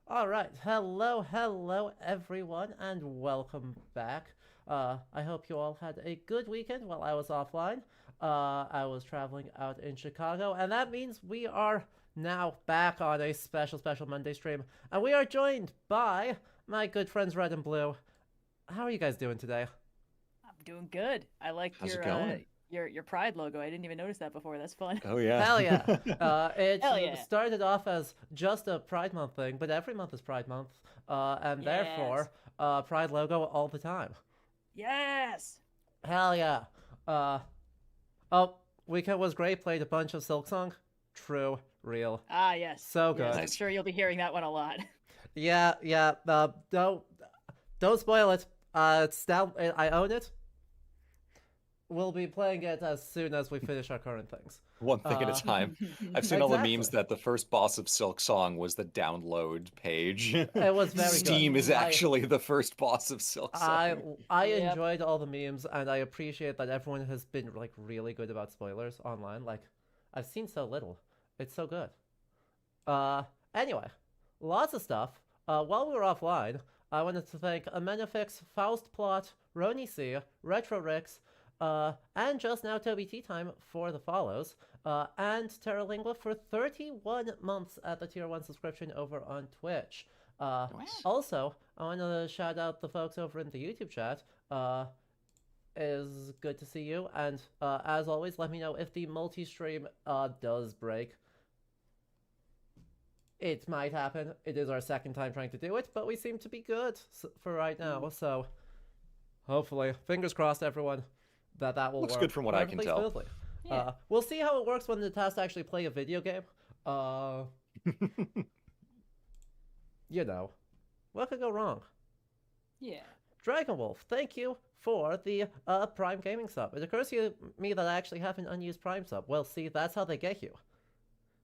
All right. Hello, everyone, and welcome back. I hope you all had a good weekend while I was offline. I was traveling out in Chicago, and that means we are now back on a special Monday stream. And we are joined by my good friends Red and Blue. How are you guys doing today? I'm doing good. I like How's it your going? your Pride logo. I didn't even notice that before. That's fun. Oh yeah. Hell yeah. It Hell yeah. started off as just a Pride Month thing, but every month is Pride Month, and Yes. therefore, Pride logo all the time. Yes. Hell yeah. Uh, oh, Weekend was great. Played a bunch of Silk Song. True, real, Ah, yes. so Yes. good. I'm Nice. sure you'll be hearing that one a lot. Yeah. Don't spoil it. It's down. I own it. We'll be playing it as soon as we finish our current things. One thing at a Uh, time. I've seen all the exactly. memes that the first boss of Silk Song was the download page. It was very good. Steam is I actually the first boss of Silk I Song. I Yep. enjoyed all the memes, and I appreciate that everyone has been like really good about spoilers online. Like, I've seen so little. It's so good. Uh, anyway, lots of stuff. While we were offline, I wanted to thank Amenifix, Faust Plot, Roni C, Retro Rix, and just now Toby Tea Time for the follows, and Terralingua for 31 months at the Tier 1 subscription over on Twitch. Uh, Nice. Also, I want to shout out the folks over in the YouTube chat. Is good to see you, and as always, let me know if the multi-stream does break. It might happen. It is our second time trying to do it, but we seem to be good for right now. So hopefully, fingers crossed, everyone, that will Looks work good from what I can perfectly tell. smoothly. Yeah. We'll see how it works when the task actually play a video game. Uh, you know, what could go wrong? Yeah. Dragon Wolf, thank you for the Prime Gaming sub. It occurs to me that I actually have an unused Prime sub. Well, see, that's how they get you.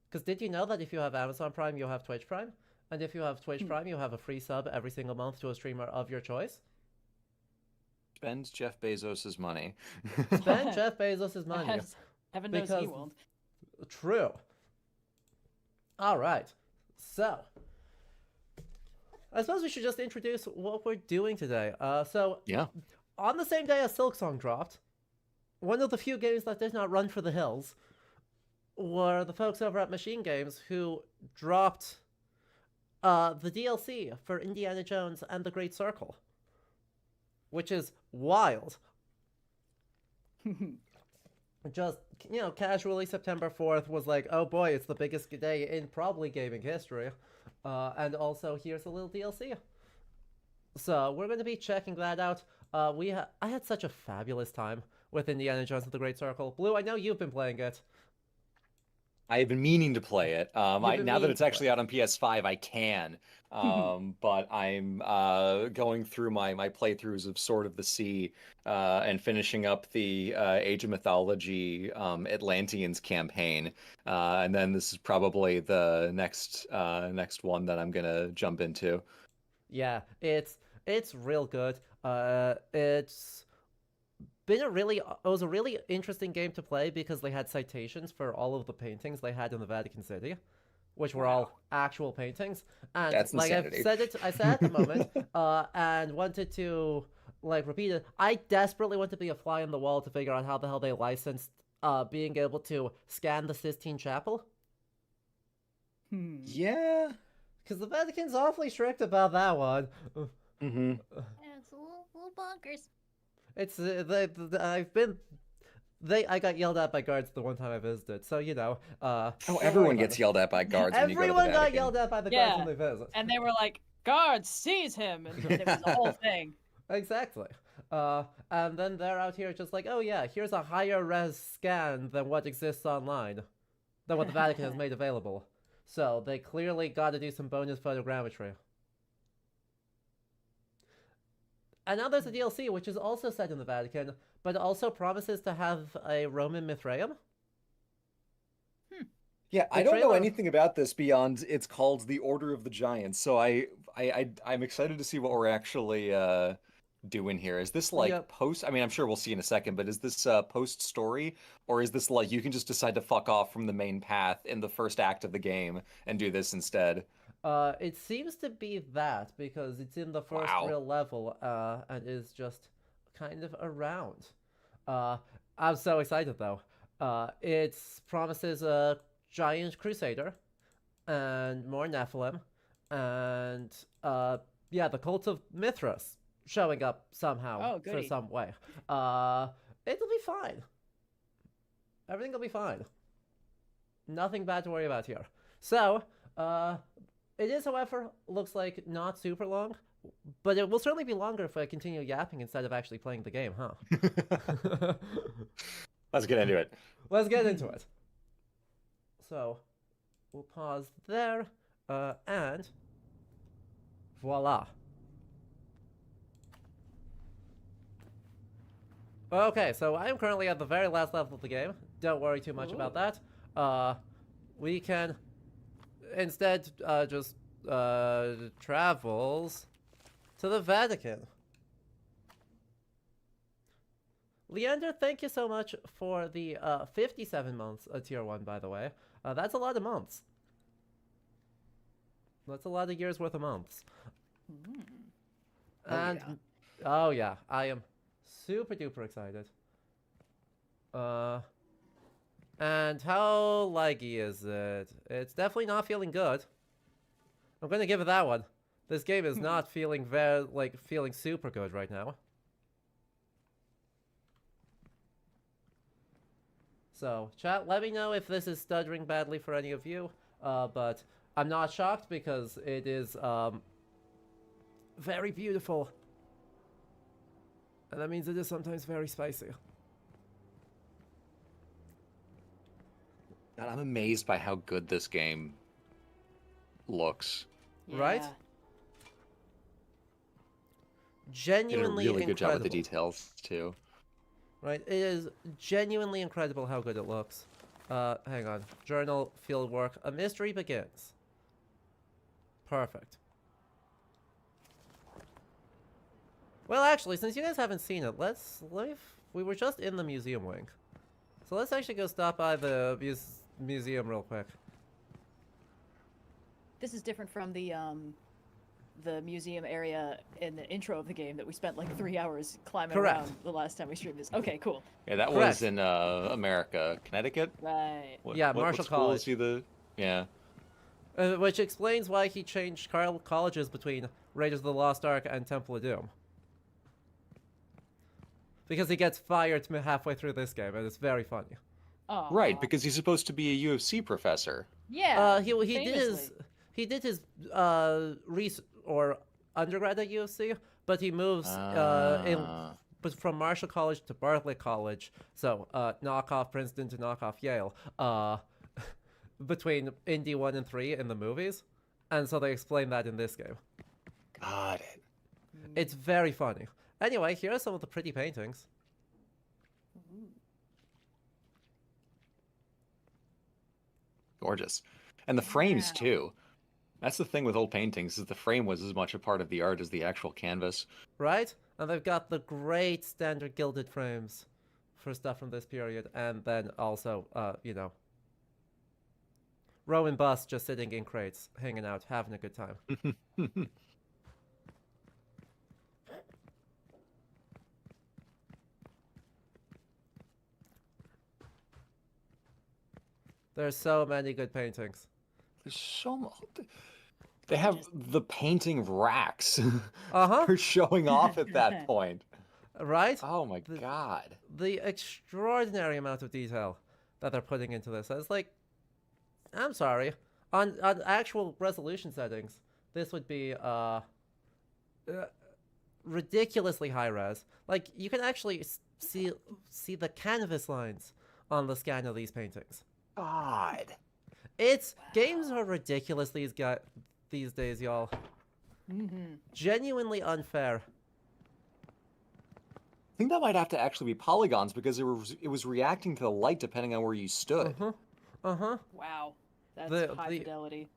Because did you know that if you have Amazon Prime, you have Twitch Prime? And if you have Twitch Hmm. Prime, you have a free sub every single month to a streamer of your choice? Spends Jeff Bezos's money. Spend Jeff Bezos' money. As heaven knows he Because, won't. true. All right. So, I suppose we should just introduce what we're doing today. Yeah. On the same day as Silksong dropped, one of the few games that did not run for the hills were the folks over at Machine Games who dropped the DLC for Indiana Jones and the Great Circle, which is wild. Just, casually September 4th was like, oh boy, it's the biggest day in probably gaming history. And also, here's a little DLC. So, we're going to be checking that out. I had such a fabulous time with Indiana Jones and the Great Circle. Blue, I know you've been playing it. I have been meaning to play it. You've been Now that meaning it's to play actually it. out on PS5, I can. But I'm going through my playthroughs of Sword of the Sea and finishing up the Age of Mythology Atlanteans campaign. And then this is probably the next one that I'm gonna jump into. Yeah, it's real good. It's been it was a really interesting game to play because they had citations for all of the paintings they had in the Vatican City, which were Wow. all actual paintings. And That's like insanity. I said at the moment, and wanted to like repeat it. I desperately want to be a fly on the wall to figure out how the hell they licensed being able to scan the Sistine Chapel, Hmm. Yeah. because the Vatican's awfully strict about that one. Hmm. Yeah, it's a little bonkers. It's I've been I got yelled at by guards the one time I visited, so Oh, don't worry everyone about gets it. yelled at by guards when you go to the Everyone got Vatican. yelled at by the guards when Yeah. they visit. And they were like, "Guards, seize him!" And it was the whole thing. Exactly. And then they're out here just like, oh yeah, here's a higher res scan than what exists online, than what the Vatican has made available. So they clearly got to do some bonus photogrammetry. And now there's a DLC which is also set in the Vatican, but also promises to have a Roman Mithraeum. Yeah, The I don't know trailer, anything about this beyond it's called the Order of the Giants, so I'm excited to see what we're actually doing here. Is this like yep, post? I mean, I'm sure we'll see in a second, but is this post story, or is this like you can just decide to fuck off from the main path in the first act of the game and do this instead? It seems to be that because it's in the first Wow. real level, and is just kind of around. Uh, I'm so excited though. It promises a giant crusader and more Nephilim, and yeah, the cult of Mithras showing up somehow Oh, for goody. some way. Uh, it'll be fine. Everything will be fine. Nothing bad to worry about here. So, it is, however, looks like not super long, but it will certainly be longer if I continue yapping instead of actually playing the game, huh? Let's get into it. Let's get into it. So, we'll pause there, and voila. Okay, so I am currently at the very last level of the game. Don't worry too much about Ooh. that. We can instead just travels to the Vatican. Leander, thank you so much for the 57 months tier 1, by the way. That's a lot of months. That's a lot of years worth of months. Mm. Oh, And yeah. oh yeah, I am super duper excited. And how laggy is it? It's definitely not feeling good. I'm gonna give it that one. This game is not feeling feeling super good right now. So, chat, let me know if this is stuttering badly for any of you. But I'm not shocked because it is very beautiful. And that means it is sometimes very spicy. God, I'm amazed by how good this game looks. Right? Yeah. Did a Genuinely really good job with the incredible. details too. Right? It is genuinely incredible how good it looks. Hang on. Journal, fieldwork. A mystery begins. Perfect. Well, actually, since you guys haven't seen it, we were just in the museum wing. So let's actually go stop by the museum real quick. This is different from the museum area in the intro of the game that we spent like 3 hours climbing Correct. around the last time we streamed this. Okay, cool. Yeah, that Correct. was in America, Connecticut. Right. Yeah, Marshall what school College. is he the? Yeah. Which explains why he changed colleges between Raiders of the Lost Ark and Temple of Doom. Because he gets fired halfway through this game, and it's very funny. Oh. Right, because he's supposed to be a UFC professor. Yeah. He did his or undergrad at USC, but he moves Ah. but from Marshall College to Bartlett College, so knock off Princeton to knock off Yale. Between Indy 1 and 3 in the movies, and so they explain that in this game. Got it. It's very funny. Anyway, here are some of the pretty paintings. Gorgeous. And the frames Wow. too. That's the thing with old paintings, is the frame was as much a part of the art as the actual canvas. Right? And they've got the great standard gilded frames for stuff from this period, and then also, Roman busts just sitting in crates, hanging out, having a good time. There's so many good paintings. There's so much. They have the painting racks Uh-huh. for showing off at that point. Right? Oh my god. The extraordinary amount of detail that they're putting into this. It's like, I'm sorry. On actual resolution settings, this would be ridiculously high res. Like, you can actually see the canvas lines on the scan of these paintings. God. Games are ridiculous these days, y'all. Mm-hmm. Genuinely unfair. I think that might have to actually be polygons because it was reacting to the light depending on where you stood. Uh-huh. Wow. That's The- high the- fidelity.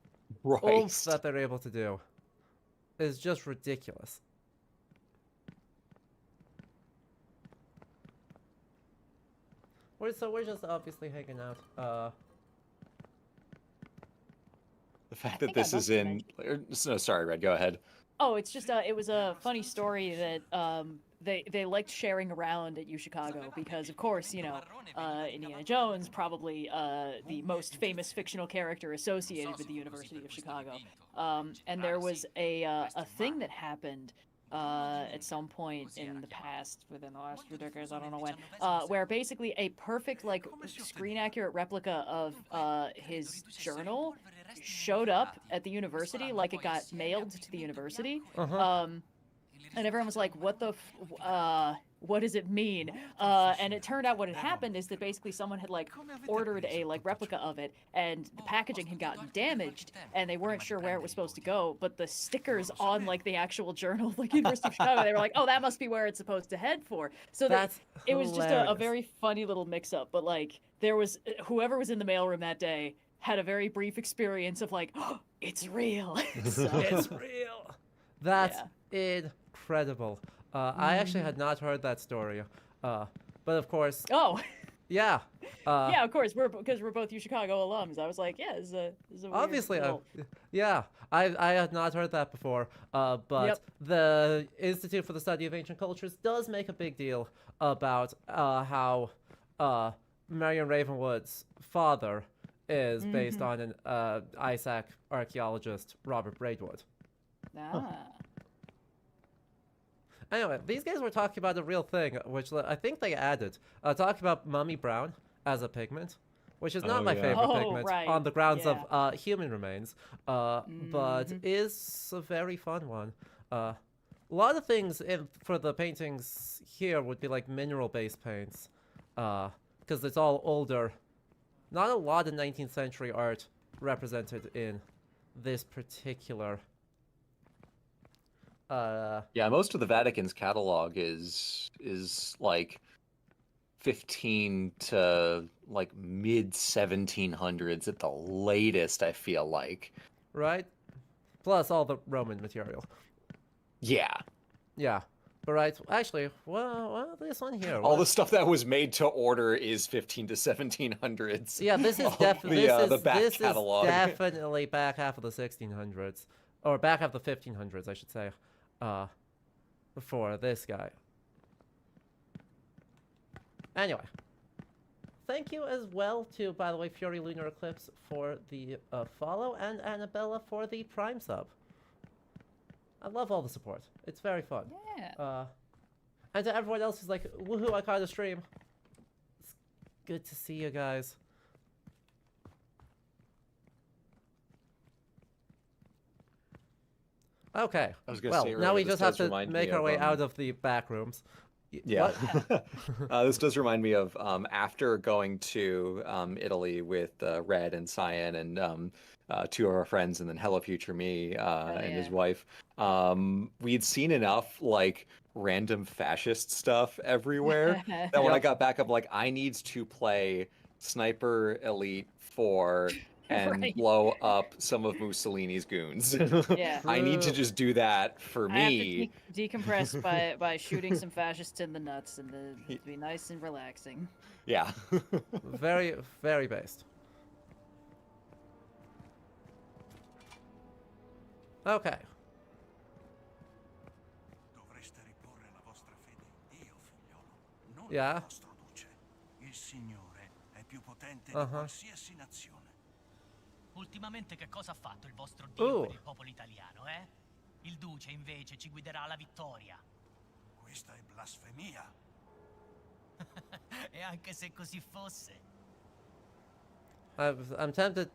Right. Oomph that they're able to do is just ridiculous. We're just obviously hanging out. The The fact I that think I this must is have in. No, sorry, Red. Go ahead. Oh, it's just it was a funny story that they liked sharing around at UChicago because of course, you know, Indiana Jones, probably the most famous fictional character associated with the University of Chicago. And there was a thing that happened at some point in the past, within the last few decades, I don't know when, where basically a perfect like screen accurate replica of his journal showed up at the university, like it got mailed to the university. Uh-huh. And everyone was like, what does it mean? And it turned out what had happened is that basically someone had like ordered a like replica of it, and the packaging had gotten damaged, and they weren't sure where it was supposed to go. But the stickers on like the actual journal, like University of Chicago, they were like, oh, that must be where it's supposed to head for. So That's it was just a hilarious. very funny little mix-up. But like there was whoever was in the mailroom that day had a very brief experience of like, oh, it's real. So, It's real. That's incredible. I actually had not heard that story. But of course, oh. yeah. Yeah, of course. Because we're both UChicago alums. I was like, yeah, this is a weird Obviously, little... yeah. I had not heard that before. But Yep. the Institute for the Study of Ancient Cultures does make a big deal about how Marion Ravenwood's father is based on an Isaac archaeologist, Robert Braidwood. Ah. Anyway, these guys were talking about a real thing, which I think they added. Talking about Mummy Brown as a pigment, which is not Oh, my yeah. favorite Oh, pigment right. on the grounds Yeah. of human remains, but is a very fun one. A lot of things for the paintings here would be like mineral-based paints, because it's all older. Not a lot of 19th century art represented in this particular. Yeah, most of the Vatican's catalog is like 15 to like mid 1700s at the latest, I feel like. Right? Plus all the Roman material. Yeah. Yeah. But right, actually, well this one here. All what- the stuff that was made to order is 15 to 1700s. Yeah, this is All definitely the back this catalog. is definitely back half of the 1600s, or back half of the 1500s, I should say. For this guy. Anyway, thank you as well to, by the way, Fury Lunar Eclipse for the follow, and Annabella for the Prime sub. I love all the support. It's very fun. Yeah. And to everyone else who's like, woohoo, I caught a stream. It's good to see you guys. Okay. I was gonna Well, say now earlier, we this just have does to remind make me our of, way out of the back rooms. Yeah. What? This does remind me of after going to Italy with Red and Cyan and two of our friends, and then Hello Future Me and his yeah. wife. We'd seen enough like random fascist stuff everywhere that when I Yep. got back, I'm like, I need to play Sniper Elite 4 and Right. blow up some of Mussolini's goons. Yeah. I need to True. just do that for I have me. to decompress by shooting some fascists in the nuts and to be nice and relaxing. Yeah. Very, very based. Okay. Dovreste riporre la vostra fede in Dio, figliolo, non Yeah. nella nostra luce. Il Signore è più potente di Uh-huh. qualsiasi nazione. Ultimamente che cosa ha fatto il vostro Dio per Oh. il popolo italiano, eh? Il Duce invece ci guiderà alla vittoria. Questa è blasfemia. E anche se così fosse, I'm tempted.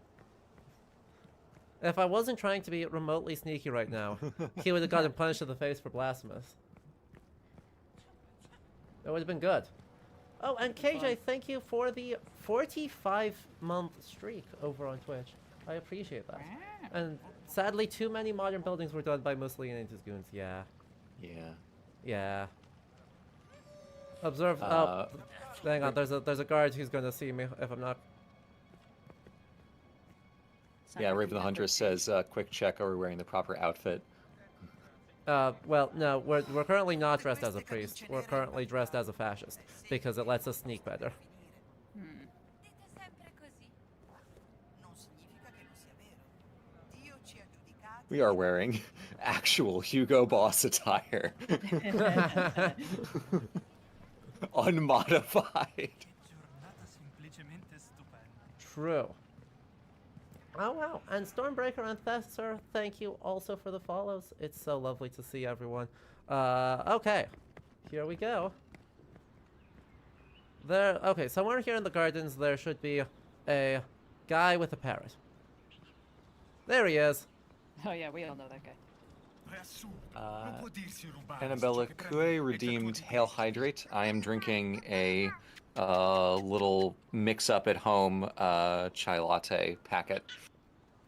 If I wasn't trying to be remotely sneaky right now, he would have gotten punched in the face for blasphemous. It would have been good. Oh, and KJ, thank you for the 45-month streak over on Twitch. I appreciate that. And sadly, too many modern buildings were done by Mussolini and his goons. Yeah. Yeah. Yeah. Observe. Uh, hang on. There's a guard who's gonna see me if I'm not. Yeah, Raven the Huntress says, quick check, are we wearing the proper outfit? Well, no, we're currently not dressed as a priest. We're currently dressed as a fascist because it lets us sneak better. Dite sempre così. Non significa che non sia vero. We are wearing actual Hugo Boss attire. Unmodified. Giornata semplicemente stupenda. True. Oh wow, and Stormbreaker and Thesser, thank you also for the follows. It's so lovely to see everyone. Okay, here we go. Okay, somewhere here in the gardens there should be a guy with a parrot. There he is. Oh yeah, we all know that guy. È assurdo. Non può dirsi rubare Annabella ciò che Kue prende e redeemed cerco di Hail dirsi. Hydrate. I am drinking a little mix-up at home chai latte packet.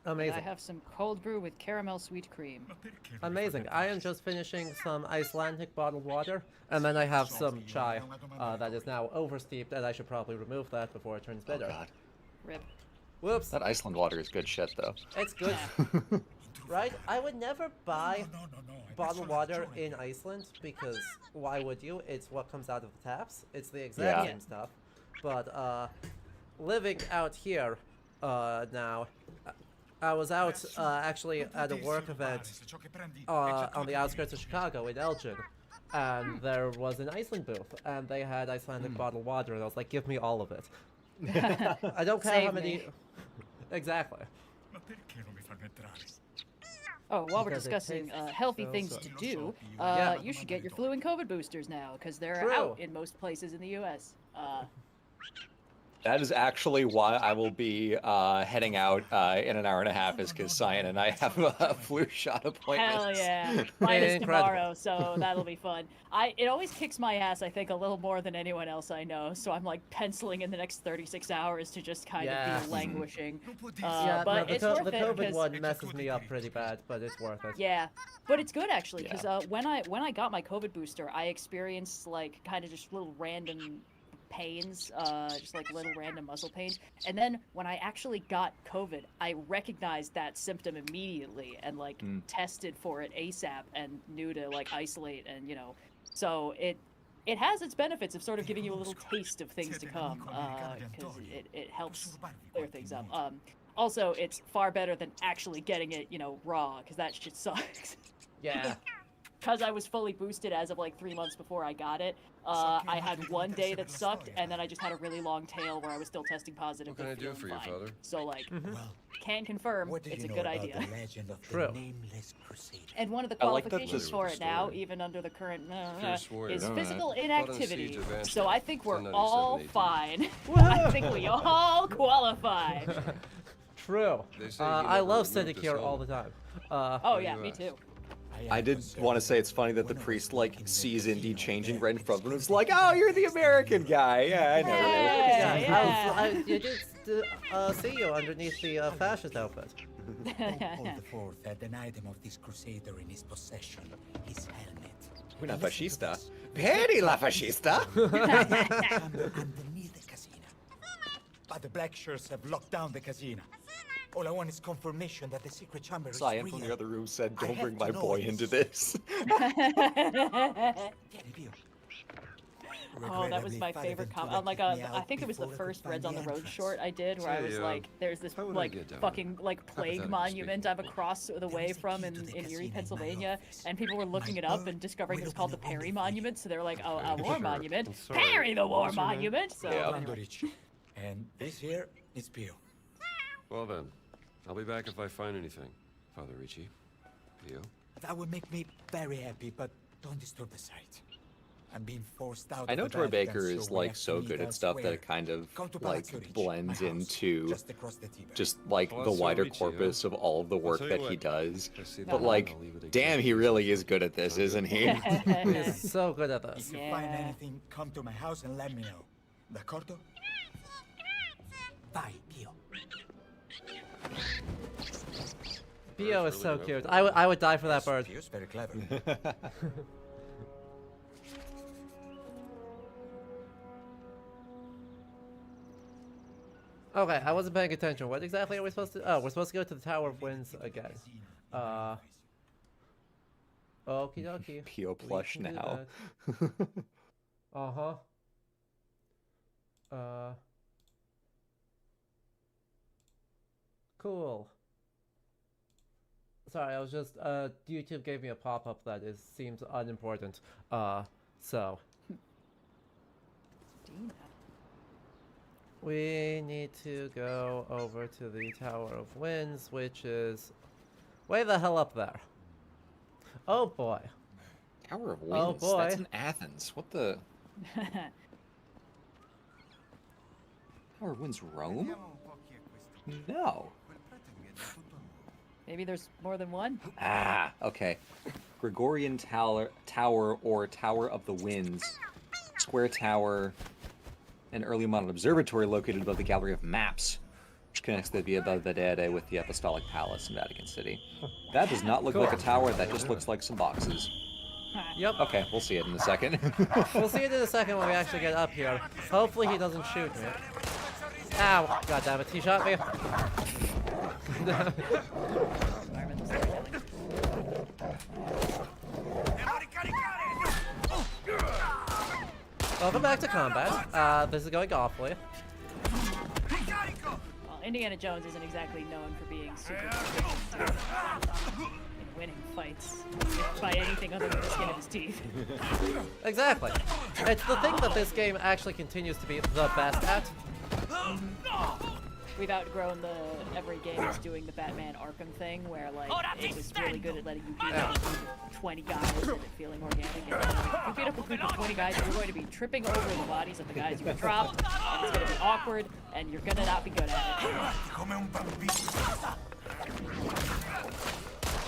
And I Amazing. have some cold brew with caramel sweet cream. Ma perché non mi Amazing. fate I am dire? just finishing some Icelandic bottled water, and then I have some chai that is now oversteeped, and I should probably remove that before it turns Oh bitter. god. Rip. Whoops. That Iceland water is good shit though. It's good, right? I would never buy No, no, no, hai bottled perso la water ragione. in Iceland because why would you? It's what comes out of the taps. It's the exact Yeah. same stuff. But living out here now, I was out actually at a work event on the outskirts of Chicago in Elgin, and there was an Iceland booth, and they had Icelandic bottled water, and I was like, give me all of it. I don't care how Save many. me. Exactly. Ma perché non mi fanno entrare? Oh, while we're Because it discussing tastes healthy so things good. to do, Yeah. you should get your flu and COVID boosters now, because they're True. out in most places in the U.S. That is actually why I will be heading out in an hour and a half, is because Cyan and I have a flu shot appointment. Hell yeah. Mine is Incredible. tomorrow, so that'll be fun. It always kicks my ass, I think, a little more than anyone else I know, so I'm like penciling in the next 36 hours to just kind Yeah. of be languishing. Non può dirsi. Yeah, but no, the, it's co- worth the it COVID because- one messes me up pretty bad, but it's worth it. Yeah, but it's good actually because Yeah. when I got my COVID booster, I experienced like kind of just little random pains, just like little random muscle pains. And then when I actually got COVID, I recognized that symptom immediately and like tested for it ASAP and knew to like isolate and so it has its benefits of sort of giving you a little taste of things to come because it helps clear things up. Also, it's far better than actually getting it, raw, because that shit sucks. Yeah. Because I was fully boosted as of like 3 months before I got it, I had one day that sucked, and then I just had a really long tail where I was still testing positive. What can but I do feeling for you, fine. Father? So like, Well, can confirm What do it's you a know good about idea. the legend of the True. nameless crusader? And one of the I like that qualifications the- for it now, story. even under the current Fierce warrior. is Alright. physical Fought on the inactivity. siege of Antwerp, So I think we're 1097 all AD. fine. I think we all qualify. True. They say he I never love removed sitting his here all the helmet. time. Oh do yeah, you me ask? too. I did want to say it's funny that the priest like sees Indy changing right in front of him and is like, "Oh, you're the American guy. Yeah, I know you." Yeah, Yeah, yeah. you did see you underneath the fascist outfit. Paul IV had an item of this crusader in his possession, his helmet. Una Listen to fascista. this. Peri la fascista. Underneath the casino. But the black shirts have locked down the casino. All I want is confirmation that the secret chamber is Cyan real. from the other room said, I "Don't have bring to my know boy this. into this." Oh, that was my favorite comment. On like I think it was the first Reds on the Road short I did, where I was Say, like, "There's this how would I like get down fucking like plague Hypothetically monument I'm speaking. across the way is a from key in to the Erie, casino in my Pennsylvania," office. and people were looking My it up bird and discovering it will was called the open a Perry window for you. Monument. So they were like, "Oh, a Okay, war sure. monument, I'm sorry. Perry the War What's your name? Monument." So Yeah. anyway. Andorich. And this here is Pio. Well then, I'll be back if I find anything, Father Ricci. Pio? That would make me very happy, but don't disturb the site. I'm being forced out. I of know the Troy Vatican, Baker is we like have to so meet good at stuff that elsewhere. it kind of Come to like Palazzo Ricci, blends my house, into just across the Tiber. just like the Palazzo wider Ricci, huh? corpus of all of the work tell that you he what, does. I see But that like, I'll leave it damn, he exactly really as is good at this, isn't he? He is so good at this. If you find Yeah. anything, come to my house and let me know. D'accordo? Vai, Pio. Bio is Bird's so really cute. helpful. I would die for that bird. Pio's very clever. Okay, I wasn't paying attention. What exactly are we supposed to? Oh, we're supposed to go to the Tower of Winds again. Okie dokie. Pio We plush can do now. that. Uh-huh. Cool. Sorry, I was just YouTube gave me a pop-up that seems unimportant. So Dina. we need to go over to the Tower of Winds, which is way the hell up there. Oh boy. Tower of Oh, Winds. boy. That's in Athens. What the? Tower of Winds, Rome? Vediamo un po' chi è questo. No. Quel prete mi è da tutto nuovo. Maybe there's more than one. Ah, okay. Gregorian Tower, or Tower of the Winds. Square tower, an early modern observatory located above the Gallery of Maps, which connects the Via Belvedere with the Apostolic Palace in Vatican City. That does not look like a tower, that just looks like some boxes. Yep. Okay, we'll see it in a second. We'll see it in a second when we actually get up here. Hopefully he doesn't shoot me. Ow! God damn it, he shot me. Environmental storytelling. Devo ricaricare! Welcome back to combat. This is going awfully. Ricarico! Well, Indiana Jones isn't exactly known for being super in winning fights by anything other than the skin of his teeth. Exactly. It's the thing that this game actually continues to be the best at. We've outgrown the every game is doing the Batman Arkham thing, where like it was really good at letting you beat up a group of 20 guys and it feeling organic. And if you beat up a group of 20 guys, you're going to be tripping over the bodies of the guys you have dropped, and it's going to be awkward, and you're going to not be good at it. Come un bambino.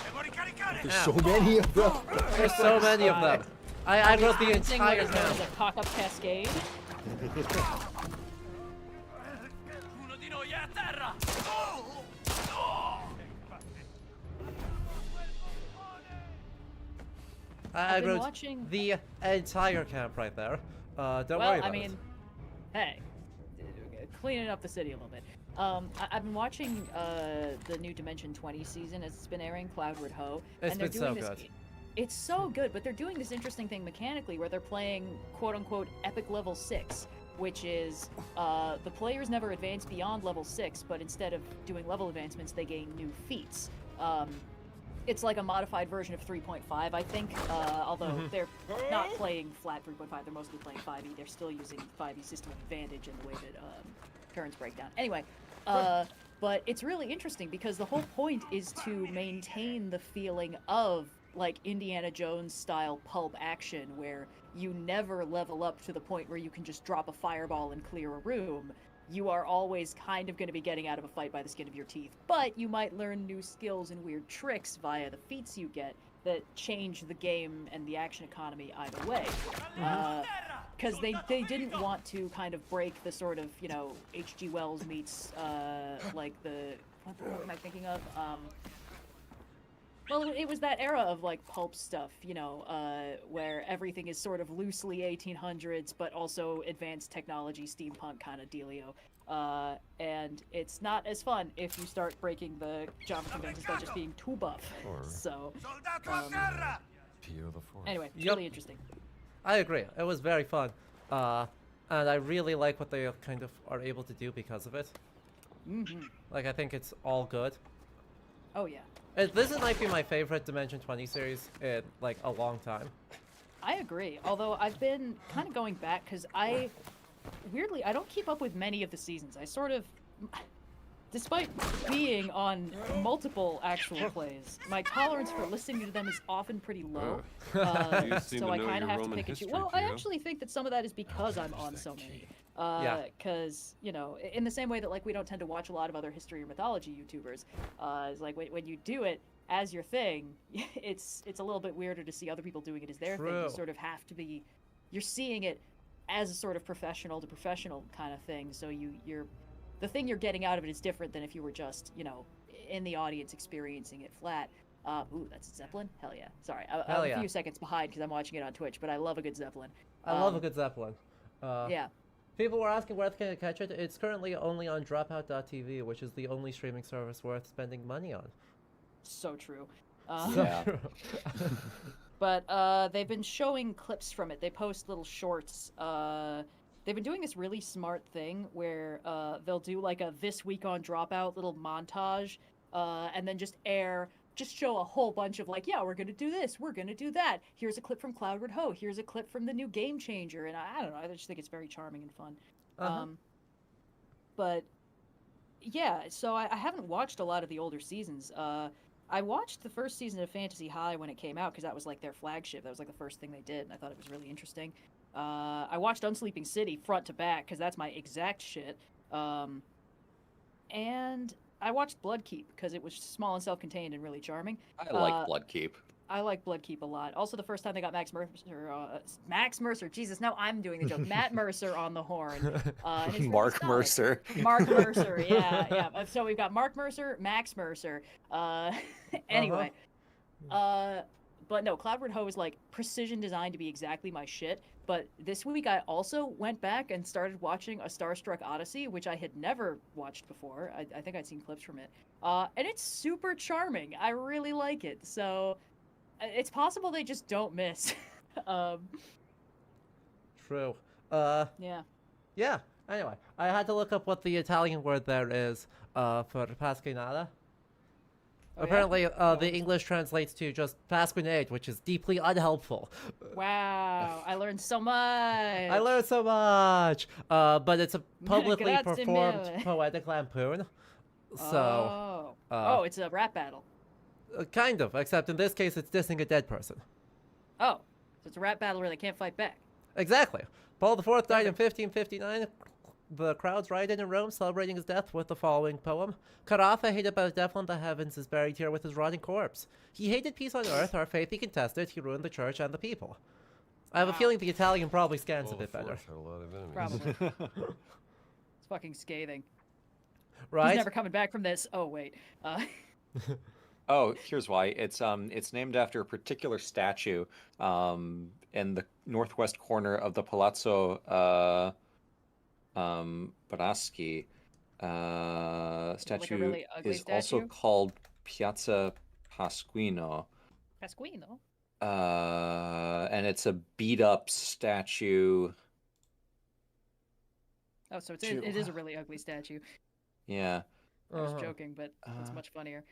Devo ricaricare! There's so many of them. There's so many of them. I wrote the Thing what entire is known town. as a cock-up cascade. Uno di noi è a terra! I I've been wrote watching- the entire camp right there. Don't worry Well, about I mean, hey, cleaning up the city a little bit. I've been watching the new Dimension 20 season as it's been airing, Cloudward Ho, It's and they're been doing so this. good. It's so good, but they're doing this interesting thing mechanically where they're playing quote unquote epic level 6, which is the players never advance beyond level 6, but instead of doing level advancements, they gain new feats. It's like a modified version of 3.5, I think, although they're not playing flat 3.5, they're mostly playing 5e. They're still using 5e System of Advantage in the way that turns break down. Anyway, but it's really interesting because the whole point is to maintain the feeling of like Indiana Jones style pulp action where you never level up to the point where you can just drop a fireball and clear a room. You are always kind of going to be getting out of a fight by the skin of your teeth, but you might learn new skills and weird tricks via the feats you get that change the game and the action economy either way. Because they didn't want to kind of break the sort of, you know, H.G. Wells meets, like what the fuck am I thinking of? Well, it was that era of like pulp stuff, you know, where everything is sort of loosely 1800s, but also advanced technology, steampunk kind of dealio. And it's not as fun if you start breaking the genre conventions by just being too buff. Or- So, Soldato a terra! Pio the Fourth. anyway, it's Yep. really interesting. I agree. It was very fun. And I really like what they kind of are able to do because of it. Like, I think it's all good. Oh yeah, This might be my favorite Dimension 20 series in, like, a long time. I agree. Although I've been kind of going back because weirdly, I don't keep up with many of the seasons. I sort of, despite being on multiple actual plays, my tolerance for listening to them is often pretty low. You seem So to I know kind of your have to Roman pick and choose. history, Well, I Pio. actually think that some of that is because I'm on so many. Yeah. Because, you know, in the same way that, like, we don't tend to watch a lot of other history or mythology YouTubers, it's like when you do it as your thing, it's a little bit weirder to see other people doing it as their thing. You True. sort of have to be, you're seeing it as a sort of professional to professional kind of thing. So you're, the thing you're getting out of it is different than if you were just, you know, in the audience experiencing it flat. Ooh, that's a Zeppelin? Hell yeah. Sorry, I'm Hell a yeah. few seconds behind because I'm watching it on Twitch, but I love a good Zeppelin. I love a good Zeppelin. Yeah. People were asking where can I catch it. It's currently only on Dropout.tv, which is the only streaming service worth spending money on. So true. Yeah. But they've been showing clips from it. They post little shorts. They've been doing this really smart thing where they'll do like a This Week on Dropout little montage, and then just air just show a whole bunch of like, yeah, we're gonna do this, we're gonna do that. Here's a clip from Cloudward Ho. Here's a clip from the new Game Changer, and I don't know. I just think it's very charming and fun. Uh-huh. But yeah, so I haven't watched a lot of the older seasons. I watched the first season of Fantasy High when it came out because that was like their flagship. That was like the first thing they did, and I thought it was really interesting. I watched Unsleeping City front to back because that's my exact shit. And I watched Bloodkeep because it was small and self-contained and really charming. I like Bloodkeep. I like Bloodkeep a lot. Also, the first time they got Max Mercer. Jesus, no, I'm doing the joke. Matt Mercer on the horn. And it's really Mark solid. Mercer. Mark Mercer, yeah. So we've got Mark Mercer, Max Mercer. Anyway, but no, Cloudward Ho is like precision designed to be exactly my shit. But this week I also went back and started watching A Starstruck Odyssey, which I had never watched before. I think I'd seen clips from it. And it's super charming. I really like it. So it's possible they just don't miss. True. Yeah. Yeah. Anyway, I had to look up what the Italian word there is for pasquinata. Oh, yeah? Apparently, the English translates to just pasquinade, which is deeply unhelpful. Wow, I learned so much. I learned so much. But it's a publicly Grazie performed mille. poetic lampoon. So, it's a rap battle. kind of, except in this case, it's dissing a dead person. Oh, so it's a rap battle where they can't fight back. Exactly. Paul IV died in 1559. The crowds rioted in Rome celebrating his death with the following poem. Carafa, hated by the devil in the heavens, is buried here with his rotting corpse. He hated peace on earth, our faith he contested, he ruined the church and the people. I have a feeling the Italian probably scans a Paul bit better. IV had a lot of enemies. Probably. It's fucking scathing. Right? He's never coming back from this. Oh wait. Oh, here's why. It's named after a particular statue in the northwest corner of the Palazzo Braschi. Statue really ugly is also statue? called Piazza Pasquino. Pasquino. And it's a beat up statue. Oh, so it is a really ugly statue. Yeah. I was Uh-huh. joking, but it's much funnier.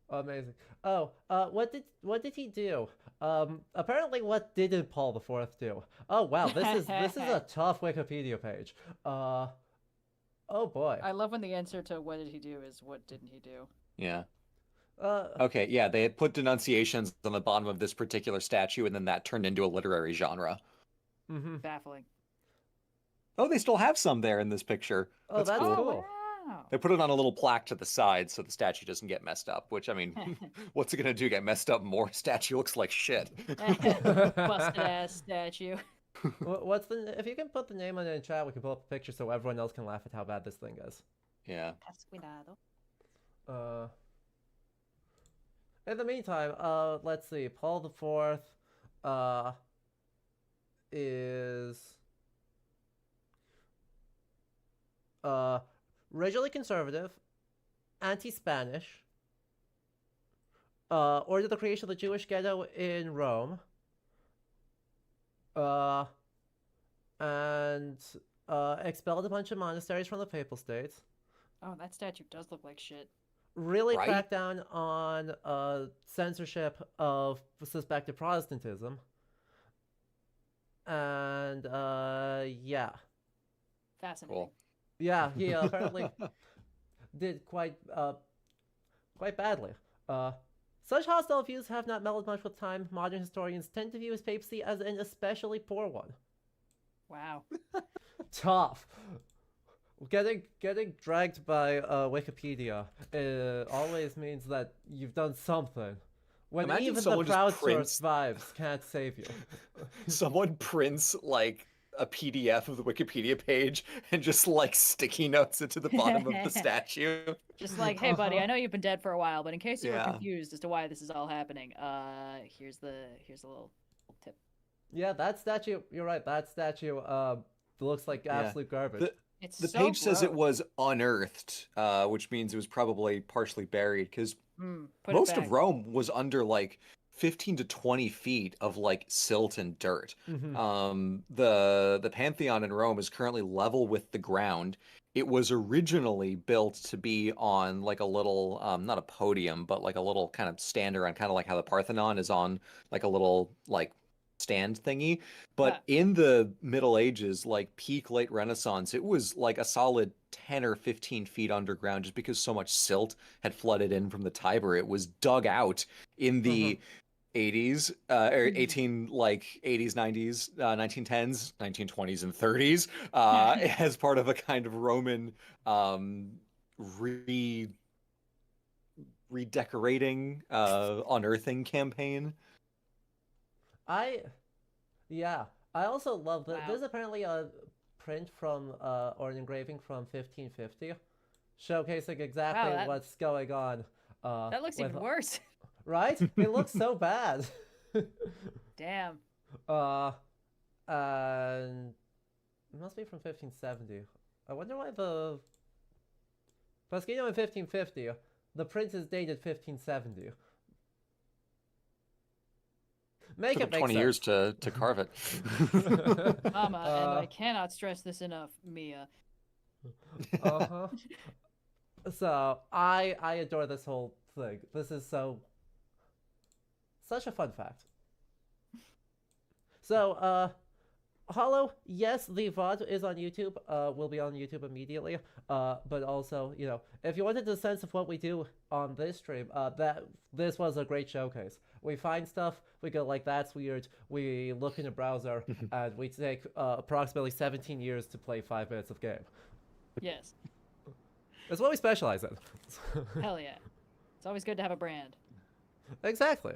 Amazing. Oh, what did he do? Apparently, what didn't Paul IV do? Oh wow, this is a tough Wikipedia page. Oh boy. I love when the answer to what did he do is what didn't he do. Yeah. Uh, Okay, yeah, they had put denunciations on the bottom of this particular statue, and then that turned into a literary genre. mhm. Baffling. Oh, they still have some there in this picture. Oh, that's cool. cool. Wow. They put it on a little plaque to the side so the statue doesn't get messed up, which, I mean, what's it gonna do, get messed up more? Statue looks like shit. Busted ass statue. What's the? If you can put the name on it in chat, we can pull up a picture so everyone else can laugh at how bad this thing is. Yeah. Pasquinado. In the meantime, let's see. Paul IV, is originally conservative, anti-Spanish, ordered the creation of the Jewish ghetto in Rome, and expelled a bunch of monasteries from the Papal States. Oh, that statue does look like shit. Really Right? cracked down on censorship of suspected Protestantism. And yeah. Fascinating. Cool. Yeah, he apparently did quite badly. Such hostile views have not mellowed much with time. Modern historians tend to view his papacy as an especially poor one. Wow. Tough. Getting dragged by Wikipedia always means that you've done something. When Imagine even the someone just crowd prints- survives can't save you. Someone prints, like, a PDF of the Wikipedia page and just, like, sticky notes it to the bottom of the statue. Just like, hey, buddy, I know you've been dead for a while, but in case you were Yeah. confused as to why this is all happening, here's a little tip. Yeah, that statue. You're right. That statue looks like Yeah. absolute garbage. It's The so page says it gross. was unearthed, which means it was probably partially buried, because Put it most of back. Rome was under, like, 15 to 20 feet of like silt and dirt. Mhm. The Pantheon in Rome is currently level with the ground. It was originally built to be on like a little not a podium, but like a little kind of stander on kind of like how the Parthenon is on like a little like stand thingy. But in the Middle Ages, like peak late Renaissance, it was like a solid 10 or 15 feet underground just because so much silt had flooded in from the Tiber. It was dug out in the 80s or 18 like 80s 90s 1910s 1920s and 30s as part of a kind of Roman re redecorating unearthing campaign. Yeah, I also love that. Wow. There's apparently a print from or an engraving from 1550, showcasing exactly that- what's going on. That looks even worse. Right? It looks so bad. Damn. And it must be from 1570. I wonder why the Pasquino in 1550. The print is dated 1570. Make Took it him make 20 sense. years to carve it. Mama, and I cannot stress this enough, Mia. Uh-huh. So I adore this whole thing. This is such a fun fact. So Hollow, yes, the VOD is on YouTube. Will be on YouTube immediately. But also, you know, if you wanted a sense of what we do on this stream, this was a great showcase. We find stuff, we go like, that's weird. We look in a browser, and we take approximately 17 years to play 5 minutes of game. Yes. That's what we specialize in. Hell yeah. It's always good to have a brand. Exactly.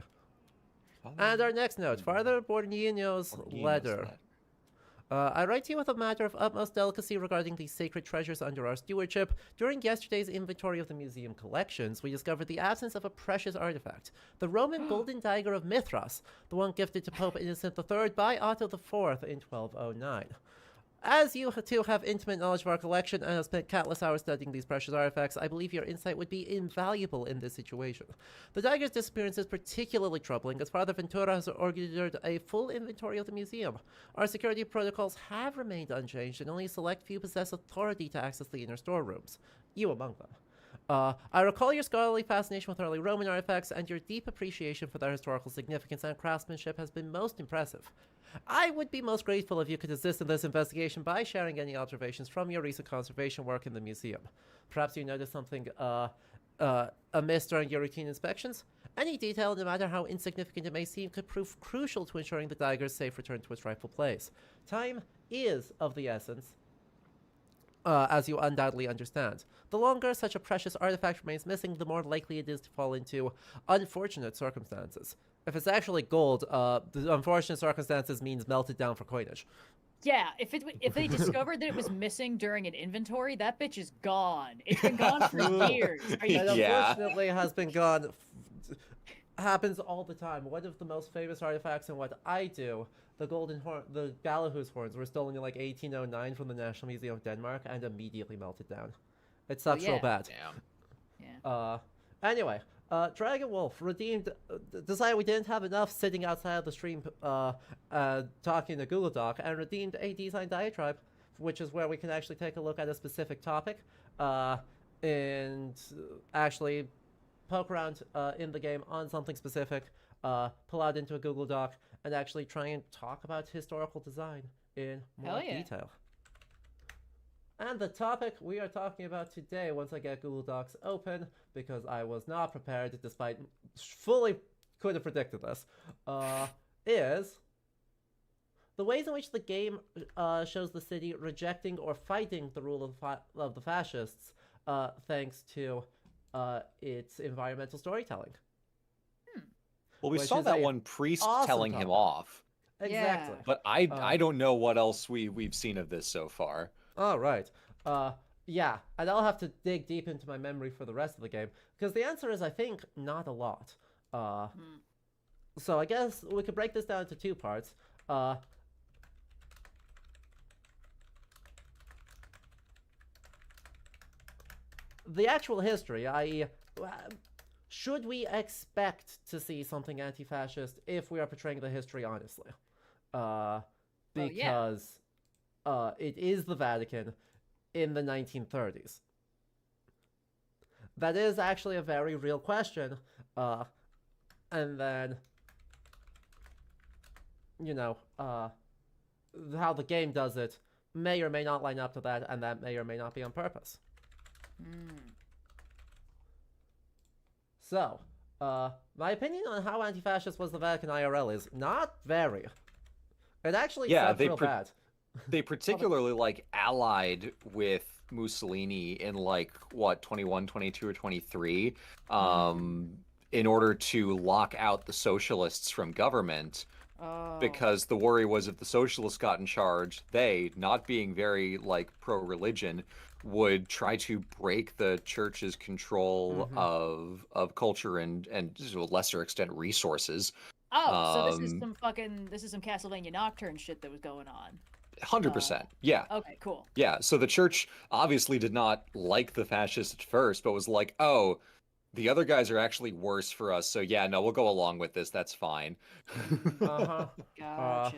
And our next note, Father Bornino's letter. I write to you with a matter of utmost delicacy regarding the sacred treasures under our stewardship. During yesterday's inventory of the museum collections, we discovered the absence of a precious artifact, the Roman golden dagger of Mithras, the one gifted to Pope Innocent III by Otto IV in 1209. As you two have intimate knowledge of our collection and have spent countless hours studying these precious artifacts, I believe your insight would be invaluable in this situation. The dagger's disappearance is particularly troubling, as Father Ventura has ordered a full inventory of the museum. Our security protocols have remained unchanged, and only a select few possess authority to access the inner storerooms. You among them. I recall your scholarly fascination with early Roman artifacts, and your deep appreciation for their historical significance and craftsmanship has been most impressive. I would be most grateful if you could assist in this investigation by sharing any observations from your recent conservation work in the museum. Perhaps you noticed something amiss during your routine inspections? Any detail, no matter how insignificant it may seem, could prove crucial to ensuring the dagger's safe return to its rightful place. Time is of the essence, as you undoubtedly understand. The longer such a precious artifact remains missing, the more likely it is to fall into unfortunate circumstances. If it's actually gold, the unfortunate circumstances means melted down for coinage. Yeah, if they discovered that it was missing during an inventory, that bitch is gone. It's been gone for years. Are you And Yeah. unfortunately has been gone. Happens all the time. One of the most famous artifacts in what I do, the golden horn, the Galahus horns, were stolen in like 1809 from the National Museum of Denmark and immediately melted down. It sucks real yeah. bad. Damn. Yeah. Anyway, Dragon Wolf redeemed. Decided we didn't have enough sitting outside of the stream, talking to Google Doc, and redeemed a design diatribe, which is where we can actually take a look at a specific topic, and actually poke around in the game on something specific, pull out into a Google Doc, and actually try and talk about historical design in more Hell yeah. detail. And the topic we are talking about today, once I get Google Docs open, because I was not prepared, despite fully could have predicted this, is the ways in which the game shows the city rejecting or fighting the rule of the fascists, thanks to its environmental storytelling. Well, we Which saw is that a one priest awesome telling him topic. off, Exactly. but I don't know what else we've seen of this so far. All right. Yeah, and I'll have to dig deep into my memory for the rest of the game, because the answer is, I think, not a lot. So I guess we could break this down into two parts. The actual history, i.e., should we expect to see something anti-fascist if we are portraying the history honestly? yeah. Because it is the Vatican in the 1930s. That is actually a very real question. And then, you know, how the game does it may or may not line up to that, and that may or may not be on purpose. So, my opinion on how anti-fascist was the Vatican IRL is not very. It actually sucks real bad. They particularly like allied with Mussolini in like what 21, 22, or 23 in order to lock out the socialists from government. Because the worry was if the socialists got in charge, they, not being very like pro-religion, would try to break the church's control of culture and to a lesser extent resources. So this is some Castlevania Nocturne shit that was going on. 100%. Yeah. Okay, cool. Yeah. So the church obviously did not like the fascists at first, but was like, oh, the other guys are actually worse for us. So yeah, no, we'll go along with this. That's fine. Gotcha.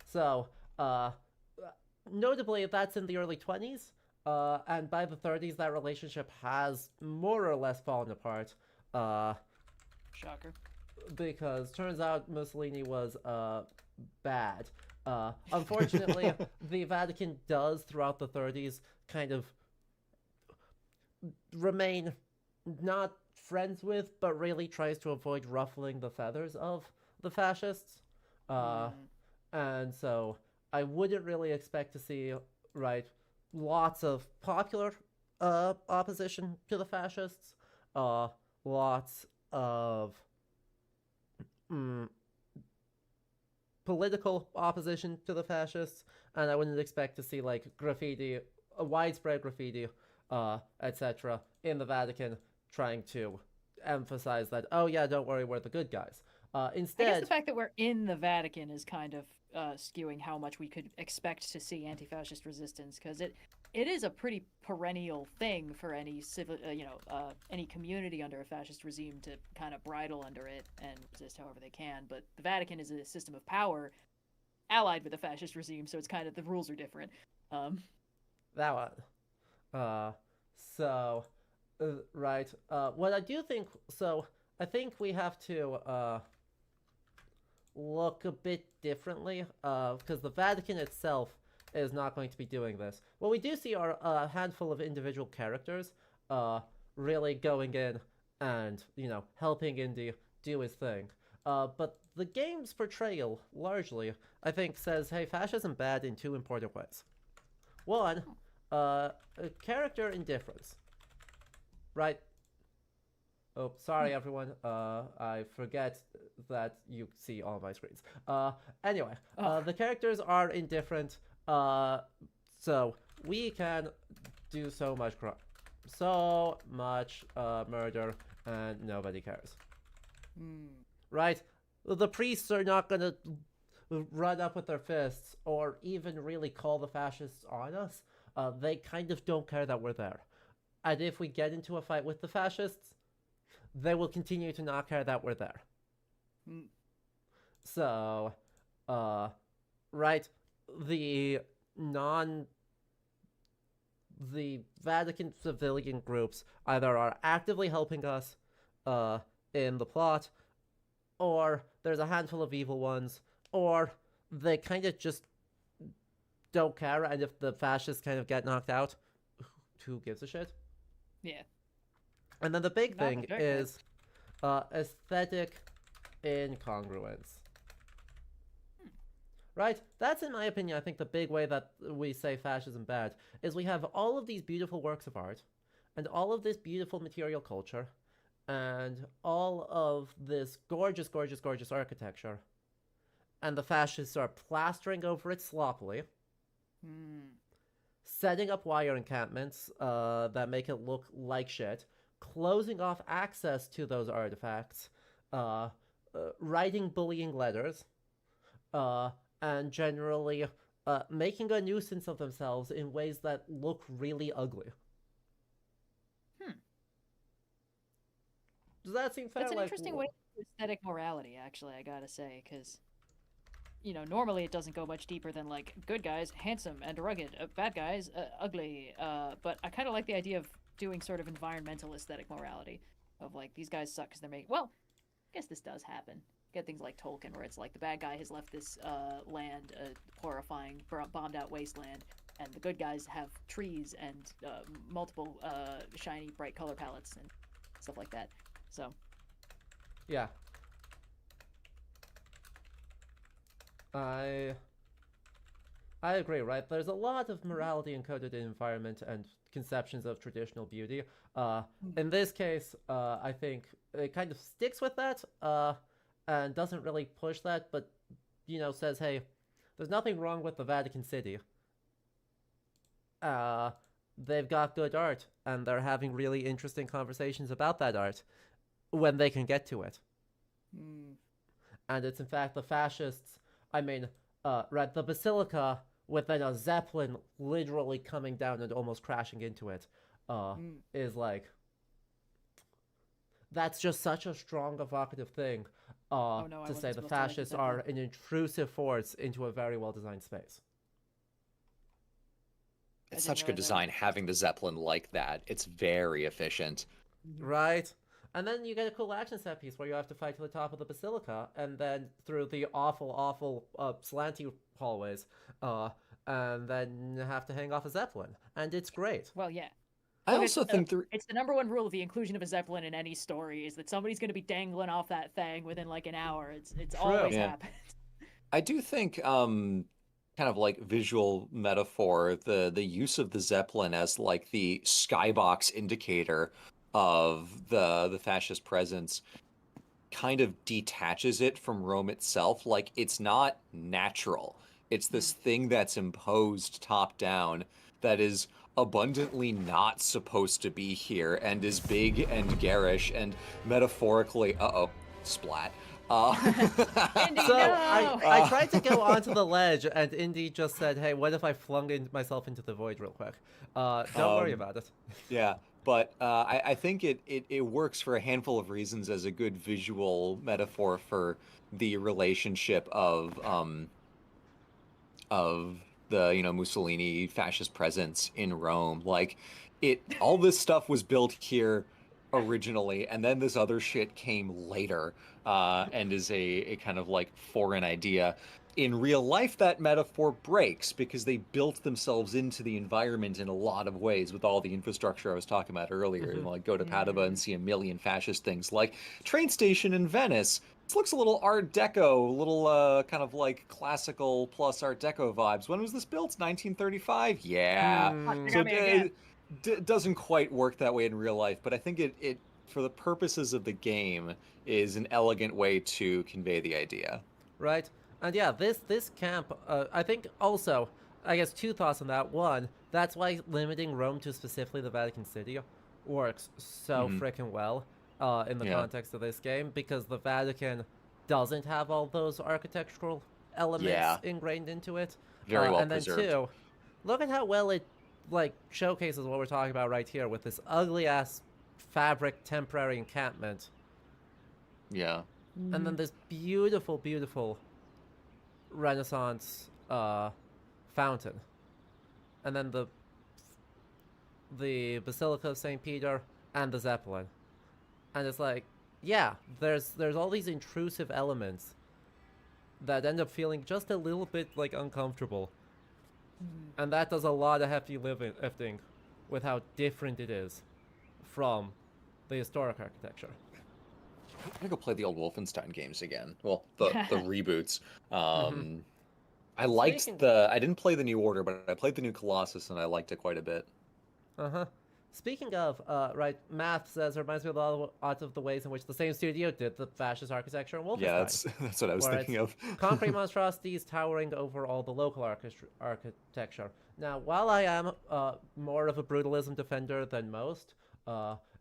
So, notably, that's in the early 20s. And by the 30s, that relationship has more or less fallen apart. Shocker. Because turns out Mussolini was bad. Unfortunately, the Vatican does throughout the 30s kind of remain not friends with, but really tries to avoid ruffling the feathers of the fascists. And so I wouldn't really expect to see, right, lots of popular opposition to the fascists, lots of political opposition to the fascists, and I wouldn't expect to see like graffiti, widespread graffiti, etc. in the Vatican trying to emphasize that, oh yeah, don't worry, we're the good guys. Instead, I guess the fact that we're in the Vatican is kind of skewing how much we could expect to see anti-fascist resistance, because it is a pretty perennial thing for any civil, any community under a fascist regime to kind of bridle under it and resist however they can. But the Vatican is a system of power allied with a fascist regime, so it's kind of the rules are different. That one. Right. What I do think, so I think we have to look a bit differently, because the Vatican itself is not going to be doing this. What we do see are a handful of individual characters really going in and, helping Indy do his thing. But the game's portrayal, largely, I think, says, hey, fascism bad in two important ways. One, character indifference. Right? Oh, sorry everyone. I forget that you see all my screens. Anyway, the characters are indifferent. So we can do so much murder, and nobody cares. Right? The priests are not gonna run up with their fists or even really call the fascists on us. They kind of don't care that we're there. And if we get into a fight with the fascists, they will continue to not care that we're there. So, right, the Vatican civilian groups either are actively helping us in the plot, or there's a handful of evil ones, or they kind of just don't care, and if the fascists kind of get knocked out, who gives a shit? Yeah. And then the big thing is aesthetic incongruence. Right? That's, in my opinion, I think the big way that we say fascism bad is we have all of these beautiful works of art and all of this beautiful material culture and all of this gorgeous, gorgeous, gorgeous architecture, and the fascists are plastering over it sloppily, setting up wire encampments that make it look like shit, closing off access to those artifacts, writing bullying letters, and generally making a nuisance of themselves in ways that look really ugly. Does that seem fair? That's an Like, interesting way to aesthetic morality, actually, I gotta say, because, you know, normally it doesn't go much deeper than, like, good guys, handsome and rugged, bad guys, ugly, but I kind of like the idea of doing sort of environmental aesthetic morality, of, like, these guys suck because they're making, well, I guess this does happen. Get things like Tolkien, where it's like the bad guy has left this land, a horrifying, bombed out wasteland, and the good guys have trees and multiple shiny, bright color palettes and stuff like that. So, yeah. I agree, right? There's a lot of morality encoded in environment and conceptions of traditional beauty. In this case, I think it kind of sticks with that, and doesn't really push that, but, you know, says, hey, there's nothing wrong with the Vatican City. They've got good art, and they're having really interesting conversations about that art when they can get to it. And it's in fact the fascists, right, the Basilica with then a Zeppelin literally coming down and almost crashing into it, is like, that's just such a strong evocative thing, oh no, I to wasn't say the supposed to like the fascists are Zeppelin. an intrusive force into a very well-designed space. It's didn't such good realize that was design the having the Zeppelin like that. It's very efficient. Right? And then you get a cool action set piece where you have to fight to the top of the Basilica, and then through the awful, slanty hallways, and then you have to hang off a Zeppelin. And it's great. Well, yeah. I Look, also think the it's the number one rule of the inclusion of a Zeppelin in any story is that somebody's going to be dangling off that thing within like an hour. It's True. always Yeah. happens. I do think kind of like visual metaphor, the use of the Zeppelin as like the skybox indicator of the fascist presence kind of detaches it from Rome itself. Like it's not natural. It's this thing that's imposed top down that is abundantly not supposed to be here and is big and garish and metaphorically splat. Indy, So no! I tried to go onto the ledge, and Indy just said, hey, what if I flung myself into the void real quick? Don't worry about it. Yeah, but I think it works for a handful of reasons as a good visual metaphor for the relationship of the, you know, Mussolini fascist presence in Rome. Like all this stuff was built here originally, and then this other shit came later, and is a kind of like foreign idea. In real life, that metaphor breaks because they built themselves into the environment in a lot of ways with all the infrastructure I was talking about earlier. You know, like go to Padua and see a million fascist things, like train station in Venice. This looks a little Art Deco, a little kind of like classical plus Art Deco vibes. When was this built? 1935? Yeah. So it doesn't quite work that way in real life, but I think it for the purposes of the game is an elegant way to convey the idea. Right? And yeah, this camp, I think also, I guess two thoughts on that. One, that's why limiting Rome to specifically the Vatican City works so freaking well in the context of this game, because the Vatican doesn't have all those architectural elements ingrained into it. Very well and then preserved. two, look at how well it like showcases what we're talking about right here with this ugly ass fabric temporary encampment, Yeah. and then this beautiful, beautiful Renaissance fountain, and then the Basilica of St. Peter and the Zeppelin. And it's like, yeah, there's all these intrusive elements that end up feeling just a little bit like uncomfortable. And that does a lot of heavy lifting with how different it is from the historic architecture. I'm gonna go play the old Wolfenstein games again. Well, the reboots. I liked Speaking- I didn't play the New Order, but I played the new Colossus and I liked it quite a bit. Speaking of, right, Math says it reminds me a lot of the ways in which the same studio did the fascist architecture in Wolfenstein. Yeah, that's what I was where thinking it's of. concrete monstrosities towering over all the local architecture. Now, while I am more of a brutalism defender than most,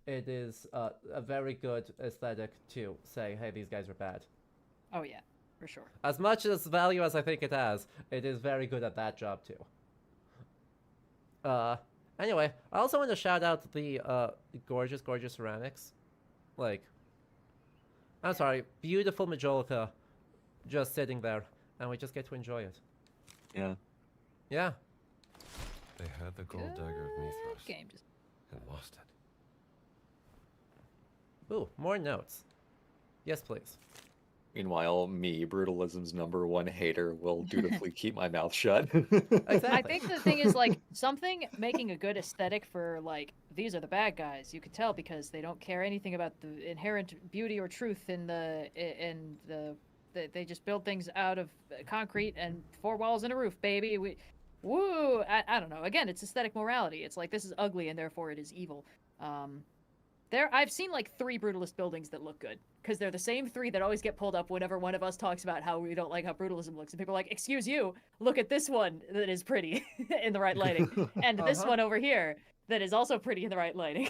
it is a very good aesthetic to say, hey, these guys are bad. Oh yeah, for sure. As much as value as I think it has, it is very good at that job too. Anyway, I also want to shout out the gorgeous, gorgeous ceramics. Like, I'm sorry, beautiful Majolica just sitting there, and we just get to enjoy it. Yeah. Yeah. They had the gold dagger of Mithras Game just and lost it. Ooh, more notes. Yes, please. Meanwhile, me, Brutalism's #1 hater, will dutifully keep my mouth shut. Exactly. I think the thing is like something making a good aesthetic for like these are the bad guys. You could tell because they don't care anything about the inherent beauty or truth in the they just build things out of concrete and 4 walls and a roof, baby. Woo! I don't know. Again, it's aesthetic morality. It's like this is ugly and therefore it is evil. I've seen like 3 brutalist buildings that look good because they're the same 3 that always get pulled up whenever one of us talks about how we don't like how brutalism looks, and people are like, "Excuse you, look at this one that is pretty in the right lighting, and this one over here that is also pretty in the right lighting."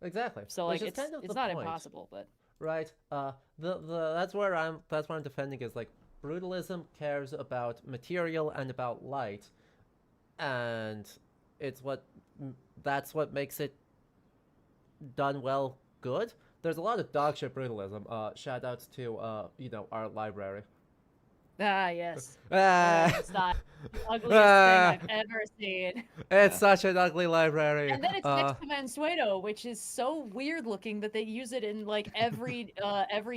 Exactly. So Which like is kind of it's the not point, impossible, but right? That's where that's what I'm defending is like brutalism cares about material and about light, and that's what makes it done well good. There's a lot of dog shit brutalism. Shout outs to our library. yes. Ah, It's not the ugliest thing I've ever seen. it's such an ugly library. And then it's next to Mansueto, which is so weird looking that they use it in like every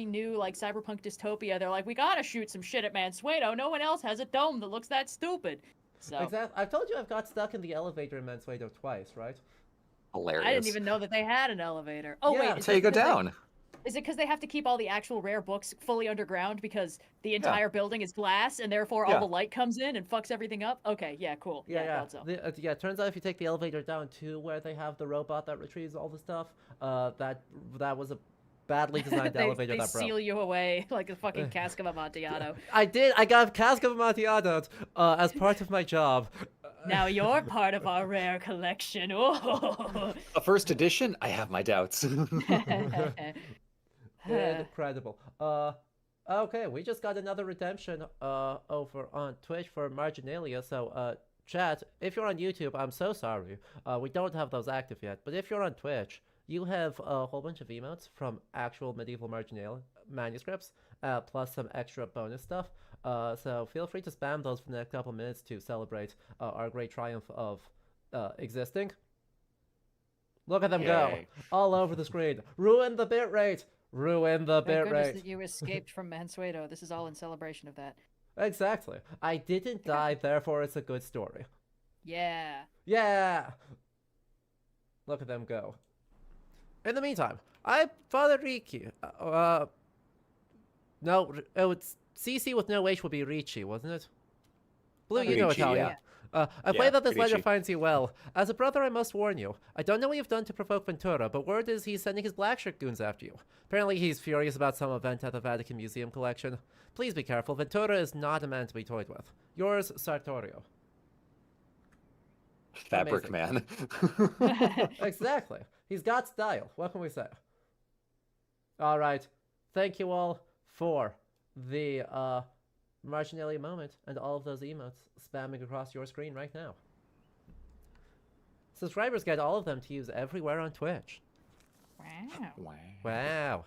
new like cyberpunk dystopia. They're like, we gotta shoot some shit at Mansueto. No one else has a dome that looks that stupid. So Exactly. I've told you I've got stuck in the elevator in Mansueto twice, right? Hilarious. I didn't even know that they had an elevator. Oh Yeah. wait, That's how you go down. Is it because they have to keep all the actual rare books fully underground because the entire building is glass and therefore all Yeah. the light comes in and fucks everything up? Okay, yeah, cool. Yeah. Thought so. Yeah, turns out if you take the elevator down to where they have the robot that retrieves all the stuff, that was a badly designed elevator they that broke. seal you away like a fucking cask of Amontillado. I got a cask of Amontillado as part of my job. Now you're part of our rare collection. Oh. A first edition? I have my doubts. Incredible. Okay, we just got another redemption over on Twitch for Marginalia. So, chat, if you're on YouTube, I'm so sorry. We don't have those active yet. But if you're on Twitch, you have a whole bunch of emotes from actual medieval Marginalia manuscripts, plus some extra bonus stuff. So feel free to spam those for the next couple minutes to celebrate our great triumph of existing. Look at them go Yay. all over the screen. Ruin the bitrate. Ruin the Thank goodness bitrate. that you escaped from Mansueto. This is all in celebration of that. Exactly. I didn't die, therefore it's a good story. Yeah. Yeah. Look at them go. In the meantime, Father Ricci. No, it's CC with no H would be Ricci, wasn't it? Blue, you know Ricci, Italian. yeah. I pray Yeah, that this letter Ricci. finds you well. As a brother, I must warn you. I don't know what you've done to provoke Ventura, but word is he's sending his black shirt goons after you. Apparently he's furious about some event at the Vatican Museum collection. Please be careful. Ventura is not a man to be toyed with. Yours, Sartorio. Fabric Amazing. Man. Exactly. He's got style. What can we say? All right. Thank you all for the Marginalia moment and all of those emotes spamming across your screen right now. Subscribers get all of them to use everywhere on Twitch. Wow. Wow. Wow.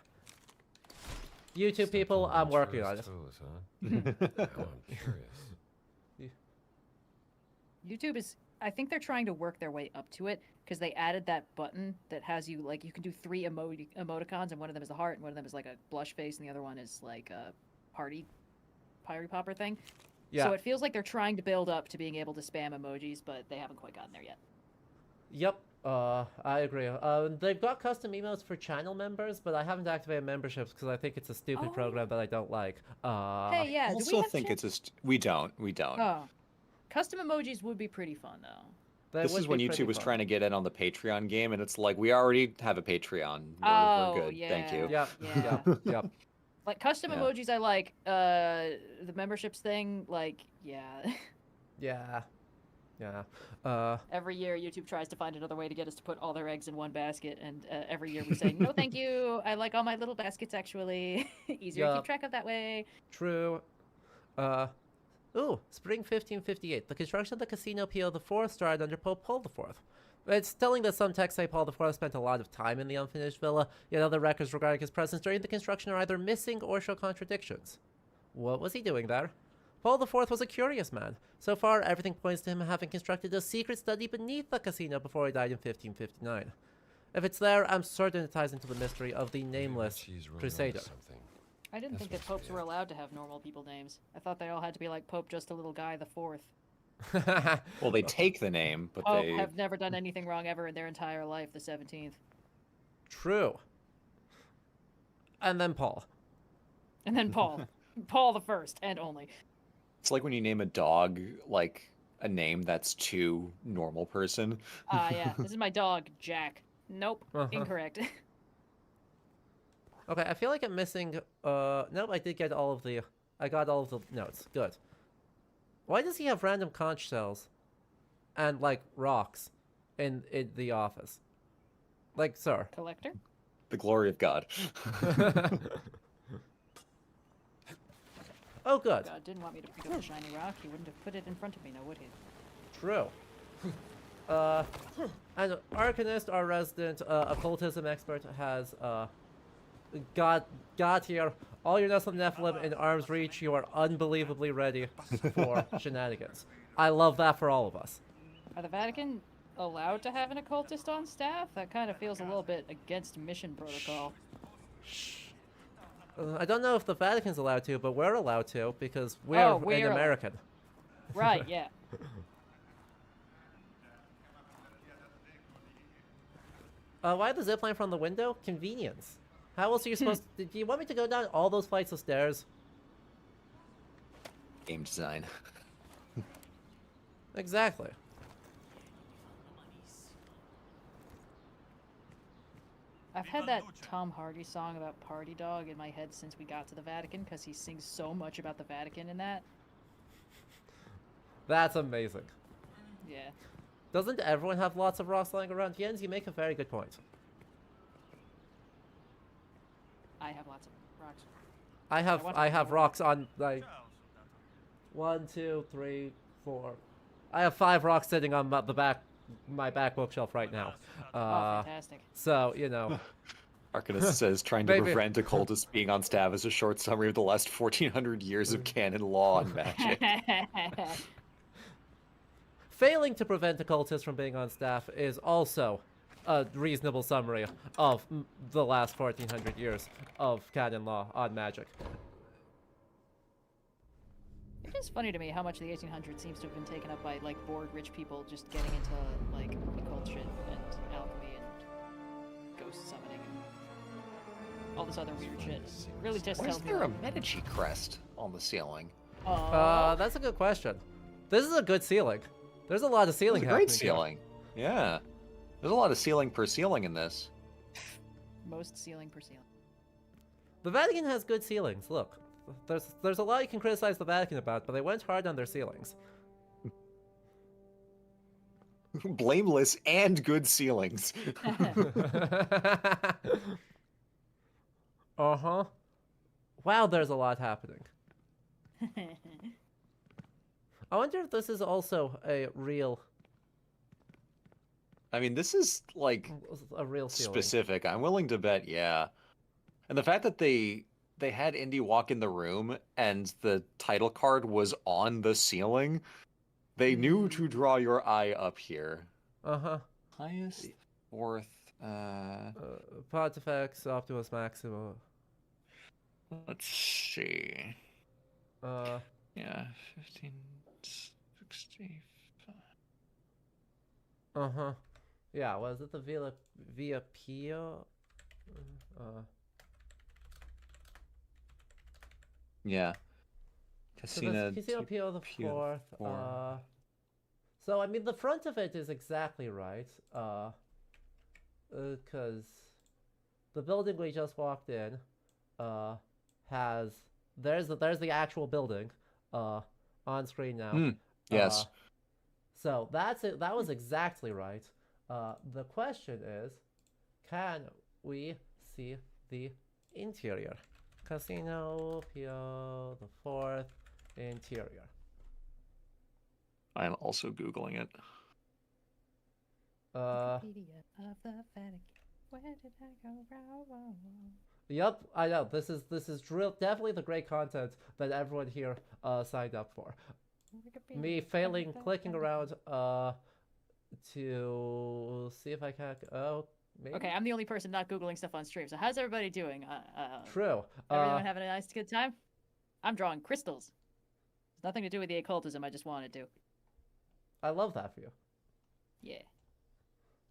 YouTube people, I'm working on it. Toes, huh? Now I'm curious. YouTube is I think they're trying to work their way up to it because they added that button that has you like you can do 3 emoticons and one of them is a heart and one of them is like a blush face and the other one is like a party popper thing. Yeah. So it feels like they're trying to build up to being able to spam emojis, but they haven't quite gotten there yet. Yep. I agree. They've got custom emails for channel members, but I haven't activated memberships because I think it's a stupid Oh. program that I don't like. Hey, yeah. I do we also have think chat- it's we don't. Oh, custom emojis would be pretty fun though. That This would is when be pretty YouTube was fun. trying to get in on the Patreon game, and it's like, we already have a Patreon. Oh, We're good. Thank yeah. you. Yep. Yeah. Yep. Yep. Like custom Yeah. emojis, I like. The memberships thing, like, yeah. Yeah. Yeah. Every year, YouTube tries to find another way to get us to put all their eggs in one basket, and every year we say, "No, thank you. I like all my little baskets. Actually, easier to Yup. keep track of that way." True. Ooh, spring 1558. The construction of the Casino Pio IV started under Pope Paul IV. It's telling that some texts say Paul IV spent a lot of time in the unfinished villa, yet other records regarding his presence during the construction are either missing or show contradictions. What was he doing there? Paul IV was a curious man. So far, everything points to him having constructed a secret study beneath the casino before he died in 1559. If it's there, I'm certain it ties into the mystery of the nameless She's running Crusader. onto something. I didn't think that popes were allowed to have normal people names. I thought they all had to be like Pope Just a Little Guy the Fourth. Well, they take the name, but Pope they have never done anything wrong ever in their entire life, the 17th. True. And then Paul. And then Paul. Paul the First, and only. it's like when you name a dog like a name that's too normal person. Yeah, this is my dog, Jack. Nope, incorrect. Okay, I feel like I'm missing, nope, I did get all of the, I got all of the notes. Good. Why does he have random conch shells and, like, rocks in the office? Like, sir. Collector? The glory of God. Oh, good. God didn't want me to pick up the shiny rock. He wouldn't have put it in front of me, now would he? True. And Arcanist, our resident occultism expert, has got here. All your Nestle Nephilim in arm's reach. You are unbelievably ready for shenanigans. I love that for all of us. Are the Vatican allowed to have an occultist on staff? That kind of feels a little bit against mission protocol. I don't know if the Vatican's allowed to, but we're allowed to because we're, we're an allowed. American. Right, yeah. Why the zipline from the window? Convenience. How else are you supposed to... Do you want me to go down all those flights of stairs? Game design. Exactly. I've had that Tom Hardy song about Party Dog in my head since we got to the Vatican, because he sings so much about the Vatican in that. That's amazing. Yeah. Doesn't everyone have lots of rocks lying around? Jens, you make a very good point. I have lots of rocks. I have rocks on, like, 1, 2, 3, 4. I have 5 rocks sitting on my back bookshelf right now. Oh, fantastic. So, you know. Arcanist says trying to Maybe. prevent occultists being on staff is a short summary of the last 1400 years of canon law and magic. Failing to prevent occultists from being on staff is also a reasonable summary of the last 1400 years of canon law on magic. It is funny to me how much the 1800s seems to have been taken up by, like, bored rich people just getting into, like, occult shit and alchemy and ghost summoning and all this other weird shit. It really just Why is tells me, there a like, Medici crest on the ceiling? That's a good question. This is a good ceiling. There's a lot of ceiling It's a great happening here. ceiling. Yeah. There's a lot of ceiling per ceiling in this. most ceiling per ceiling. The Vatican has good ceilings. Look, there's a lot you can criticize the Vatican about, but they went hard on their ceilings. Blameless and good ceilings. Uh-huh. Wow, there's a lot happening. I wonder if this is also a real I mean, this is like ceiling. specific. I'm willing to bet, yeah. And the fact that they had Indy walk in the room and the title card was on the ceiling, they knew to draw your eye up here. Uh-huh. Highest, fourth, Pontifex Optimus Maxima. let's see. Yeah, 15, 60. Uh-huh. Yeah, was it the Via Pio? Yeah. So Casino, that's Casino Pio the Pio Fourth. Four. So I mean the front of it is exactly right. Cause the building we just walked in, has there's the actual building, on screen now. yes. So that's it. That was exactly right. The question is, can we see the interior? Casino Pio the Fourth interior. I'm also Googling it. Wikipedia of the Vatican. Where did I go wrong? Yep, I know. This is definitely the great content that everyone here signed up for. Me failing clicking around to see if I can. Oh, maybe. Okay, I'm the only person not googling stuff on stream. So how's everybody doing? True. Everyone having a nice good time? I'm drawing crystals. It's nothing to do with the occultism. I just wanted to. I love that for you. Yeah.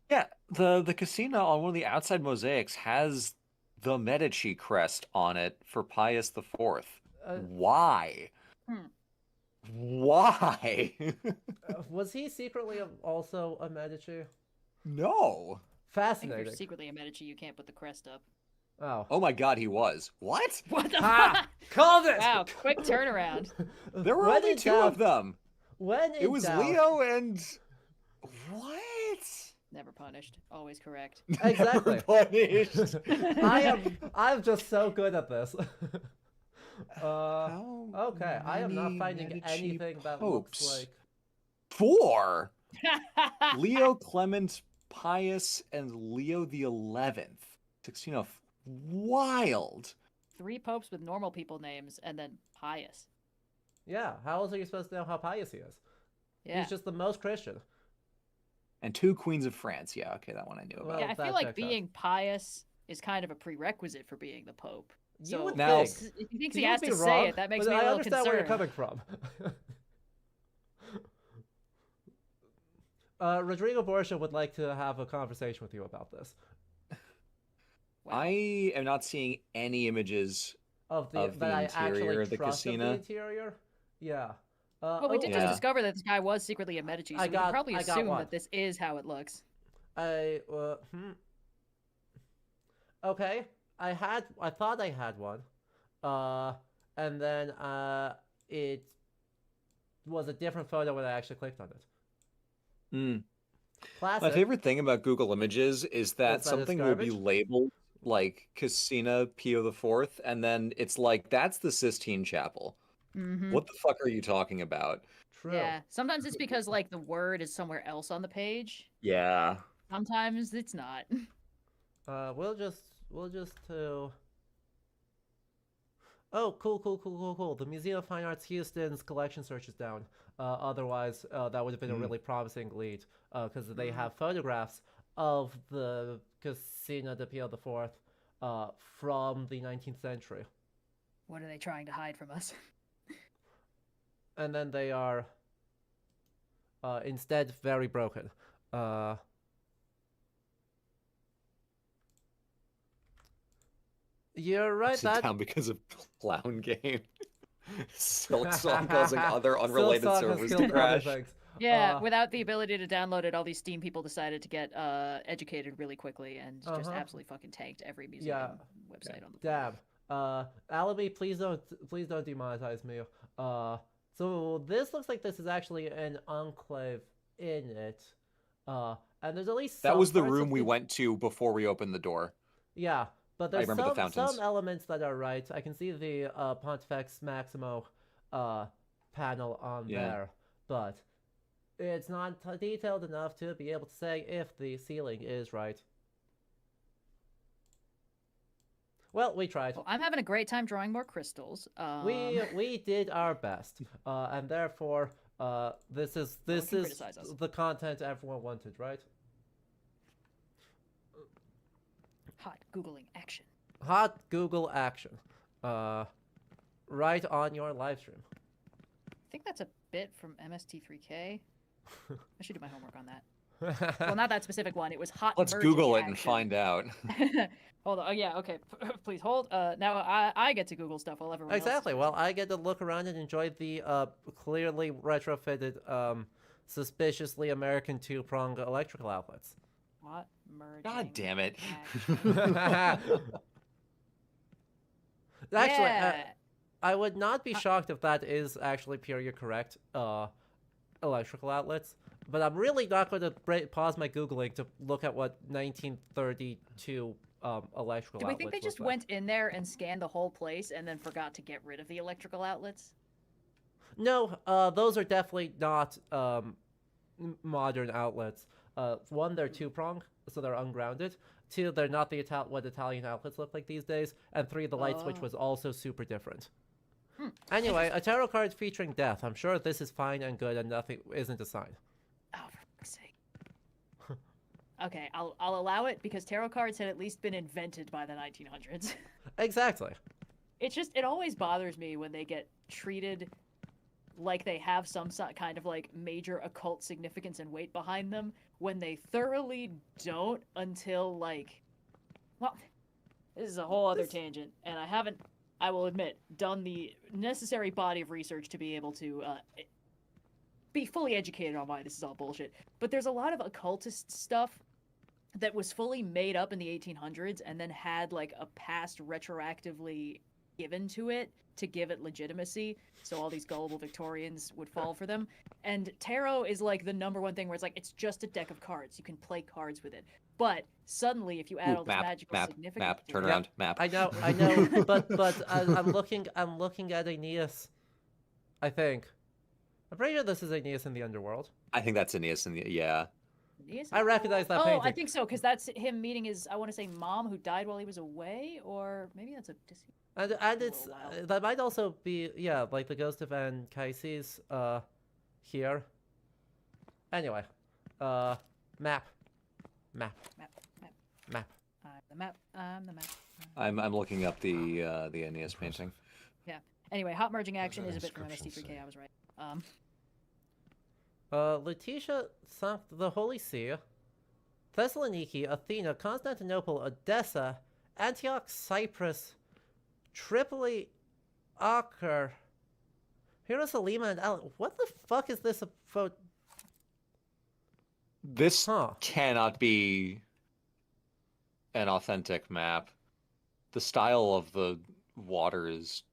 Yeah, the casino on one of the outside mosaics has the Medici crest on it for Pius the Fourth. Why? Why? Was he secretly also a Medici? No. I think if Fascinating. you're secretly a Medici, you can't put the crest up. Oh. Oh my God, he was. What? What the Ha! fuck? Called it! Wow, quick turnaround. There were When only in two doubt- of them. When It in was doubt- Leo and what? Never punished. Always correct. Exactly. Never punished. I'm just so good at this. How Okay, I am not many finding Medici anything that looks popes? like. 4. Leo, Clement, Pius, and Leo the 11th. 16 of wild. 3 popes with normal people names, and then Pius. Yeah, how else are you supposed to know how pious he is? Yeah. He's just the most Christian. And 2 queens of France. Yeah, okay, that one I knew about. Well, Yeah, I that feel like checks out. being pious is kind of a prerequisite for being the pope. You So would Now- think. if he thinks You he would has be to wrong, say it, that makes but me a I little understand where you're concerned. coming from. Rodrigo Borgia would like to have a conversation with you about this. Wow. I am not seeing any images. Of the Of the that I interior actually of the trust of the casino? interior. Yeah. Well, we did Yeah. just discover that this guy was secretly a Medici, so I we got- can probably I got assume one. that this is how it looks. Okay, I thought I had one, and then it was a different photo when I actually clicked on it. Hmm. Classic. My favorite thing about Google Images is that it's something will be garbage? labeled like Casina Pio the Fourth, and then it's like, that's the Sistine Chapel. Mm-hmm. What the fuck are you talking about? True. Yeah. Sometimes it's because like the word is somewhere else on the page. Yeah. Sometimes it's not. We'll just Oh, cool. The Museum of Fine Arts Houston's collection search is down. Otherwise, that would have been a really promising lead, because they have photographs of the Casino de Pio IV from the 19th century. What are they trying to hide from us? And then they are instead very broken. You're right, Sit that down because of clown game. Silk Song causing other Silk unrelated Song has servers to killed other crash. things. Yeah, without the ability to download it, all these Steam people decided to get educated really quickly and just absolutely fucking tanked every museum website on the planet. Damn. Alabi, please don't demonetize me. So this looks like this is actually an enclave in it. And there's at least That some was the parts of room we went to before we opened the door. Yeah, but there's remember the some fountains. elements that are right. I can see the Pontifex Maximo panel on Yeah. there, but it's not detailed enough to be able to say if the ceiling is right. Well, we tried. Well, I'm having a great time drawing more crystals. We did our best, and therefore, this is can criticize us. the content everyone wanted, right? Hot Googling action. Hot Google action, right on your live stream. I think that's a bit from MST3K. I should do my homework on that. Well, not that specific one. It was hot. Let's merging Google it and action. find out. Hold on. Oh, yeah. Okay. Please hold. Now I get to Google stuff while everyone else is Exactly. doing Well, I get to look around and enjoy the clearly retrofitted, suspiciously American two-prong electrical outlets. Hot merging. God damn it. action. Actually, Yeah. I would not be shocked if that is actually period correct electrical outlets, but I'm really not going to pause my Googling to look at what 1932 electrical Do we outlets think they just look like. went in there and scanned the whole place and then forgot to get rid of the electrical outlets? No, those are definitely not modern outlets. One, they're two-pronged, so they're ungrounded. Two, they're not what Italian outlets look like these days. And three, the light switch was also super different. Anyway, a tarot card featuring death. I'm sure this is fine and good and nothing isn't a sign. Oh, for fuck's sake. Okay, I'll allow it because tarot cards had at least been invented by the 1900s. Exactly. It always bothers me when they get treated like they have some kind of like major occult significance and weight behind them when they thoroughly don't until like, well, this is a whole other tangent, and I will admit, done the necessary body of research to be able to be fully educated on why this is all bullshit. But there's a lot of occultist stuff that was fully made up in the 1800s and then had like a past retroactively given to it to give it legitimacy, so all these gullible Victorians would fall for them. And tarot is like the number one thing where it's like, it's just a deck of cards. You can play cards with it. But suddenly, if you add all this magical significance... Map, turn to it- around, map. I know, but I'm looking at Aeneas. I think. I'm pretty sure this is Aeneas in the underworld. I think that's Aeneas in the, yeah. Yes. I recognize that Oh, painting. I think so, because that's him meeting his, I want to say, mom who died while he was away, or maybe that's a... And it's Wow. that might also be like the ghost of Anchises here. Anyway, map. Map. Map. I'm the map. I'm looking up the Aeneas painting. Yeah. Anyway, hot merging action is a bit from Inscriptions MST3K, say. I was right. Lutetia sunk the Holy See. Thessaloniki, Athena, Constantinople, Odessa, Antioch, Cyprus, Tripoli, Acre, Hirosalima, and what the fuck is this about? This Huh. cannot be an authentic map. The style of the water is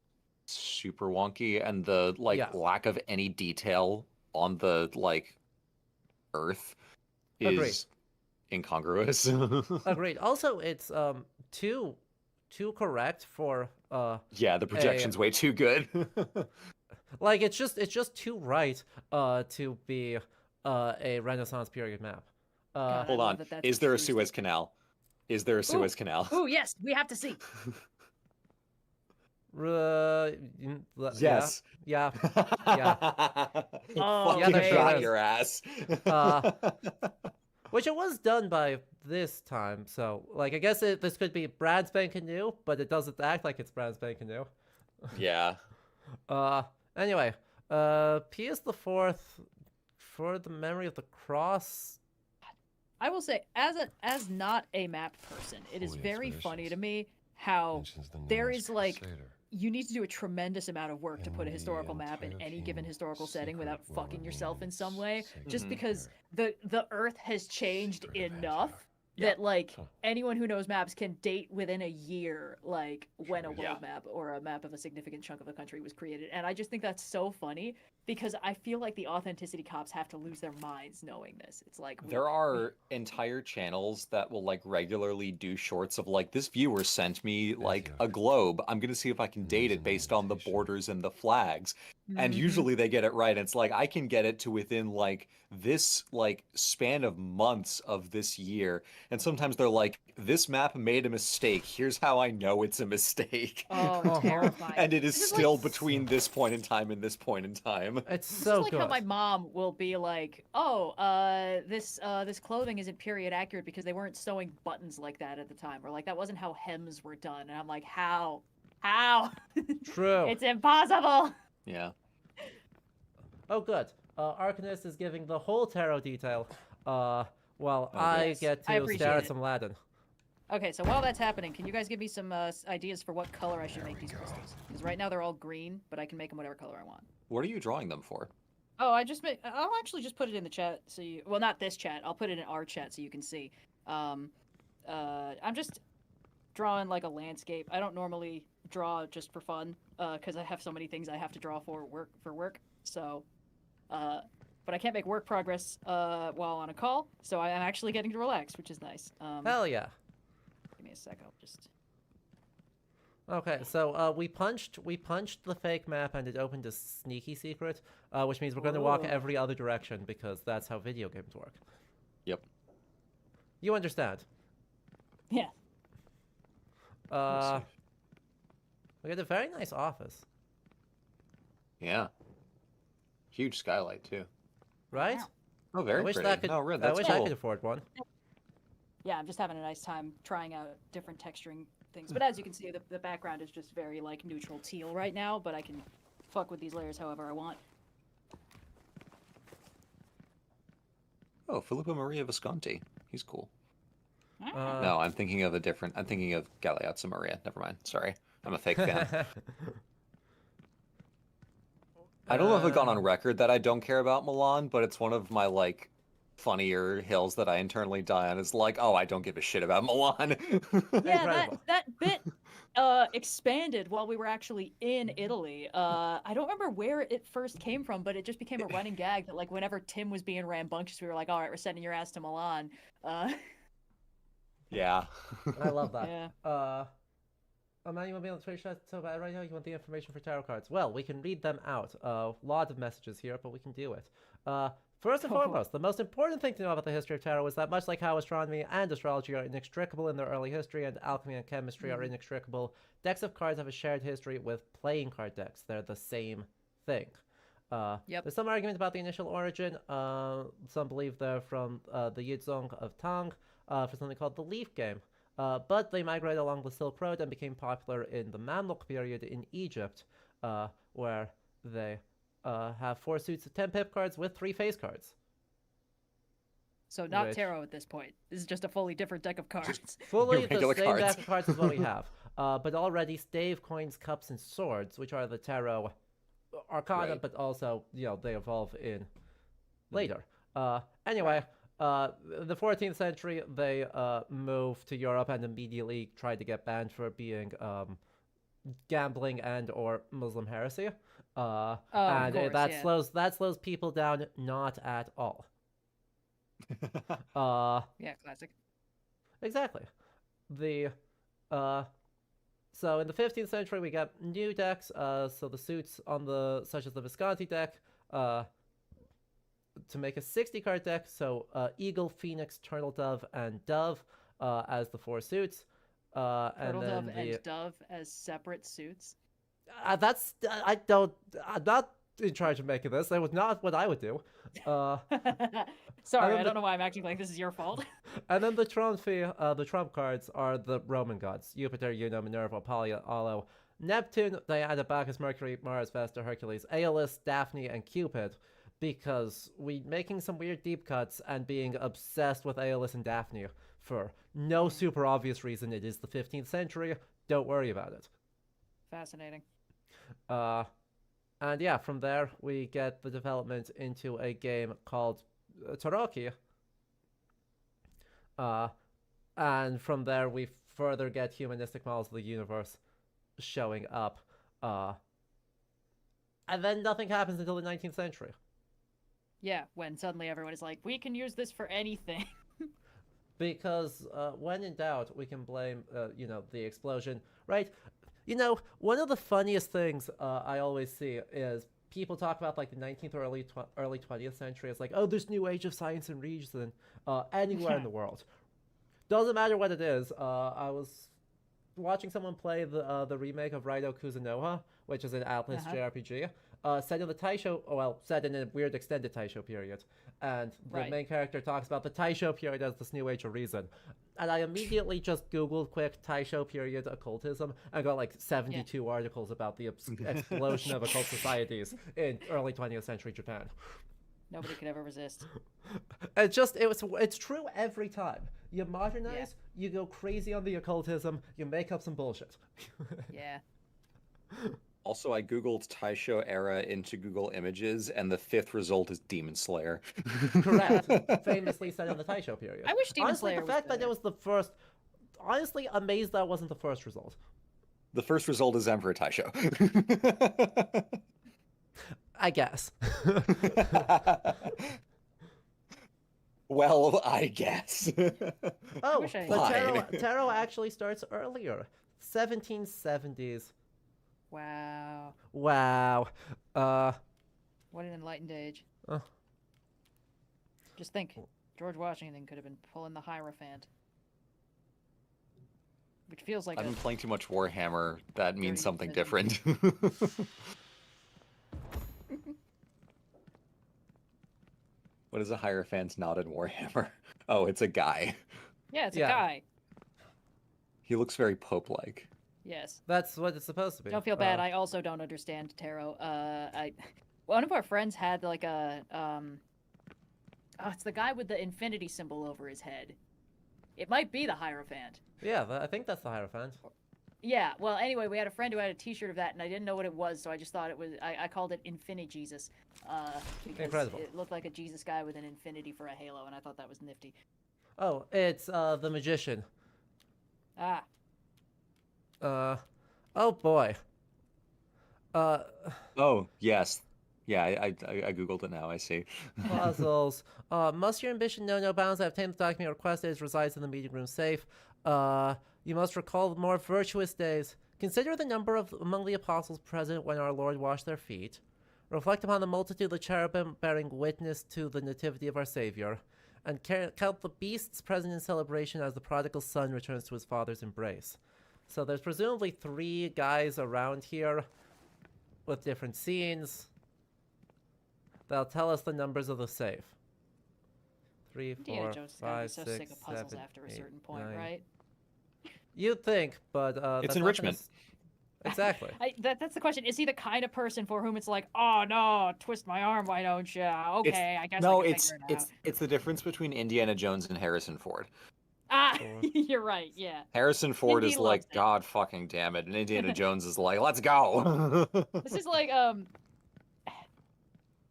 super wonky, and the Yeah. lack of any detail on the earth is Agreed. incongruous. Agreed. Also, it's too correct for Yeah, the projection's way too good. like it's just too right to be a Renaissance period map. God, Hold I on. love that that's Is there a true Suez Canal? Is there a Suez Canal? Oh, yes, we have to see. Yes. Yeah. Oh, Yeah, there Fucking sure got is. your ass. Which it was done by this time, so like I guess this could be brand spanking new, but it doesn't act like it's brand spanking new. Yeah. Anyway, Pius the Fourth, for the memory of the cross. I will say, as not a map person, it is Holy very expeditions. funny to me how Mentions the there Norse is like Crusader. you need to do a tremendous amount of work to In put a the historical map in any given Antiochian historical setting secret without will fucking yourself in remain some way, just sacred because here. the Earth has changed Secret of enough Antioch. that like Huh. anyone who knows maps can date within a year like when a Sure. world Yeah. map or a map of a significant chunk of the country was created. And I just think that's so funny because I feel like the authenticity cops have to lose their minds knowing this. It's like There are entire channels that will regularly do shorts of this viewer sent me a globe. I'm gonna see if I can date it based on the borders and the flags. And Mhm. usually they get it right. It's I can get it to within this span of months of this year. And sometimes they're this map made a mistake. Here's how I know it's a mistake. Oh, terrifying. And it is This is still like between this point in time and this point in time. It's This so is like good. how my mom will be like, "Oh, this clothing isn't period accurate because they weren't sewing buttons like that at the time, or like that wasn't how hems were done." And I'm like, "How? How? True. It's impossible." Yeah. Oh, good. Arcanist is giving the whole tarot detail, while Oh, I yes. get I to appreciate stare at it. some Latin. Okay, so while that's happening, can you guys give me some ideas for what color I should make these crystals? Because right now they're all green, but I can make them whatever color I want. What are you drawing them for? Oh, I'll actually just put it in the chat so you. Well, not this chat. I'll put it in our chat so you can see. I'm just drawing like a landscape. I don't normally draw just for fun, because I have so many things I have to draw for work. So, but I can't make work progress while on a call, so I am actually getting to relax, which is nice. Hell yeah. Give me a sec. I'll just. Okay, so we punched the fake map and it opened a sneaky secret, which means we're going to walk Ooh. every other direction because that's how video games work. Yep. You understand. Yeah. Uh, we got a very nice office, Yeah. Huge skylight too. right? Wow. Oh, very I wish pretty. that could. Oh, really? I That's wish cool. I could afford one. Yeah, I'm just having a nice time trying out different texturing things. But as you can see, the background is just very like neutral teal right now, but I can fuck with these layers however I want. Oh, Filippo Maria Visconti. He's cool. Ah. No, I'm thinking of a different. I'm thinking of Galeazzo Maria. Never mind. Sorry, I'm a fake fan. I don't know if I've gone on record that I don't care about Milan, but it's one of my like funnier hills that I internally die on. Is like, oh, I don't give a shit about Milan. Yeah, Incredible. that bit expanded while we were actually in Italy. I don't remember where it first came from, but it just became a running gag that like whenever Tim was being rambunctious, we were like, all right, we're sending your ass to Milan. Yeah. I love that. Yeah. Man, you want to be on the Twitch chat so bad right now? You want the information for tarot cards? Well, we can read them out. Lot of messages here, but we can do it. First and foremost, the most important thing to know about the history of tarot is that much like how astronomy and astrology are inextricable in their early history, and alchemy and chemistry are inextricable, decks of cards have a shared history with playing card decks. They're the same thing. Yep. There's some argument about the initial origin. Some believe they're from the Yuzhong of Tang for something called the Leaf Game. But they migrated along the Silk Road and became popular in the Mamluk period in Egypt, where they have 4 suits of 10 pip cards with 3 face cards. So not Which- tarot at this point. This is just a fully different deck of cards. Fully the regular same cards. deck of cards as what we have. But already stave, coins, cups, and swords, which are the tarot arcana, Right. but also, they evolve in later. Anyway, the 14th century, they moved to Europe and immediately tried to get banned for being gambling and or Muslim heresy. Of And course, that yeah. slows people down not at all. Yeah, classic. Exactly. The so in the 15th century we got new decks, so the suits on the such as the Visconti deck, to make a 60 card deck, so Eagle, Phoenix, Turtle Dove, and Dove as the 4 suits. And Turtle then Dove the and Dove as separate suits. that's I'm not in charge of making this. That was not what I would do. Sorry, then I don't know why I'm acting like this is your fault. And then the trump cards are the Roman gods: Jupiter, Juno, Minerva, Apollo, Neptune, Diana, Bacchus, Mercury, Mars, Vesta, Hercules, Aeolus, Daphne, and Cupid. Because we making some weird deep cuts and being obsessed with Aeolus and Daphne for no super obvious reason. It is the 15th century. Don't worry about it. Fascinating. And yeah, from there we get the development into a game called Taroki. And from there we further get humanistic models of the universe showing up. And then nothing happens until the 19th century. Yeah, when suddenly everyone is like, we can use this for anything. Because when in doubt, we can blame, the explosion, right? One of the funniest things I always see is people talk about like the 19th or early 20th century. It's like, oh, there's new age of science and reason anywhere in the world. Doesn't matter what it is. I was watching someone play the remake of Raidou Kuzunoha, which is an Atlas JRPG. Set in the Taisho, set in a weird extended Taisho period. And the main character talks about the Taisho period as this new age of reason. And I immediately just Googled quick Taisho period occultism and got like 72 articles about the explosion of occult societies in early 20th century Japan. Nobody could ever resist. It's true every time. You modernize, you go crazy on the occultism, you make up some bullshit. Yeah. Also, I googled Taisho era into Google Images, and the 5th result is Demon Slayer. Correct. Famously set in the Taisho period. I wish Demon Honestly, Slayer the was fact that better. it was the first... Honestly, amazed that wasn't the first result. The first result is Emperor Taisho. I guess. Well, I guess. Oh, wish I- but tarot actually starts earlier. 1770s. Wow. Wow. What an enlightened age. Uh. Just think. George Washington could have been pulling the Hierophant. Which feels like I've a been playing too much Warhammer. That means dirty something decision. different. What is a Hierophant not in Warhammer? Oh, it's a guy. Yeah, it's Yeah. a guy. He looks very Pope-like. Yes. That's what it's supposed to be. Don't feel bad. I also don't understand tarot. One of our friends had like a it's the guy with the infinity symbol over his head. It might be the Hierophant. Yeah, I think that's the Hierophant. Yeah. Well, anyway, we had a friend who had a T-shirt of that, and I didn't know what it was, so I just thought it was. I called it Infini Jesus, because Incredible. it looked like a Jesus guy with an infinity for a halo, and I thought that was nifty. Oh, it's the magician. Ah. Oh boy. Oh, yes. Yeah, I googled it now, I see. Puzzles. Must your ambition know no bounds? I obtained the document requested. It resides in the meeting room safe. You must recall the more virtuous days. Consider the number of among the apostles present when our Lord washed their feet. Reflect upon the multitude of the cherubim bearing witness to the nativity of our Savior. And count the beasts present in celebration as the prodigal son returns to his father's embrace. So there's presumably 3 guys around here with different scenes. They'll tell us the numbers of the safe. 3, 4, Indiana Jones is gonna be 5, so 6, sick of puzzles 7, after a 8, certain point, 9. right? You'd think, but It's that's not enrichment. Exactly. That's the question. Is he the kind of person for whom it's like, oh no, twist my arm, why don't you? Okay, I guess. No, I can it's figure it out. it's the difference between Indiana Jones and Harrison Ford. Ah, Or- you're right. Yeah. Harrison Ford Indy is like, loves it. God fucking damn it, and Indiana Jones is like, let's go. This is like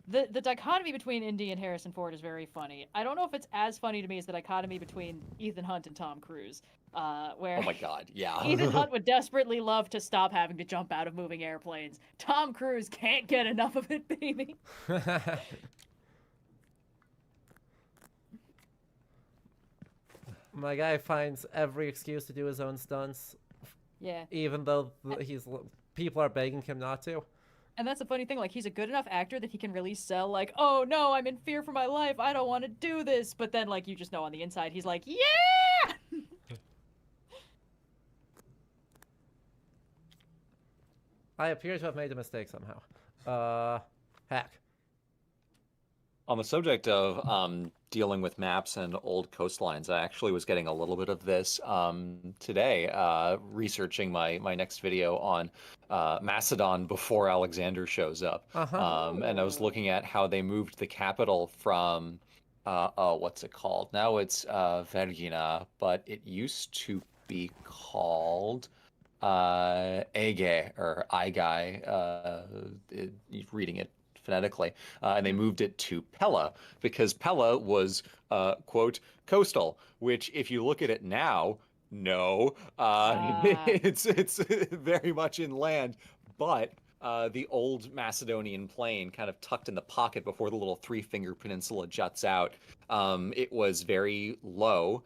the dichotomy between Indy and Harrison Ford is very funny. I don't know if it's as funny to me as the dichotomy between Ethan Hunt and Tom Cruise, where Oh my god, yeah. Ethan Hunt would desperately love to stop having to jump out of moving airplanes. Tom Cruise can't get enough of it, baby. My guy finds every excuse to do his own stunts, Yeah. even though people are begging him not to. And that's the funny thing, like, he's a good enough actor that he can really sell, like, oh no, I'm in fear for my life, I don't want to do this. But then, like, you just know on the inside, he's like, yeah! I appear to have made a mistake somehow. Heck. On the subject of dealing with maps and old coastlines, I actually was getting a little bit of this today, researching my next video on Macedon before Alexander shows up. Uh-huh. And I was looking at how they moved the capital from, oh, what's it called? Now it's Vergina, but it used to be called Ege or Aigai, reading it phonetically, and they moved it to Pella because Pella was, quote, coastal, which if you look at it now, no, it's very much inland, but the old Macedonian plain kind of tucked in the pocket before the little three-finger peninsula juts out. It was very low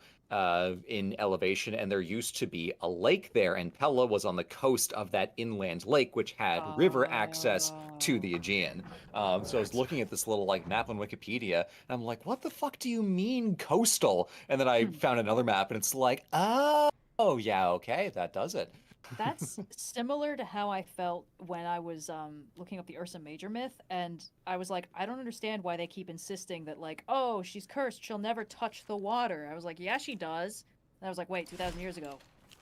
in elevation, and there used to be a lake there, and Pella was on the coast of that inland lake, which had river access to the Aegean. So I was looking at this little like map on Wikipedia, and I'm like, what the fuck do you mean coastal? And then I found another map, and it's like, oh yeah, okay, that does it. That's similar to how I felt when I was looking up the Ursa Major myth, and I was like, I don't understand why they keep insisting that, like, oh, she's cursed, she'll never touch the water. I was like, yeah, she does. And I was like, wait, 2,000 years ago,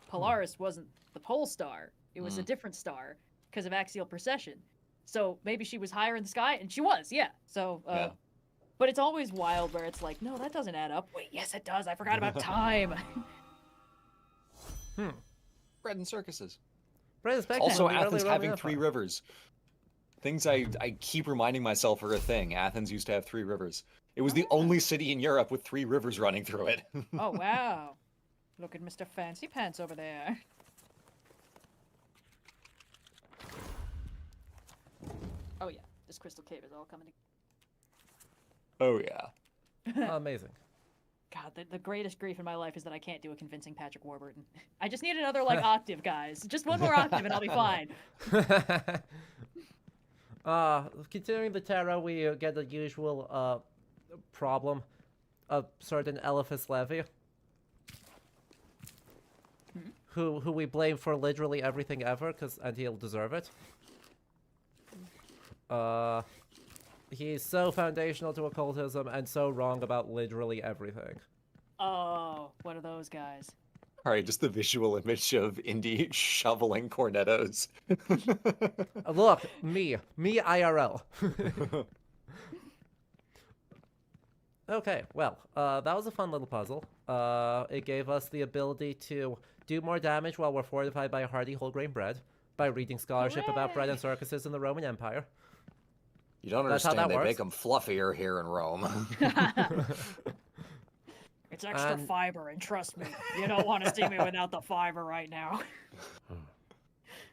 Polaris wasn't the pole star. It was a different star because of axial precession. So maybe she was higher in the sky, and she was, yeah. So, Yeah. But it's always wild where it's like, no, that doesn't add up. Wait, yes, it does. I forgot about time. Bread and circuses. Brandon's back Also, then, we Athens really having wrote 3 enough. rivers. Things I keep reminding myself are a thing. Athens used to have 3 rivers. It was the only city in Europe with 3 rivers running through it. Oh, wow. Look at Mr. Fancy Pants over there. Oh, yeah. This crystal cave is all coming together. Oh yeah. Amazing. God, the greatest grief in my life is that I can't do a convincing Patrick Warburton. I just need another, like, octave, guys. Just one more octave and I'll be fine. Considering the tarot, we get the usual problem. a certain Eliphas Levy, who we blame for literally everything ever, and he'll deserve it. He's so foundational to occultism and so wrong about literally everything. Oh, what are those guys? All right, just the visual image of Indy shoveling cornettos. Look, me IRL. Okay, well, that was a fun little puzzle. It gave us the ability to do more damage while we're fortified by a hearty whole grain bread by reading scholarship about bread and circuses in the Roman Empire. You don't That's how understand, that they works. make them fluffier here in Rome. It's extra And- fiber, and trust me, you don't want to see me without the fiber right now.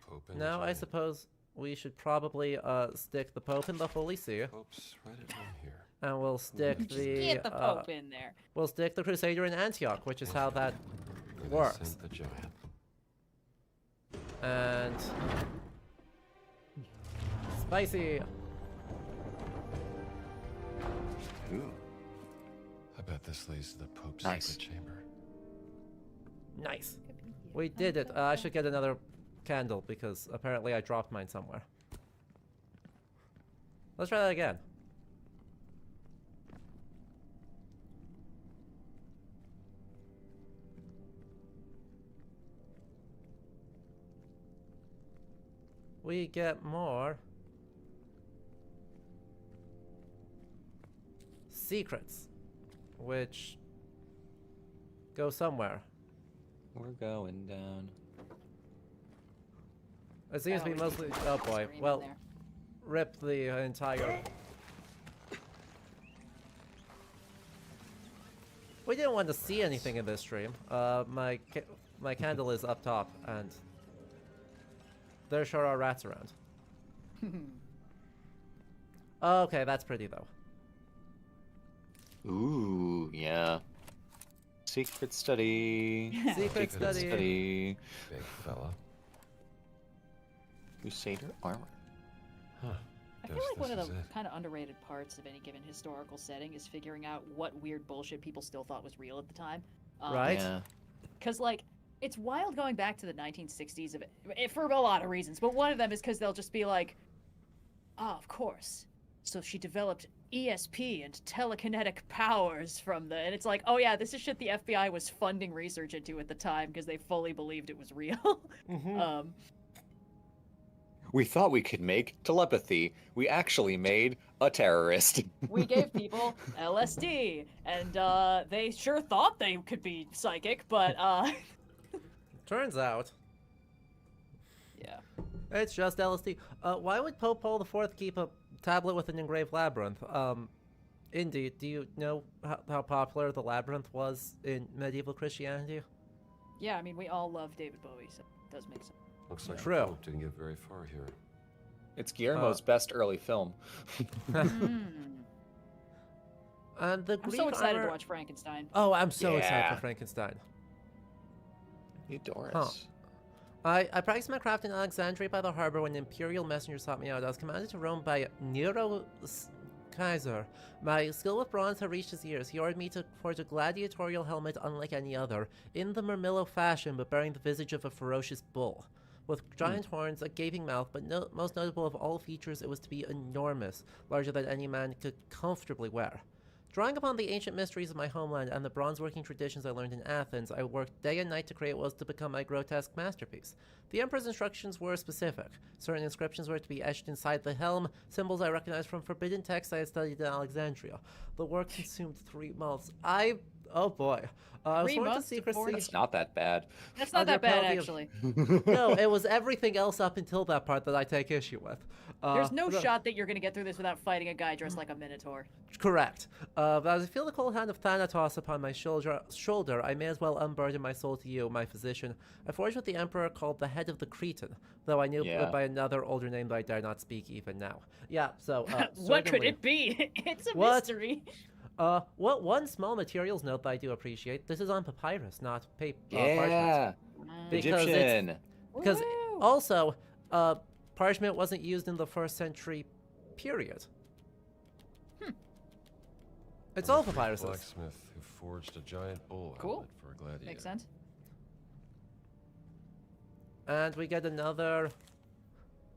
Pope and Now, I giant. suppose we should probably stick the Pope in the Holy See, Pope's right at home here. and we'll stick Just the get the Pope in there. we'll stick the Crusader in Antioch, which is how that Where they works. sent the giant. And spicy. Ooh. I bet this leads to the Pope's Nice. secret chamber. Nice. We did it. I should get another candle because apparently I dropped mine somewhere. Let's try that again. We get more secrets, which go somewhere. We're going down. It seems to be we mostly. can Oh boy. scream in Well, there. rip the entire. We didn't want to see anything in this stream. My candle is up top, and there sure are rats around. Okay, that's pretty though. Ooh, yeah. Secret study. Secret study. Study. Big fella. Crusader armor. Huh. I feel Guess like one this of the is it. kind of underrated parts of any given historical setting is figuring out what weird bullshit people still thought was real at the time. Right? Yeah. Because, like, it's wild going back to the 1960s of it, for a lot of reasons, but one of them is because they'll just be like, ah, of course. So she developed ESP and telekinetic powers from the... And it's like, oh yeah, this is shit the FBI was funding research into at the time because they fully believed it was real. We thought we could make telepathy. We actually made a terrorist. We gave people LSD, and they sure thought they could be psychic, but Turns out, yeah. it's just LSD. Why would Pope Paul IV keep a tablet with an engraved labyrinth? Indy, do you know how popular the labyrinth was in medieval Christianity? Yeah, I mean, we all love David Bowie, so it does make sense. Looks like True. the Pope didn't get very far here. It's Guillermo's best early film. And the I'm Greek so excited armor... to watch Frankenstein. Oh, I'm so excited Yeah. for Frankenstein. Doris. I practiced my craft in Alexandria by the harbor when imperial messengers sought me out. I was commanded to Rome by Nero Kaiser. My skill with bronze had reached his ears. He ordered me to forge a gladiatorial helmet unlike any other, in the Murmillo fashion, but bearing the visage of a ferocious bull. With giant horns, a gaping mouth, but most notable of all features, it was to be enormous, larger than any man could comfortably wear. Drawing upon the ancient mysteries of my homeland and the bronze-working traditions I learned in Athens, I worked day and night to create what was to become my grotesque masterpiece. The Emperor's instructions were specific. Certain inscriptions were to be etched inside the helm, symbols I recognized from forbidden texts I had studied in Alexandria. The work consumed 3 months. Oh boy. I was 3 sworn to months to secrecy. forge- It's not that bad. That's not Under that bad, penalty of- actually. No, it was everything else up until that part that I take issue with. There's no the- shot that you're gonna get through this without fighting a guy dressed like a minotaur. Correct. But as I feel the cold hand of Thanatos upon my shoulder, I may as well unburden my soul to you, my physician. I forged what the Emperor called the head of the Cretan, though I knew Yeah. it by another older name that I dare not speak even now. Yeah, so, What could certainly- it be? It's a What? mystery. What one small materials note that I do appreciate, this is on papyrus, not paper. Yeah. Because it's- Egyptian. Because Woo! also, parchment wasn't used in the 1st century period. It's all papyruses. Blacksmith have forged a giant bull Cool. helmet for a gladiator. Makes sense. And we get another.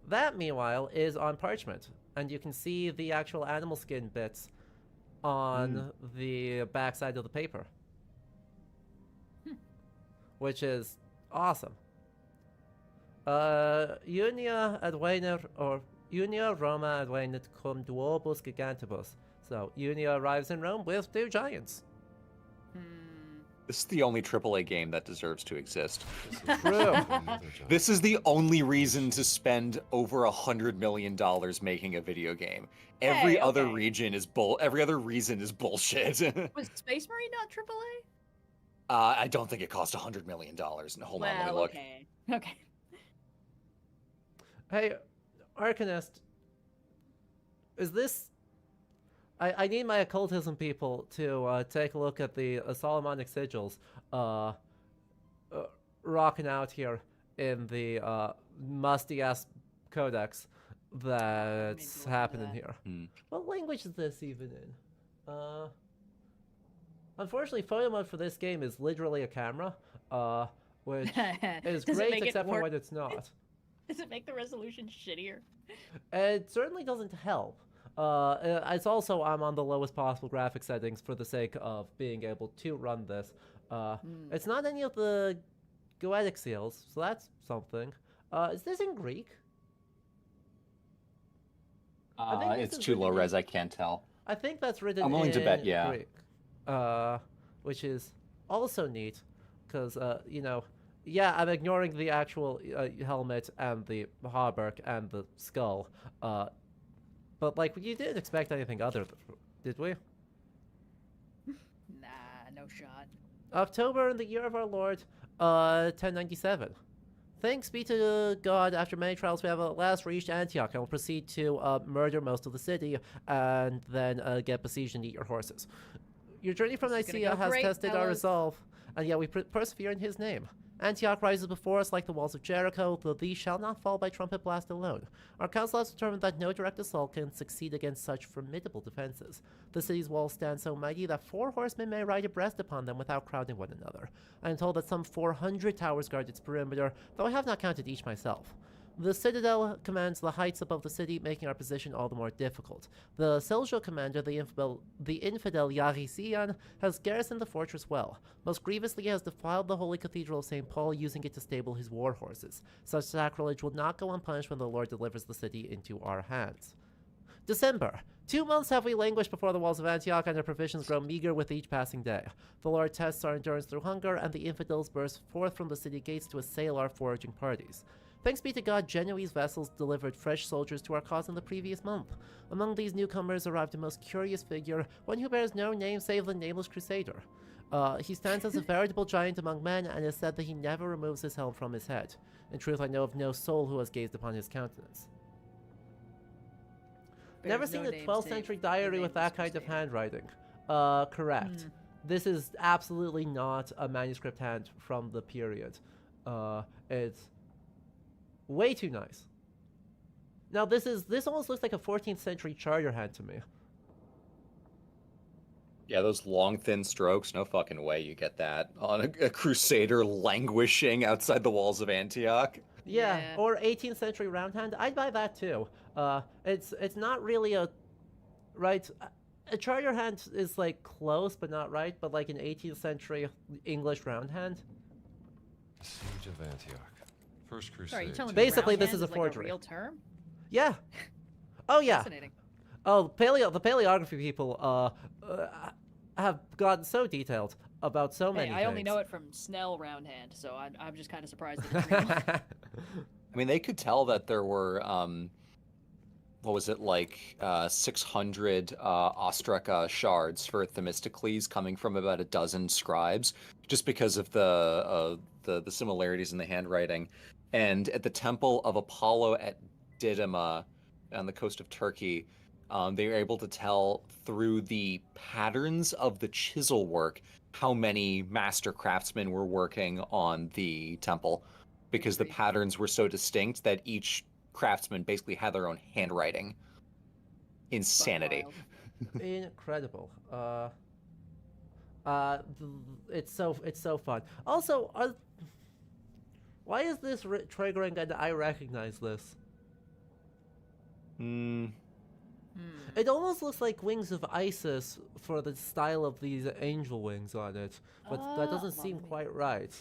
That, meanwhile, is on parchment, and you can see the actual animal skin bits on the backside of the paper, which is awesome. Unia advenir or Unia Roma advenit cum duobus gigantibus. So Unia arrives in Rome with 2 giants. This is the only AAA game that deserves to exist. True. This is the only reason to spend over $100 million making a video game. Every Hey, other okay. region is Every other reason is bullshit. Was Space Marine not AAA? I don't think it cost $100 million. Hold on, let me Well, look. okay. Okay. Hey, Arcanist, is this? I need my occultism people to take a look at the Solomonic sigils rocking out here in the musty ass codex that's look into happening that. here. Hmm. What language is this even in? Unfortunately, photo mode for this game is literally a camera, which is Does it great make it except for work? when it's not. Does it make the resolution shittier? It certainly doesn't help. It's also I'm on the lowest possible graphic settings for the sake of being able to run this. It's not any of the Goetic seals, so that's something. Is this in Greek? I think this It's is too written low in- res, I can't tell. I think that's written I'm willing to bet, in yeah. Greek, which is also neat, because yeah, I'm ignoring the actual helmet and the hauberk and the skull, but like you didn't expect anything other, did we? Nah, no shot. October in the year of our Lord, 1097. Thanks be to God, after many trials we have at last reached Antioch and will proceed to murder most of the city and then get besieged and eat your horses. Your journey from This is gonna Nicaea go has great, tested our fellas. resolve, and yet we persevere in his name. Antioch rises before us like the walls of Jericho, though these shall not fall by trumpet blast alone. Our council has determined that no direct assault can succeed against such formidable defenses. The city's walls stand so mighty that 4 horsemen may ride abreast upon them without crowding one another. I am told that some 400 towers guard its perimeter, though I have not counted each myself. The citadel commands the heights above the city, making our position all the more difficult. The Seljuk commander, the infidel Yarisian, has garrisoned the fortress well. Most grievously, he has defiled the holy cathedral of St. Paul, using it to stable his war horses. Such sacrilege will not go unpunished when the Lord delivers the city into our hands. December. 2 months have we languished before the walls of Antioch, and our provisions grow meager with each passing day. The Lord tests our endurance through hunger, and the infidels burst forth from the city gates to assail our foraging parties. Thanks be to God, Genoese vessels delivered fresh soldiers to our cause in the previous month. Among these newcomers arrived a most curious figure, one who bears no name save the nameless crusader. He stands as a veritable giant among men, and is said that he never removes his helm from his head. In truth, I know of no soul who has gazed upon his countenance. Never seen a 12th century diary with that kind of handwriting. Correct. This is absolutely not a manuscript hand from the period. It's way too nice. Now this almost looks like a 14th century charter hand to me. Yeah, those long, thin strokes, no fucking way you get that on a crusader languishing outside the walls of Antioch. Yeah, Yeah. or 18th century round hand. I'd buy that too. It's not really a right. A charter hand is like close but not right, but like an 18th century English round hand. Siege of Antioch. First Crusade. Sorry, you telling me Basically, round this hand is a like forgery. real term? Yeah. Oh yeah. Fascinating. Oh, the paleography people have gotten so detailed about so many Hey, I only things. know it from Snell round hand, so I'm just kind of surprised that it's real. I mean, they could tell that there were, what was it, like 600 ostraka shards for Themistocles coming from about a dozen scribes, just because of the similarities in the handwriting. And at the Temple of Apollo at Didyma on the coast of Turkey, they were able to tell through the patterns of the chisel work how many master craftsmen were working on the temple, because the patterns were so distinct that each craftsman basically had their own handwriting. Insanity. Wild. Incredible. It's so fun. Also, why is this triggering and I recognize this? It almost looks like Wings of Isis for the style of these angel wings on it, but that doesn't seem quite right.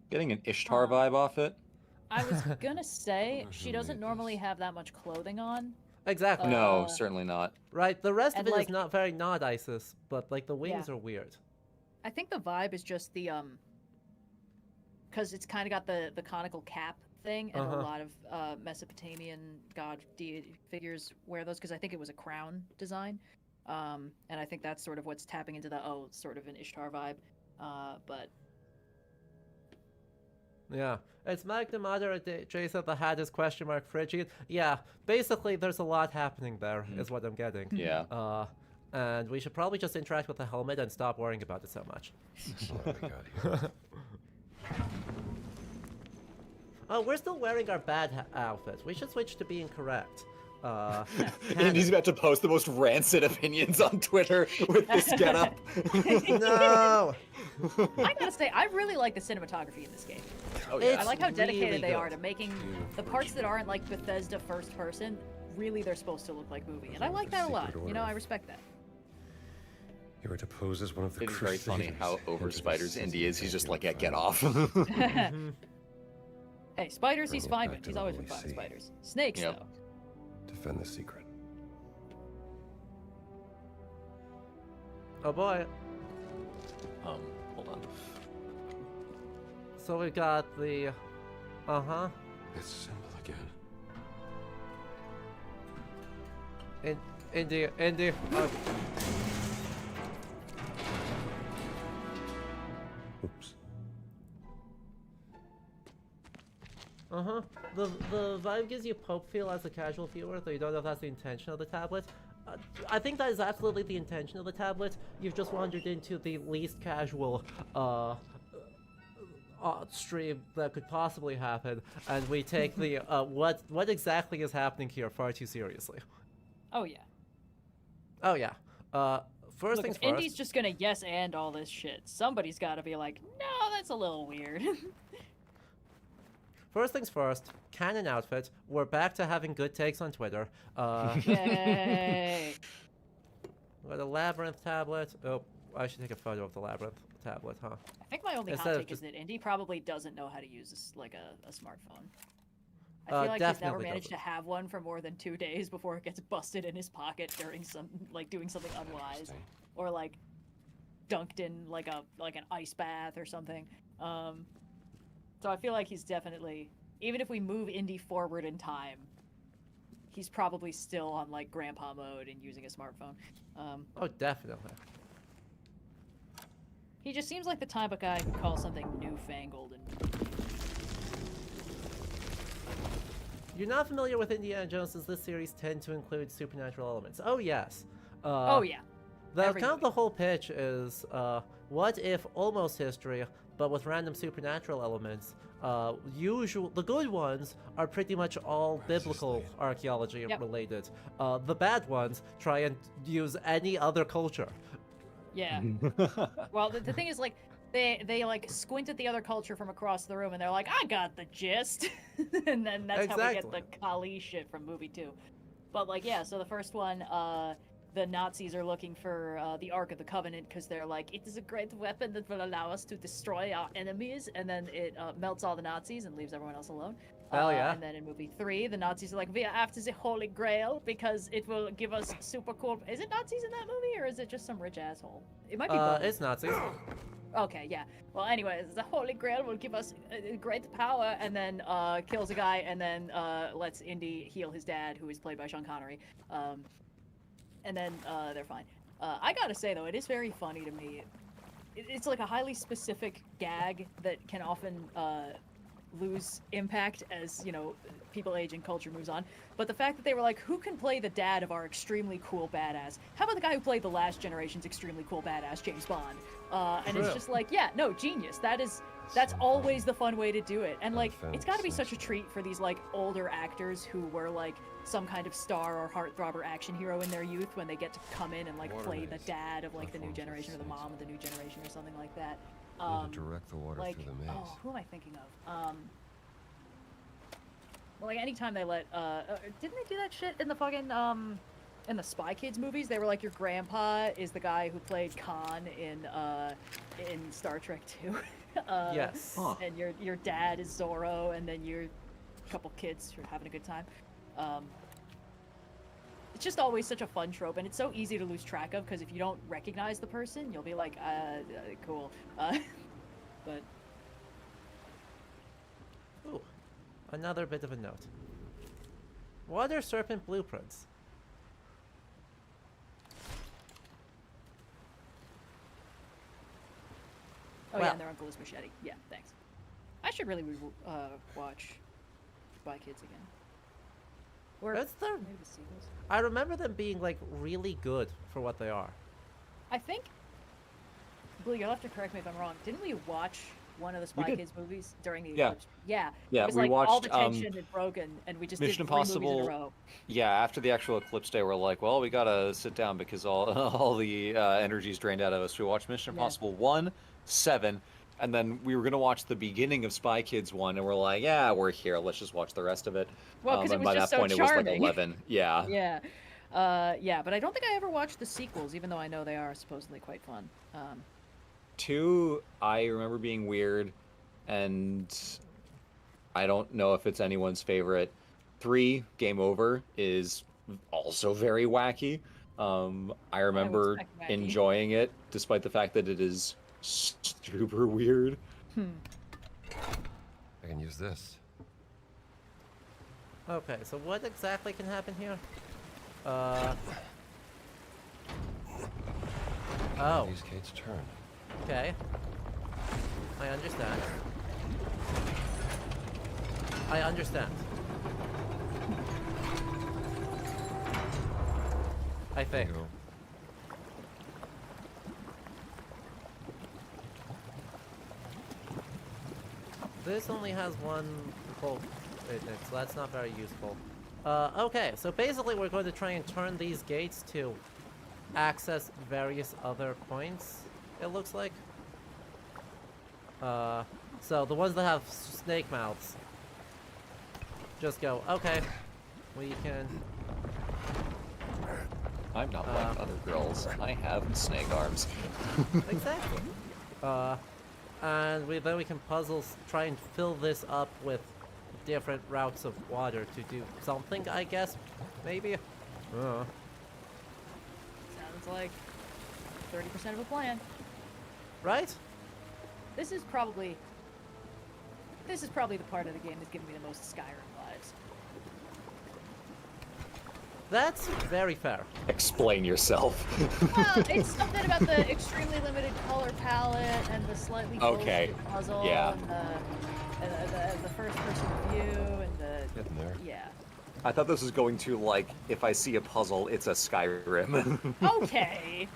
Getting an Ishtar vibe off it. I was gonna say Wonder she who doesn't made normally this. have that much clothing on. Exactly. No, certainly not. Right. The rest of and, it is like- not very not ISIS, but like the wings Yeah. are weird. I think the vibe is just the because it's kind of got the conical cap thing, and a lot of Mesopotamian god deity figures wear those because I think it was a crown design, and I think that's sort of what's tapping into the sort of an Ishtar vibe, but Yeah. It's Magna Mater, Jason, the hat is question mark Phrygian. Yeah, basically there's a lot happening there, is what I'm getting. Yeah. And we should probably just interact with the helmet and stop worrying about it so much. That's all we got here. Oh, we're still wearing our bad outfit. We should switch to being correct. Andy's about to post the most rancid opinions on Twitter with this getup. No! I gotta say I really like the cinematography in this game. Oh It's I like how dedicated really they are good. to making Beautiful. the parts that aren't like Bethesda first person. Really, they're supposed to look like movie, and I like that a lot. Secret You know, order. I respect that. You were deposed as one of the It is very funny how Crusaders over into the Spider's Indy is. He's just like, yeah, get Scythian off. Hey, spiders, he's Bring it fine back with. to He's the always been Holy fine with See. spiders. Snakes, Yep. though. Defend the secret. Oh boy. Hold on. So we got the... Uh-huh. It's simple again. Indy. Oops. Uh-huh. The vibe gives you Pope feel as a casual viewer, though you don't know if that's the intention of the tablet. I think that is absolutely the intention of the tablet. You've just wandered into the least casual stream that could possibly happen, and we take the what exactly is happening here far too seriously. Oh yeah. Oh yeah. First Look, things if first. Indy's just gonna yes and all this shit, somebody's got to be like, no, that's a little weird. First things first, canon outfit. We're back to having good takes on Twitter. Yay! We got a labyrinth tablet. Oh, I should take a photo of the labyrinth tablet, huh? I think my only Instead hot of take is just- that Indy probably doesn't know how to use this, like a smartphone. I feel like he's never definitely managed to doesn't. have one for more than 2 days before it gets busted in his pocket during some doing something unwise, Interesting. or like dunked in like an ice bath or something. So I feel like he's definitely, even if we move Indy forward in time, he's probably still on like grandpa mode and using a smartphone. Oh, definitely. He just seems like the type of guy who calls something newfangled and You're not familiar with Indiana Jones, as this series tend to include supernatural elements. Oh yes. oh yeah. The every kind of movie. the whole pitch is, what if almost history, but with random supernatural elements? The good ones are pretty much all Where is this biblical lead? archaeology Yep. related. The bad ones try and use any other culture. Yeah. Well, the thing is, like, they like squint at the other culture from across the room, and they're like, "I got the gist," and then that's how we get Exactly. the Kali shit from movie 2. But like, yeah. So the first one, the Nazis are looking for the Ark of the Covenant because they're like, "It is a great weapon that will allow us to destroy our enemies," and then it melts all the Nazis and leaves everyone else alone. Hell yeah. And then in movie 3, the Nazis are like, "We are after the Holy Grail because it will give us super cool." Is it Nazis in that movie, or is it just some rich asshole? It might be both. It's Nazis. Okay, yeah. Well, anyways, the Holy Grail will give us great power, and then kills a guy, and then lets Indy heal his dad, who is played by Sean Connery. And then they're fine. I gotta say though, it is very funny to me. It's like a highly specific gag that can often lose impact as, you know, people age and culture moves on. But the fact that they were like, who can play the dad of our extremely cool badass? How about the guy who played the last generation's extremely cool badass, James Bond? And it's True. just like, yeah, no, genius. That's always the fun way to do it. And like, it's got to be such a treat for these like older actors who were like some kind of star or heartthrob or action hero in their youth when they get to come in and like play the dad of like the new generation or the mom of the new generation or something like that. Need to direct the water Like, through the maze. oh, who am I thinking of? Well, like anytime they let, didn't they do that shit in the fucking, in the Spy Kids movies? They were like, your grandpa is the guy who played Khan in Star Trek 2. Yes. Huh. And your dad is Zorro, and then your couple kids who are having a good time. It's just always such a fun trope, and it's so easy to lose track of, because if you don't recognize the person, you'll be like, cool. But Ooh, another bit of a note. Water serpent blueprints. oh Well- yeah, and their uncle is Machete. Yeah, thanks. I should really watch Spy Kids again. Or That's the- maybe the sequels. I remember them being like really good for what they are. I think. Blue, you'll have to correct me if I'm wrong. Didn't we watch one of the Spy did. Kids movies during the Yeah. eclipse? Yeah. Yeah, It was we like all watched, the tension had broken, and we just Mission did 3 movies in a Impossible- row. Yeah, after the actual eclipse day, we're like, well, we gotta sit down because all all the energy's drained out of us. We watched Mission Yeah. Impossible 1, 7, and then we were gonna watch the beginning of Spy Kids 1, and we're like, yeah, we're here. Let's just watch the rest of it. Well, 'cause it and was by just that so point, it was like charming. 11. Yeah. Yeah. Yeah, but I don't think I ever watched the sequels, even though I know they are supposedly quite fun. 2, I remember being weird, and I don't know if it's anyone's favorite. 3, Game Over, is also very wacky. I remember expect wacky. enjoying it, despite the fact that it is super weird. I can use this. Okay, so what exactly can happen here? Oh, These gates turn. okay. I understand. I understand. I think. Bingo. This only has one bolt in it, so that's not very useful. Okay, so basically we're going to try and turn these gates to access various other points, it looks like. So the ones that have snake mouths, just go, okay, we can... I'm not like other girls. I have snake arms. Exactly. And then we can try and fill this up with different routes of water to do something, I guess. Maybe. Sounds like 30% of a plan. Right? This is probably the part of the game that's giving me the most Skyrim vibes. That's very fair. Explain yourself. Well, it's something about the extremely limited color palette and the slightly Okay, bullshit puzzle yeah. and the first person view and the Getting there. yeah. I thought this was going to, like, if I see a puzzle, it's a Skyrim. Okay.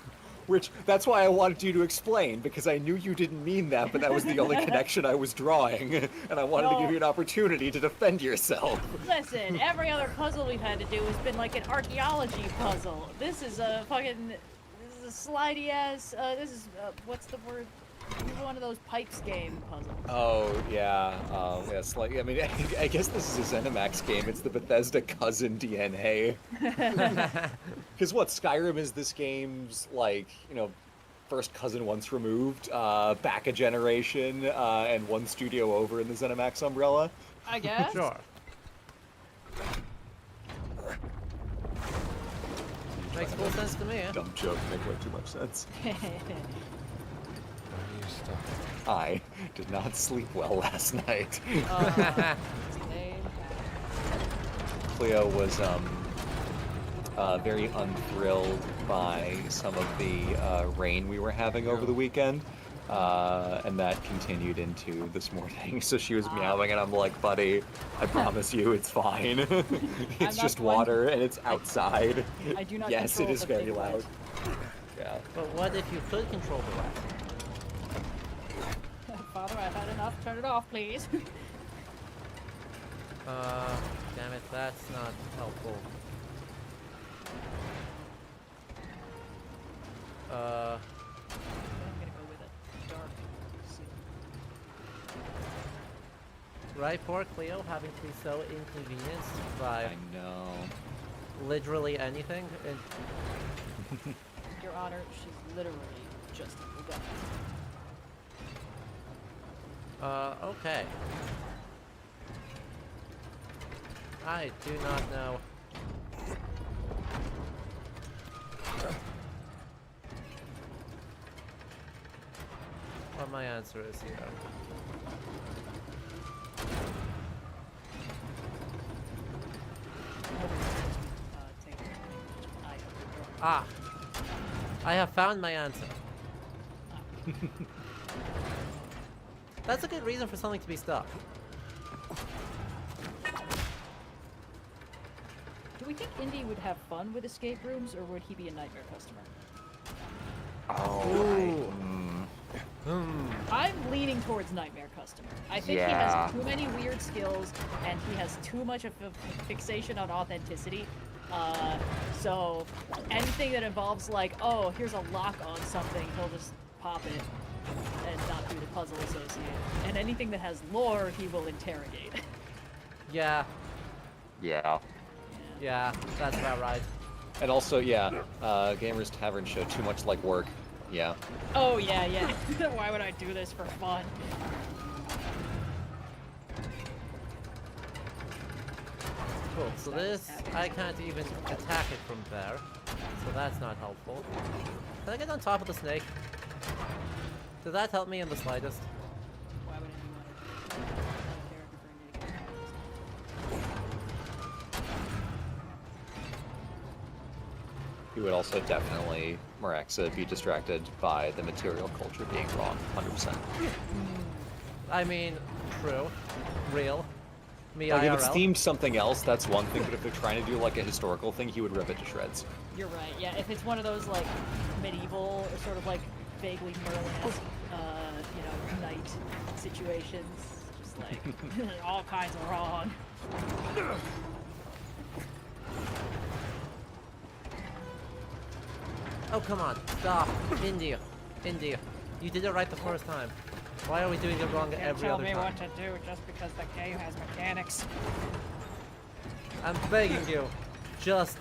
Which, that's why I wanted you to explain, because I knew you didn't mean that, but that was the only connection I was drawing, and I wanted to give you an opportunity to defend yourself. Listen, every other puzzle we've had to do has been like an archaeology puzzle. This is a slidey ass. This is what's the word? One of those pipes game puzzles. Oh, yeah. Yes, like, I mean, I guess this is a ZeniMax game. It's the Bethesda cousin DNA. Because what, Skyrim is this game's, like, you know, first cousin once removed, back a generation, and one studio over in the ZeniMax umbrella? I guess. Sure. Makes full sense to me. Dumb joke, make way too much sense. Where do you stop? I did not sleep well last night. Cleo was very unthrilled by some of the rain we were having over the weekend. And that continued into this morning. So she was meowing, and I'm like, buddy, I promise you it's fine. It's not just the one- water, and it's outside. I do not Yes, it control is the very big rat. loud. Yeah. But what if you could control the rat? Father, I've had enough. Turn it off, please. Damn it, that's not helpful. I'm gonna go with a dark suit. Right, poor Cleo having to be so inconvenienced by I know. literally anything. And Your Honor, she's literally just a gun. okay. I do not know. What my answer is here. Ah! I have found my answer. That's a good reason for something to be stuck. Do we think Indy would have fun with escape rooms, or would he be a nightmare customer? Oh. I'm leaning towards nightmare customer. I think he Yeah. has too many weird skills, and he has too much of a fixation on authenticity. So anything that involves like, oh, here's a lock on something, he'll just pop it and not do the puzzle associated. And anything that has lore, he will interrogate. Yeah, Yeah. yeah, that's about right. And also, yeah, Gamers Tavern show too much like work. Yeah. Oh yeah, yeah. Why would I do this for fun? Cool, so this, I can't even attack it from there. So that's not helpful. Can I get on top of the snake? Did that help me in the slightest? Why would anyone character for me to get He would also definitely, Maraxa, be distracted by the material culture being wrong, 100%. I mean, true. Real. Me Like, if IRL. it's themed something else, that's one thing, but if they're trying to do like a historical thing, he would rip it to shreds. You're right. Yeah, if it's one of those like medieval or sort of like vaguely Merlin-esque, knight situations, just like all kinds of wrong. Oh, come on. Stop. India. India. You did it right the first time. Why are we doing it wrong every other time? to do just because the game has mechanics. I'm begging you. Just,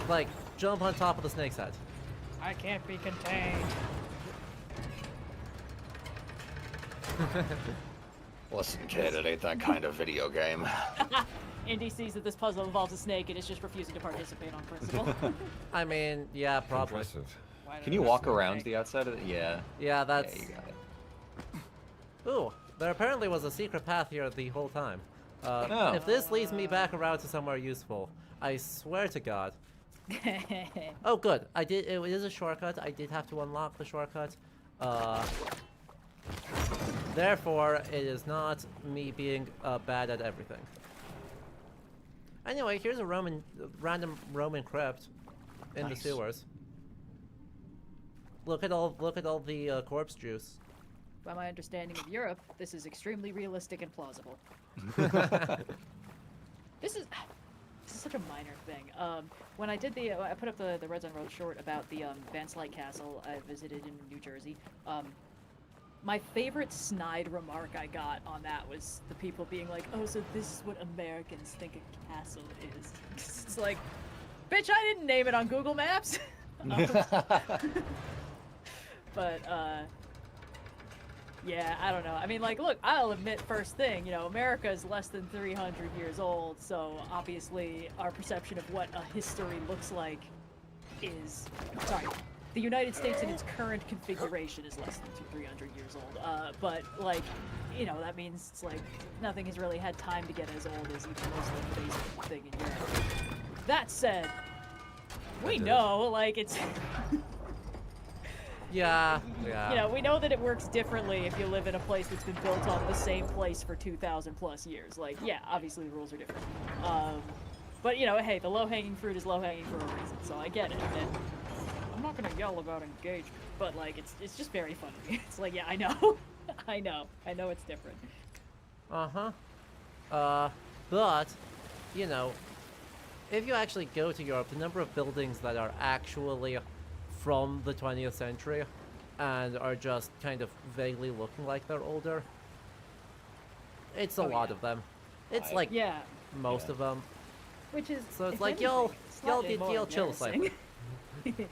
like, jump on top of the snake's head. I can't be contained. Listen, kid, it ain't that kind of video game. Indy sees that this puzzle involves a snake and is just refusing to participate on principle. I mean, yeah, probably. Impressive. Can you walk around the outside of it? Yeah. Yeah, that's... Yeah, you got it. Ooh, there apparently was a secret path here the whole time. Oh. If this leads me back around to somewhere useful, I swear to God. Oh, good. It is a shortcut. I did have to unlock the shortcut. Therefore, it is not me being bad at everything. Anyway, here's a random Roman crypt in Nice. the sewers. Look at all the corpse juice. By my understanding of Europe, this is extremely realistic and plausible. This is such a minor thing. When I did I put up the Red Zone Road short about the Van Slyke Castle I visited in New Jersey. My favorite snide remark I got on that was the people being like, "Oh, so this is what Americans think a castle is." It's like, bitch, I didn't name it on Google Maps. But yeah, I don't know. I mean, like, look, I'll admit first thing, America is less than 300 years old, so obviously our perception of what a history looks like is... Sorry. The United States in its current configuration is less than 300 years old. But, like, that means it's like nothing has really had time to get as old as even the most like, basic thing in Europe. That said, we know, like, it's... Yeah, yeah. You know, we know that it works differently if you live in a place that's been built on the same place for 2,000 plus years. Like, yeah, obviously the rules are different. But you know, hey, the low-hanging fruit is low-hanging for a reason, so I get it. And I'm not gonna yell about engagement, but like, it's just very funny. It's like, yeah, I know, I know it's different. But, you know, if you actually go to Europe, the number of buildings that are actually from the 20th century and are just kind of vaguely looking like they're older, it's a Oh, lot yeah. of them. It's I- like Yeah, most Yeah. of them. which is So it's if like, anything, y'all slightly more chill, embarrassing. Cypher.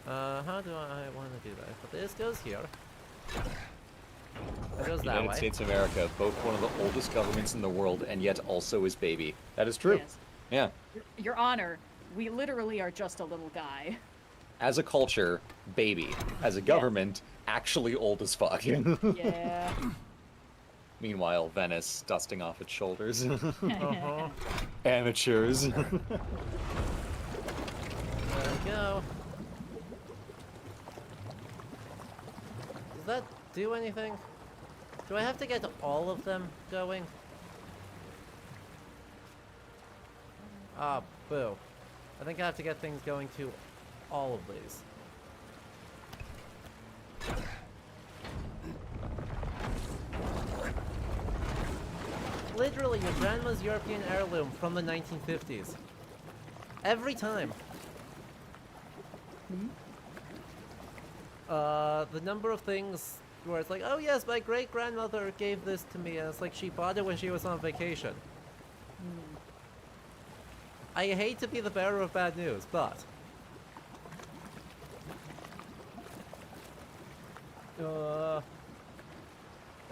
How do I want to do that? But this goes here. It goes that United way. States of America, both one of the oldest governments in the world, and yet also is baby. That is true. Yes. Yeah. Your Honor, we literally are just a little guy. As a culture, baby. As a government, actually old as fuck. Yeah. Meanwhile, Venice dusting off its shoulders. Uh-huh. Amateurs. There we go. Does that do anything? Do I have to get all of them going? Ah, boo. I think I have to get things going to all of these. Literally, your grandma's European heirloom from the 1950s. Every time. The number of things where it's like, oh yes, my great grandmother gave this to me, and it's like she bought it when she was on vacation. I hate to be the bearer of bad news, but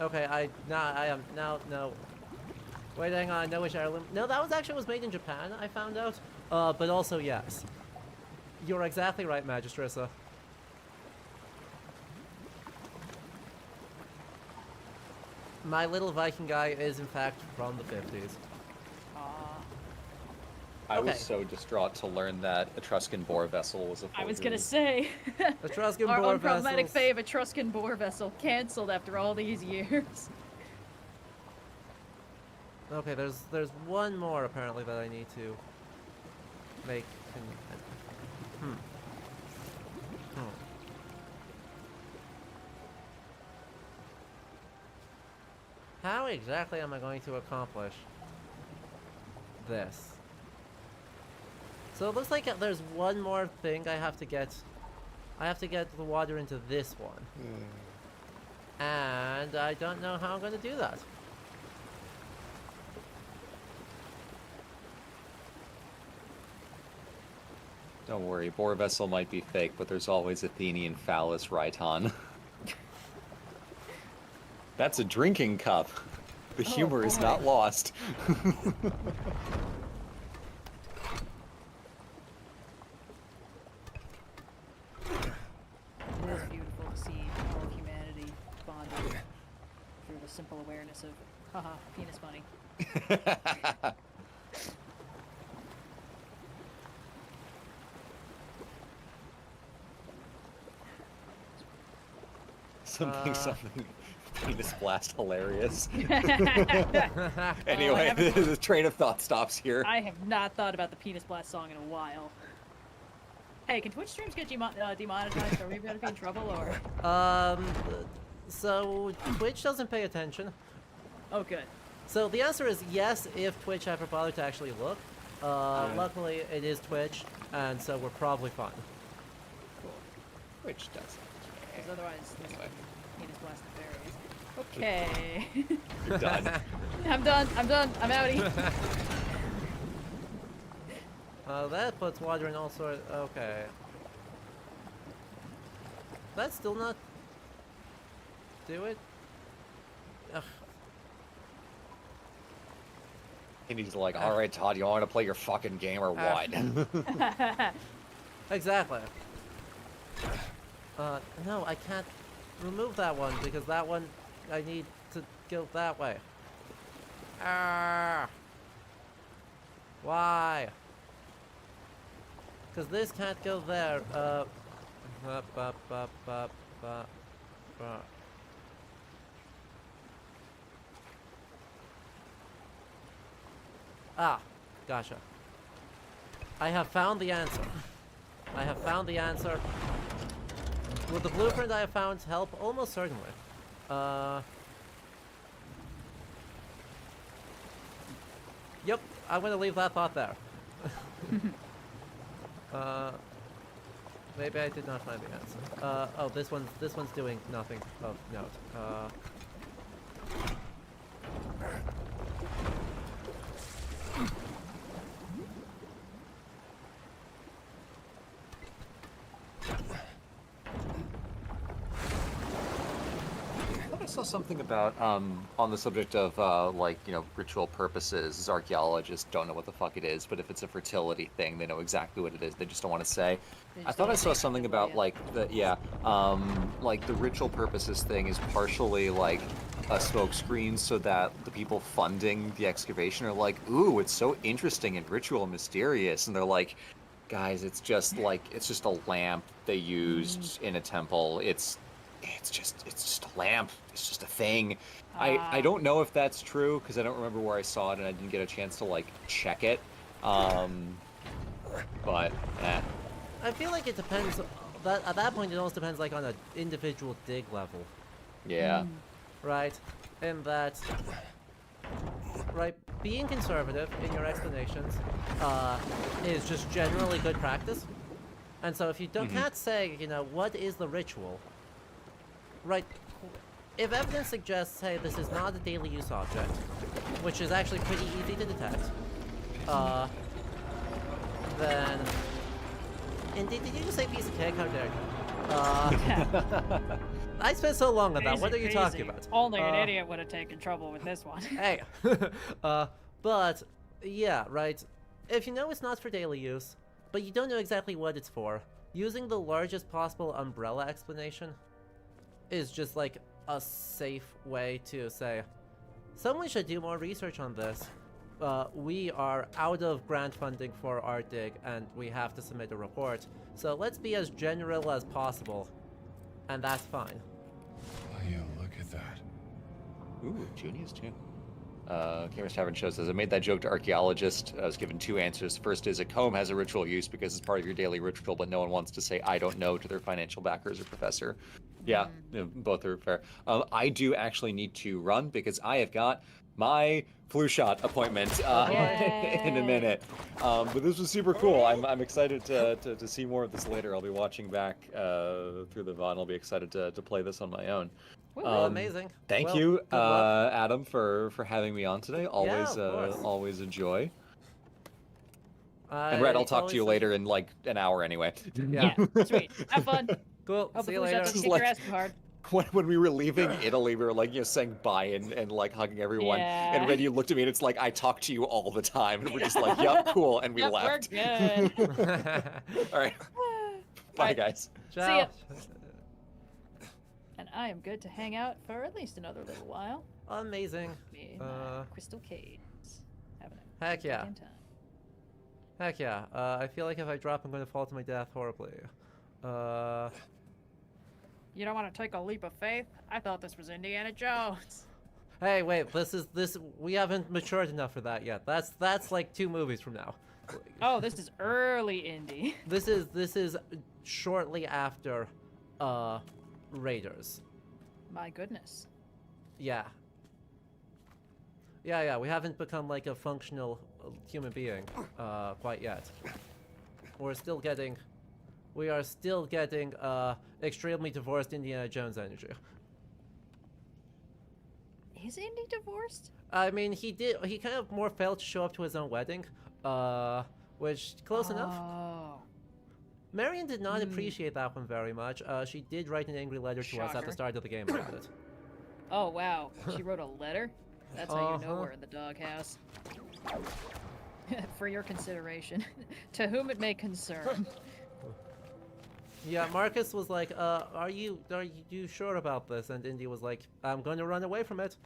okay, I am now no. Wait, hang on, no which heirloom. No, that was actually was made in Japan, I found out. But also yes. You're exactly right, Magistressa. My little Viking guy is in fact from the 50s. I Okay. was so distraught to learn that Etruscan Boar vessel was a I was gonna forgery. say, Etruscan our boar unproblematic vessels. fave Etruscan boar vessel canceled after all these years. Okay, there's one more apparently that I need to make. Hmm. How exactly am I going to accomplish this? So it looks like there's one more thing I have to get. I have to get the water into this one. And I don't know how I'm going to do that. Don't worry, Boar vessel might be fake, but there's always Athenian phallus Rhyton. That's a drinking cup. The humor is boy. not lost. It is beautiful to see all of humanity bonded through the simple awareness of, haha, penis funny. Something penis blast hilarious. I Anyway, haven't- the train of thought stops here. have not thought about the penis blast song in a while. Hey, can Twitch streams get demonetized? Are we gonna be in trouble or? So Twitch doesn't pay attention. Oh, good. So the answer is yes if Twitch ever bothered to actually look. Luckily it is Twitch, and so we're probably fine. Which does. Because otherwise, this Anyway. penis blast the fairies. Okay. You're done. I'm done. I'm outie. That puts water in all sorts. Okay. That's still not. Do it. Ugh. And he's like, all right, Todd, you want to play your fucking game or what? Exactly. No, I can't remove that one because that one I need to go that way. Ah. Why? Because this can't go there. Ba, ba, ba, ba, ba, ba. Ah, gotcha. I have found the answer. I have found the answer. Will the blueprint I have found help? Almost certainly. Yep, I'm gonna leave that thought there. Maybe I did not find the answer. Oh, this one's doing nothing of note. I saw something about on the subject of like, you know, ritual purposes. Archaeologists don't know what the fuck it is, but if it's a fertility thing, they know exactly what it is. They just don't want to say. I thought I saw something about like like the ritual purposes thing is partially like a smokescreen so that the people funding the excavation are like, ooh, it's so interesting and ritual and mysterious, and they're like, guys, it's just a lamp they used in a temple. It's just a lamp. It's just a thing. I don't know if that's true because I don't remember where I saw it and I didn't get a chance to like check it. But I feel like it depends. That at that point, it almost depends like on an individual dig level, yeah. right? In that, right, being conservative in your explanations is just generally good practice. And so if you don't can't say, you know, what is the ritual, right? If evidence suggests, hey, this is not a daily use object, which is actually pretty easy to detect, then... Indeed, did you just say piece of cake? How dare you? I spent so long on that. What are you talking about? Only an idiot would have taken trouble with this one. Hey! But, yeah, right. If you know it's not for daily use, but you don't know exactly what it's for, using the largest possible umbrella explanation is just like a safe way to say, someone should do more research on this. We are out of grant funding for our dig and we have to submit a report. So let's be as general as possible. And that's fine. Oh, yeah, look at that. Ooh, Junius too. Cameron's Tavern Show says, I made that joke to archaeologists. I was given two answers. First is a comb has a ritual use because it's part of your daily ritual, but no one wants to say I don't know to their financial backers or professor. Yeah, both are fair. I do actually need to run because I have got my flu shot appointment in a minute. But this was super cool. I'm excited to see more of this later. I'll be watching back through the VOD. I'll be excited to play this on my own. Amazing. Thank Well, you, good luck. Adam, for having me on today. Always, of course. always a joy. And Red, I'll talk to you later in like an hour anyway. Yeah. Sweet. Have fun. Cool. Hope See the you flu shot later. doesn't kick your ass too hard. When we were leaving Italy, we were like, saying bye and like hugging everyone. Yeah. And Red, you looked at me and it's like, I talk to you all the time. And we're just like, yep, cool. And we Yep, left. we're good. All right. Bye, guys. Ciao. ya. And I am good to hang out for at least another little while. Amazing. Me and my crystal caves. Having a Heck yeah. goddamn time. Heck yeah. I feel like if I drop, I'm going to fall to my death horribly. You don't want to take a leap of faith? I thought this was Indiana Jones. Hey, wait. We haven't matured enough for that yet. That's like 2 movies from now. Oh, this is early Indy. This is shortly after, Raiders. My goodness. Yeah. Yeah, we haven't become like a functional human being, quite yet. We are still getting, extremely divorced Indiana Jones energy. Is Indy divorced? I mean, he kind of more failed to show up to his own wedding, which, close enough. Oh. Marion did not appreciate that one very much. She did write an angry letter to us at Shocker. the start of the game about it. Oh, wow. She wrote a letter? That's how you know Uh-huh. we're in the doghouse. For your consideration. To whom it may concern. Yeah, Marcus was like, are you sure about this? And Indy was like, I'm going to run away from it.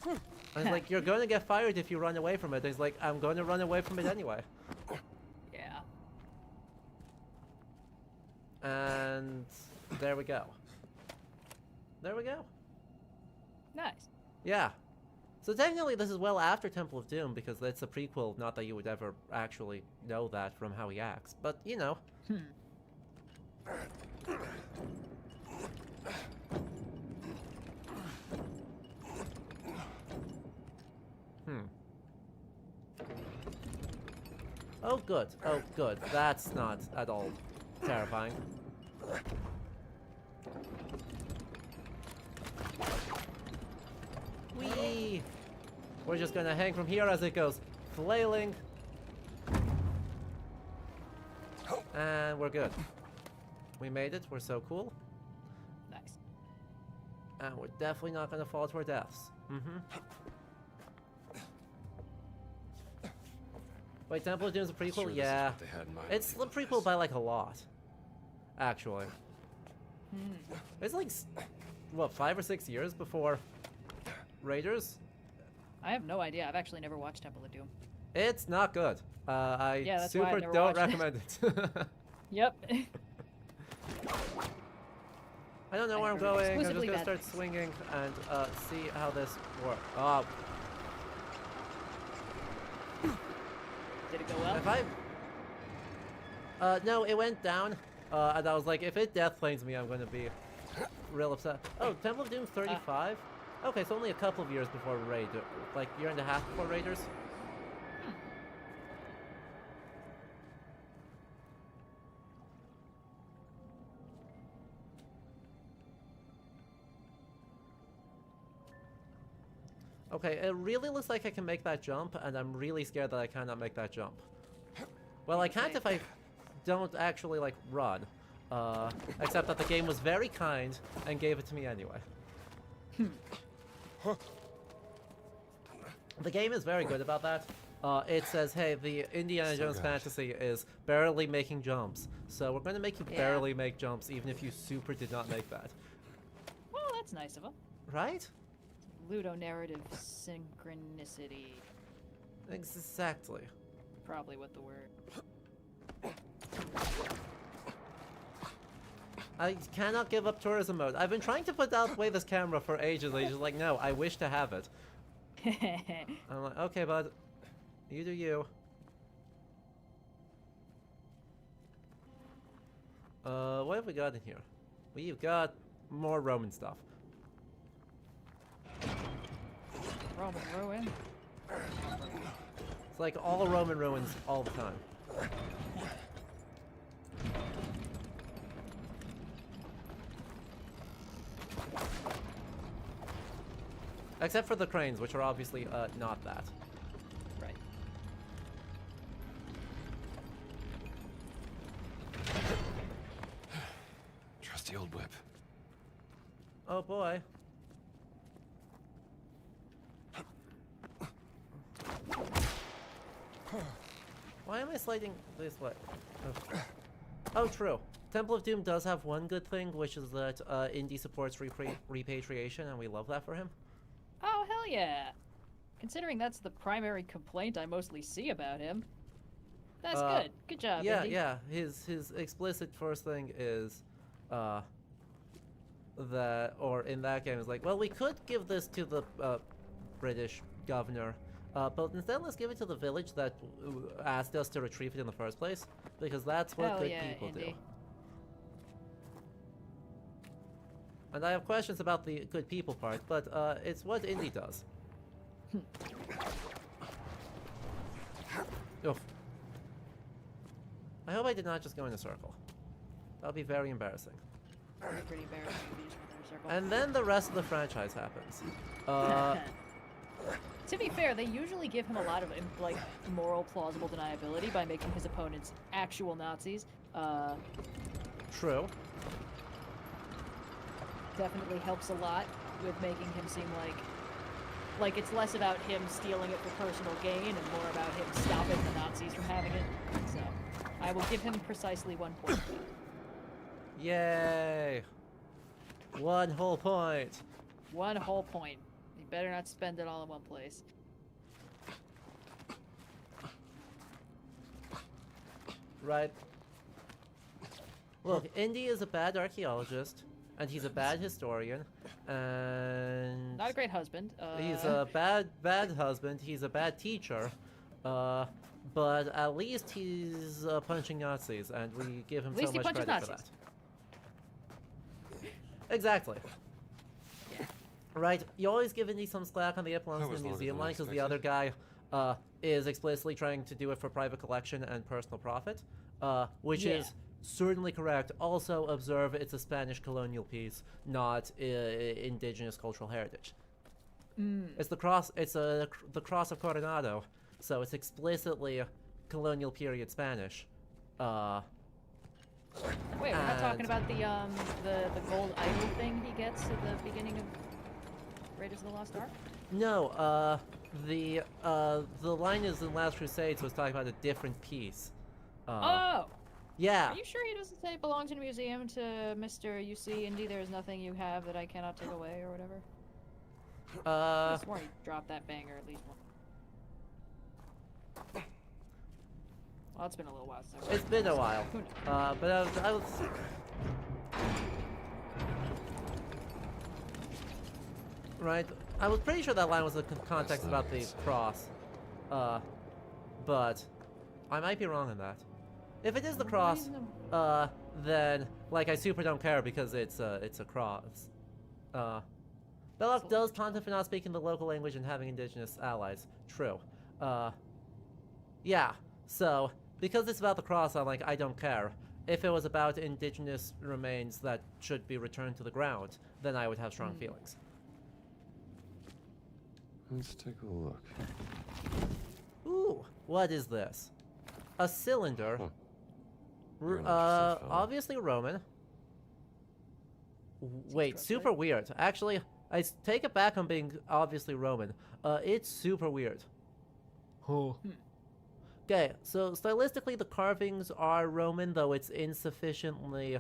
I was like, you're going to get fired if you run away from it. He's like, I'm going to run away from it anyway. Yeah. And there we go. There we go. Nice. Yeah. So technically this is well after Temple of Doom because it's a prequel, not that you would ever actually know that from how he acts. But, you know. Oh, good. Oh, good. That's not at all terrifying. Whee! We're just gonna hang from here as it goes flailing. And we're good. We made it. We're so cool. Nice. And we're definitely not gonna fall to our deaths. Wait, Temple of Doom's a prequel? Sure this is Yeah. what they had in mind It's when the they went prequel west. by like a lot. Actually. It's like, what, 5 or 6 years before Raiders? I have no idea. I've actually never watched Temple of Doom. It's not good. I Yeah, that's why I've super never don't watched it. recommend it. Yep. I don't know where I'm heard going. I'm just exclusively gonna bad start things. swinging and see how this works. Oh, Did it go well? if I... no, it went down. And I was like, if it death flames me, I'm gonna be real upset. Oh, Temple of Doom 35? Okay, so only a couple of years before Raid. Like, year and a half before Raiders? Okay, it really looks like I can make that jump, and I'm really scared that I cannot make that jump. Well, I can't if I don't actually, like, run. Except that the game was very kind and gave it to me anyway. The game is very good about that. It says, hey, the Indiana So Jones good. fantasy is barely making jumps. So we're going to make you Yeah. barely make jumps, even if you super did not make that. Well, that's nice of him. Right? Ludonarrative synchronicity. Exactly. Probably what the word. I cannot give up tourism mode. I've been trying to put away this camera for ages. He's just like, no, I wish to have it. I'm like, okay, bud. You do you. What have we got in here? We've got more Roman stuff. Roman ruin. It's like all Roman ruins all the time. Except for the cranes, which are obviously not that. Right. Trusty old whip. Oh boy. Why am I sliding this way? Oh. Oh, true. Temple of Doom does have one good thing, which is that Indy supports repatriation, and we love that for him. Oh, hell yeah. Considering that's the primary complaint I mostly see about him. That's good. Good job, Yeah, Indy. yeah. His explicit first thing is that, or in that game, is like, well, we could give this to the British governor, but instead let's give it to the village that asked us to retrieve it in the first place, because that's what Hell good yeah, people do. Indy. And I have questions about the good people part, but it's what Indy does. Oof. I hope I did not just go in a circle. That would be very embarrassing. That'd be pretty embarrassing if you just went in a circle. And then the rest of the franchise happens. To be fair, they usually give him a lot of like moral plausible deniability by making his opponents actual Nazis. True. Definitely helps a lot with making him seem like it's less about him stealing it for personal gain and more about him stopping the Nazis from having it. So I will give him precisely 1 point. Yay! 1 whole point. 1 whole point. You better not spend it all in one place. Right. Look, Indy is a bad archaeologist, and he's a bad historian, and Not a great husband. he's a bad husband. He's a bad teacher, but at least he's punching Nazis, and we give him At least so he much punches credit for Nazis. that. Exactly. Right, you always give Indy some slack on the It Belongs That in was the longer Museum than I line because the other expected. guy is explicitly trying to do it for private collection and personal profit, which Yeah. is certainly correct. Also, observe it's a Spanish colonial piece, not indigenous cultural heritage. It's the cross. It's the cross of Coronado, so it's explicitly colonial period Spanish. Wait, we're not talking and- about the gold idol thing he gets at the beginning of Raiders of the Lost Ark? No, the line is in Last Crusade, so it's talking about a different piece. Oh! Yeah. Are you sure he doesn't say it belongs in a museum to Mr. You see, Indy, there is nothing you have that I cannot take away, or whatever? I swore he dropped that banger at least once. Well, it's been a little while since I It's been a while. Who knows? But I was. Right, I was pretty sure that line was a context about the cross. But I might be wrong on that. If it is the cross, then like I super don't care because it's a cross. Belloc does pontiff for not speaking the local language and having indigenous allies. True. Yeah. So because it's about the cross, I'm like I don't care. If it was about indigenous remains that should be returned to the ground, then I would have strong feelings. Let's take a look. Ooh, what is this? A cylinder. Huh. You're an interesting fellow. Obviously Roman. Wait, super weird. Actually, take it back on being obviously Roman. It's super weird. Huh. Okay, so stylistically the carvings are Roman, though it's insufficiently,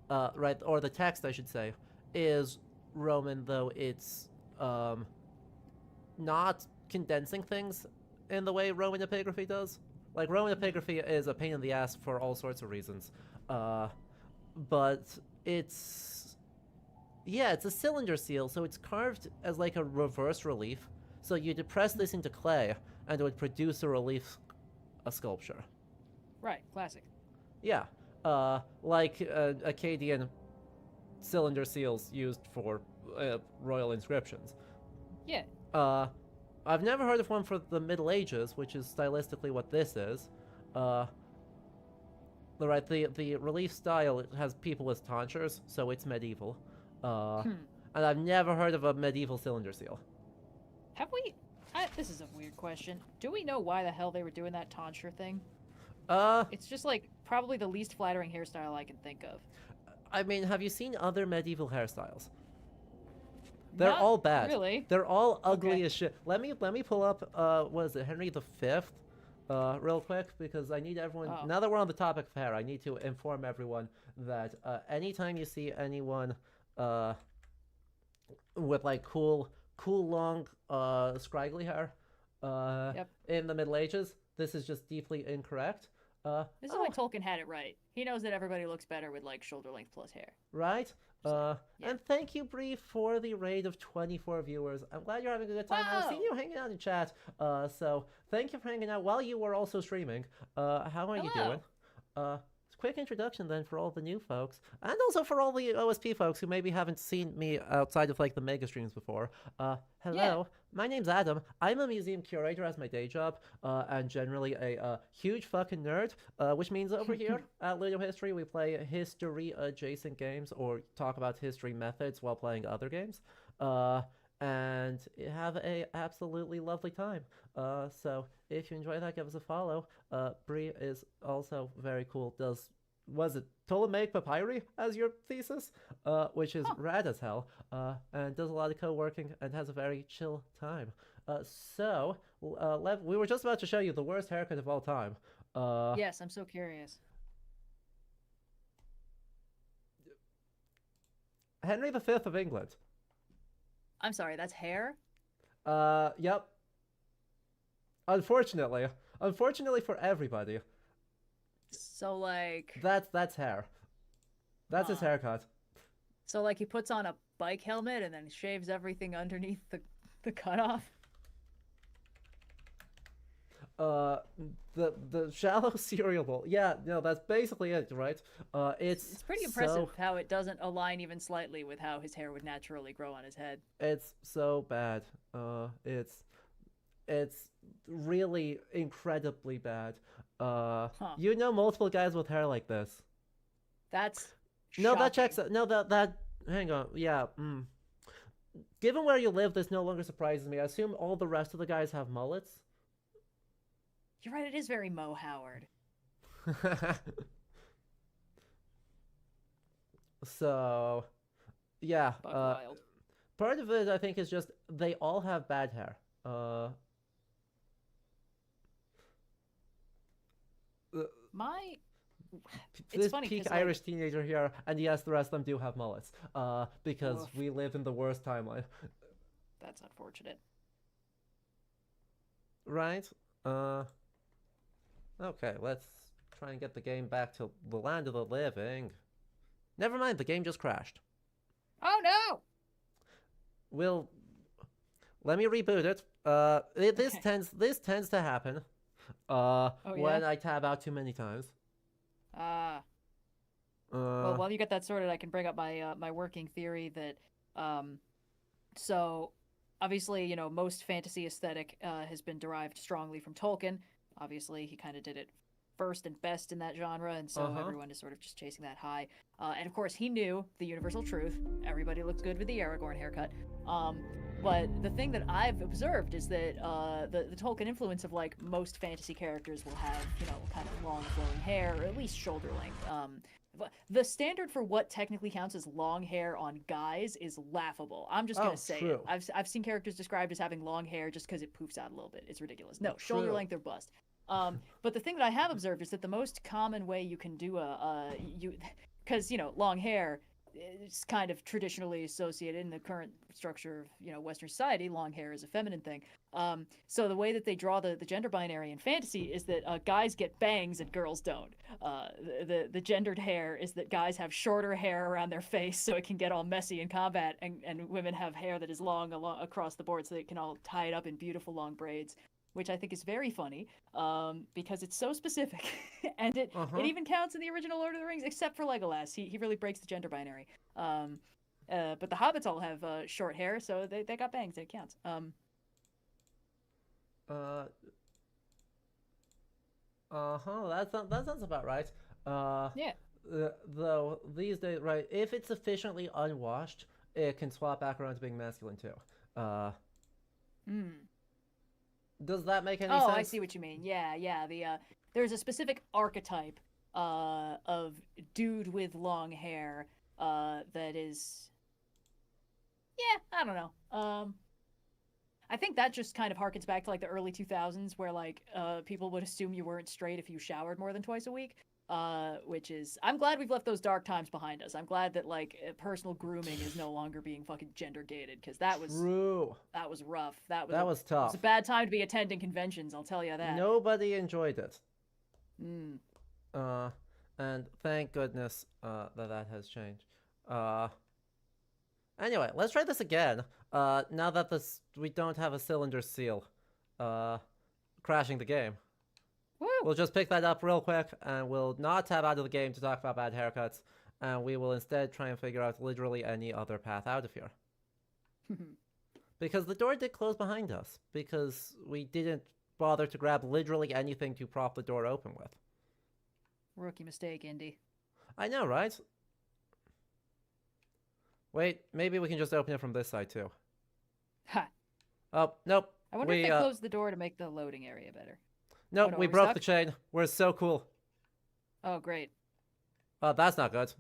right, or the text I should say, is Roman, though it's, not condensing things in the way Roman epigraphy does. Like, Roman epigraphy is a pain in the ass for all sorts of reasons. But it's... Yeah, it's a cylinder seal, so it's carved as like a reverse relief. So you depress this into clay, and it would produce a relief, a sculpture. Right, classic. Yeah, like Akkadian cylinder seals used for royal inscriptions. Yeah. I've never heard of one for the Middle Ages, which is stylistically what this is. Right, the relief style has people as tonsures, so it's medieval. And I've never heard of a medieval cylinder seal. Have we... this is a weird question. Do we know why the hell they were doing that tonsure thing? It's just, like, probably the least flattering hairstyle I can think of. I mean, have you seen other medieval hairstyles? They're Not all bad. really. They're all ugly Okay. as shit. Let me pull up what is it, Henry V, real quick, because I need everyone. Oh. Now that we're on the topic of hair, I need to inform everyone that anytime you see anyone with like cool long scraggly hair Yep. in the Middle Ages, this is just deeply incorrect. This is why Tolkien had it right. He knows that everybody looks better with, like, shoulder length plus hair. Right? Yeah. And thank you, Bree, for the raid of 24 viewers. I'm glad you're having a good time. I've seen Wow. you hanging out in chat. So thank you for hanging out while you were also streaming. How are you Hello. doing? Quick introduction then for all the new folks, and also for all the OSP folks who maybe haven't seen me outside of like the mega streams before. Hello, my name's Adam. I'm a museum curator as my day job, and generally a huge fucking nerd, which means over here at Ludo History we play history adjacent games or talk about history methods while playing other games. And have a absolutely lovely time. So if you enjoy that, give us a follow. Bree is also very cool. Was it Ptolemaic Papyri as your thesis? Which is rad as hell. And does a lot of co-working and has a very chill time. Lev, we were just about to show you the worst haircut of all time. Yes, I'm so curious. Henry V of England. I'm sorry, that's hair? Yep. Unfortunately for everybody, So, like... that's hair. That's his Huh. haircut. So like he puts on a bike helmet and then shaves everything underneath the cutoff. The shallow cereal bowl. Yeah, no, that's basically it, right? It's pretty impressive how it doesn't align even slightly with how his hair would naturally grow on his head. It's so bad. It's really incredibly bad. You know multiple guys with hair like this. That's No, that shocking. checks. No, that. Hang on. Yeah. Given where you live, this no longer surprises me. I assume all the rest of the guys have mullets. You're right. It is very Mo Howard. So, yeah. Buck wild. Part of it, I think, is just they all have bad hair. My. It's This funny peak 'cause, like- Irish teenager here, and yes, the rest of them do have mullets. Because Oof. we live in the worst timeline, That's unfortunate. right? Okay, let's try and get the game back to the land of the living. Never mind, the game just crashed. Oh no! Let me reboot it. This Okay. tends to happen. Oh, When yeah? I tab out too many times. Well, while you get that sorted, I can bring up my my working theory that, so obviously, you know, most fantasy aesthetic has been derived strongly from Tolkien. Obviously, he kind of did it first and best in that genre, and so Uh-huh. everyone is sort of just chasing that high. And of course, he knew the universal truth: everybody looks good with the Aragorn haircut. But the thing that I've observed is that the Tolkien influence of like most fantasy characters will have, you know, kind of long flowing hair, or at least shoulder length. But the standard for what technically counts as long hair on guys is laughable. I'm just gonna Oh, say true. it. I've seen characters described as having long hair just because it poofs out a little bit. It's ridiculous. No, shoulder True. length or bust. But the thing that I have observed is that the most common way you can do because you know, long hair is kind of traditionally associated in the current structure of, you know, Western society. Long hair is a feminine thing. So the way that they draw the gender binary in fantasy is that guys get bangs and girls don't. The gendered hair is that guys have shorter hair around their face so it can get all messy in combat, and women have hair that is long across the board so they can all tie it up in beautiful long braids, which I think is very funny, because it's so specific, and it even counts in the original Lord of the Rings, except for Legolas. He really breaks the gender binary. But the hobbits all have short hair, so they got bangs. It counts. That sounds about right. Yeah. Though these days, right, if it's sufficiently unwashed, it can swap back around to being masculine too. Does that make any sense? Oh, I see what you mean. Yeah. There's a specific archetype of dude with long hair that is. Yeah, I don't know. I think that just kind of harkens back to like the early 2000s, where like people would assume you weren't straight if you showered more than twice a week. Which is, I'm glad we've left those dark times behind us. I'm glad that like personal grooming is no longer being fucking gender gated, because that was True. that was rough. That Was It tough. was a bad time to be attending conventions. I'll tell you that. Nobody enjoyed it. Mm. And thank goodness that has changed. Anyway, let's try this again. Now that we don't have a cylinder seal, crashing the game. Woo! We'll just pick that up real quick, and we'll not tab out of the game to talk about bad haircuts, and we will instead try and figure out literally any other path out of here. Because the door did close behind us, because we didn't bother to grab literally anything to prop the door open with. Rookie mistake, Indy. I know, right? Wait, maybe we can just open it from this side too. Ha! Oh, nope. I wonder if they closed the door to make the loading area better. Nope, no, we we're broke stuck? the chain. We're so cool. Oh, great. Oh, that's not good.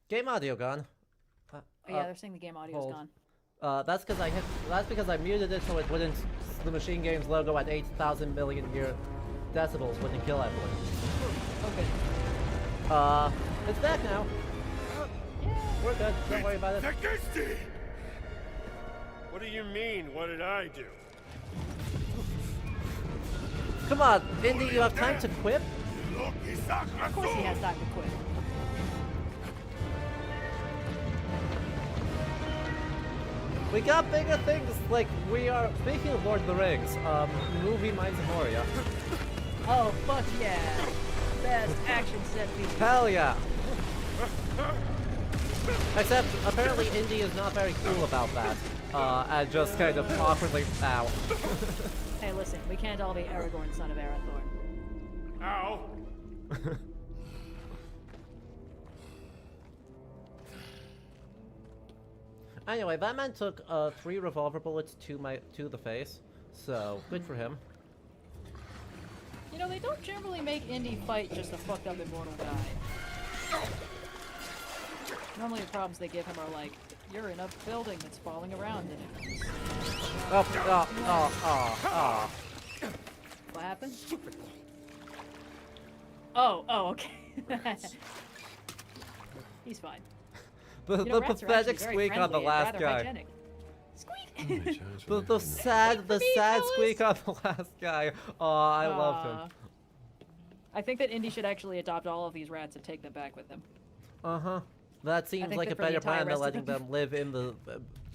Game audio gone. Oh, yeah, they're saying the game audio's hold. gone. That's because I muted it so it wouldn't. The Machine Games logo at 8,000 million decibels wouldn't kill everyone. Okay. It's back now. We're good. Don't worry about it. Takisti! What do you mean? What did I do? Come on, Indy, you have time to quip? Of course he has time to quit. We got bigger things, like, we are, speaking of Lord of the Rings, movie Mines of Moria. Oh, fuck yeah. Best action set piece. Hell yeah! Except, apparently Indy is not very cool about that, and just kind of awkwardly, ow. Hey, listen, we can't all be Aragorn, son of Arathorn. Ow! Anyway, that man took 3 revolver bullets to the face, so good for him. You know, they don't generally make Indy fight just a fucked up immortal guy. Normally the problems they give him are like, you're in a building that's falling around and it. What happened? Oh, okay. He's fine. The, You know, the rats are pathetic actually very squeak on the friendly and last rather guy. hygienic. Squeak! The sad Alice. squeak on the last guy. Oh, I loved him. I think that Indy should actually adopt all of these rats and take them back with him. Uh-huh. That seems think like that a for the better entire plan than rest of letting the- them live in the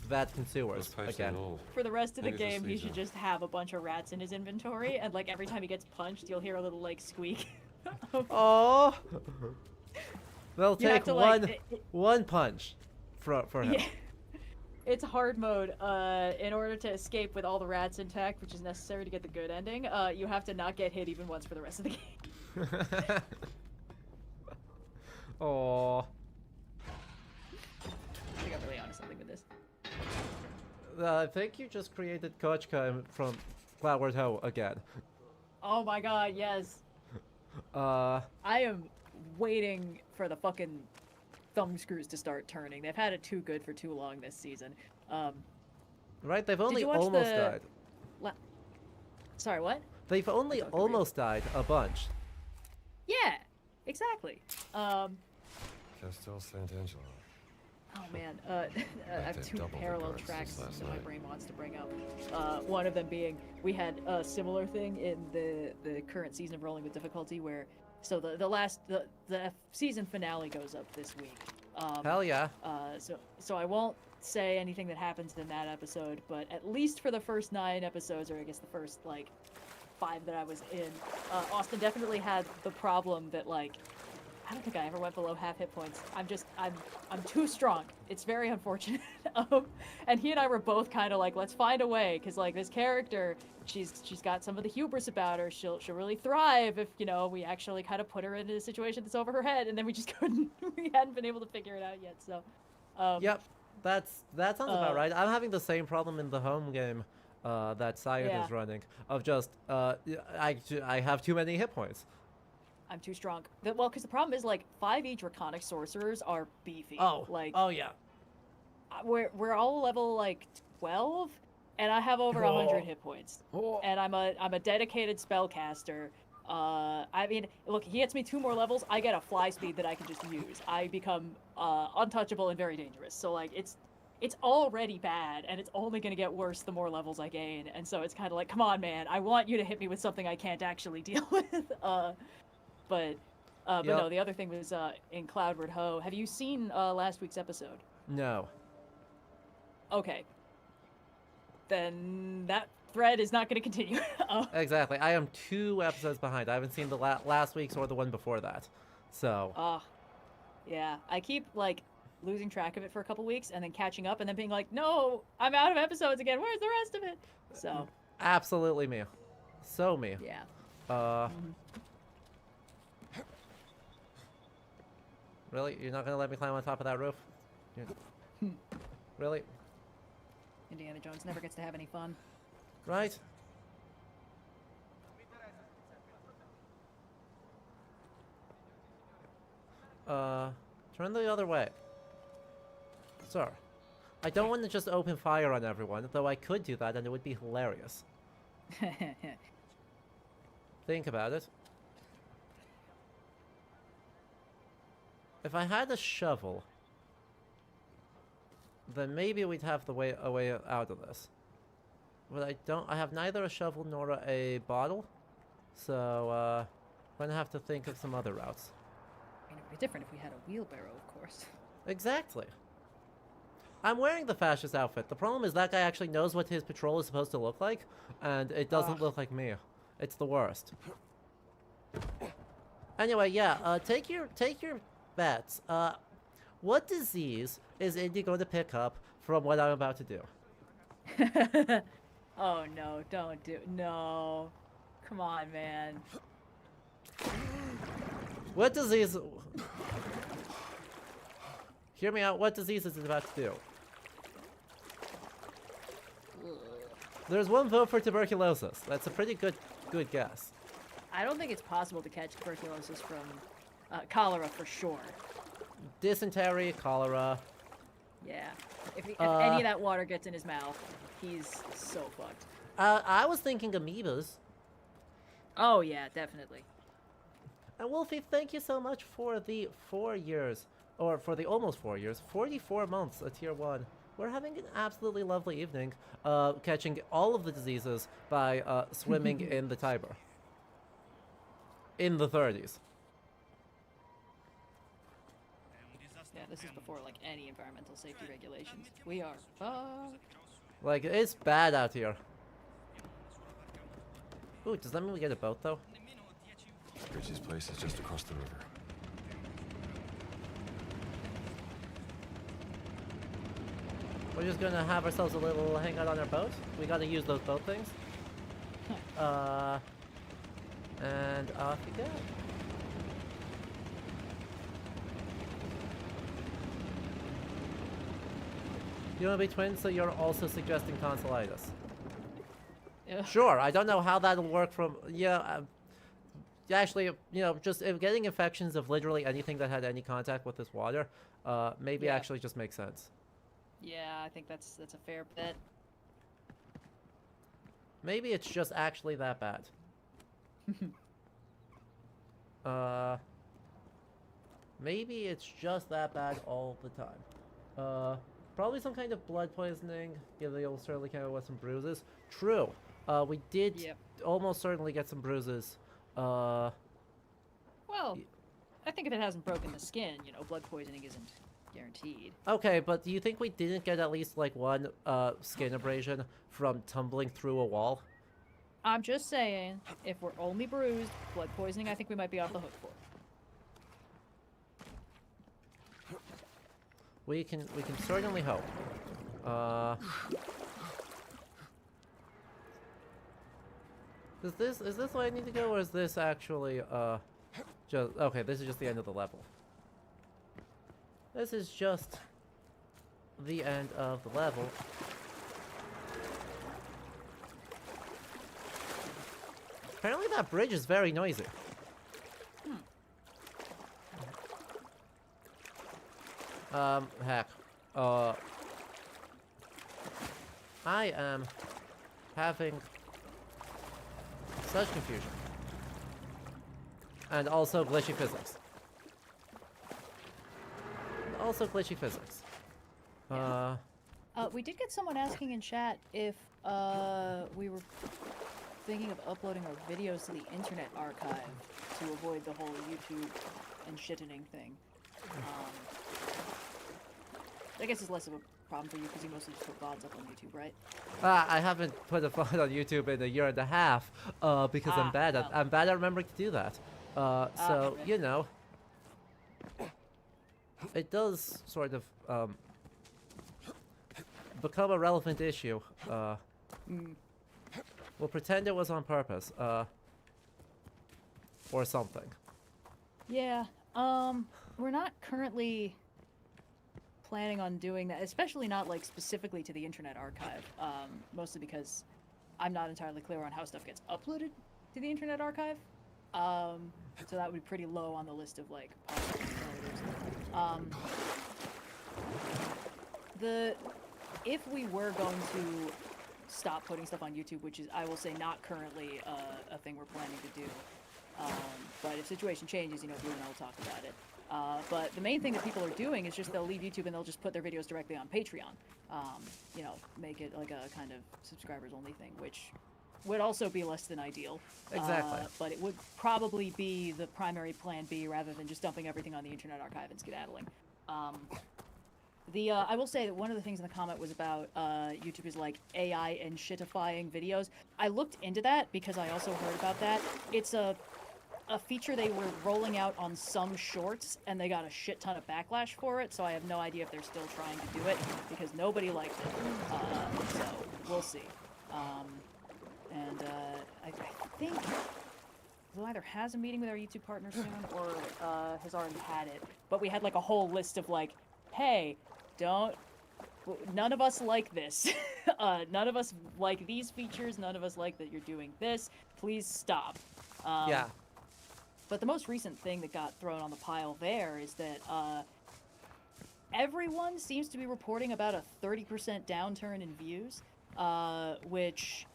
Vatican Those sewers pipes again. ain't old. For the rest of the Maybe just game, he leave should them. just have a bunch of rats in his inventory, and like every time he gets punched, you'll hear a little like squeak. Oh, they'll You have take to, like, one punch for him. Yeah. It's hard mode. In order to escape with all the rats intact, which is necessary to get the good ending, you have to not get hit even once for the rest of the game. Oh, I got really onto something with this. I think you just created Kochka from Cloudward Ho again. Oh my god, yes. I am waiting for the fucking thumb screws to start turning. They've had it too good for too long this season. Right? They've only you watch almost the- died. Sorry, what? They've only Fuck, agreed. almost died a bunch. Yeah, exactly. Castel Sant'Angelo. Oh man, I have to two double the parallel guards tracks since last that my night. brain wants to bring up. One of them being we had a similar thing in the current season of Rolling with Difficulty, where so the season finale goes up this week. Hell yeah. So I won't say anything that happens in that episode, but at least for the first 9 episodes, or I guess the first like 5 that I was in, Austin definitely had the problem that like. I don't think I ever went below half hit points. I'm too strong. It's very unfortunate. And he and I were both kind of like, let's find a way, because like this character, she's got some of the hubris about her. She'll really thrive if we actually kind of put her into a situation that's over her head. And then we just couldn't. We hadn't been able to figure it out yet. So. Yep. That sounds about right. I'm having the same problem in the home game that Scion Yeah. is running. Of just I have too many hit points. I'm too strong. Well, because the problem is like 5e draconic sorcerers are beefy. Like oh yeah. we're all level like 12, and I have over 100 hit points. Oh. And I'm a dedicated spellcaster. I mean, look, he hits me 2 more levels, I get a fly speed that I can just use. I become untouchable and very dangerous. So like it's already bad, and it's only gonna get worse the more levels I gain. And so it's kind of like, come on, man, I want you to hit me with something I can't actually deal with. But Yep. no, the other thing was in Cloudward Ho. Have you seen last week's episode? No. Okay. Then that thread is not going to continue. Exactly. I am 2 episodes behind. I haven't seen the last week's or the one before that. So. Yeah. I keep like losing track of it for a couple weeks and then catching up and then being like, no, I'm out of episodes again. Where's the rest of it? So. Absolutely me. So me. Yeah. Really? You're not gonna let me climb on top of that roof? Really? Indiana Jones never gets to have any fun. Right? Turn the other way. Sir. I don't want to just open fire on everyone, though I could do that and it would be hilarious. Think about it. If I had a shovel, then maybe we'd have a way out of this. But I don't. I have neither a shovel nor a bottle, so I'm gonna have to think of some other routes. I mean, it would be different if we had a wheelbarrow, of course. Exactly. I'm wearing the fascist outfit. The problem is that guy actually knows what his patrol is supposed to look like, and it doesn't look like me. It's the worst. Anyway, yeah. Take your bets. What disease is Indy going to pick up from what I'm about to do? Oh no, don't do no. Come on, man. What disease? Hear me out. What disease is it about to do? There's one vote for tuberculosis. That's a pretty good guess. I don't think it's possible to catch tuberculosis from cholera for sure. Dysentery, cholera. Yeah. If any of that water gets in his mouth, he's so fucked. I was thinking amoebas. Oh yeah, definitely. And Wolfie, thank you so much for the 4 years, or for the almost 4 years, 44 months at Tier 1. We're having an absolutely lovely evening, catching all of the diseases by swimming in the Tiber. In the 30s. Yeah, this is before like any environmental safety regulations. We are fucked. Like, it's bad out here. Ooh, does that mean we get a boat, though? Richie's place is just across the river. We're just gonna have ourselves a little hangout on our boat. We gotta use those boat things. And off you go. You wanna be twins, so you're also suggesting tonsillitis? Yeah. Sure, I don't know how that'll work from... actually, just getting infections of literally anything that had any contact with this water, maybe Yeah. actually just makes sense. Yeah, I think that's a fair bet. Maybe it's just actually that bad. Maybe it's just that bad all the time. Probably some kind of blood poisoning. You'll certainly come out with some bruises. True. We did Yep. almost certainly get some bruises. Well, I think if it hasn't broken the skin, blood poisoning isn't guaranteed. Okay, but do you think we didn't get at least like one skin abrasion from tumbling through a wall? I'm just saying, if we're only bruised, blood poisoning, I think we might be off the hook for. We can certainly hope. Is this where I need to go, or is this actually just okay? This is just the end of the level. This is just the end of the level. Apparently that bridge is very noisy. Heck. I am having such confusion. And also glitchy physics. We did get someone asking in chat if we were thinking of uploading our videos to the Internet Archive to avoid the whole YouTube and shittening thing. I guess it's less of a problem for you because you mostly just put VODs up on YouTube, right? I haven't put a VOD on YouTube in a year and a half because I'm bad at remembering to do that. So okay. you know, it does sort of become a relevant issue. We'll pretend it was on purpose, or something. Yeah. We're not currently planning on doing that, especially not like specifically to the Internet Archive. Mostly because I'm not entirely clear on how stuff gets uploaded to the Internet Archive. So that would be pretty low on the list of like possible alternatives. If we were going to stop putting stuff on YouTube, which is, I will say, not currently a thing we're planning to do, But if situation changes, Blue and I will talk about it. But the main thing that people are doing is just they'll leave YouTube and they'll just put their videos directly on Patreon. Make it like a kind of subscribers only thing, which would also be less than ideal. Exactly. But it would probably be the primary plan B rather than just dumping everything on the Internet Archive and skedaddling. I will say that one of the things in the comment was about YouTube is like AI and shitifying videos. I looked into that because I also heard about that. It's a feature they were rolling out on some shorts, and they got a shit ton of backlash for it, so I have no idea if they're still trying to do it, because nobody liked it. So, we'll see. I think we'll either has a meeting with our YouTube partner soon, or has already had it. But we had like a whole list of like, hey, none of us like this. None of us like these features. None of us like that you're doing this. Please stop. Yeah. But the most recent thing that got thrown on the pile there is that everyone seems to be reporting about a 30% downturn in views, which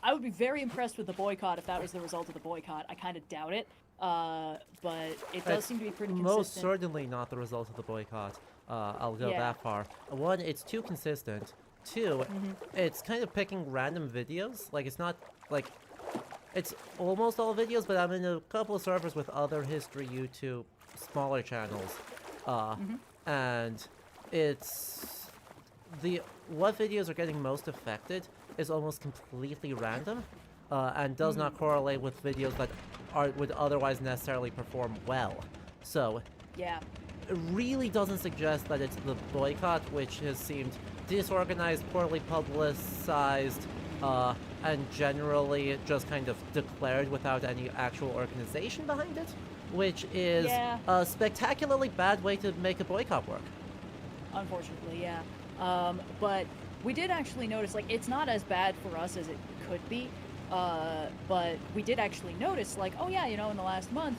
I would be very impressed with the boycott if that was the result of the boycott. I kind of doubt it, but it does seem to be pretty consistent. Most certainly not the result of the boycott. I'll go that far. One, it's too consistent. Two, it's kind of picking random videos. Like, it's not, like, it's almost all videos, but I'm in a couple of servers with other history YouTube smaller channels. And it's what videos are getting most affected is almost completely random, and does not correlate with videos that would otherwise necessarily perform well. So Yeah. it really doesn't suggest that it's the boycott, which has seemed disorganized, poorly publicized, and generally just kind of declared without any actual organization behind it, which is a spectacularly bad way to make a boycott work. Unfortunately, yeah. But we did actually notice, like, it's not as bad for us as it could be, but we did actually notice, like, oh yeah, in the last month,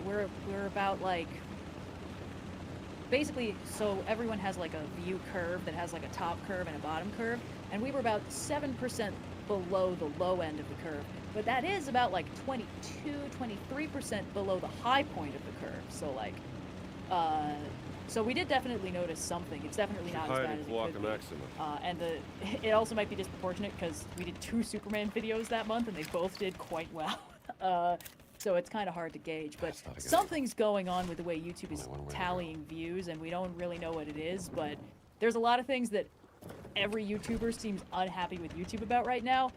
we're about, like, basically, so everyone has, like, a view curve that has, like, a top curve and a bottom curve, and we were about 7% below the low end of the curve, but that is about, like, 23% below the high point of the curve, so, like, so we did definitely notice something. It's definitely not as bad as it could be. And it also might be disproportionate because we did 2 Superman videos that month, and they both did quite well. So it's kind of hard to gauge, but something's going on with the way YouTube is tallying views, and we don't really know what it is, but there's a lot of things that every YouTuber seems unhappy with YouTube about right now,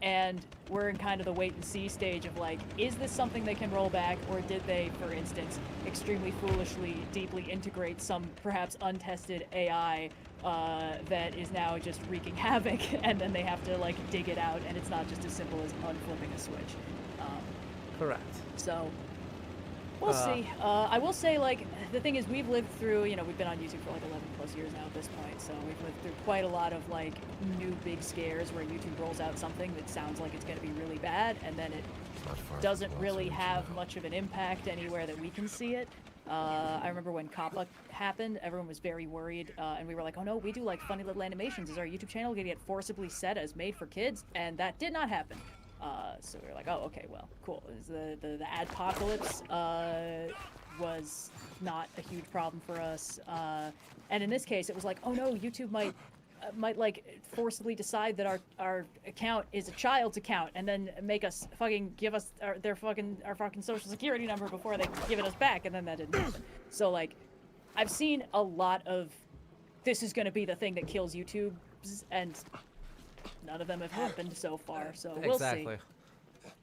and we're in kind of the wait-and-see stage of, like, is this something they can roll back, or did they, for instance, extremely foolishly deeply integrate some perhaps untested AI that is now just wreaking havoc, and then they have to, like, dig it out, and it's not just as simple as unflipping a switch. Correct. So, we'll see. I will say, like, the thing is, we've lived through, we've been on YouTube for like 11 plus years now at this point, so we've lived through quite a lot of, like, new big scares where YouTube rolls out something that sounds like it's going to be really bad, and then it doesn't really have much of an impact anywhere that we can see it. I remember when COPPA happened, everyone was very worried, and we were like, oh no, we do, like, funny little animations. Is our YouTube channel going to get forcibly set as made for kids? And that did not happen. So we were like, oh, okay, well, cool. The adpocalypse was not a huge problem for us. And in this case, it was like, oh no, YouTube might like forcibly decide that our account is a child's account, and then make us fucking give us our fucking social security number before they give it us back, and then that didn't happen. So, like, I've seen a lot of this is going to be the thing that kills YouTube, and none of them have happened so far, so we'll see.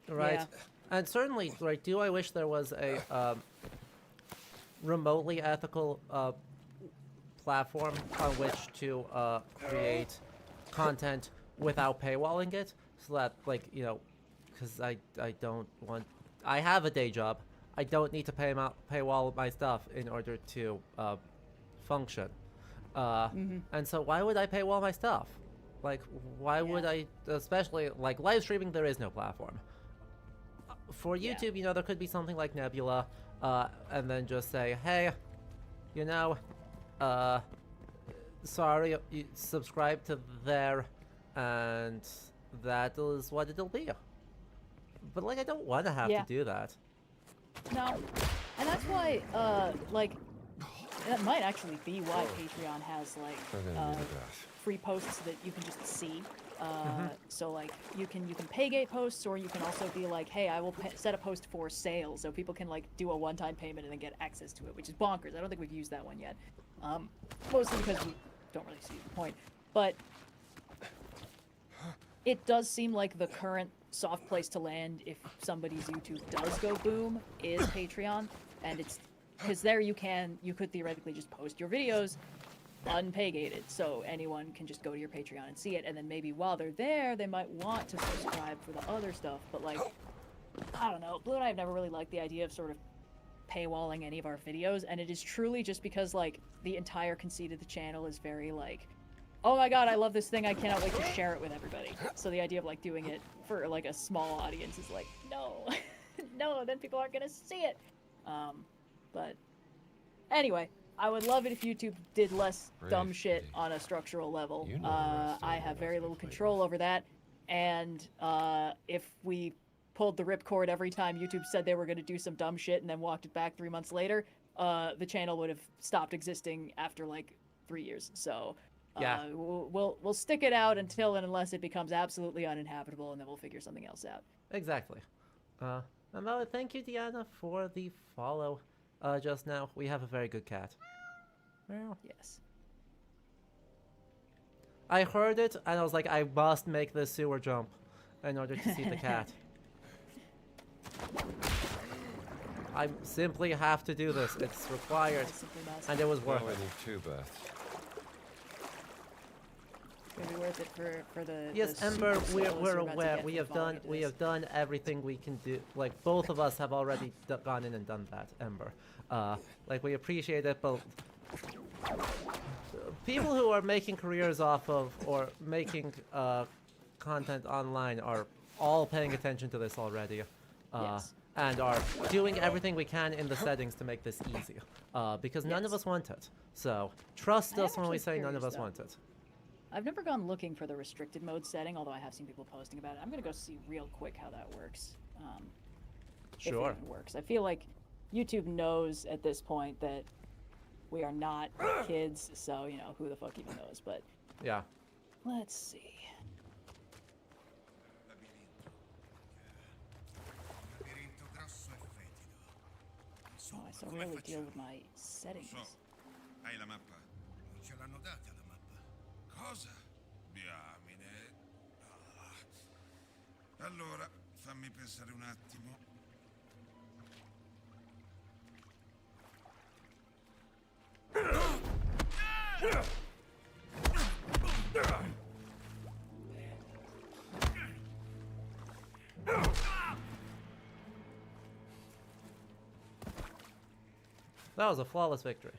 Right. Yeah. And certainly, right, do I wish there was a remotely ethical platform on which to create content without paywalling it, so that, like, because I don't want... I have a day job. I don't need to paywall my stuff in order to function. And so why would I paywall my stuff? Like, why would I, especially, like, live streaming, there is no platform. For YouTube, there could be something like Nebula, and then just say, hey, sorry, you subscribe to there, and that is what it'll be. But, like, I don't want to have to do that. No. And that's why, like, that might actually be why Patreon has, like, I'm gonna need a bath. free posts that you can just see. So like you can pay gate posts, or you can also be like, hey, I will set a post for sale, so people can like do a one-time payment and then get access to it, which is bonkers. I don't think we've used that one yet, mostly because we don't really see the point. But it does seem like the current soft place to land if somebody's YouTube does go boom is Patreon, and it's because there you could theoretically just post your videos unpay-gated, so anyone can just go to your Patreon and see it, and then maybe while they're there, they might want to subscribe for the other stuff, but like, I don't know, Blue and I have never really liked the idea of sort of paywalling any of our videos, and it is truly just because, like, the entire conceit of the channel is very, like, oh my god, I love this thing, I cannot wait to share it with everybody. So the idea of, like, doing it for, like, a small audience is like, no, no, then people aren't gonna see it. But anyway, I would love it if YouTube did less dumb shit on a structural level. You know the rest of I the have very little play control over that, and if we pulled the ripcord every time YouTube said they were going to do some dumb shit and then walked it back 3 months later, the channel would have stopped existing after like 3 years. So Yeah. we'll stick it out until and unless it becomes absolutely uninhabitable, and then we'll figure something else out. Exactly. And thank you, Deanna, for the follow. Just now, we have a very good cat. Meow. Yes. I heard it, and I was like, I must make this sewer jump in order to see the cat. I simply have to do this. It's required, I simply must. and it was worth Now I it. need 2 baths. It's gonna be worth it for the Yes, the Ember, super we're souls you're about to aware. get We from have falling done into we this. have done everything we can do. Like both of us have already gone in and done that, Ember. Like we appreciate it, but people who are making careers off of or making content online are all paying attention to this already. Yes. And are doing everything we can in the settings to make this easy. Because none of Yes. us want it. So trust I am us when we actually say none of curious, us though. want it. I've never gone looking for the restricted mode setting, although I have seen people posting about it. I'm gonna go see real quick how that works. Sure. If it even works. I feel like YouTube knows at this point that we are not kids, so you know who the fuck even knows. But Yeah. let's see. Labirinto grosso e fetido. Oh, Insomma, I so come rarely deal facciamo? with my settings. So, hai la mappa? Non ce l'hanno data la mappa. Cosa? Diamine. Ah. Allora, fammi pensare un attimo. That was a flawless victory.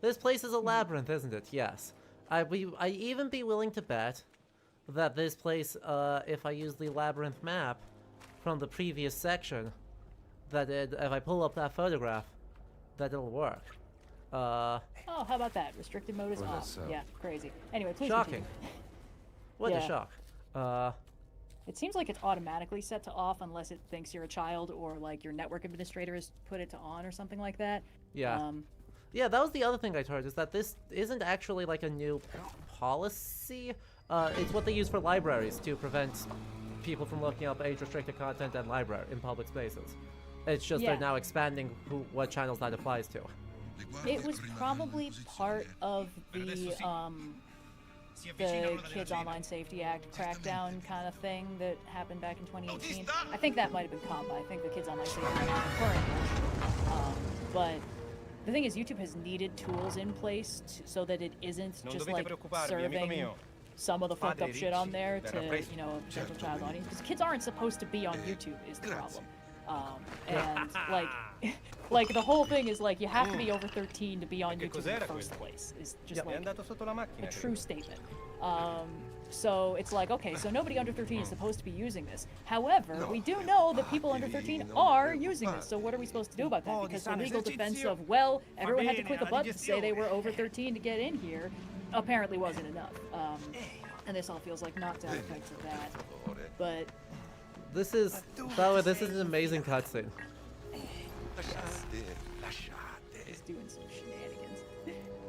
This place is a labyrinth, isn't it? Yes. I even be willing to bet that this place, if I use the labyrinth map from the previous section, that if I pull up that photograph, that it'll work. Oh, how about that? Restricted mode is Well, off. that's, Yeah, crazy. Anyway, please Shocking. continue. What a Yeah. shock. It seems like it's automatically set to off unless it thinks you're a child, or like your network administrator has put it to on or something like that. Yeah. Yeah, that was the other thing I heard, is that this isn't actually like a new policy. It's what they use for libraries to prevent people from looking up age-restricted content in public spaces. It's just Yeah. they're now expanding what channels that applies to. It was probably part of the Kids Online Safety Act crackdown kind of thing that happened back in 2018. I think that might have been COMPA. I think the Kids Online Safety Act is the current one. But the thing is, YouTube has needed tools in place so that it isn't just like serving some of the fucked up shit on there to, you know, a potential child audience. Because kids aren't supposed to be on YouTube is the problem. And like the whole thing is like you have to be over 13 to be on YouTube in the first place. Is just like a true statement. So it's like, okay, so nobody under 13 is supposed to be using this. However, we do know that people under 13 are using this. So what are we supposed to do about that? Because the legal defense of, well, everyone had to click a button to say they were over 13 to get in here, apparently wasn't enough. And this all feels like knockdown effects of that. But This is, by the way, this is an amazing cutscene. He's doing some shenanigans.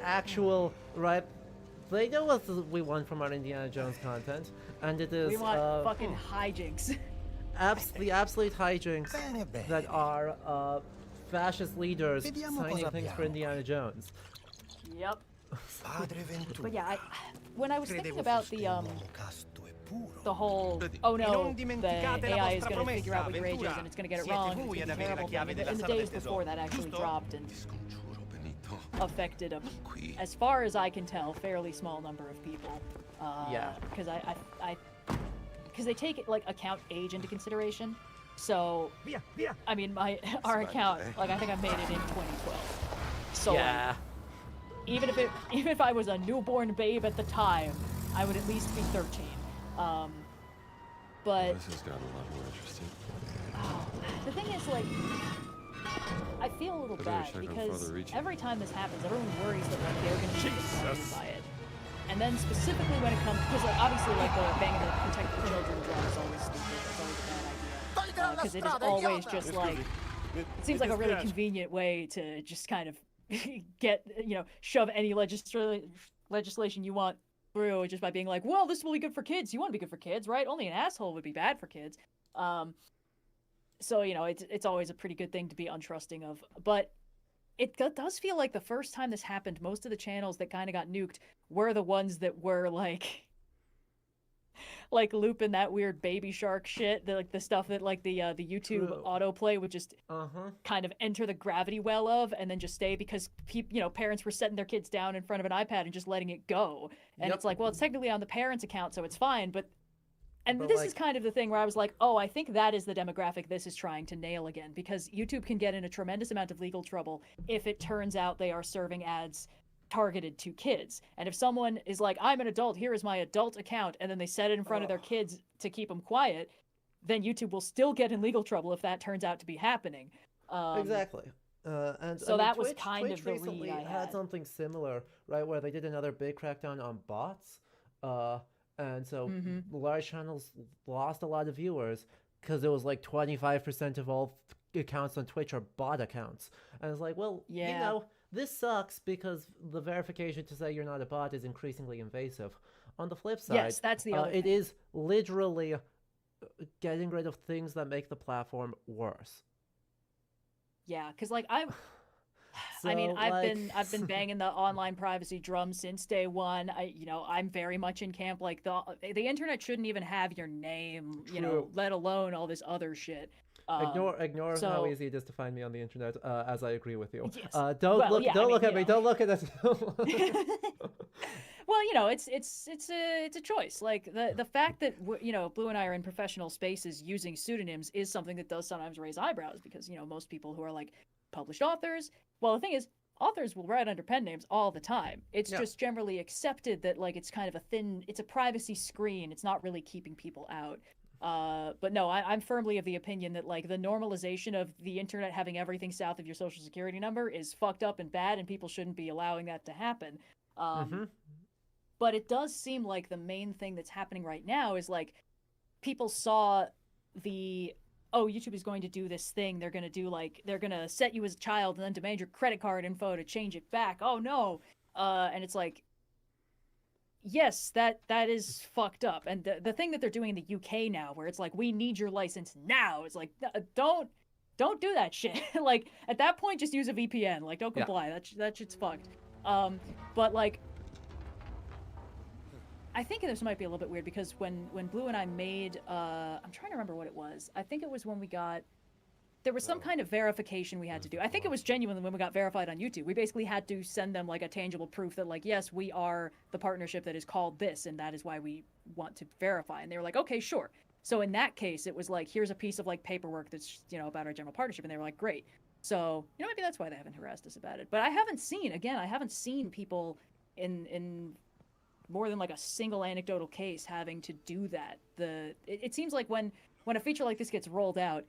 Actual, right? They know what we want from our Indiana Jones content, and it is We want fucking hijinks. the absolute hijinks that are fascist leaders signing things for Indiana Jones. Yep. But yeah, when I was thinking about the whole, oh no, the AI is going to figure out what your age is and it's going to get it wrong, and it's going to be terrible thing. In the days before that actually dropped and affected a, as far as I can tell, fairly small number of people. Yeah. Because because they take like account age into consideration. So, I mean, our account, like I think I made it in 2012. So Yeah. even if I was a newborn babe at the time, I would at least be 13. But This has gotten a lot more interesting. the thing is, like, I feel a little better bad check on because Father Ricci. every time this happens, everyone worries that like they're gonna get affected by it. And then specifically when it comes, because like obviously like the banging the protect the children drum is always stupid. It's always a bad idea because it is always just like it seems like a really convenient way to just kind of get shove any legislation you want through just by being like, well, this will be good for kids. You want to be good for kids, right? Only an asshole would be bad for kids. So it's always a pretty good thing to be untrusting of, but it does feel like the first time this happened, most of the channels that kind of got nuked were the ones that were like looping that weird baby shark shit, the stuff that like the YouTube True. autoplay would just kind of enter the gravity well of and then just stay because parents were setting their kids down in front of an iPad and just letting it go. And Yep. it's like, well, it's technically on the parents' account, so it's fine, but But, this like- is kind of the thing where I was like, oh, I think that is the demographic this is trying to nail again, because YouTube can get in a tremendous amount of legal trouble if it turns out they are serving ads targeted to kids. And if someone is like, I'm an adult, here is my adult account, and then they set it in front of their kids to keep them quiet, then YouTube will still get in legal trouble if that turns out to be happening. Exactly. And so I mean, that was Twitch, kind Twitch of the recently read I had. something similar, right, where they did another big crackdown on bots, and so Mm-hmm. large channels lost a lot of viewers because it was like 25% of all accounts on Twitch are bot accounts, and it's like, well, Yeah. this sucks because the verification to say you're not a bot is increasingly invasive. On the flip side, Yes, that's the other it thing. is literally getting rid of things that make the platform worse. Yeah, because like I mean, So, I've been banging the online privacy drum since day one. I'm very much in camp like the internet shouldn't even have your name, True. let alone all this other shit. Ignore how so- easy it is to find me on the internet, as I agree with you. Yes. Don't Well, look yeah, don't I mean, look at you me, know. don't look at us. Well, it's a choice. Like the fact that Blue and I are in professional spaces using pseudonyms is something that does sometimes raise eyebrows because most people who are like published authors. Well, the thing is, authors will write under pen names all the time. It's Yeah. just generally accepted that like it's kind of it's a privacy screen. It's not really keeping people out. But no, I'm firmly of the opinion that like the normalization of the internet having everything south of your social security number is fucked up and bad, and people shouldn't be allowing that to happen. But it does seem like the main thing that's happening right now is like people saw YouTube is going to do this thing. They're going to set you as a child and then demand your credit card info to change it back. Oh no. And it's like, yes, that is fucked up. And the thing that they're doing in the UK now, where it's like, we need your license now. It's like, don't do that shit. Like at that point, just use a VPN. Like don't Yeah. comply. That shit's fucked. But like, I think this might be a little bit weird because when Blue and I made, I'm trying to remember what it was. I think it was when there was some kind of verification we had to do. I think it was genuinely when we got verified on YouTube. We basically had to send them like a tangible proof that like, yes, we are the partnership that is called this, and that is why we want to verify. And they were like, okay, sure. So in that case, it was like, here's a piece of like paperwork that's, about our general partnership. And they were like, great. So, maybe that's why they haven't harassed us about it. But I haven't seen people in more than like a single anecdotal case having to do that. It seems like when a feature like this gets rolled out,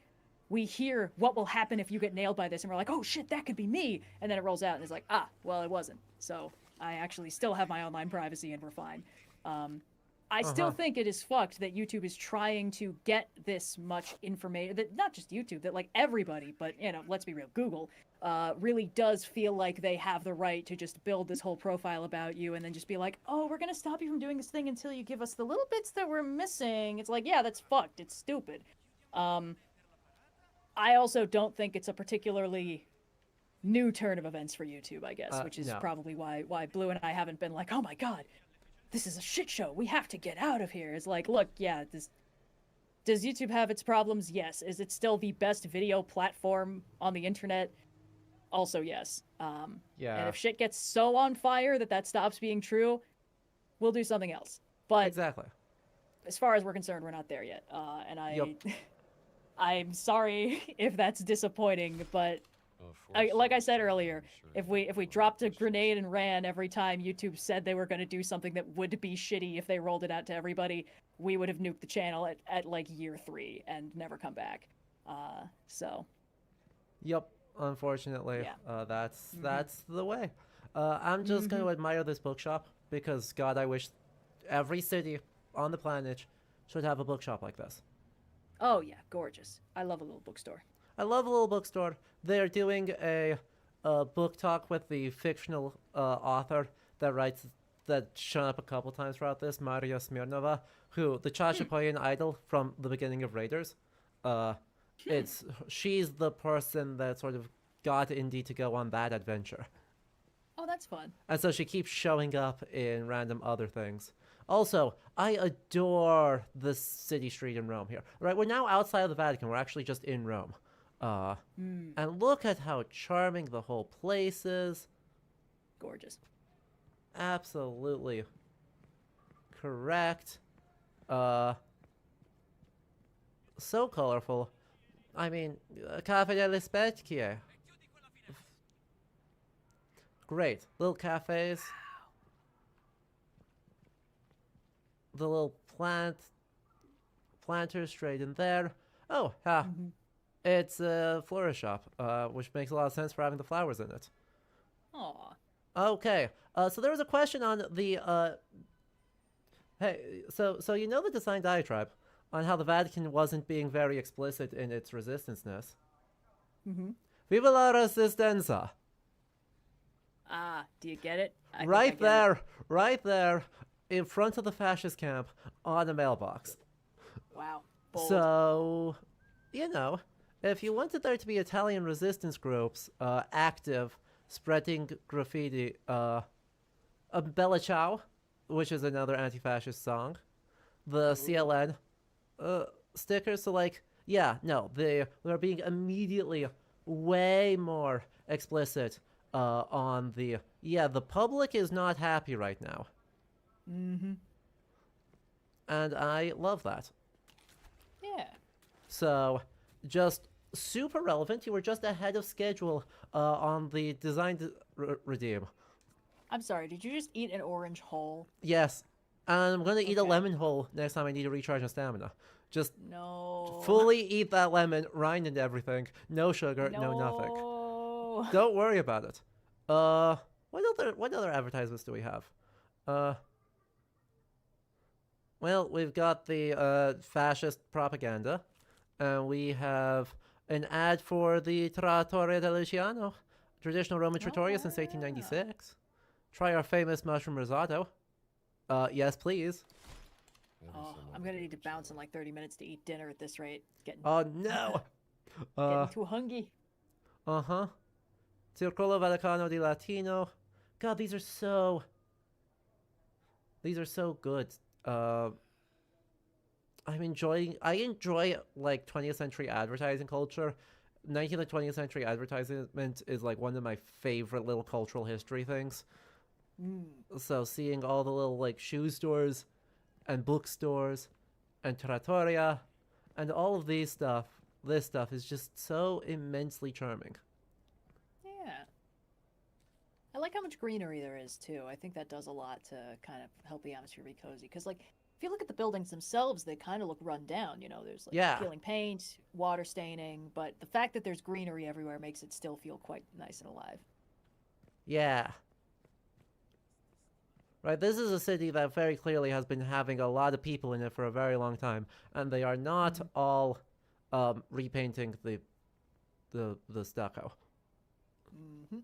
we hear what will happen if you get nailed by this, and we're like, oh shit, that could be me. And then it rolls out and it's like, well, it wasn't. So I actually still have my online privacy and we're fine. I still think it is fucked that YouTube is trying to get this much information. That not just YouTube, that like everybody, but you know, let's be real, Google really does feel like they have the right to just build this whole profile about you and then just be like, oh, we're gonna stop you from doing this thing until you give us the little bits that we're missing. It's like, yeah, that's fucked. It's stupid. I also don't think it's a particularly new turn of events for YouTube, I guess, which is no. probably why Blue and I haven't been like, oh my god, this is a shit show. We have to get out of here. It's like, look, yeah, does YouTube have its problems? Yes. Is it still the best video platform on the internet? Also, yes. Yeah. And if shit gets so on fire that stops being true, we'll do something else. But Exactly. as far as we're concerned, we're not there yet. And Yup. I'm sorry if that's disappointing, but like I said earlier, if we dropped a grenade and ran every time YouTube said they were going to do something that would be shitty if they rolled it out to everybody, we would have nuked the channel at like year 3 and never come back. So. Yep. Unfortunately, Yeah. that's the way. I'm just going to admire this bookshop because, God, I wish every city on the planet should have a bookshop like this. Oh yeah, gorgeous. I love a little bookstore. I love a little bookstore. They're doing a book talk with the fictional author that shown up a couple times throughout this, Maria Smirnova, who the Chachapoyan idol from the beginning of Raiders. She's the person that sort of got Indy to go on that adventure. Oh, that's fun. And so she keeps showing up in random other things. Also, I adore the city street in Rome here. Right, we're now outside of the Vatican. We're actually just in Rome. And look at how charming the whole place is. Gorgeous. Absolutely correct. So colorful. I mean, Cafe delle Specchie. Great. Little cafes. The little planter straight in there. Oh, ha. It's a florist shop, which makes a lot of sense for having the flowers in it. Aw. Okay. So there was a question on the, hey, so you know the design diatribe on how the Vatican wasn't being very explicit in its resistance-ness? Viva la Resistenza! Ah, do you get it? I think I Right get it. right there, in front of the fascist camp, on a mailbox. Wow. Bold. So, you know, if you wanted there to be Italian resistance groups active, spreading graffiti, Bella Ciao, which is another anti-fascist song, the CLN stickers, so like, yeah, no, they're being immediately way more explicit on the, yeah, the public is not happy right now. And I love that. Yeah. So, just super relevant. You were just ahead of schedule on the design redeem. I'm sorry, did you just eat an orange whole? Yes. And I'm going to eat a Okay. lemon whole next time I need to recharge my stamina. Just No. fully eat that lemon, rind and everything. No sugar, no nothing. No. Don't worry about it. What other advertisements do we have? Well, we've got the fascist propaganda, and we have an ad for the Trattoria del Luciano, traditional Roman trattoria since 1896. Try our famous mushroom risotto. Yes, please. Oh, I'm gonna need to bounce in like 30 minutes to eat dinner at this rate. Getting Oh no. too hungry. Uh-huh. Circolo Vaticano di Latino. God, these are so good. I enjoy like 20th century advertising culture. 19th and 20th century advertisement is like one of my favorite little cultural history things. So seeing all the little like shoe stores and bookstores and trattoria and all of this stuff is just so immensely charming. Yeah. I like how much greenery there is too. I think that does a lot to kind of help the atmosphere be cozy. Because like, if you look at the buildings themselves, they kind of look run down. You know, there's like Yeah. peeling paint, water staining, but the fact that there's greenery everywhere makes it still feel quite nice and alive. Yeah. Right, this is a city that very clearly has been having a lot of people in it for a very long time, and they are not all repainting the stucco. Mm-hmm.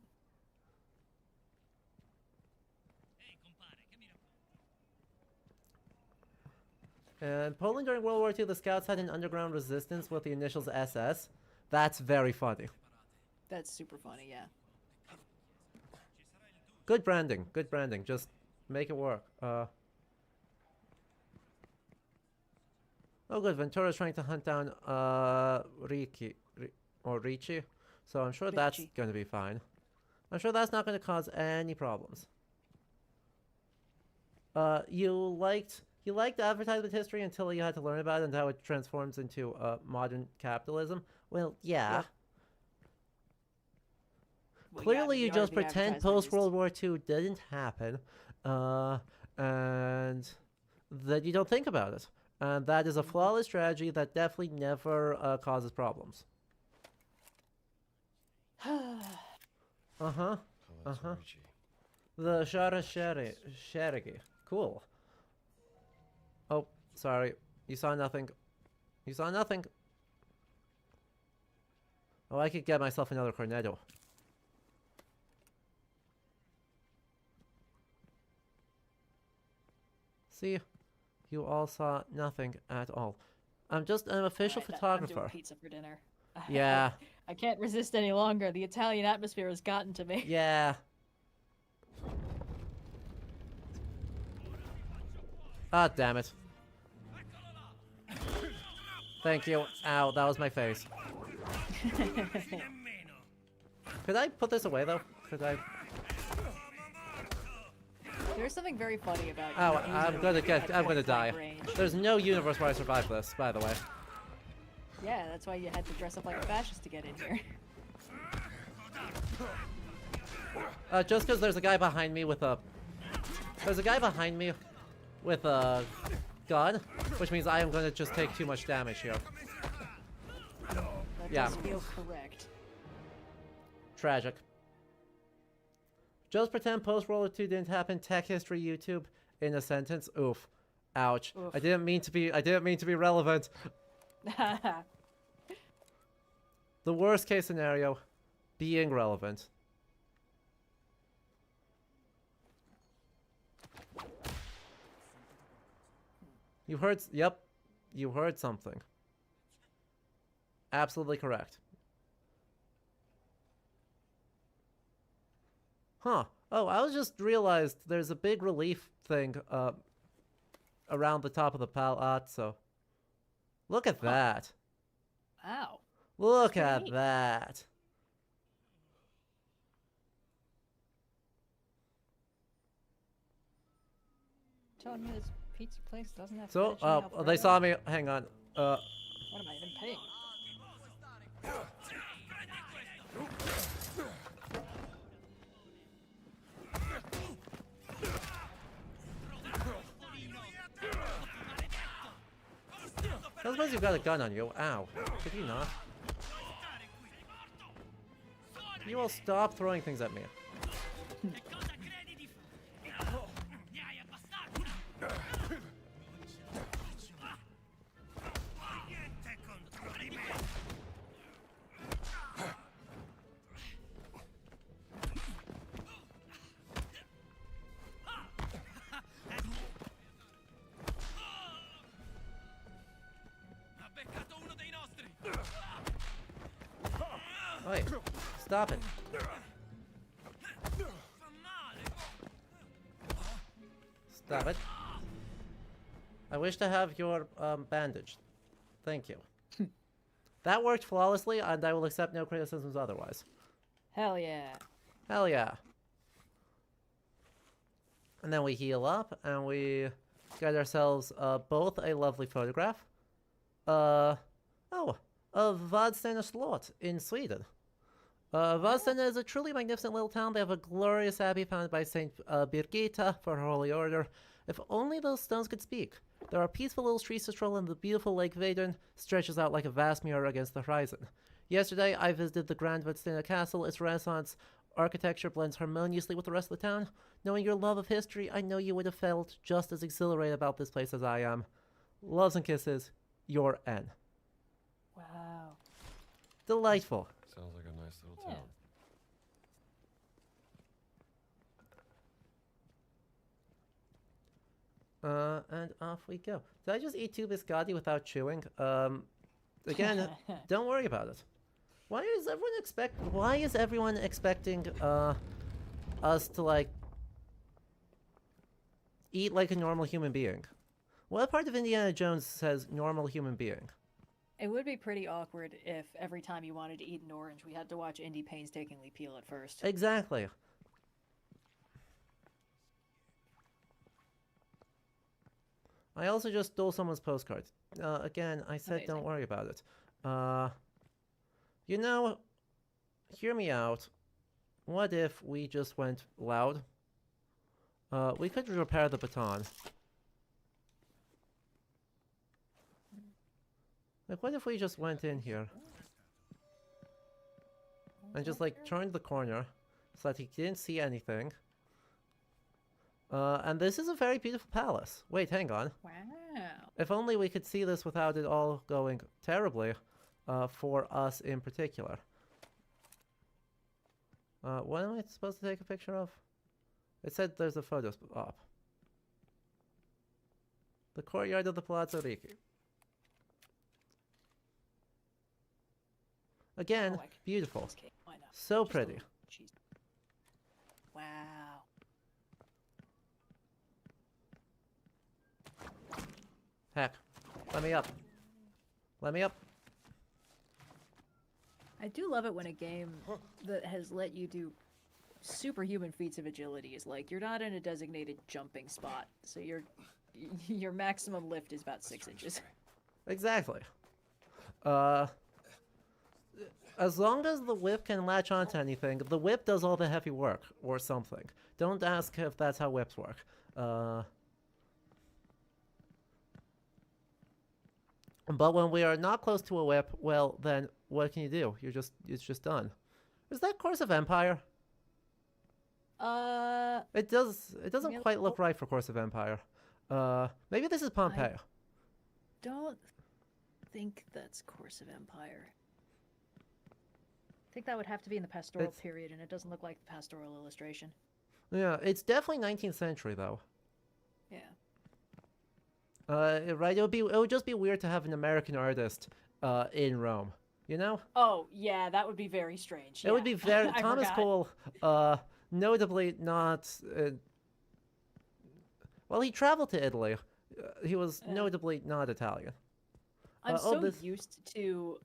And Poland during World War II, the Scouts had an underground resistance with the initials SS. That's very funny. That's super funny, yeah. Good branding, good branding. Just make it work. Oh good, Ventura's trying to hunt down Ricci. So I'm sure that's Ricci. going to be fine. I'm sure that's not going to cause any problems. You liked advertisement history until you had to learn about it and how it transforms into modern capitalism. Well, yeah. Well, Clearly, yeah, you the art just of the pretend advertisement post is- World War II didn't happen, and that you don't think about it. And that is a flawless strategy that definitely never causes problems. Uh-huh. Palazzo Ricci. The Sherigi. Cool. Oh, sorry. You saw nothing. You saw nothing. Oh, I could get myself another cornetto. See? You all saw nothing at all. I'm just an official Alright, I'm photographer. doing pizza for dinner. Yeah. I can't resist any longer. The Italian atmosphere has gotten to me. Yeah. Ah, damn it. Thank you. Ow, that was my face. Could I put this away, though? Could I? There's something very funny about. Oh, using I'm it gonna at die. point-blank range. There's no universe where I survive this, by the way. Yeah, that's why you had to dress up like a fascist to get in here. Just because there's a guy behind me with a... There's a guy behind me with a gun, which means I am going to just take too much damage here. That Yeah. does feel correct. Tragic. Just pretend post-World War II didn't happen. Tech history YouTube in a sentence. Oof. Ouch. Oof. I didn't mean to be relevant. The worst case scenario, being relevant. You heard, yep, you heard something. Absolutely correct. Huh. Oh, I was just realized there's a big relief thing around the top of the palazzo. Look at that. Wow. Look pretty at neat. that. Telling me this pizza place doesn't have. So, fettuccine Alfredo? they saw me. Hang on. What am I even paying? I suppose you've got a gun on you. Ow. Could you not? You all stop throwing things at me. Wait, stop it. Stop it. I wish to have your bandage. Thank you. That worked flawlessly, and I will accept no criticisms otherwise. Hell yeah. Hell yeah. And then we heal up, and we get ourselves both a lovely photograph. Of Vadstena Slot in Sweden. Vadstena is a truly magnificent little town. They have a glorious abbey founded by Saint Birgitta for her holy order. If only those stones could speak. There are peaceful little streets to stroll, and the beautiful Lake Vadern stretches out like a vast mirror against the horizon. Yesterday, I visited the Grand Vadstena Castle. Its Renaissance architecture blends harmoniously with the rest of the town. Knowing your love of history, I know you would have felt just as exhilarated about this place as I am. Loves and kisses, your N. Wow. Delightful. Sounds like a nice little Yeah. town. And off we go. Did I just eat 2 biscotti without chewing? Again, don't worry about it. Why is everyone expecting us to like eat like a normal human being? What part of Indiana Jones says normal human being? It would be pretty awkward if every time you wanted to eat an orange, we had to watch Indy painstakingly peel it first. Exactly. I also just stole someone's postcard. Again, I said don't Amazing. worry about it. You know, hear me out. What if we just went loud? We could repair the baton. Like, what if we just went in here? And just, like, turned the corner so that he didn't see anything. And this is a very beautiful palace. Wait, hang on. Wow. If only we could see this without it all going terribly, for us in particular. What am I supposed to take a picture of? It said there's a photo op. The courtyard of the Palazzo Ricci. Again, Oh, I can- beautiful. Okay, why not? So Just a pretty. little cheese. Wow. Heck. Let me up. Let me up. I do love it when a game that has let you do superhuman feats of agility is like you're not in a designated jumping spot, so your maximum lift is about 6 inches. Exactly. As long as the whip can latch onto anything, the whip does all the heavy work, or something. Don't ask if that's how whips work. But when we are not close to a whip, well, then what can you do? It's just done. Is that Course of Empire? It doesn't Yeah, quite look right for Course of Empire. Maybe this is Pompeii. Don't think that's Course of Empire. I think that would have to be in the pastoral It's- period, and it doesn't look like the pastoral illustration. Yeah, it's definitely 19th century though. Yeah. Right? It would just be weird to have an American artist in Rome. You know? Oh, yeah, that would be very strange. It would be very I Thomas forgot. Cole. Notably not. Well, he traveled to Italy. He was notably not Italian. I'm oh, so this- used to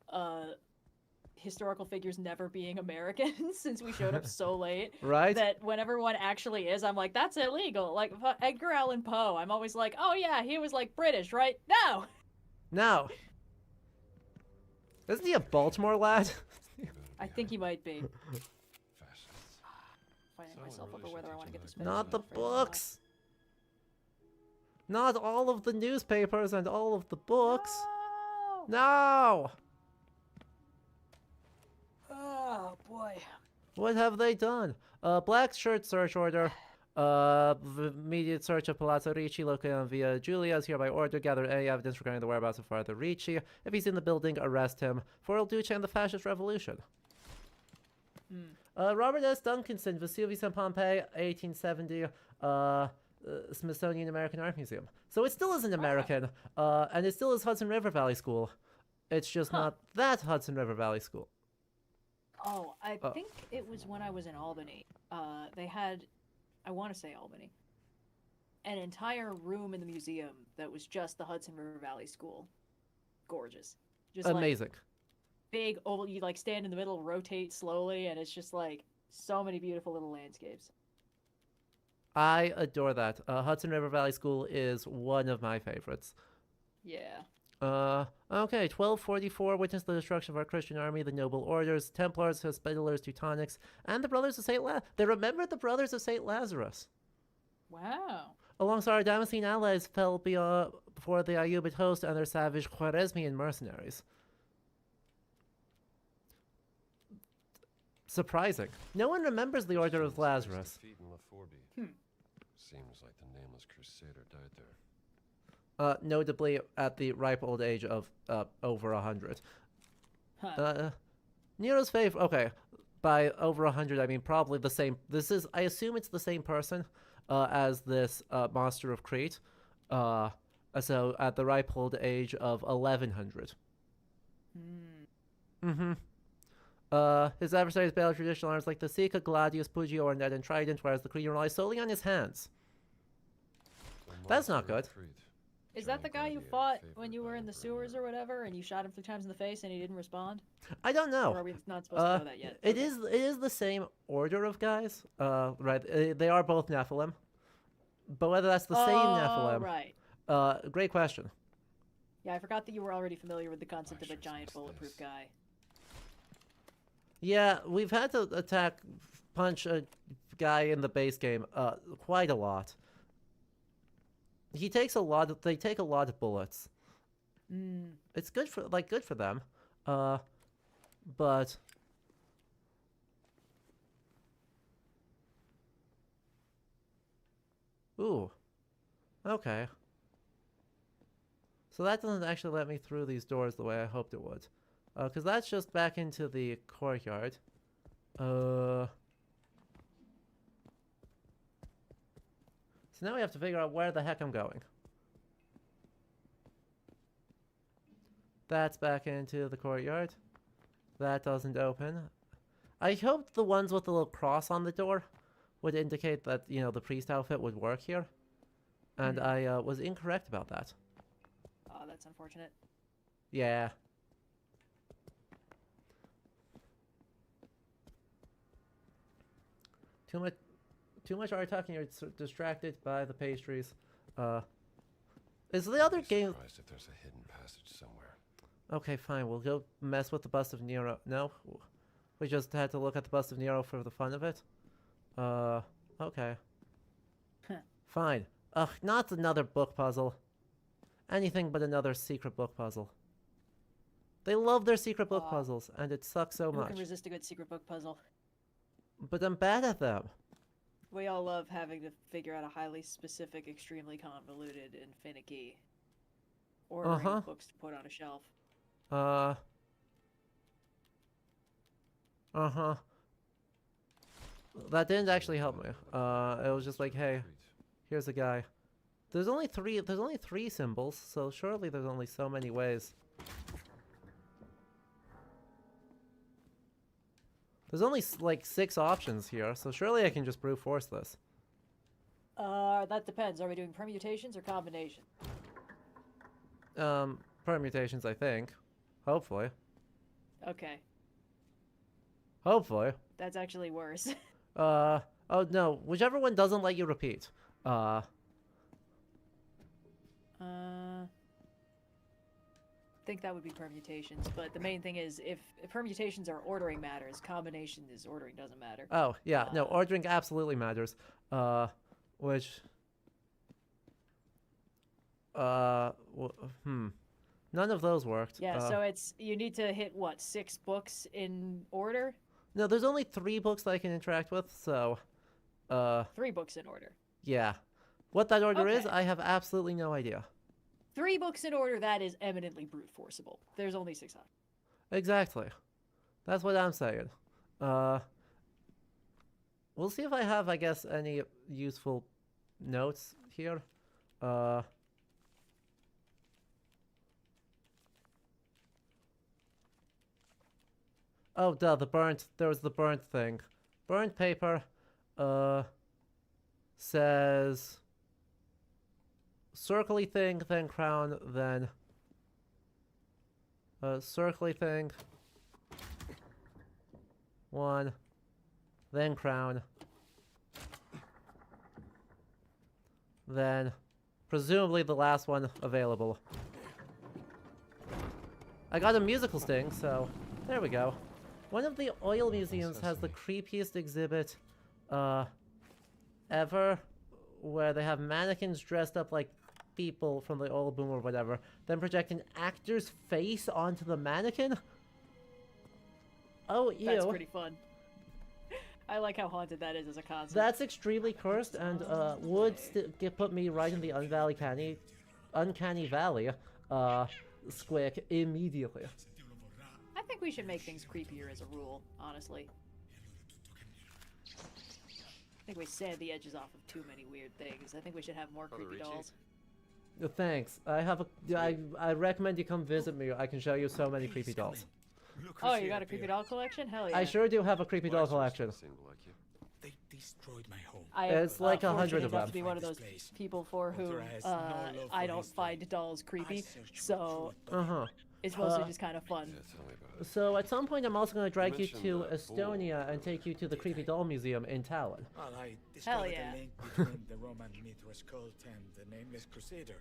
historical figures never being American since we showed up so late. Right? That whenever one actually is, I'm like, that's illegal. Like Edgar Allan Poe, I'm always like, oh yeah, he was like British, right? No. No. Isn't he a Baltimore lad? I think he might be. Fascists. Finding So myself in over relation whether I to want to get this. genetic Not the finished or not. books. Not all of the newspapers and all of the books. No. No. Oh boy. What have they done? Black shirt search order. Immediate search of Palazzo Ricci located on Via Giulia is hereby ordered. Gather any evidence regarding the whereabouts of Father Ricci. If he's in the building, arrest him for Il Duce and the Fascist Revolution. Robert S. Duncanson, Vesuvius and Pompeii, 1870. Smithsonian American Art Museum. So it still is an American, and it still is Hudson River Valley School. It's just not that Hudson River Valley School. Oh, I think it was when I was in Albany. They had, I want to say Albany, an entire room in the museum that was just the Hudson River Valley School. Gorgeous. Just Amazing. like big oval, you like stand in the middle, rotate slowly, and it's just like so many beautiful little landscapes. I adore that. Hudson River Valley School is one of my favorites. Yeah. Okay, 1244 witnessed the destruction of our Christian army, the noble orders, Templars, Hospitallers, Teutonics, and the Brothers of St. Lazarus. They remembered the Brothers of St. Lazarus. Wow. Alongside our Damascene allies fell before the Ayyubid host and their savage Khwarezmian mercenaries. surprising. No one remembers the Order of Lazarus. Defeat in La Forby. Seems like the nameless crusader died there. Notably at the ripe old age of over 100. Huh. Nero's favorite. Okay, by over 100 I mean probably the same. This is, I assume it's the same person as this monster of Crete. So at the ripe old age of 1100. His adversaries battle traditional arms like the Sika, Gladius, Pugio, or Ned and Trident, whereas the Cretan relies solely on his hands. That's not good. Is that the guy you fought when you were in the sewers or whatever, and you shot him 3 times in the face and he didn't respond? I don't know. Or are we not supposed to know that yet? It is the same order of guys. Right. They are both Nephilim. But whether that's the same Nephilim, right. Great question. Yeah, I forgot that you were already familiar with the concept of a giant bulletproof guy. Yeah, we've had to punch a guy in the base game quite a lot. He takes a lot of, they take a lot of bullets. It's good for them. But ooh. Okay. So that doesn't actually let me through these doors the way I hoped it would. Because that's just back into the courtyard. So now we have to figure out where the heck I'm going. That's back into the courtyard. That doesn't open. I hoped the ones with the little cross on the door would indicate that, you know, the priest outfit would work here. And I was incorrect about that. Oh, that's unfortunate. Yeah. Too much art talking. You're distracted by the pastries. Is the other game? Surprised if there's a hidden passage somewhere. Okay, fine. We'll go mess with the bust of Nero. No, we just had to look at the bust of Nero for the fun of it. Okay. Fine. Ugh, not another book puzzle. Anything but another secret book puzzle. They love their secret book puzzles, and it sucks so Who much. can resist a good secret book puzzle? But I'm bad at them. We all love having to figure out a highly specific, extremely convoluted, and finicky ordering of books to put on a shelf. That didn't actually help me. It was just like, hey, here's a guy. There's only three symbols, so surely there's only so many ways. There's only like 6 options here, so surely I can just brute force this. That depends. Are we doing permutations or combinations? Permutations, I think. Hopefully. Okay. Hopefully. That's actually worse. Oh no, whichever one doesn't let you repeat. I think that would be permutations, but the main thing is if permutations are ordering matters, combination is ordering doesn't matter. Oh, yeah, no, ordering absolutely matters. Which... None of those worked. Yeah, so it's, you need to hit, what, 6 books in order? No, there's only 3 books that I can interact with, so... 3 books in order. Yeah. What that order is, Okay. I have absolutely no idea. 3 books in order, that is eminently brute forcible. There's only 6 options. Exactly. That's what I'm saying. We'll see if I have, I guess, any useful notes here. Oh, duh, there was the burnt thing. Burnt paper, says... circly thing, then crown, then... circly thing. 1. Then crown. Then, presumably the last one available. I got a musical sting, so there we go. One of the oil museums has the creepiest exhibit ever, where they have mannequins dressed up like people from the oil boom or whatever, then project an actor's face onto the mannequin. Oh, ew. That's pretty fun. I like how haunted that is as a concept. That's extremely cursed and would put me right in the uncanny valley, squick immediately. I think we should make things creepier as a rule, honestly. I think we sand the edges off of too many weird things. I think we should have more Father creepy Ricci? dolls. Thanks. I recommend you come visit me. I can show you so many creepy dolls. Look Oh, who's you here, got a creepy Pierre. doll collection? Hell yeah. I sure do have a creepy doll collection. Seemed like you. They destroyed my home. I am It's like 100 fortunate of enough them. to be one of those people for who Authorized no love I for don't history. find dolls creepy, searched for so truth, but it's mostly just kind of fun. Yeah, tell me about it. So at some point, I'm also going to drag you mentioned to the Estonia bull. and take you to the creepy doll museum in Tallinn. Well, I discovered yeah. a link between the Roman Mithras cult and the nameless crusader.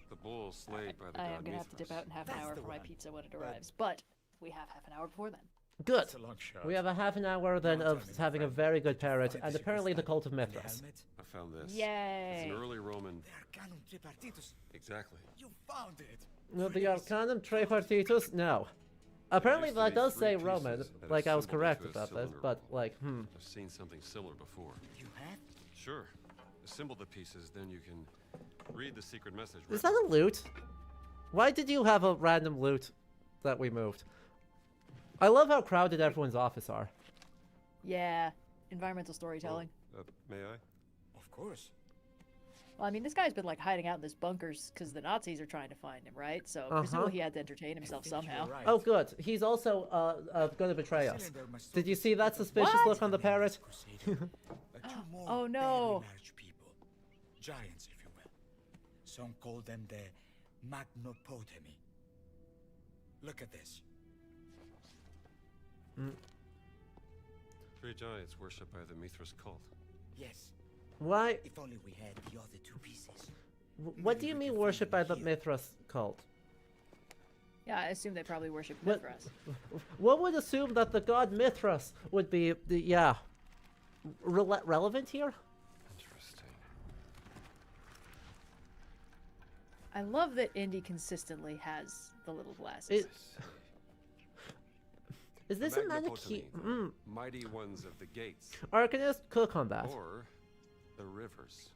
The bull slayed by the I god am gonna have to dip Mithras. out in half an That's hour the for my one. pizza when it But- arrives, but we have half an hour before then. Good. That's a long shot. We have a half an hour then Now of tell me, my having a friend, very good did you parrot, find and the apparently the secret cult of stamp and the Mithras. helmet? I found this. It's Yay! an early Roman. The Arcanum Tripartitus. Exactly. You found it. No, the Please. Arcanum Tripartitus? No. Apparently used to that be does say 3 Roman, pieces that like I was assembled correct into a about this, cylinder. but like, I've seen something similar before. You have? Sure. Assemble the pieces, then you can read the secret message. Is that a loot? Why did you have a random loot that we moved? I love how crowded everyone's office are. Yeah, environmental storytelling. May I? Of course. Well, I mean, this guy's been like hiding out in this bunkers because the Nazis are trying to find him, right? So presumably he had to entertain himself I think you somehow. were right. Oh, good. He's also going to betray us. Cylinder must Did you also see that be suspicious What? look on the parrot? Crusader. Two more Oh, no. very large people, giants, if you will. Some call them the Magnopotami. Look at this. 3 giants worshipped by the Mithras cult. Yes, Why? if only we had the other 2 pieces. What do you mean worshipped by the Mithras cult? Yeah, I assume they probably worship What- Mithras. One would assume that the god Mithras would be, relevant here? Interesting. I love that Indy consistently has the little glasses. It, is this a Magnopotami, mannequin? the mighty ones of the gates, Arcanist, cook on that. or the rivers.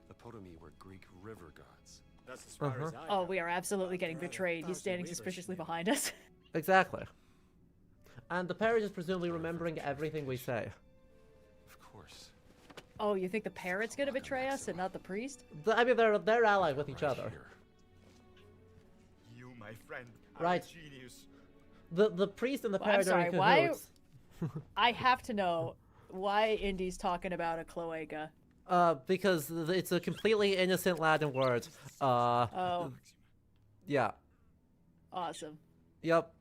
The Potami were Greek river gods. That's as far as I Oh, know. we are absolutely getting After all, betrayed. He's 1,000 standing rivers suspiciously near. behind us. Exactly. And the parrot is presumably remembering everything we say. Of course. Oh, you think the parrot's gonna betray us and not the priest? I mean, they're allied with each Right other. here. You, my friend, Right. genius. The priest and the Well, I'm parrot are sorry, in why- cahoots. I have to know why Indy's talking about a cloaca. Because it's a completely innocent Latin word. Oh, Yeah. awesome. Yep.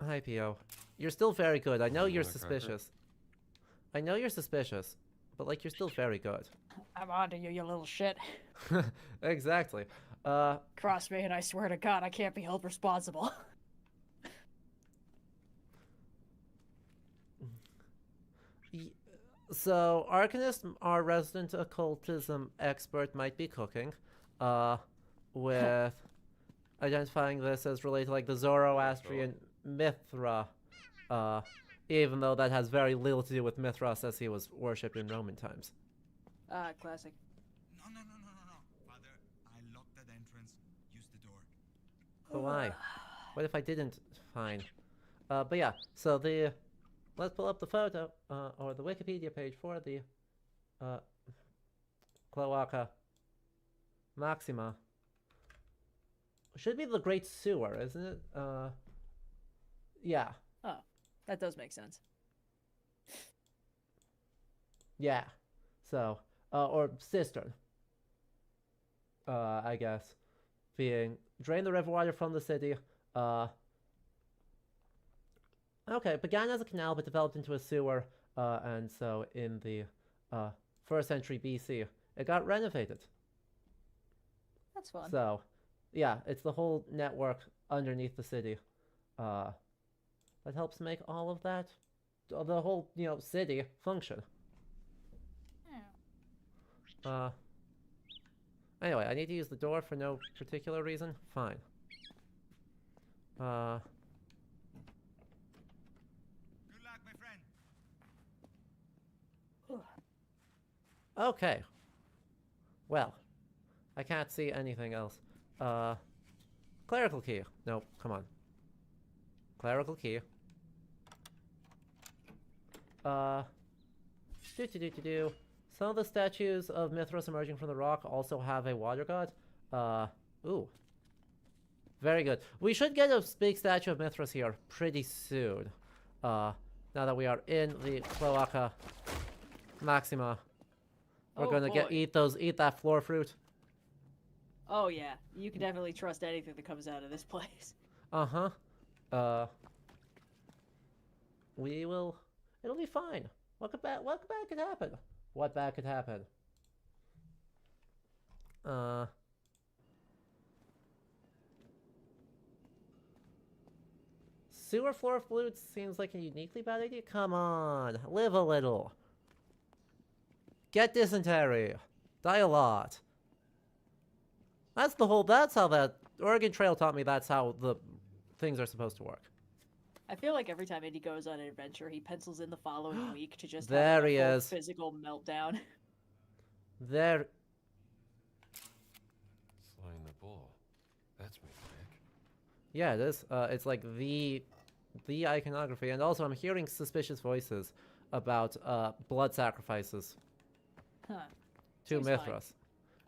Hi, Pio. You're still very good. I know You you're want a cracker? suspicious. I know you're suspicious, but like you're still very good. I'm on to you, you little shit. Exactly. Cross me, and I swear to God, I can't be held responsible. So, Arcanist, our resident occultism expert, might be cooking, with identifying this as related to like the Zoroastrian Mithra, even though that has very little to do with Mithras as he was worshipped in Roman times. Classic. No. Father, I locked that entrance. Use the door. But why? What if I didn't? Fine. But yeah, so let's pull up the photo, or the Wikipedia page for the, Cloaca Maxima. Should be the Great Sewer, isn't it? Yeah. Oh, that does make sense. Yeah. So, or cistern. I guess. Being drain the river water from the city. Okay, began as a canal but developed into a sewer, and so in the 1st century BC, it got renovated. That's fun. So, yeah, it's the whole network underneath the city that helps make all of that, the whole, city function. Anyway, I need to use the door for no particular reason. Fine. Good luck, my friend. Okay. Well, I can't see anything else. Clerical key. Nope, come on. Clerical key. Do. Some of the statues of Mithras emerging from the rock also have a water god. Ooh. Very good. We should get a big statue of Mithras here pretty soon. Now that we are in the Cloaca Maxima. We're gonna eat that floor fruit. Oh yeah, you can definitely trust anything that comes out of this place. Uh-huh. It'll be fine. What bad could happen? What bad could happen? Sewer floor flutes seems like a uniquely bad idea. Come on, live a little. Get dysentery. Die a lot. That's how that Oregon Trail taught me that's how the things are supposed to work. I feel like every time Indy goes on an adventure, he pencils in the following week to just There have he a full is. physical meltdown. There. Slaying the bull. That's mythic. Yeah, it is. It's like the iconography, and also I'm hearing suspicious voices about blood sacrifices Huh. to Seems fine. Mithras.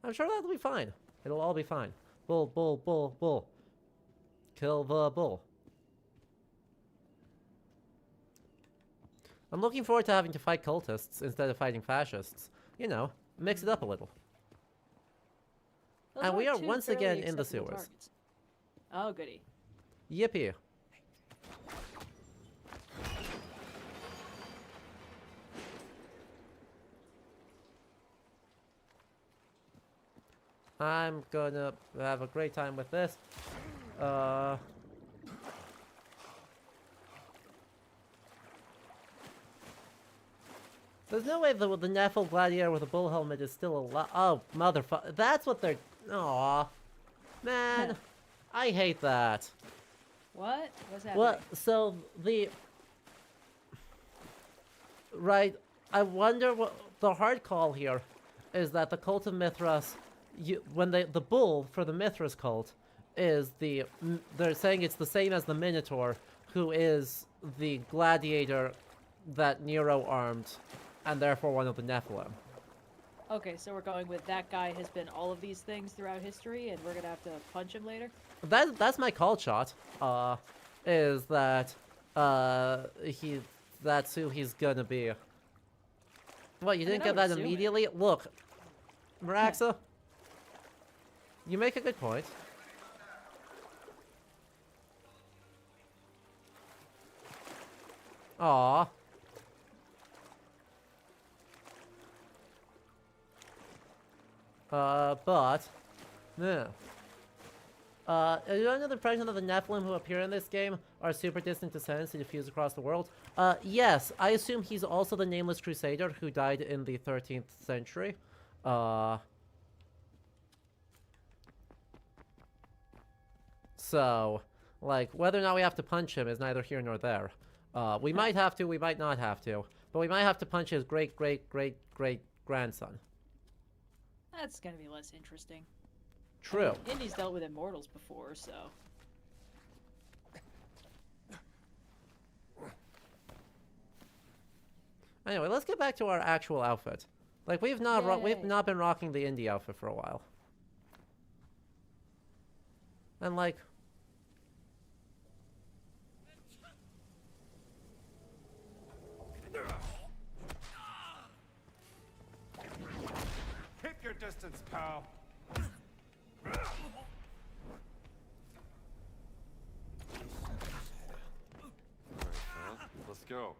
I'm sure that'll be fine. It'll all be fine. Bull, bull, bull, bull. Kill the bull. I'm looking forward to having to fight cultists instead of fighting fascists. You know, mix it up a little. Those And we are two once fairly again in the acceptable sewers. targets. Oh goody. Yippee. I'm gonna have a great time with this. There's no way the Nephil Gladiator with a bull helmet is still alive. Oh, motherfucker. That's what they're... Aw. Man. I hate that. What? What's happening? Well, so the... Right. I wonder what... The hard call here is that the cult of Mithras... when the bull for the Mithras cult is the... They're saying it's the same as the Minotaur, who is the gladiator that Nero armed, and therefore one of the Nephilim. Okay, so we're going with that guy has been all of these things throughout history, and we're gonna have to punch him later? That's my call shot. Is that that's who he's gonna be. What, you didn't I get would that assume it. immediately? Look, Maraxa, you make a good point. Aw. But, yeah. Are you under the impression that the Nephilim who appear in this game are super distant descendants who diffuse across the world? Yes. I assume he's also the Nameless Crusader who died in the 13th century. So, like, whether or not we have to punch him is neither here nor there. We might have to, we might not have to. But we might have to punch his great-great-great-great-grandson. That's gonna be less interesting. True. Indy's dealt with immortals before, so... Anyway, let's get back to our actual outfit. Like, we've not been rocking the indie outfit for a while. And like... Keep your distance, pal. Alright, pal. Let's go.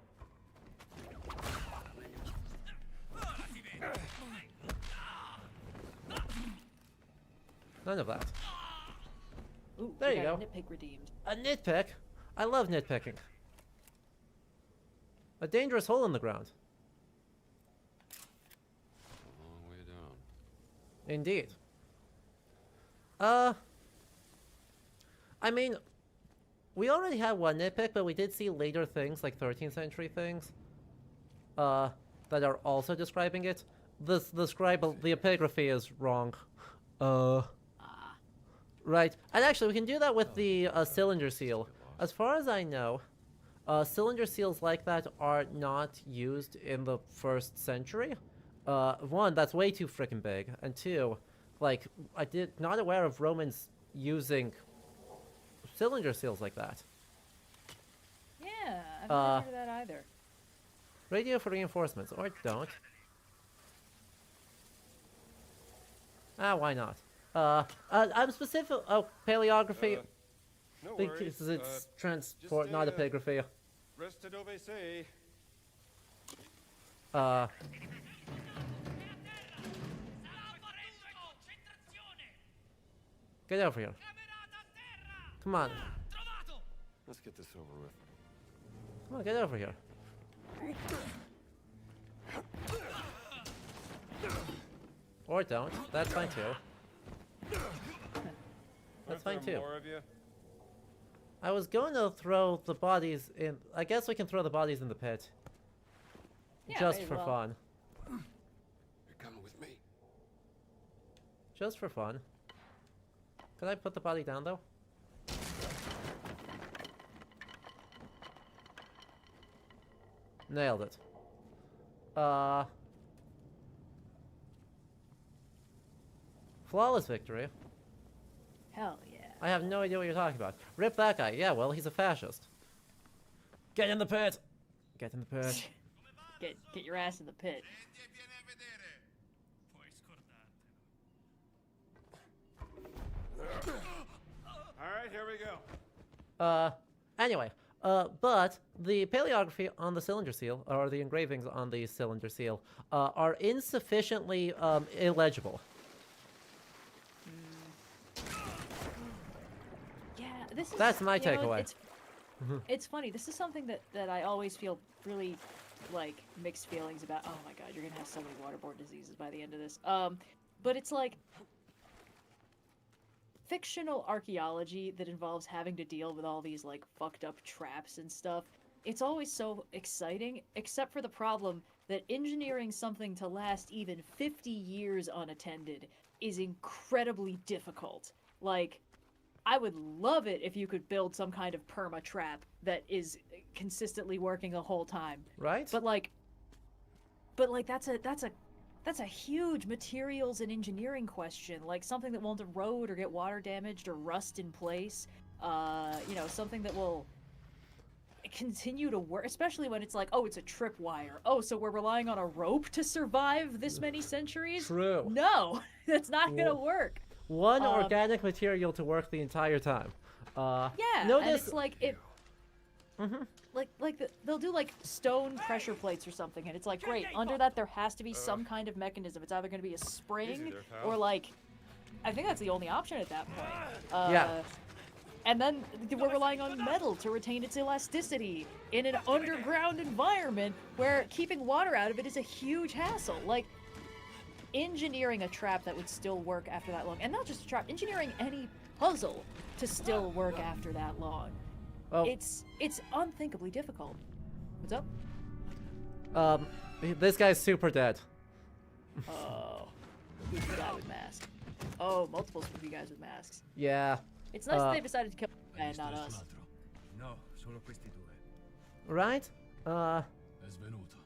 None of that. Ooh, There we you got go. a nitpick redeemed. A nitpick? I love nitpicking. A dangerous hole in the ground. A long way down. Indeed. I mean, we already had one nitpick, but we did see later things, like 13th century things, that are also describing it. the scribe, the epigraphy is wrong. Right. And actually, we can do that with the cylinder seal. As far as I know, cylinder seals like that are not used in the 1st century. One, that's way too freaking big. And two, like, not aware of Romans using cylinder seals like that. Yeah, I've never heard of that either. Radio for reinforcements, or don't. Why not? I'm specific. Oh, paleography. No worries. Because it's transport, not epigraphy. Resta dove sei. Get over here. Come on. Let's get this over with. Come on, get over here. Or don't. That's fine too. That's fine too. More of you? I was going to throw the bodies in. I guess we can throw the bodies in the pit. Yeah, Just may as for well. fun. You're coming with me. Just for fun. Could I put the body down though? Nailed it. Flawless victory. Hell yeah. I have no idea what you're talking about. Rip that guy. Yeah, well, he's a fascist. Get in the pit. Get in the pit. Get your ass in the pit. Prendi e vieni a vedere. Puoi scordartelo. All right, here we go. Anyway, but the paleography on the cylinder seal, or the engravings on the cylinder seal, are insufficiently illegible. Yeah, this is. That's my you know, takeaway. It's funny. This is something that I always feel really like mixed feelings about. Oh my god, you're gonna have so many waterborne diseases by the end of this. But it's like fictional archaeology that involves having to deal with all these like fucked up traps and stuff. It's always so exciting, except for the problem that engineering something to last even 50 years unattended is incredibly difficult. Like, I would love it if you could build some kind of perma trap that is consistently working the whole time. Right? But that's a huge materials and engineering question. Like something that won't erode or get water damaged or rust in place. Something that will continue to work, especially when it's like, oh, it's a tripwire. Oh, so we're relying on a rope to survive this many centuries? True. No, that's not gonna work. One organic material to work the entire time. Yeah, notice... and it's like it. They'll do like stone pressure plates or something, and it's like great. Under that, there has to be some kind of mechanism. It's either going to be a spring there, pal. or like, I think that's the only option at that point. Yeah. And then we're relying on metal to retain its elasticity in an underground environment where keeping water out of it is a huge hassle. Like, engineering a trap that would still work after that long, and not just a trap, engineering any puzzle to still work after that long. Oh. It's unthinkably difficult. What's up? This guy's super dead. Oh, spooky guy with mask. Oh, multiple spooky guys with masks. Yeah. It's nice that they decided to kill the guy and not us. No, solo questi due. Right? È svenuto.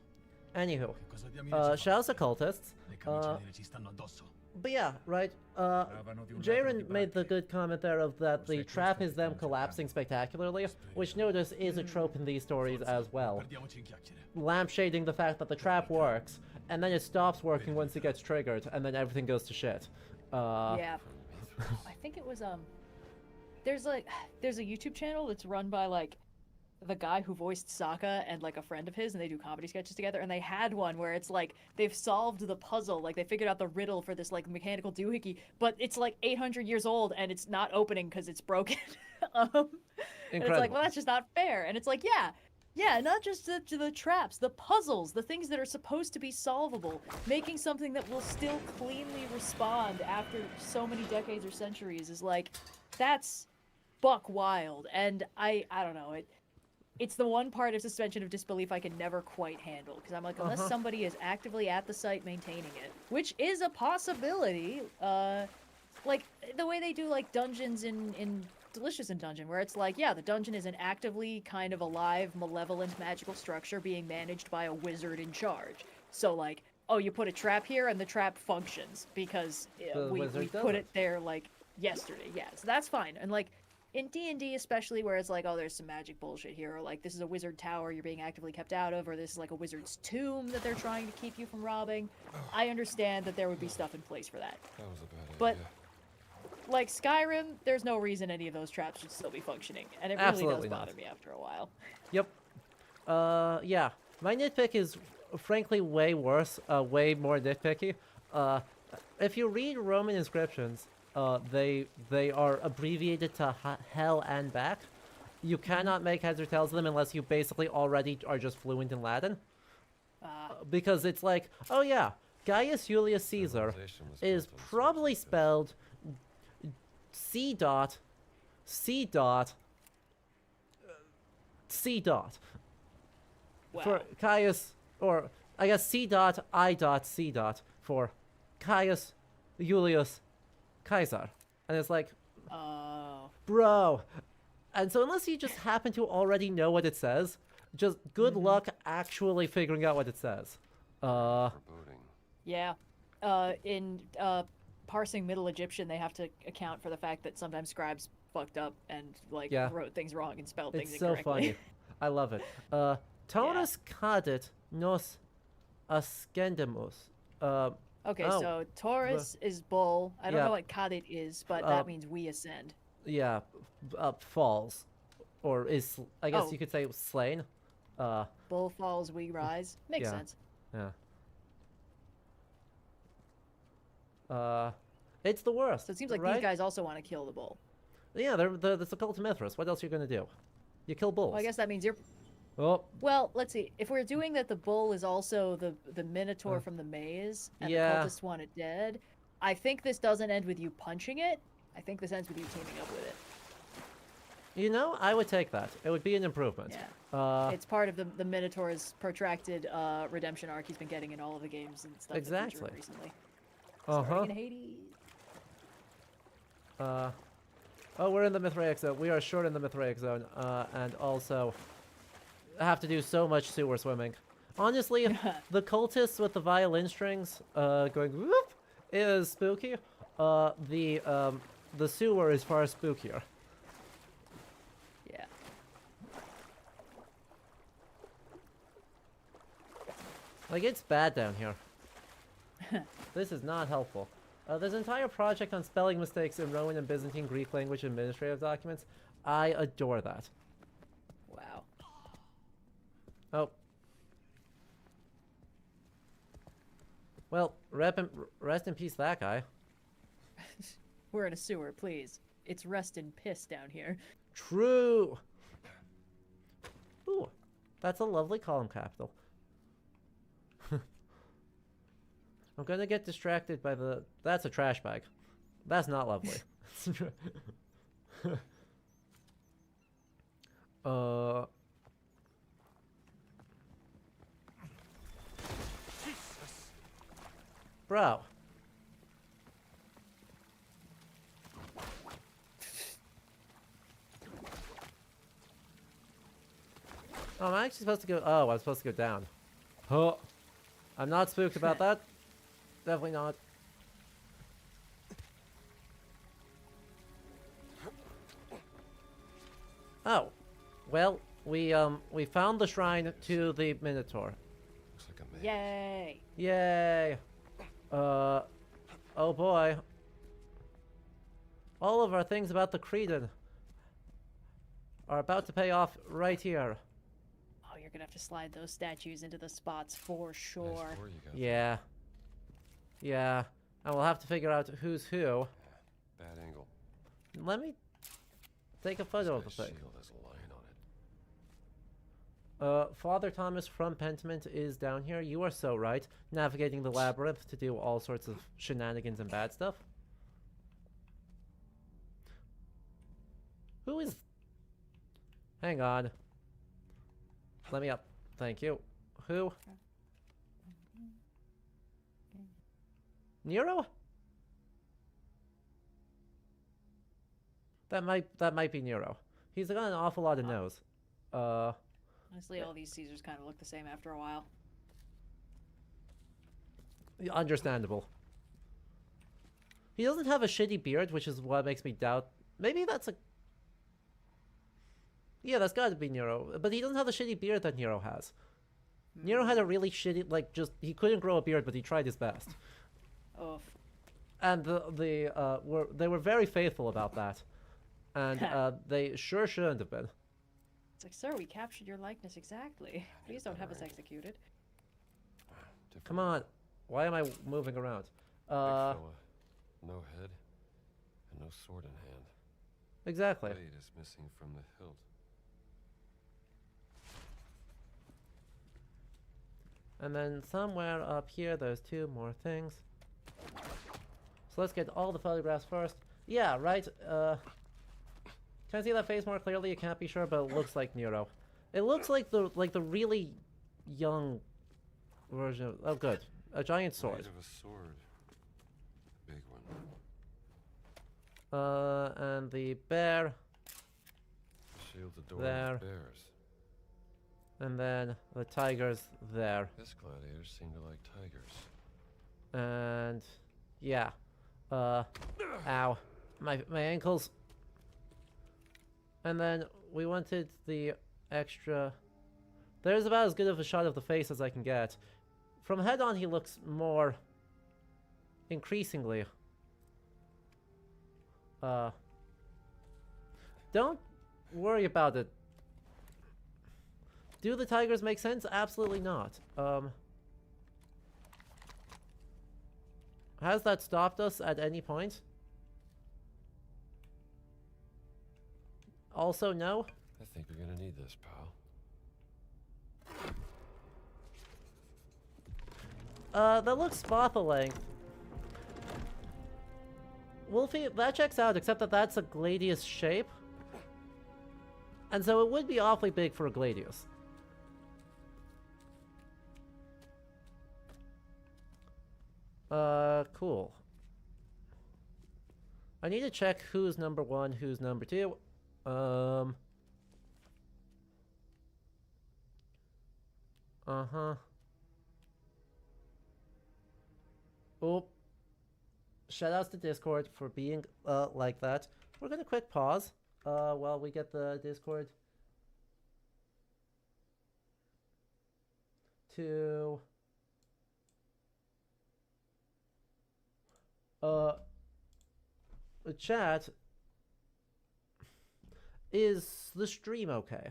Anywho. Cosa diamine ci shouts to cultists. Le camicie nere ci stanno addosso. But yeah, right. Jaren made the good comment there of that the trap is them collapsing spectacularly, which notice is a trope in these stories as well. Perdiamoci in chiacchiere. Lampshading the fact that the trap works, and then it stops working once it gets triggered, and then everything goes to shit. Yeah. I think it was there's a YouTube channel that's run by like the guy who voiced Sokka and like a friend of his, and they do comedy sketches together, and they had one where it's like they've solved the puzzle, like they figured out the riddle for this like mechanical doohickey, but it's like 800 years old and it's not opening because it's broken. And it's like, well, that's just not fair. And it's like, yeah, not just the traps, the puzzles, the things that are supposed to be solvable, making something that will still cleanly respond after so many decades or centuries is like, that's buck wild. And I don't know, it's the one part of suspension of disbelief I can never quite handle, because I'm like, unless somebody is actively at the site maintaining it, which is a possibility, like the way they do like dungeons in Delicious in Dungeon, where it's like, yeah, the dungeon is an actively kind of alive, malevolent, magical structure being managed by a wizard in charge. So like, oh, you put a trap here and the trap functions because we wizard does put it. it there like yesterday. Yeah, so that's fine. And like in D&D especially, where it's like, oh, there's some magic bullshit here, or like this is a wizard tower you're being actively kept out of, or this is like a wizard's tomb that they're trying to keep you from robbing. I understand that there would be stuff in place for that. That was a bad But idea. like Skyrim, there's no reason any of those traps should still be functioning, and it really Absolutely does not. bother me after a while. Yep. Yeah. My nitpick is frankly way worse, way more nitpicky. If you read Roman inscriptions, they are abbreviated to hell and back. You cannot make heads or tails of them unless you basically already are just fluent in Latin. Because it's like, oh yeah, Gaius Julius Caesar Civilization was is built on probably swords. spelled C dot, C dot, C dot. Wow. For Caius, or I guess C dot I dot C dot for Caius Julius Caesar. And it's like, Oh. bro. And so unless you just happen to already know what it says, just good luck actually figuring out what it says. Foreboding. Yeah. In parsing Middle Egyptian, they have to account for the fact that sometimes scribes fucked up and like Yeah. wrote things wrong and spelled things It's so incorrectly. funny. I love it. Tonus cadit nos ascendemus. Okay, Oh, so Taurus is bull. I don't yeah. know what Kadit is, but Uh, that means we ascend. Yeah, falls. Or is, I guess Oh. you could say slain. Bull falls, we rise. Makes yeah. sense. Yeah. It's the worst. So it seems like right? these guys also want to kill the bull. Yeah, they're the cult of Mithras. What else are you gonna do? You kill bulls. Well, I guess that means you're. Oh, Well, let's see. If we're doing that, the bull is also the minotaur from the maze, and yeah. the cultists want it dead. I think this doesn't end with you punching it. I think this ends with you teaming up with it. you know, I would take that. It would be an improvement. Yeah. It's part of the Minotaur's protracted redemption arc he's been getting in all of the games and stuff. Exactly. That feature recently. Uh-huh. Starting in Hades. Oh, we're in the Mithraic zone. We are short in the Mithraic zone, and also have to do so much sewer swimming. Honestly, the cultists with the violin strings, going whoop, is spooky. The sewer is far spookier. Yeah. Like, it's bad down here. This is not helpful. There's an entire project on spelling mistakes in Roman and Byzantine Greek language administrative documents. I adore that. Wow. Oh. Well, rest in peace, that guy. We're in a sewer, please. It's rest in piss down here. True! Ooh, that's a lovely column capital. I'm gonna get distracted by the... That's a trash bag. That's not lovely. Bro. Oh, I'm actually supposed to go... Oh, I'm supposed to go down. Huh. I'm not spooked about that. Definitely not. Oh. Well, we found the shrine to the Minotaur. Looks like a man. Yay! Yay! Oh boy. All of our things about the Cretan are about to pay off right here. Oh, you're gonna have to slide those statues into the spots for Nice sure. door you got there. Yeah. Yeah. And we'll have to figure out who's who. Bad angle. Let me take a photo of the This thing. shield has a lion on it. Father Thomas from Pentiment is down here. You are so right. Navigating the labyrinth to do all sorts of shenanigans and bad stuff. Who is... Hang on. Let me up. Thank you. Who? Nero? That might be Nero. He's got an awful lot of nose. Honestly, all these Caesars kind of look the same after a while. Understandable. He doesn't have a shitty beard, which is what makes me doubt. Maybe that's a... Yeah, that's gotta be Nero. But he doesn't have the shitty beard that Nero has. Nero had a really shitty, like, just... He couldn't grow a beard, but he tried his best. Oof. And they were very faithful about that. And they sure shouldn't have been. It's like, sir, we captured your likeness exactly. Please don't have us executed. Come on. Why am I moving around? Big fella. No head and no sword in hand. Exactly. Blade is missing from the hilt. And then somewhere up here, there's 2 more things. So let's get all the photographs first. Yeah, right. Can I see that face more clearly? I can't be sure, but it looks like Nero. It looks like the really young version of... Oh, good. A giant sword. Blade of a sword. A big one. And the bear. Shield adorned There. with bears. And then the tigers there. This gladiators seem to like tigers. And yeah. Ow. My ankles. And then we wanted the extra... There's about as good of a shot of the face as I can get. From head on, he looks more... increasingly... Don't worry about it. Do the tigers make sense? Absolutely not. Has that stopped us at any point? Also, no? I think we're gonna need this, pal. That looks Spotha length. Wolfie, that checks out, except that that's a Gladius shape. And so it would be awfully big for a Gladius. Cool. I need to check who's number 1, who's number 2. Uh-huh. Oh. Shoutouts to Discord for being, like that. We're gonna quick pause, while we get the Discord to... chat. Is the stream okay?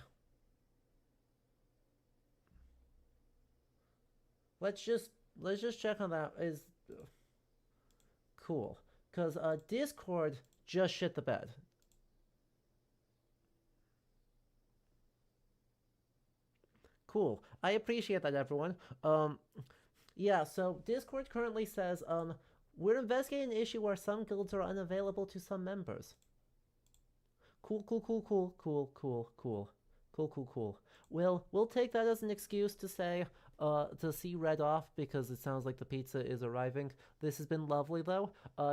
Let's just check on that. Is cool, cause Discord just shit the bed. Cool. I appreciate that, everyone. Yeah. So Discord currently says we're investigating an issue where some guilds are unavailable to some members. Cool. We'll take that as an excuse to say, to see Red off because it sounds like the pizza is arriving. This has been lovely though.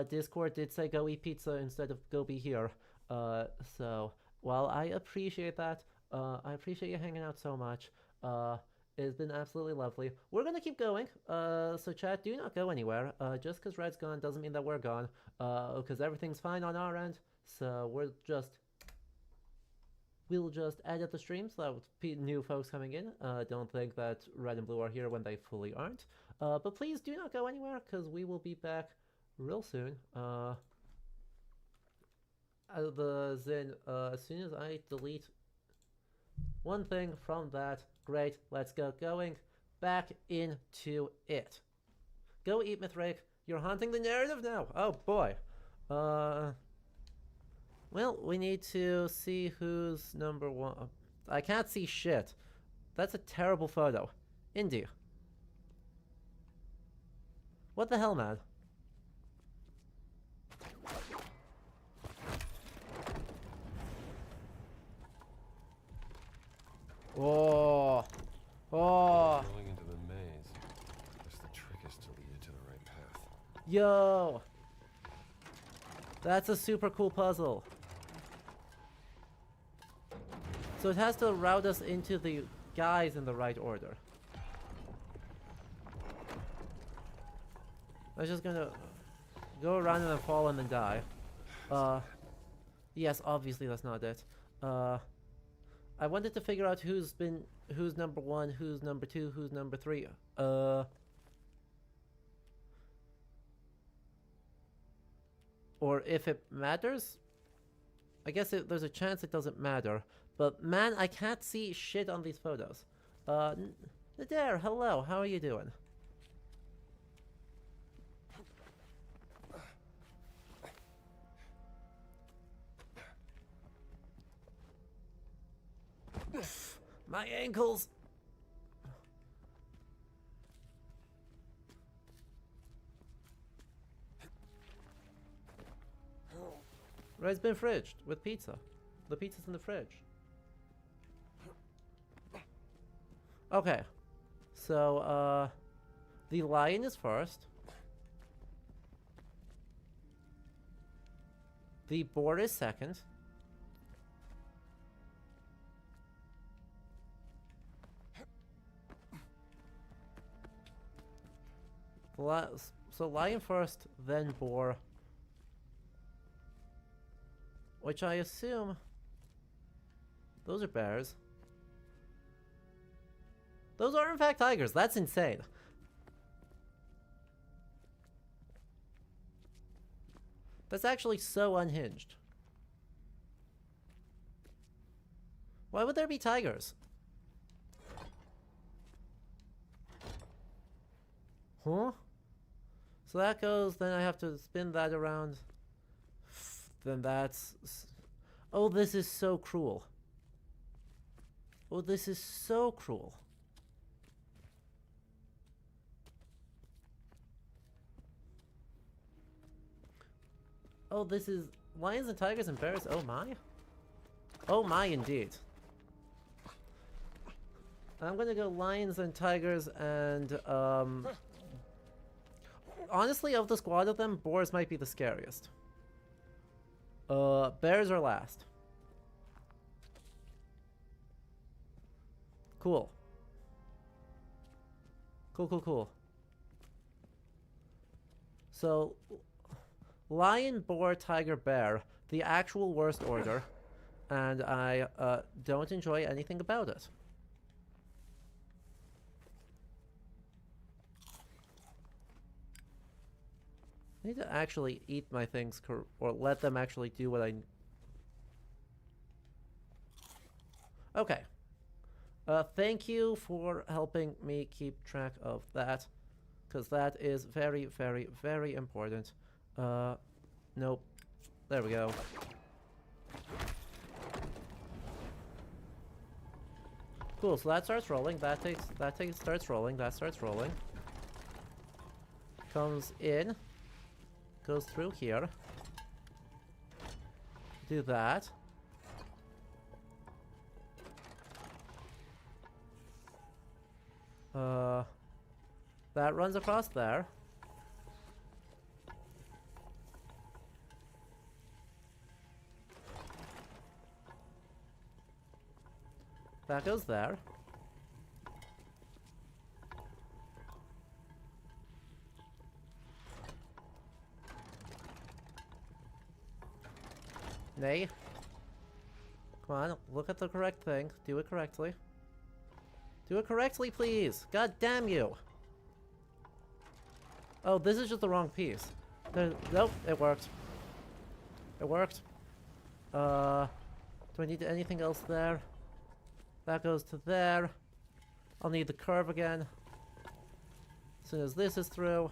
Discord did say go eat pizza instead of go be here. So, while I appreciate that, I appreciate you hanging out so much. It's been absolutely lovely. We're gonna keep going. So chat, do not go anywhere. Just because Red's gone doesn't mean that we're gone. Because everything's fine on our end. So we'll just edit the stream so that new folks coming in don't think that Red and Blue are here when they fully aren't. But please do not go anywhere because we will be back real soon. As soon as I delete one thing from that, great, let's go going back into it. Go eat Mithric. You're haunting the narrative now. Oh boy. Well, we need to see who's number 1. I can't see shit. That's a terrible photo. Indy. What the hell, man? Oh. Yo! That's a super cool puzzle. So it has to route us into the guys in the right order. I'm just gonna go around and then fall and then die. Yes, obviously that's not it. I wanted to figure out who's number 1, who's number 2, who's number 3. Or if it matters? I guess there's a chance it doesn't matter. But man, I can't see shit on these photos. Nadir, hello, how are you doing? My ankles! It's been fridged with pizza. The pizza's in the fridge. Okay. So, the lion is first. The boar is second. So lion first, then boar. Which I assume... Those are bears. Those are in fact tigers. That's insane. That's actually so unhinged. Why would there be tigers? Huh? So that goes, then I have to spin that around. Then that's... Oh, this is so cruel. Oh, this is so cruel. Oh, this is... Lions and tigers and bears, oh my? Oh my, indeed. I'm gonna go lions and tigers and, honestly, of the squad of them, boars might be the scariest. Bears are last. Cool. Cool. So, lion, boar, tiger, bear, the actual worst order, and I don't enjoy anything about it. I need to actually eat my things, or let them actually do what I... Okay. Thank you for helping me keep track of that, because that is very, very, very important. Nope. There we go. Cool, so that starts rolling, starts rolling, that starts rolling. Comes in. Goes through here. Do that. That runs across there. That goes there. Nay. Come on, look at the correct thing. Do it correctly. Do it correctly, please! God damn you! Oh, this is just the wrong piece. Nope, it worked. It worked. Do I need anything else there? That goes to there. I'll need the curve again. As soon as this is through.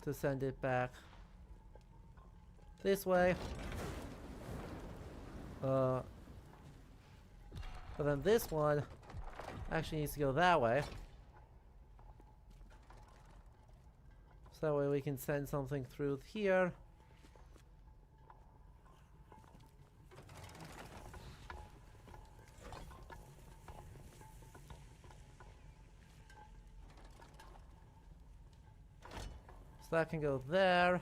To send it back this way. But then this one actually needs to go that way. So that way we can send something through here. So that can go there.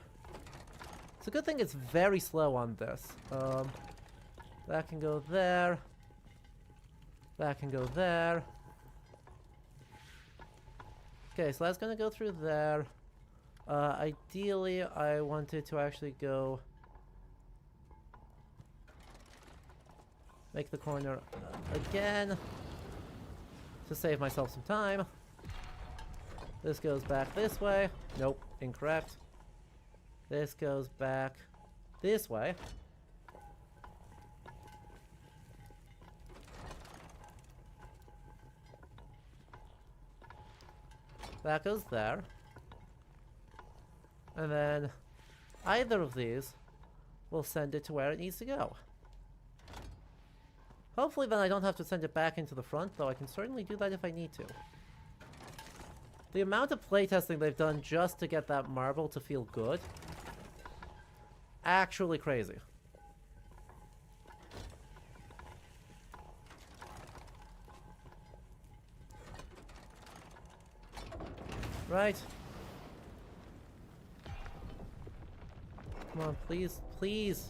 It's a good thing it's very slow on this. That can go there. That can go there. Okay, so that's gonna go through there. Ideally, I wanted to actually go... make the corner again to save myself some time. This goes back this way. Nope, incorrect. This goes back this way. That goes there. And then either of these will send it to where it needs to go. Hopefully then I don't have to send it back into the front, though I can certainly do that if I need to. The amount of playtesting they've done just to get that marble to feel good, actually crazy. Right. Come on, please, please.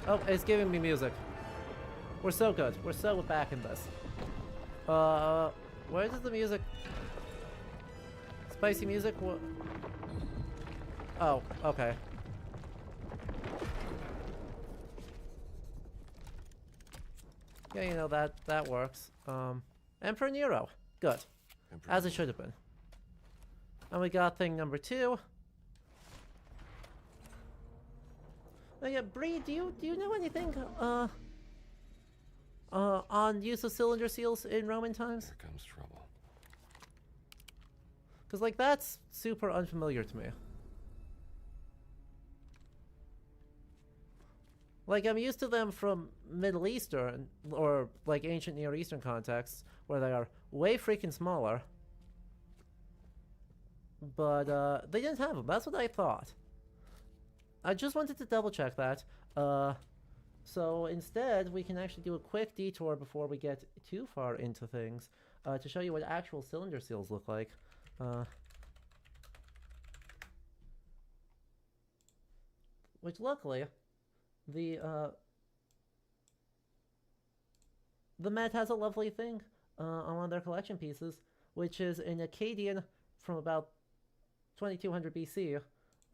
Oh, it's giving me music. We're so good. We're so back in this. Where does the music... Spicy music? What? Oh, okay. Yeah, you know, that works. Emperor Nero. Good. As it should have been. And we got thing number 2. Oh yeah, Bree, do you know anything, on use of cylinder seals in Roman times? Here comes trouble. Because, like, that's super unfamiliar to me. Like, I'm used to them from Middle Eastern, or, like, ancient Near Eastern contexts, where they are way freaking smaller. But, they didn't have them. That's what I thought. I just wanted to double check that. So instead, we can actually do a quick detour before we get too far into things to show you what actual cylinder seals look like. Which luckily, the Met has a lovely thing on one of their collection pieces, which is an Akkadian from about 2200 BC,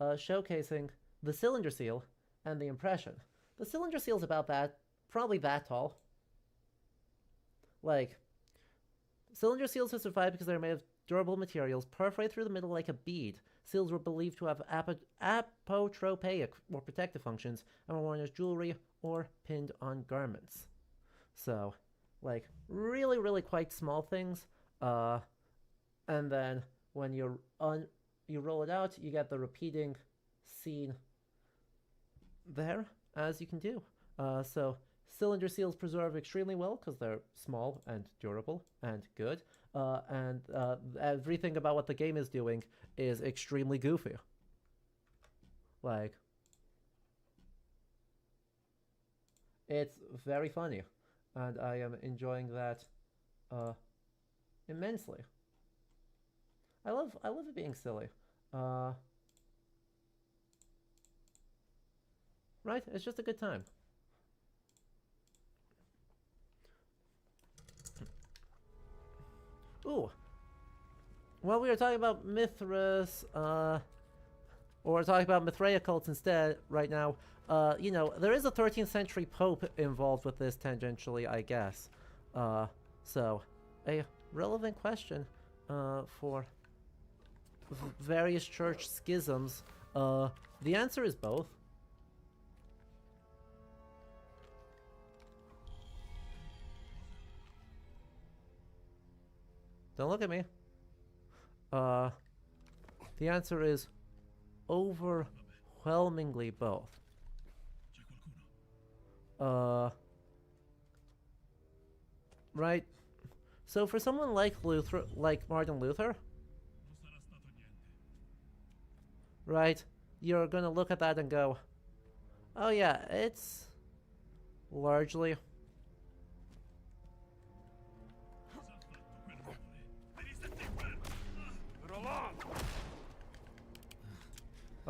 showcasing the cylinder seal and the impression. The cylinder seal's about that, probably that tall. Like, cylinder seals have survived because they're made of durable materials, perforated through the middle like a bead. Seals were believed to have apotropaic or protective functions and were worn as jewelry or pinned on garments. So, like, really, really quite small things. And then when you roll it out, you get the repeating scene there, as you can do. So cylinder seals preserve extremely well because they're small and durable and good. And everything about what the game is doing is extremely goofy. Like, it's very funny, and I am enjoying that immensely. I love it being silly. Right? It's just a good time. Ooh. Well, we were talking about Mithras, or we're talking about Mithraea cults instead right now. You know, there is a 13th century pope involved with this tangentially, I guess. So, a relevant question for various church schisms. The answer is both. Don't look at me. The answer is overwhelmingly both. Right? So for someone like Luther, like Martin Luther, right, you're gonna look at that and go, oh yeah, it's largely...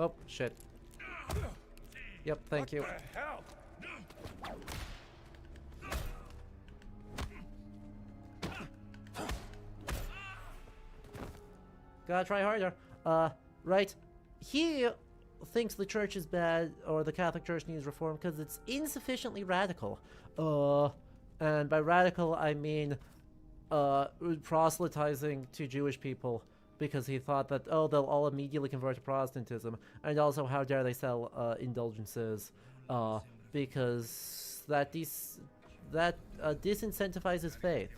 Oh, shit. Yep, thank you. What the hell? Gotta try harder. Right. He thinks the church is bad, or the Catholic Church needs reform, because it's insufficiently radical. And by radical, I mean, proselytizing to Jewish people, because he thought that, oh, they'll all immediately convert to Protestantism. And also, how dare they sell, indulgences, because that disincentivizes faith.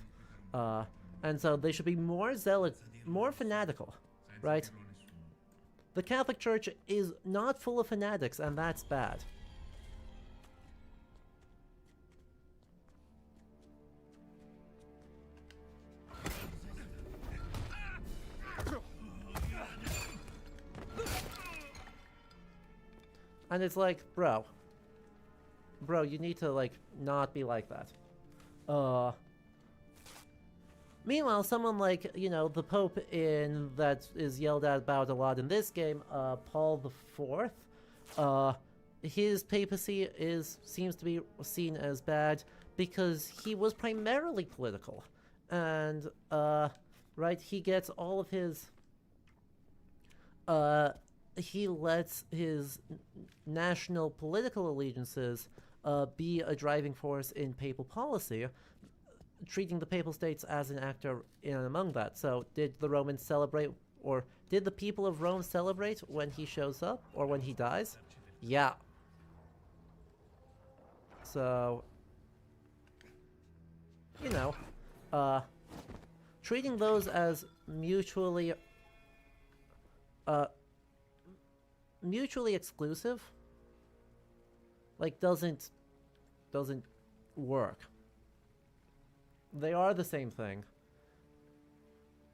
And so they should be more zealot, more fanatical, right? The Catholic Church is not full of fanatics, and that's bad. And it's like, bro, you need to, like, not be like that. Meanwhile, someone like, you know, the Pope that is yelled at about a lot in this game, Paul IV, his papacy seems to be seen as bad because he was primarily political. And, right, he gets all of his, he lets his national political allegiances be a driving force in papal policy, treating the papal states as an actor in and among that. So did the Romans celebrate, or did the people of Rome celebrate when he shows up, or when he dies? Yeah. So, you know, treating those as mutually exclusive, like, doesn't work. They are the same thing.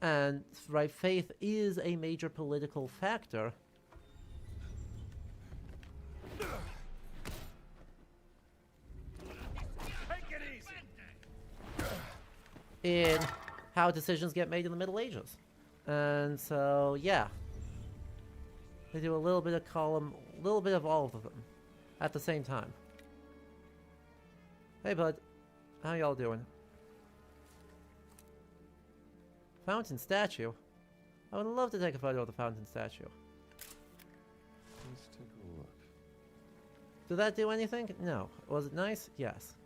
And, right, faith is a major political factor. In how decisions get made in the Middle Ages. And so, yeah. They do a little bit of all of them at the same time. Hey, bud. How y'all doing? Fountain statue? I would love to take a photo of the fountain statue. Let's take a look. Did that do anything? No. Was it nice? Yes.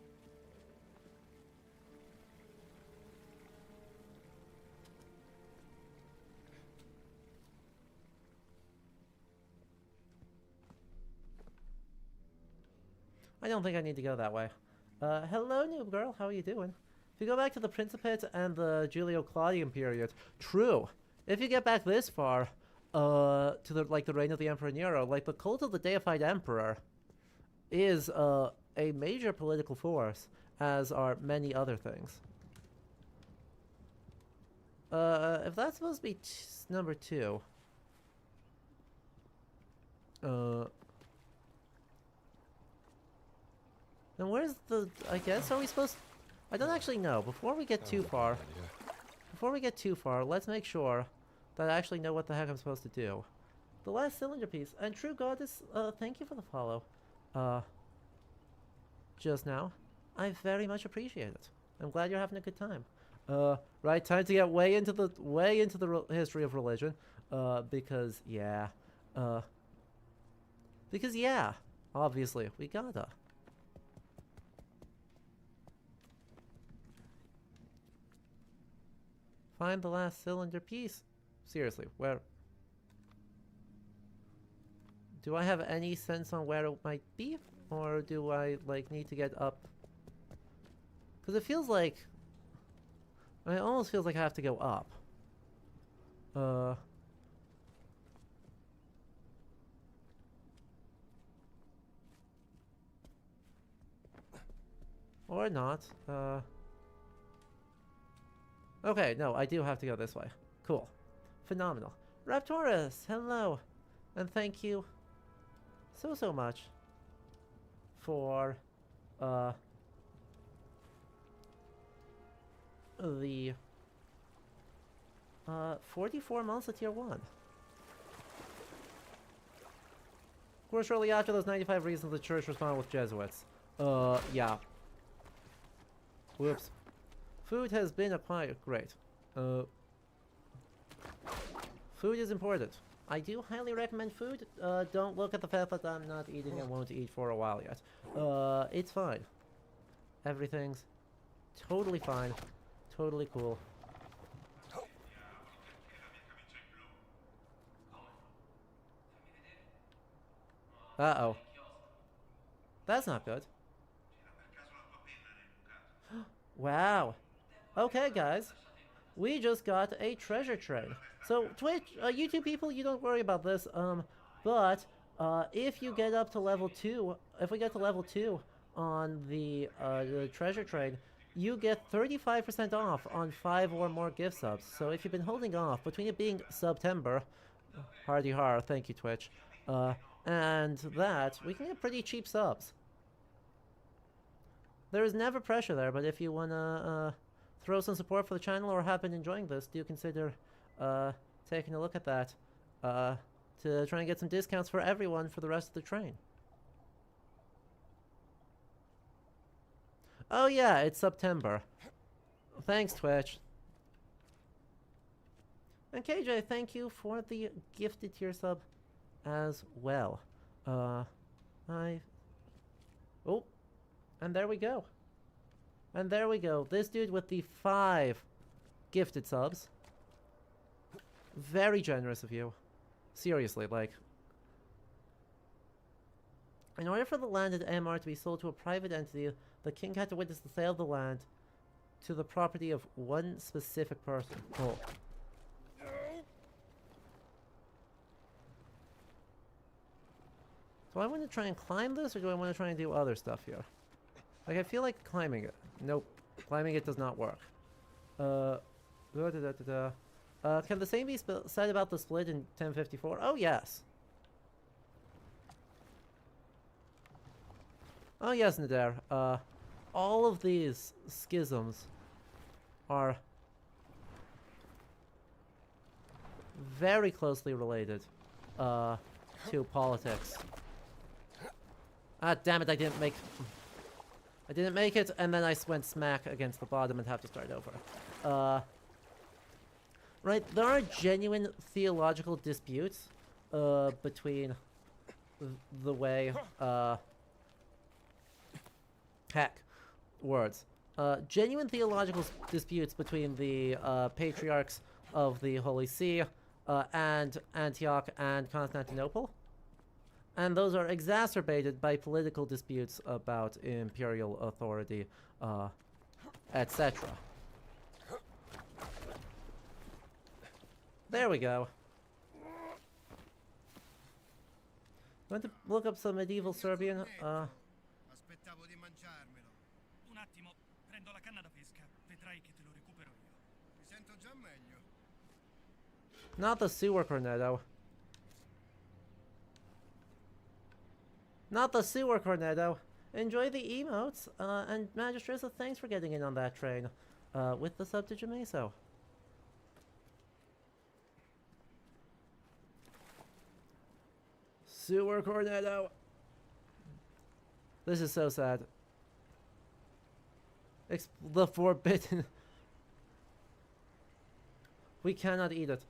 I don't think I need to go that way. Hello, noob girl. How are you doing? If you go back to the Principate and the Julio-Claudian period, true. If you get back this far, to the reign of the Emperor Nero, like, the cult of the deified emperor is a major political force, as are many other things. If that's supposed to be number 2, then where's the, I guess, are we supposed, I don't actually know. Before we get too far, let's make sure that I actually know what the heck I'm supposed to do. The last cylinder piece, and True Goddess, thank you for the follow, just now. I very much appreciate it. I'm glad you're having a good time. Right, time to get way into the history of religion, because yeah, obviously, we gotta. Find the last cylinder piece. Seriously, where? Do I have any sense on where it might be? Or do I, like, need to get up? Because it feels like, it almost feels like I have to go up. Or not. Okay, no, I do have to go this way. Cool. Phenomenal. Raptorus, hello. And thank you so much for, the, 44 months at tier 1. course, shortly after those 95 reasons, the church responded with Jesuits. Yeah. Whoops. Food has been acquired. Great. Food is important. I do highly recommend food. Don't look at the fact that I'm not eating and won't eat for a while yet. It's fine. Everything's totally fine. Totally cool. Uh-oh. That's not good. Wow. Okay, guys. We just got a treasure train. So, Twitch, YouTube people, you don't worry about this, but, if you get up to level 2, if we get to level 2 on the treasure train, you get 35% off on 5 or more gift subs. So if you've been holding off, between it being September, hardy har, thank you, Twitch, and that, we can get pretty cheap subs. There is never pressure there, but if you want to throw some support for the channel or have been enjoying this, do consider taking a look at that to try and get some discounts for everyone for the rest of the train. Oh yeah, it's September. Thanks, Twitch. And KJ, thank you for the gifted tier sub as well. Oh, and there we go. And there we go. This dude with the 5 gifted subs. Very generous of you. Seriously, like... In order for the land at MR to be sold to a private entity, the king had to witness the sale of the land to the property of one specific person. Oh. Do I want to try and climb this, or do I want to try and do other stuff here? Like, I feel like climbing it. Nope. Climbing it does not work. Can the same be said about the split in 1054? Oh, yes. Oh, yes, Nader. All of these schisms are very closely related to politics. Ah, damn it, I didn't make it, and then I went smack against the bottom and have to start over. Right, there are genuine theological disputes between the way, heck, words. Genuine theological disputes between the patriarchs of the Holy See and Antioch and Constantinople. And those are exacerbated by political disputes about imperial authority, etc. There we go. Want to look up some medieval Serbian? Aspettavo di mangiarmelo. Un attimo, prendo la canna da pesca. Vedrai che te lo recupero io. Mi sento già meglio. Not the sewer cornetto. Not the sewer cornetto. Enjoy the emotes, and Magistressa, thanks for getting in on that train, with the sub to Jameso. Sewer cornetto. This is so sad. The forbidden. We cannot eat it.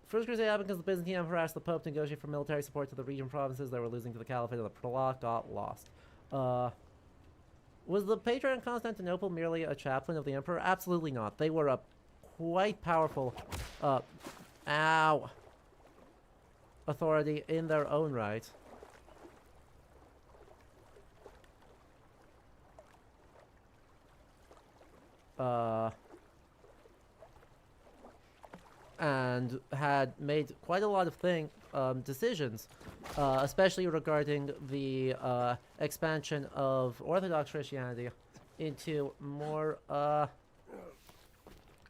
First Crusade happened because the Byzantine Emperor asked the Pope to negotiate for military support to the region provinces that were losing to the Caliphate, and the plot got lost. Was the Patriarch of Constantinople merely a chaplain of the Emperor? Absolutely not. They were a quite powerful, authority in their own right. And had made quite a lot of decisions, especially regarding the expansion of Orthodox Christianity into more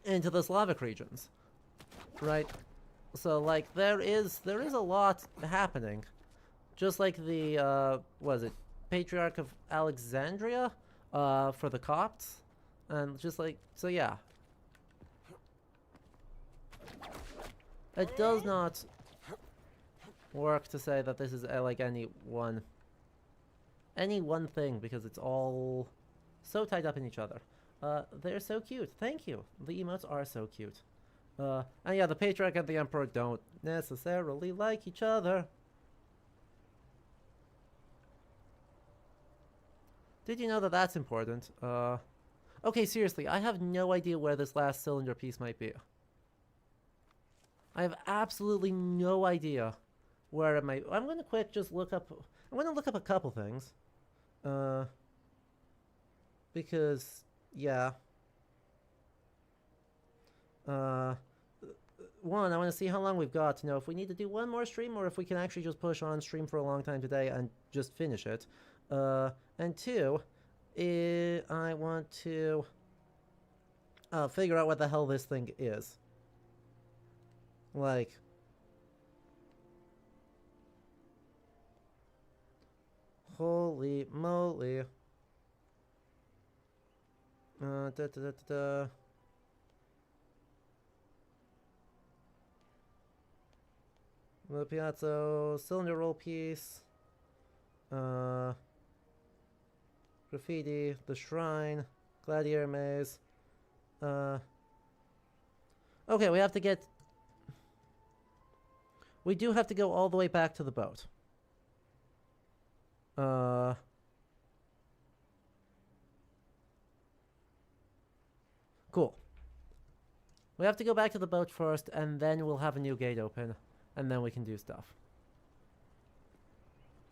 into the Slavic regions, right? So like there is a lot happening, just like the was it Patriarch of Alexandria for the Copts, and just like so yeah. It does not work to say that this is like any one thing, because it's all so tied up in each other. They're so cute. Thank you. The emotes are so cute. And yeah, the Patriarch and the Emperor don't necessarily like each other. Did you know that that's important? Okay, seriously, I have no idea where this last cylinder piece might be. I have absolutely no idea where it might... I'm gonna just look up... I'm gonna look up a couple things. Because, yeah. One, I want to see how long we've got to know if we need to do one more stream or if we can actually just push on stream for a long time today and just finish it. And two, I want to figure out what the hell this thing is. Like... Holy moly. The Piazza cylinder roll piece. Graffiti, the shrine, gladiator maze. Okay, we have to get... We do have to go all the way back to the boat. Cool. We have to go back to the boat first, and then we'll have a new gate open, and then we can do stuff.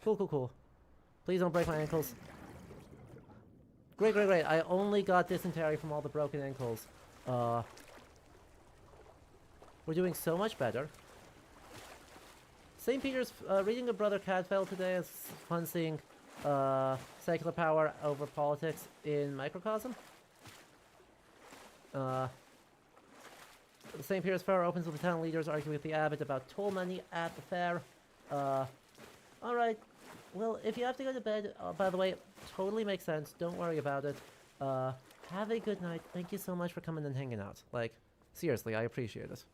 Cool, cool, cool. Please don't break my ankles. Great, great, great. I only got dysentery from all the broken ankles. We're doing so much better. St. Peter's reading of Brother Cadfael today is fun seeing secular power over politics in Microcosm. St. Peter's Fair opens with the town leaders arguing with the abbot about toll money at the fair. Alright. Well, if you have to go to bed, by the way, totally makes sense. Don't worry about it. Have a good night. Thank you so much for coming and hanging out. Like, seriously, I appreciate it.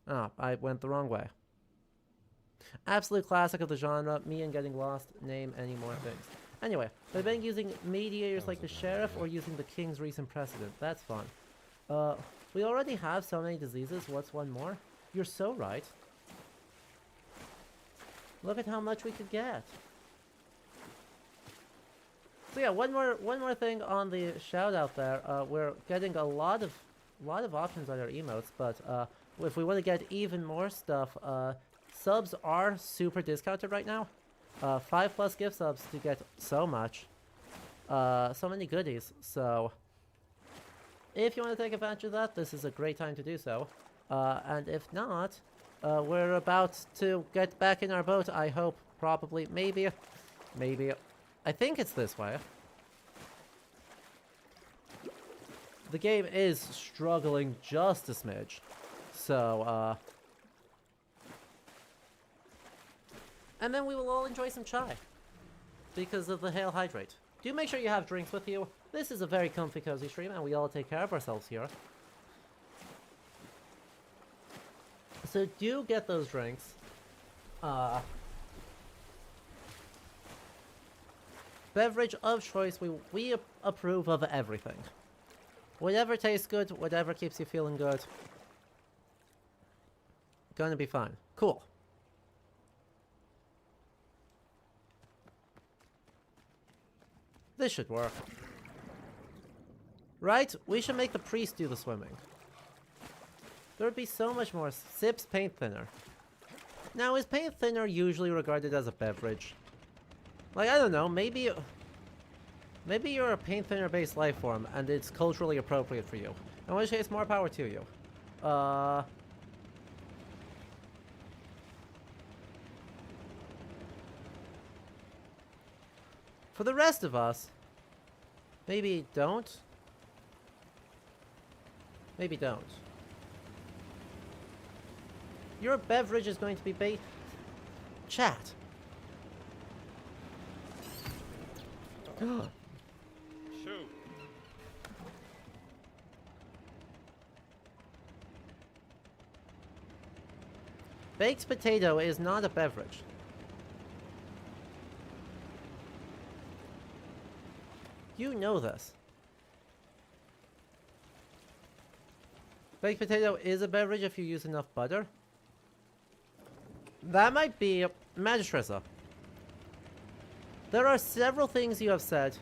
Ah, I went the wrong way. Absolute classic of the genre, me and getting lost, name any more things. Anyway, they've been using mediators like the sheriff or using the king's recent precedent. That's fun. We already have so many diseases, what's one more? You're so right. Look at how much we could get. So yeah, one more thing on the shout out there. We're getting a lot of options on our emotes, but if we want to get even more stuff, subs are super discounted right now. 5+ gift subs to get so much. So many goodies. So if you want to take advantage of that, this is a great time to do so. And if not, we're about to get back in our boat, I hope. Probably. Maybe. I think it's this way. The game is struggling just a smidge. So, and then we will all enjoy some chai. Because of the Hail Hydrate. Do make sure you have drinks with you. This is a very comfy, cozy stream, and we all take care of ourselves here. So do get those drinks. Beverage of choice, we approve of everything. Whatever tastes good, whatever keeps you feeling good. Gonna be fine. Cool. This should work. Right? We should make the priest do the swimming. There would be so much more. Sips paint thinner. Now, is paint thinner usually regarded as a beverage? Like, I don't know, maybe you're a paint thinner based life form and it's culturally appropriate for you. In which case, more power to you. For the rest of us, maybe don't. Maybe don't. Your beverage is going to be Chat. Baked potato is not a beverage. You know this. Baked potato is a beverage if you use enough butter. That might be Magistressa. There are several things you have said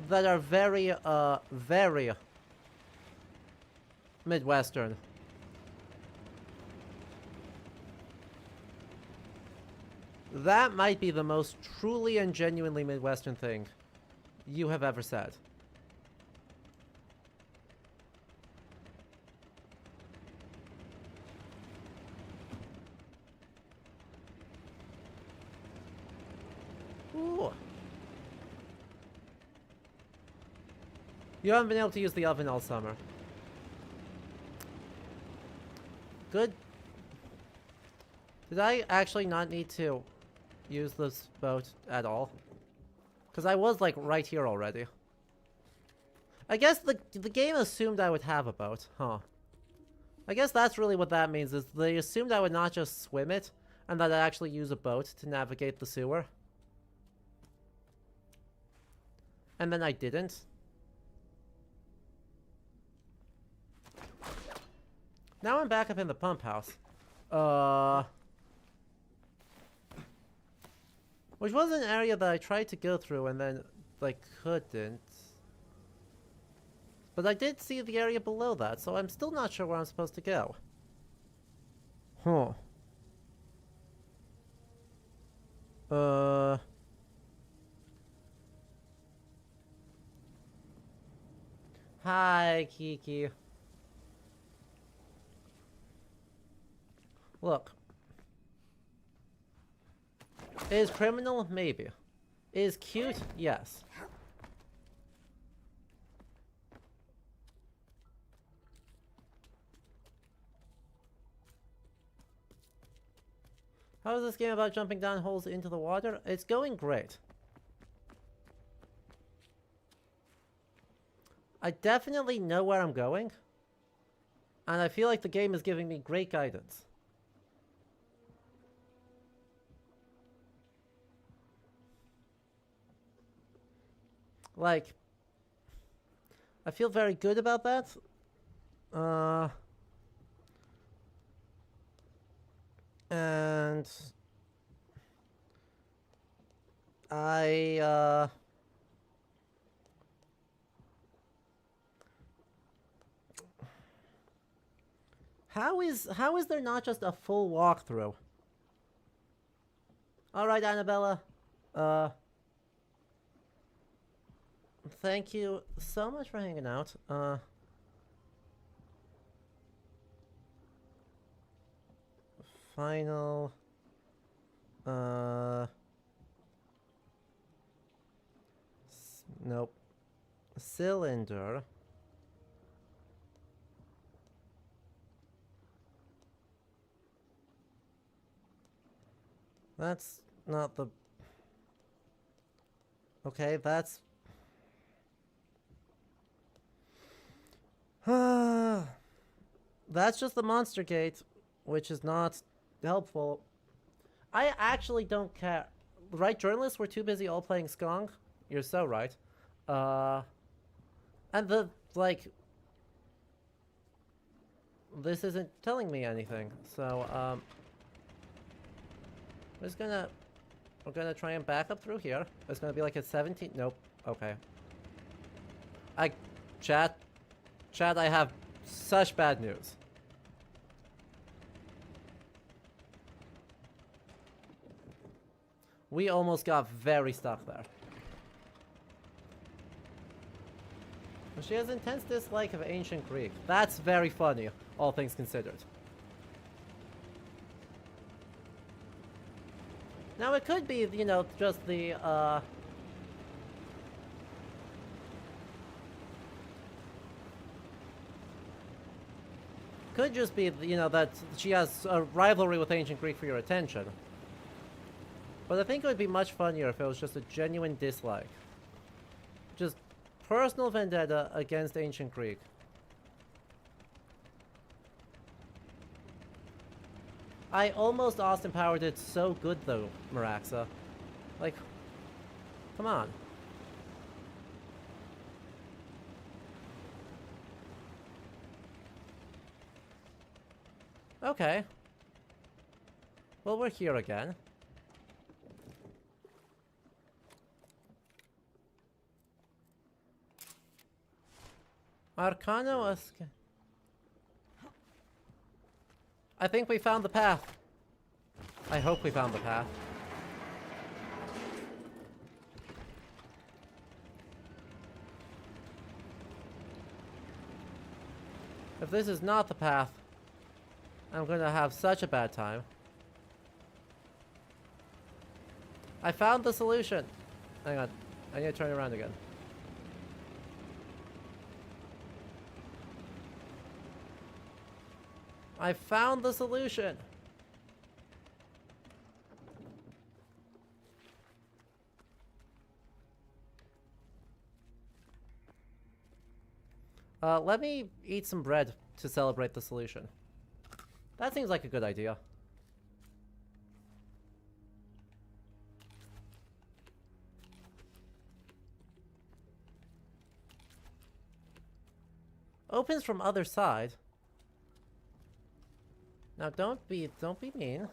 that are very, very Midwestern. That might be the most truly and genuinely Midwestern thing you have ever said. Ooh. You haven't been able to use the oven all summer. Good. Did I actually not need to use this boat at all? Because I was, like, right here already. I guess the game assumed I would have a boat, huh? I guess that's really what that means, is they assumed I would not just swim it, and that I'd actually use a boat to navigate the sewer. And then I didn't. Now I'm back up in the pump house. Which was an area that I tried to go through and then, like, couldn't. But I did see the area below that, so I'm still not sure where I'm supposed to go. Huh. Hi, Kiki. Look. Is criminal? Maybe. Is cute? Yes. How is this game about jumping down holes into the water? It's going great. I definitely know where I'm going. And I feel like the game is giving me great guidance. Like, I feel very good about that. And I, how is there not just a full walkthrough? All right, Annabella. Thank you so much for hanging out. Final. Nope. Cylinder. That's not the... Okay, that's... That's just the monster gate, which is not helpful. I actually don't care. Right, journalists were too busy all playing Skong? You're so right. And the, like... This isn't telling me anything, so, we're gonna try and back up through here. It's gonna be like a 17... Nope. Okay. Chat, I have such bad news. We almost got very stuck there. She has intense dislike of ancient Greek. That's very funny, all things considered. Now it could be, you know, just the, could just be, you know, that she has a rivalry with ancient Greek for your attention. But I think it would be much funnier if it was just a genuine dislike. Just personal vendetta against ancient Greek. I almost Austin powered it so good though, Maraxa. Like, come on. Okay. Well, we're here again. Arcano Esca. I think we found the path. I hope we found the path. If this is not the path, I'm gonna have such a bad time. I found the solution! Hang on, I need to turn around again. I found the solution! Let me eat some bread to celebrate the solution. That seems like a good idea. Opens from other side. Now don't be mean.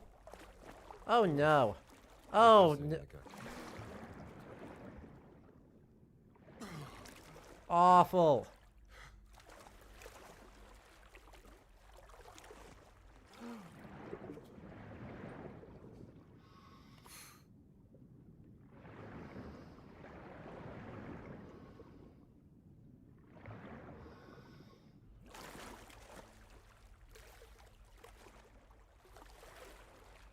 Oh no. Oh no. Awful.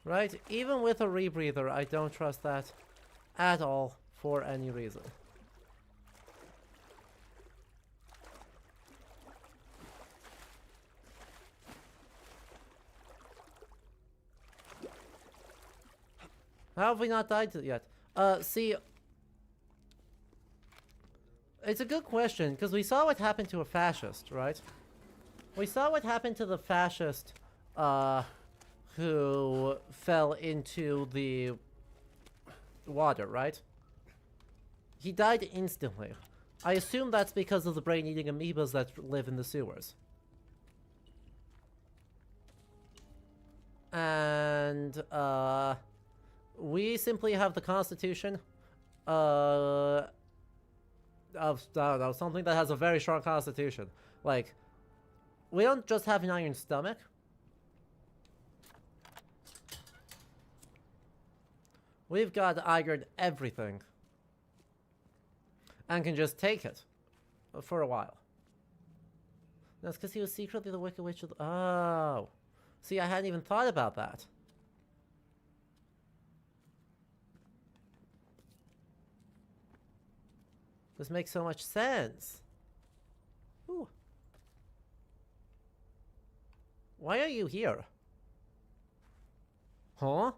Right, even with a rebreather, I don't trust that at all for any reason. How have we not died yet? See, it's a good question, because we saw what happened to a fascist, right? We saw what happened to the fascist, who fell into the water, right? He died instantly. I assume that's because of the brain-eating amoebas that live in the sewers. And, we simply have the constitution, of, I don't know, something that has a very strong constitution. Like, we don't just have an iron stomach. We've got iron everything. And can just take it. For a while. That's because he was secretly the Wicked Witch of the... Oh. See, I hadn't even thought about that. This makes so much sense. Ooh. Why are you here? Huh?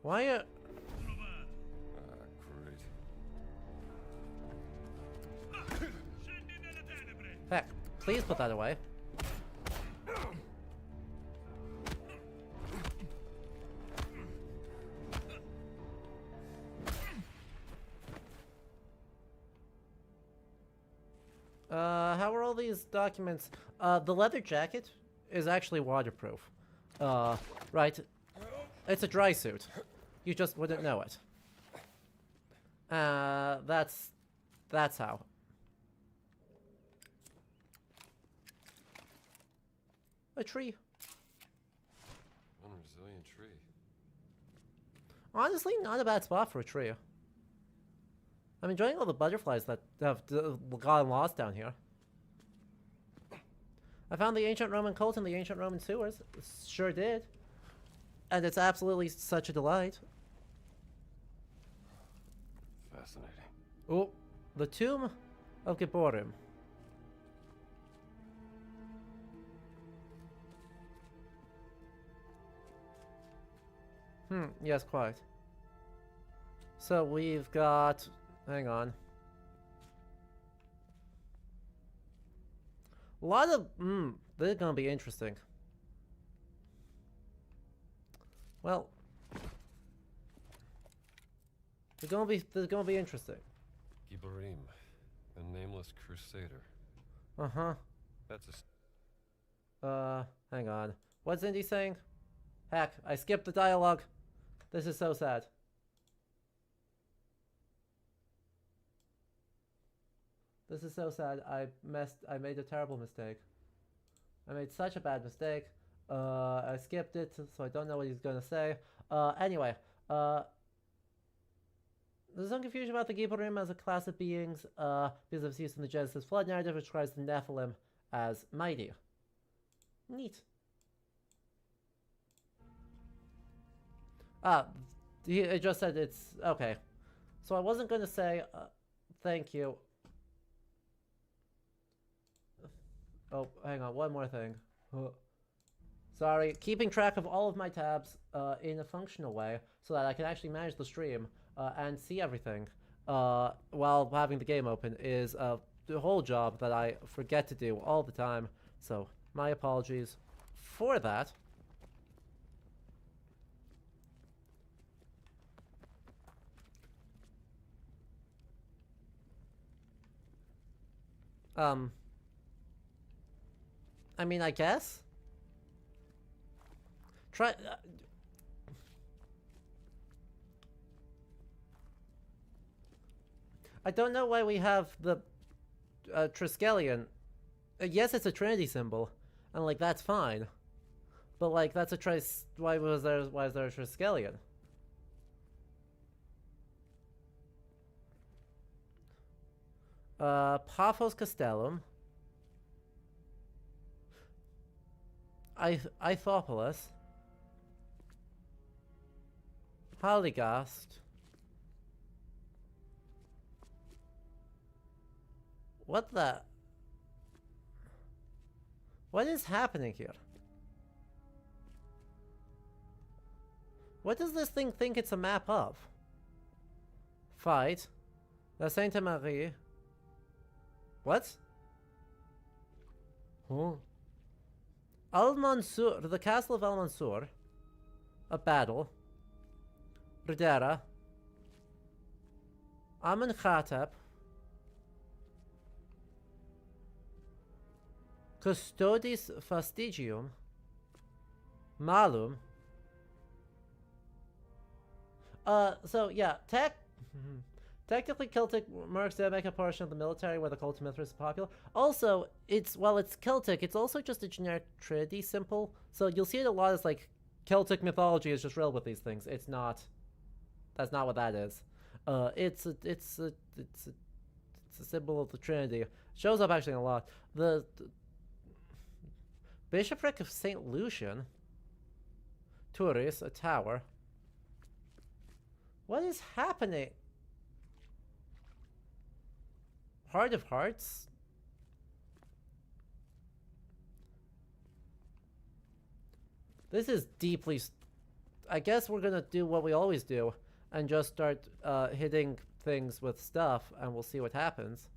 Why are... Great. Heck, please put that away. How are all these documents? The leather jacket is actually waterproof. Right. It's a dry suit. You just wouldn't know it. That's how. A tree. One resilient tree. Honestly, not a bad spot for a tree. I'm enjoying all the butterflies that have gotten lost down here. I found the ancient Roman cult in the ancient Roman sewers. Sure did. And it's absolutely such a delight. Fascinating. Oh, the tomb of Gibborim. Yes, quite. So we've got... Hang on. A lot of this is gonna be interesting. Well, this is gonna be interesting. Gibborim, a nameless crusader. Uh-huh. That's a... Hang on. What's Indy saying? Heck, I skipped the dialogue. This is so sad. This is so sad. I made a terrible mistake. I made such a bad mistake. I skipped it, so I don't know what he's gonna say. Anyway, there's some confusion about the Gibborim as a class of beings, because of its use in the Genesis Flood narrative, which describes the Nephilim as mighty. Neat. It just said it's... Okay. So I wasn't gonna say, thank you. Oh, hang on, one more thing. Sorry, keeping track of all of my tabs in a functional way so that I can actually manage the stream and see everything while having the game open is the whole job that I forget to do all the time. So, my apologies for that. I mean, I guess. Try. I don't know why we have the Triskelion. Yes, it's a Trinity symbol, and like that's fine. But like that's a why is there a Triskelion? Paphos Castellum. Ithopolis. Polygast. What the? What is happening here? What does this thing think it's a map of? Fight. La Sainte Marie. What? Huh? Al-Mansur, the castle of Al-Mansur. A battle. Rudera. Amenhotep. Custodis Fastigium. Malum. So yeah, technically Celtic mercs do make a portion of the military where the cult of Mithras is popular. Also, while it's Celtic, it's also just a generic Trinity symbol. So you'll see it a lot as like Celtic mythology is just real with these things. It's not. That's not what that is. It's a symbol of the Trinity. It shows up actually a lot. The Bishopric of Saint Lucian. Turis, a tower. What is happening? Heart of Hearts? This is deeply... I guess we're gonna do what we always do and just start hitting things with stuff and we'll see what happens.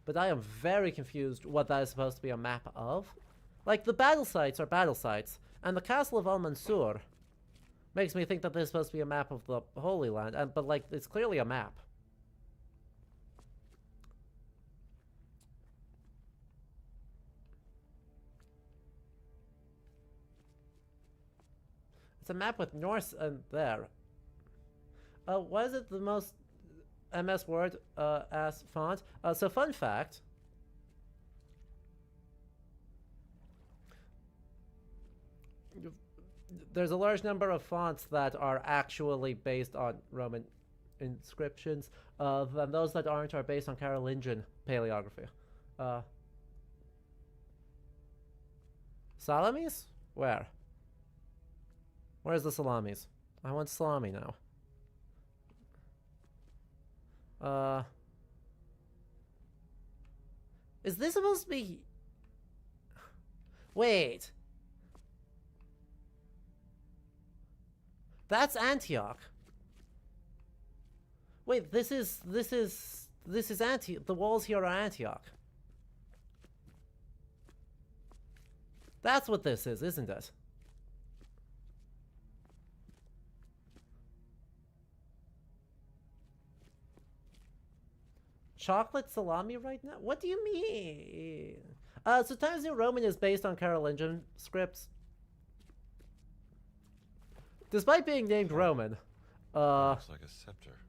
But I am very confused what that is supposed to be a map of. Like, the battle sites are battle sites, and the Castle of Al-Mansur makes me think that this is supposed to be a map of the Holy Land, but like, it's clearly a map. It's a map with Norse and there. Why is it the most MS Word ass font? So fun fact. There's a large number of fonts that are actually based on Roman inscriptions, and those that aren't are based on Carolingian paleography. Salamis? Where? Where's the salamis? I want salami now. Is this supposed to be... Wait. That's Antioch. Wait, this is Antioch. The walls here are Antioch. That's what this is, isn't it? Chocolate salami right now? What do you mean? So Times New Roman is based on Carolingian scripts. Despite being named Roman, Looks like a scepter.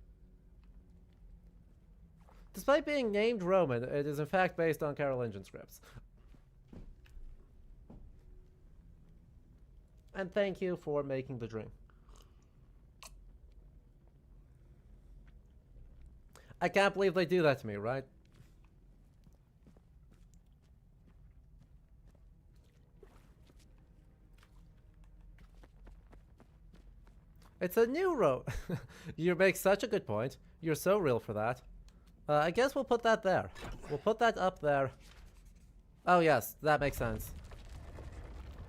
despite being named Roman, it is in fact based on Carolingian scripts. And thank you for making the drink. I can't believe they do that to me, right? It's a new road. You make such a good point. You're so real for that. I guess we'll put that there. We'll put that up there. Oh yes, that makes sense.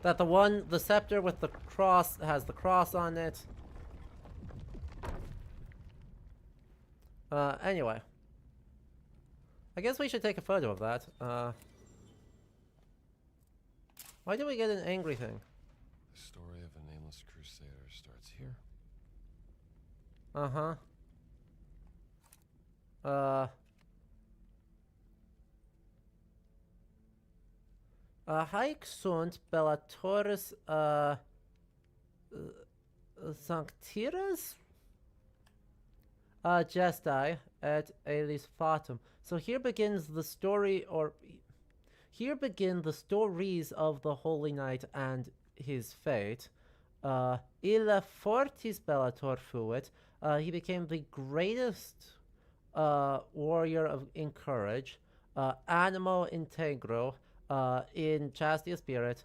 That the scepter with the cross has the cross on it. Anyway. I guess we should take a photo of that. Why do we get an angry thing? The story of a nameless crusader starts here. Uh-huh. Haec sunt bellatoris, sanctires? Gestae et elis fatum. So here begins the story, or here begin the stories of the Holy Knight and his fate. Illa fortis bellator fuit. He became the greatest warrior in courage, animo integro, in chastity of spirit,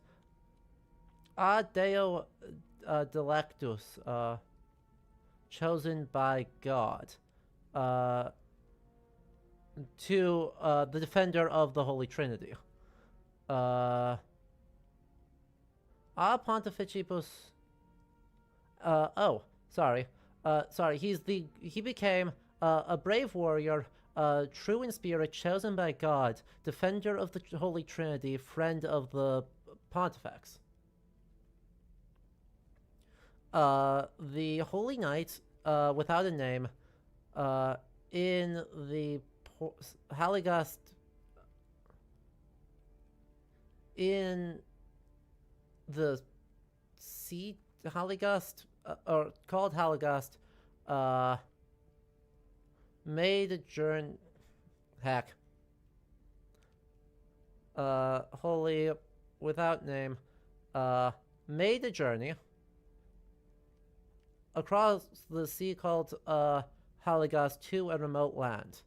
ad deo delectus, chosen by God, to the defender of the Holy Trinity. A pontificibus. Oh, sorry. Sorry. He became a brave warrior, true in spirit, chosen by God, defender of the Holy Trinity, friend of the Pontifex. The Holy Knight, without a name, in the Haligast, in the sea, Haligast, or called Haligast, made a journey. Heck. Holy, without name, made a journey across the sea called Haligast to a remote land.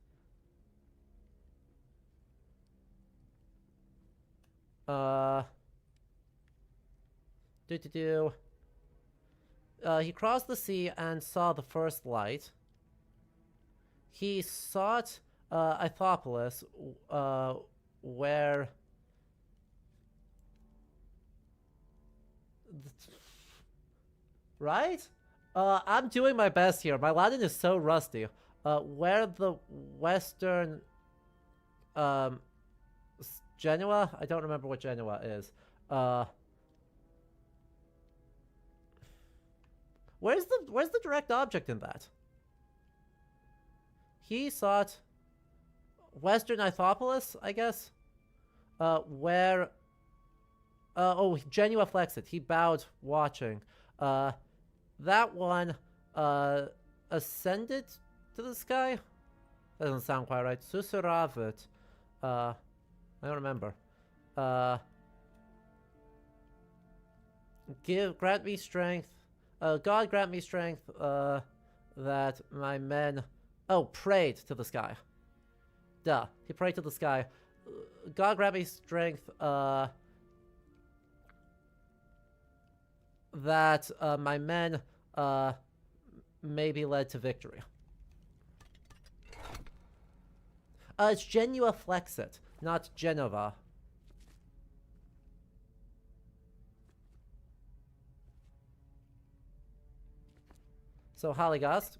He crossed the sea and saw the first light. He sought Ithopolis, where right? I'm doing my best here. My Latin is so rusty. Where the western Genoa? I don't remember what Genoa is. Where's the direct object in that? He sought western Ithopolis, I guess. Where oh, Genua flexit. He bowed watching. That one ascended to the sky? That doesn't sound quite right. Susurravit. I don't remember. Grant me strength. God grant me strength, that my men... Oh, prayed to the sky. Duh. He prayed to the sky. God grant me strength, that my men may be led to victory. It's Genua flexit, not Genova. So Haligast.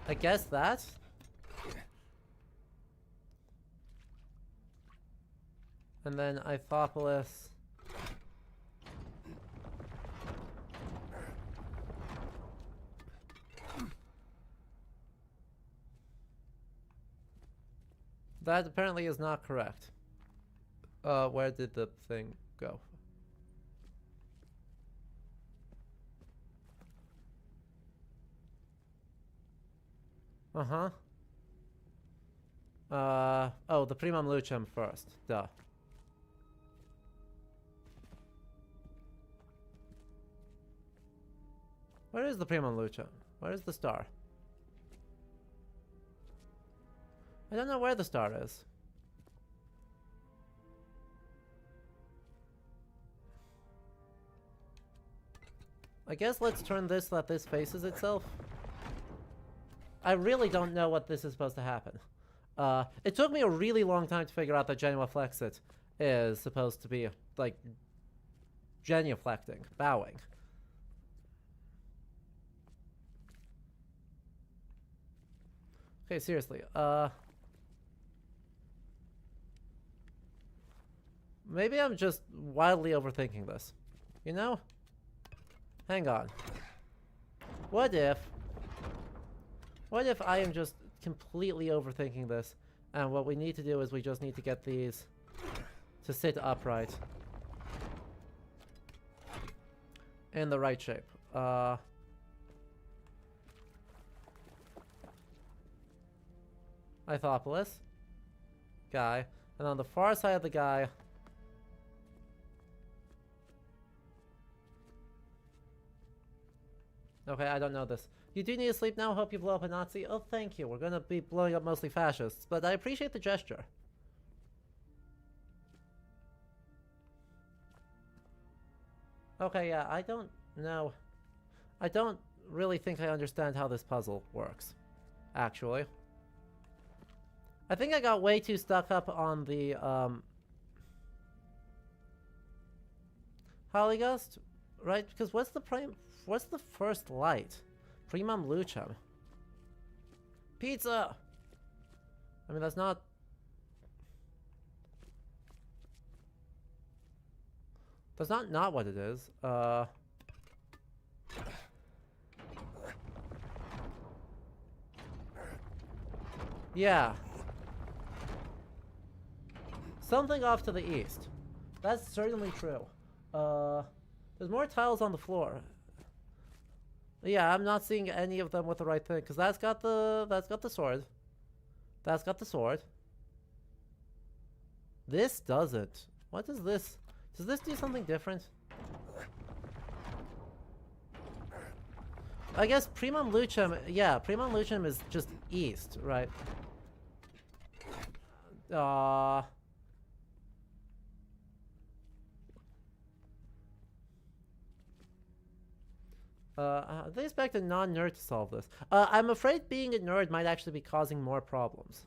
I guess that? And then Ithopolis. That apparently is not correct. Where did the thing go? Uh-huh. Oh, the Primum Lucem first. Duh. Where is the Primum Lucem? Where is the star? I don't know where the star is. I guess let's turn this so that this faces itself. I really don't know what this is supposed to happen. It took me a really long time to figure out that genuflexit is supposed to be, like, genuflecting, bowing. Okay, seriously, maybe I'm just wildly overthinking this. You know? Hang on. What if I am just completely overthinking this, and what we need to do is we just need to get these to sit upright in the right shape. Ithopolis. Guy. And on the far side of the guy... Okay, I don't know this. You do need to sleep now? Hope you blow up a Nazi? Oh, thank you. We're gonna be blowing up mostly fascists, but I appreciate the gesture. Okay, yeah, I don't know. I don't really think I understand how this puzzle works, actually. I think I got way too stuck up on the, Holygust, right? Because what's the first light? Primum Lucem. Pizza! I mean, that's not... That's not what it is. Yeah. Something off to the east. That's certainly true. There's more tiles on the floor. Yeah, I'm not seeing any of them with the right thing, because that's got the sword. That's got the sword. This doesn't. What is this? Does this do something different? I guess Primum Lucem, yeah, Primum Lucem is just east, right? They expect a non-nerd to solve this. I'm afraid being a nerd might actually be causing more problems.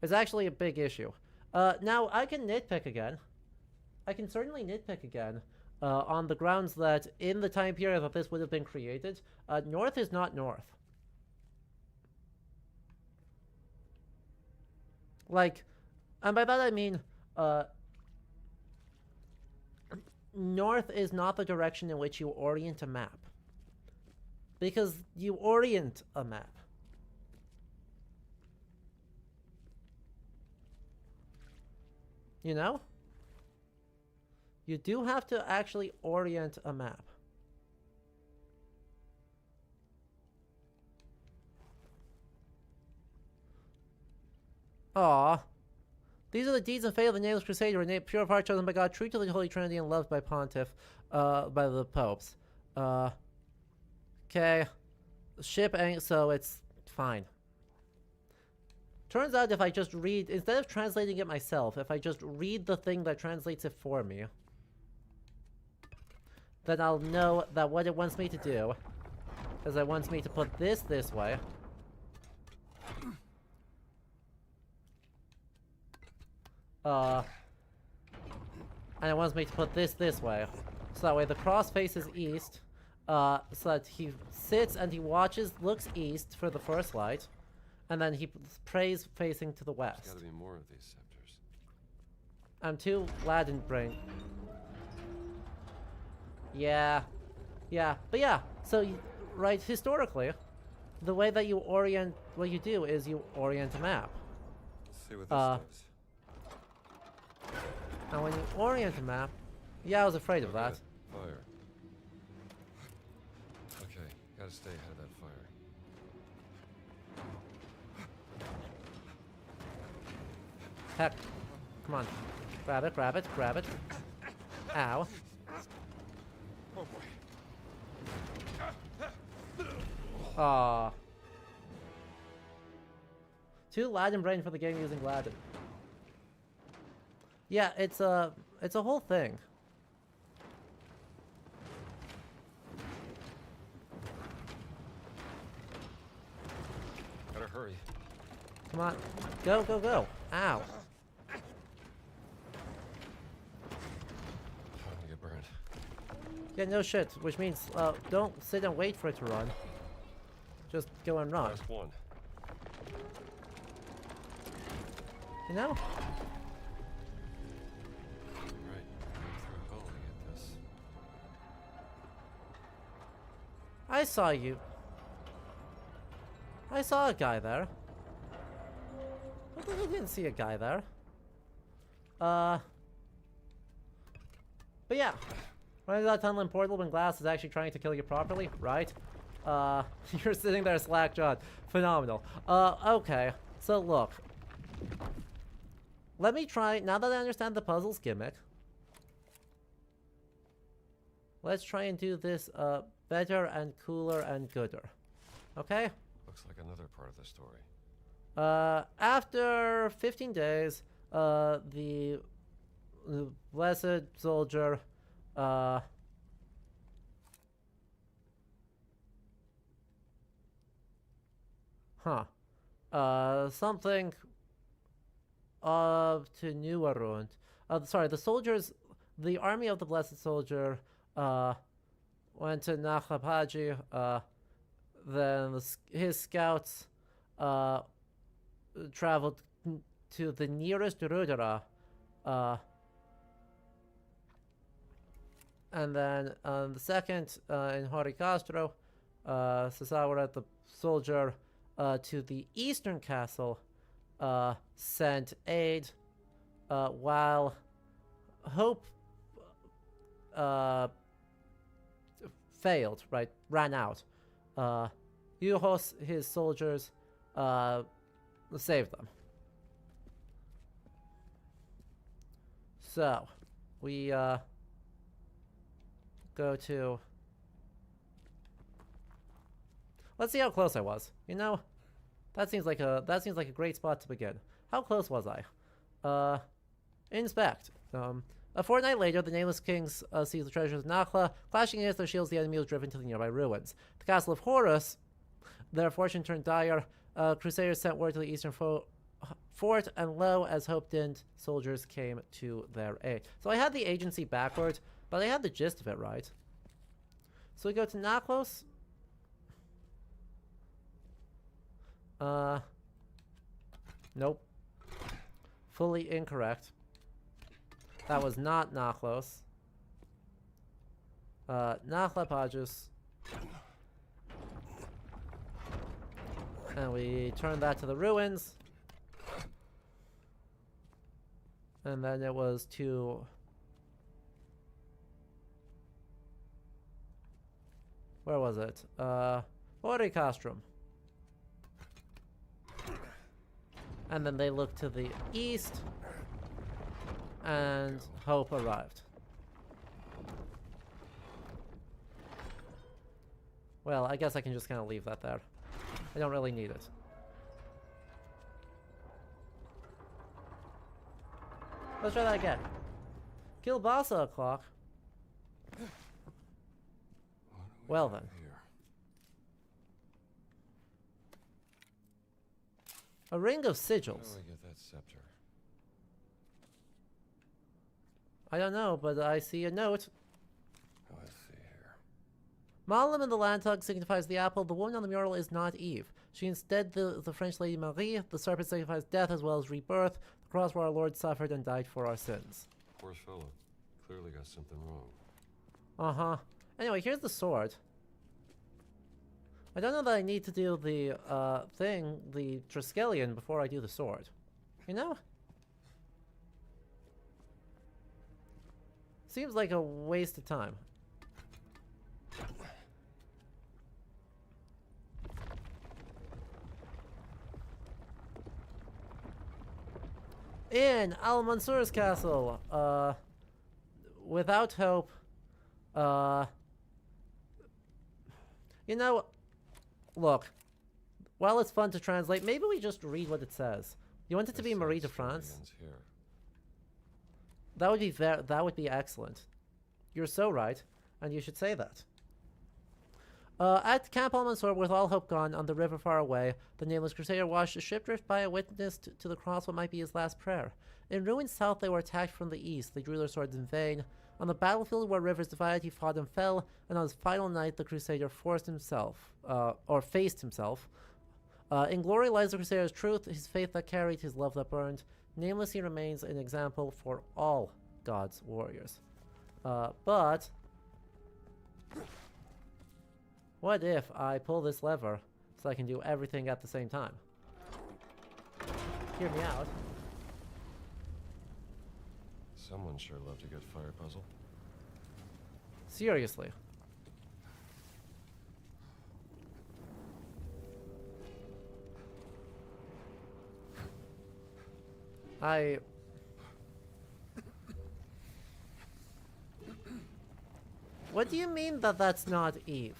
It's actually a big issue. Now, I can nitpick again. I can certainly nitpick again, on the grounds that in the time period that this would have been created, north is not north. Like, and by that I mean, north is not the direction in which you orient a map. Because you orient a map. You know? You do have to actually orient a map. Aww. These are the deeds and fate of the nameless crusader, a pure of heart chosen by God, true to the Holy Trinity, and loved by Pontiff, by the popes. Okay. Ship ain't, so it's fine. Turns out if I just read, instead of translating it myself, if I just read the thing that translates it for me, then I'll know that what it wants me to do is it wants me to put this way. And it wants me to put this way. So that way the cross faces east, so that he sits and he watches, looks east for the first light, and then he prays facing to the There's west. gotta be more of these scepters. I'm too Latin brain. Yeah. Yeah. But yeah, so, right, historically, the way that you orient, what you do is you orient a map. Let's see what this does. And when you orient a map, yeah, I was afraid of that. Okay, fire. Okay, gotta stay ahead of that fire. Heck. Come on. Grab it, grab it, grab it. Ow. Oh boy. Aw. Too Latin brain for the game using Latin. Yeah, it's a whole thing. Gotta hurry. Come on. Go, go, go. Ow. I'm gonna get burned. Yeah, no shit. Which means, don't sit and wait for it to run. Just go and run. Last one. You know? Right. Through a hole to get this. I saw you. I saw a guy there. I think I didn't see a guy there. But yeah. Running that tunnel in portal when Glass is actually trying to kill you properly, right? You're sitting there slack-jawed. Phenomenal. Okay. So look. Let me try, now that I understand the puzzle's gimmick, let's try and do this, better and cooler and gooder. Okay? Looks like another part of the story. After 15 days, the blessed soldier, something to Nuarund. Sorry, the army of the Blessed Soldier, went to Nahlapaji, then his scouts, traveled to the nearest Rudra, and then the second, in Horicastro, Sasawara, the soldier, to the eastern castle, sent aid, while Hope failed, right? Ran out. Yuhos, his soldiers, saved them. So, we go to... Let's see how close I was. You know, that seems like a great spot to begin. How close was I? Inspect. A fortnight later, the Nameless Kings seize the treasures of Nakhla. Clashing against their shields, the enemy was driven to the nearby ruins. The castle of Horus, their fortune turned dire. Crusaders sent word to the eastern fort, and lo, as Hope didn't, soldiers came to their aid. So I had the agency backward, but I had the gist of it right. So we go to Nakhlos. Nope. Fully incorrect. That was not Nakhlos. Nakhlepajus. And we turn that to the ruins. And then it was to... Where was it? Oricastrum. And then they looked to the east, and Hope arrived. Well, I guess I can just kind of leave that there. I don't really need it. Let's try that again. Kilbasa o'clock. Well then. Here. A ring of How sigils. do I get that scepter? I don't know, but I see a note. Oh, let's see here. Malam in the land tug signifies the apple. The woman on the mural is not Eve. She instead the French lady Marie. The serpent signifies death as well as rebirth. The cross where our Lord suffered and died for our sins. Poor fellow. Clearly got something wrong. Uh-huh. Anyway, here's the sword. I don't know that I need to do the, the Triskelion before I do the sword. You know? Seems like a waste of time. In Al-Mansur's castle, without hope, you know, look, while it's fun to translate, maybe we just read what it says. You want it to be Marie de France? Here. That would be excellent. You're so right, and you should say that. At Camp Al-Mansur, with all hope gone, on the river far away, the nameless crusader watched a ship drift by and witnessed to the cross what might be his last prayer. In ruined south, they were attacked from the east. They drew their swords in vain. On the battlefield where rivers divided, he fought and fell, and on his final night, the crusader faced himself. In glory lies the crusader's truth, his faith that carried, his love that burned. Nameless, he remains an example for all God's warriors. But what if I pull this lever so I can do everything at the same time? Hear me out. Someone sure loved a good fire puzzle. Seriously. What do you mean that that's not Eve?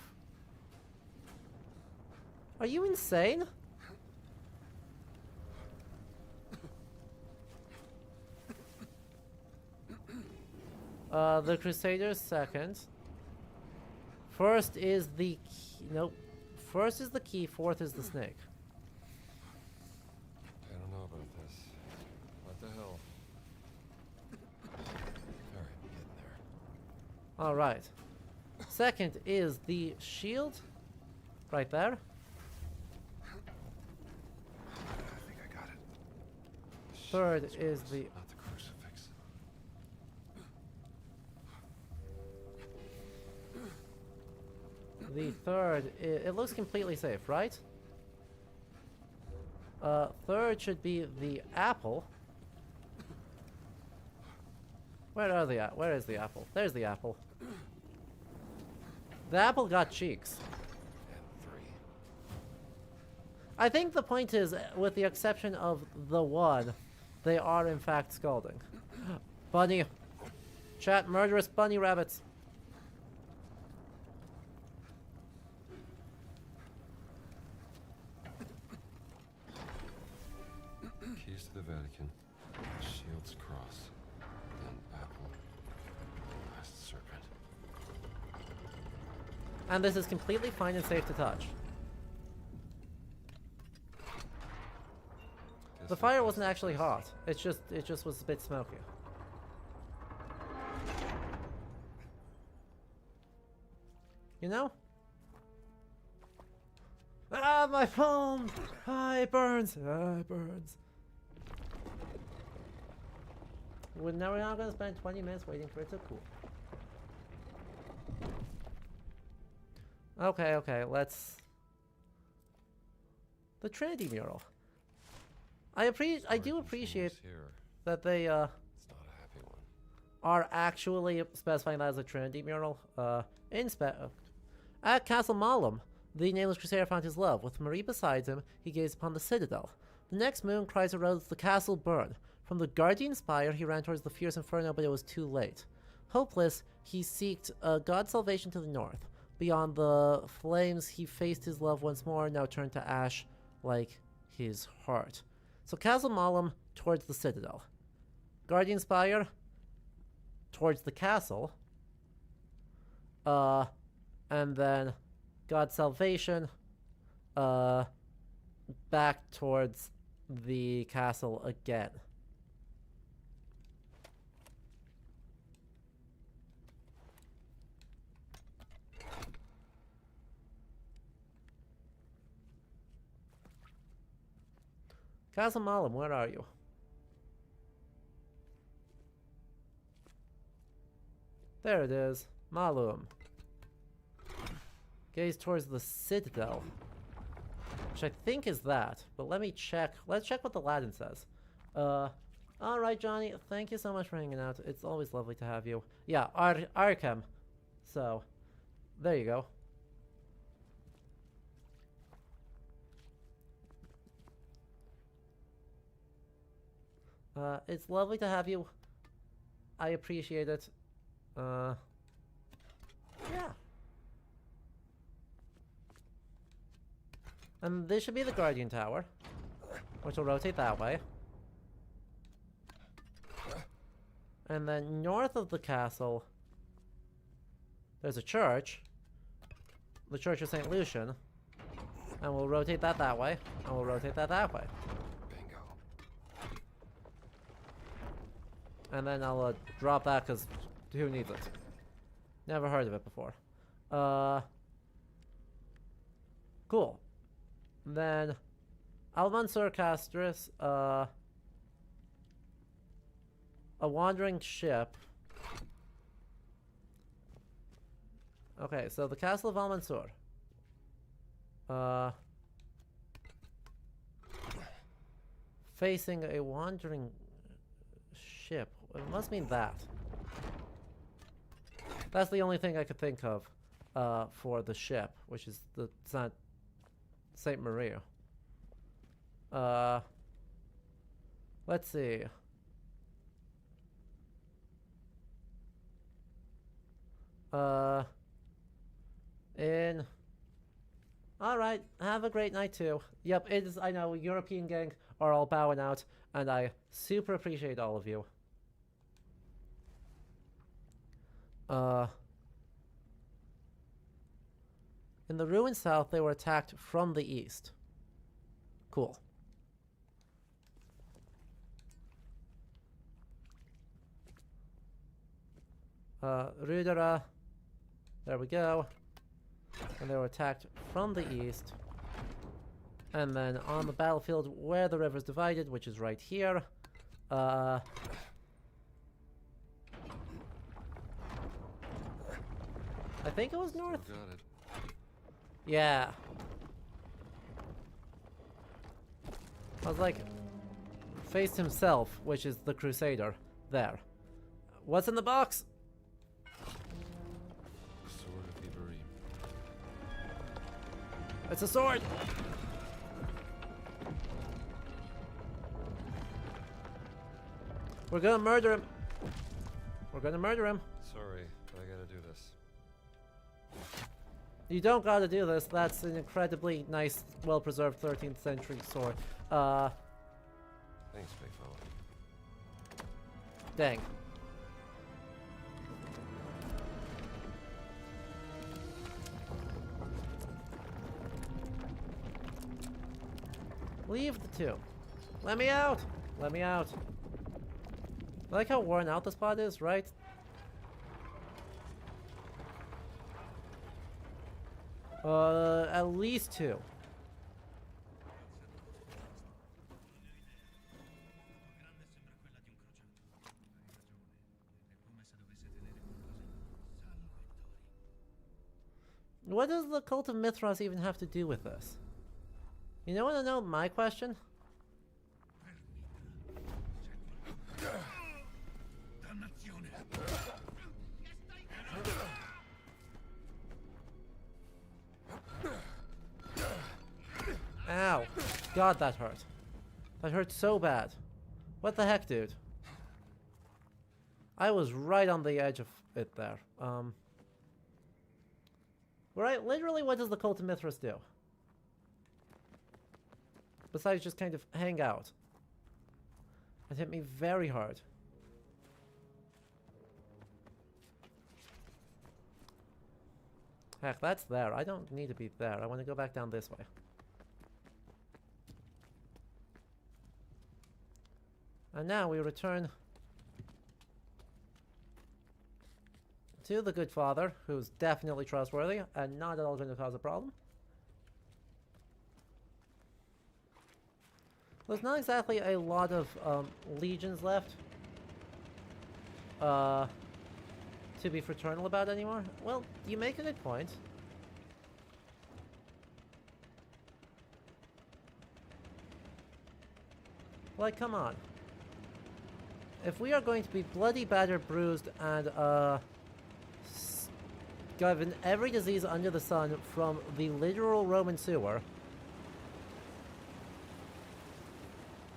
Are you insane? The Crusader's second. First is the key. Nope. First is the key, fourth is the snake. I don't know about this. What the hell? Alright, I'm getting there. Alright. Second is the shield. Right there. I think I got it. Third Shit, is it's the... not the crucifix. The third, it looks completely safe, right? Third should be the apple. Where is the apple? There's the apple. The apple got cheeks. And 3. I think the point is, with the exception of the one, they are in fact scalding. Bunny. Chat, murderous bunny rabbits. Keys to the Vatican. Shield's cross. Then apple. Last serpent. And this is completely fine and safe to touch. The fire wasn't actually hot. It just was a bit smoky. You know? Ah, my phone! Ah, it burns! Ah, it burns. Well, now we're not gonna spend 20 minutes waiting for it to cool. Okay, let's... The Trinity mural. I do appreciate Here. that they, It's not a happy one. are actually specifying that as a Trinity mural. At Castle Malam, the nameless crusader found his love. With Marie beside him, he gazed upon the citadel. The next moon cries arose, the castle burned. From the guardian spire, he ran towards the fierce inferno, but it was too late. Hopeless, he sought God's salvation to the north. Beyond the flames, he faced his love once more, now turned to ash like his heart. So Castle Malam towards the citadel. Guardian spire towards the castle. And then God's salvation back towards the castle again. Castle Malum, where are you? There it is. Malum. Gaze towards the citadel. Which I think is that. But let me check. Let's check what the Latin says. Alright, Johnny. Thank you so much for hanging out. It's always lovely to have you. Yeah, Arkham. So, there you go. It's lovely to have you. I appreciate it. Yeah. And this should be the Guardian Tower, which will rotate that way. And then north of the castle, there's a church. The Church of St. Lucian. And we'll rotate that way. And we'll rotate that way. Bingo. And then I'll drop that because who needs it? Never heard of it before. Cool. Then Al-Mansur Castris, a wandering ship. Okay, so the Castle of Al-Mansur. Facing a wandering ship. It must mean that. That's the only thing I could think of for the ship, which is the Saint Maria. Let's see. Alright, have a great night too. Yep, it is, I know, European gang are all bowing out, and I super appreciate all of you. In the ruined south, they were attacked from the east. Cool. Rudera. There we go. And they were attacked from the east. And then on the battlefield where the river's divided, which is right here. I think it was north. Got it. Yeah. I was like, faced himself, which is the Crusader. There. What's in the box? Sword of Ibrahim. It's a sword! We're gonna murder him. We're gonna murder him. Sorry, but I gotta do this. You don't gotta do this. That's an incredibly nice, well-preserved 13th century sword. Thanks, big fella. Dang. Leave the two. Let me out! Let me out. I like how worn out the spot is, right? At least two. What does the Cult of Mithras even have to do with this? You know what I know my question? Ow. God, that hurt. That hurt so bad. What the heck, dude? I was right on the edge of it there. Right, literally, what does the Cult of Mithras do? Besides just kind of hang out. It hit me very hard. Heck, that's there. I don't need to be there. I want to go back down this way. And now we return to the good father, who's definitely trustworthy and not at all going to cause a problem. There's not exactly a lot of legions left to be fraternal about anymore. Well, you make a good point. Like, come on. If we are going to be bloody, battered, bruised, and given every disease under the sun from the literal Roman sewer,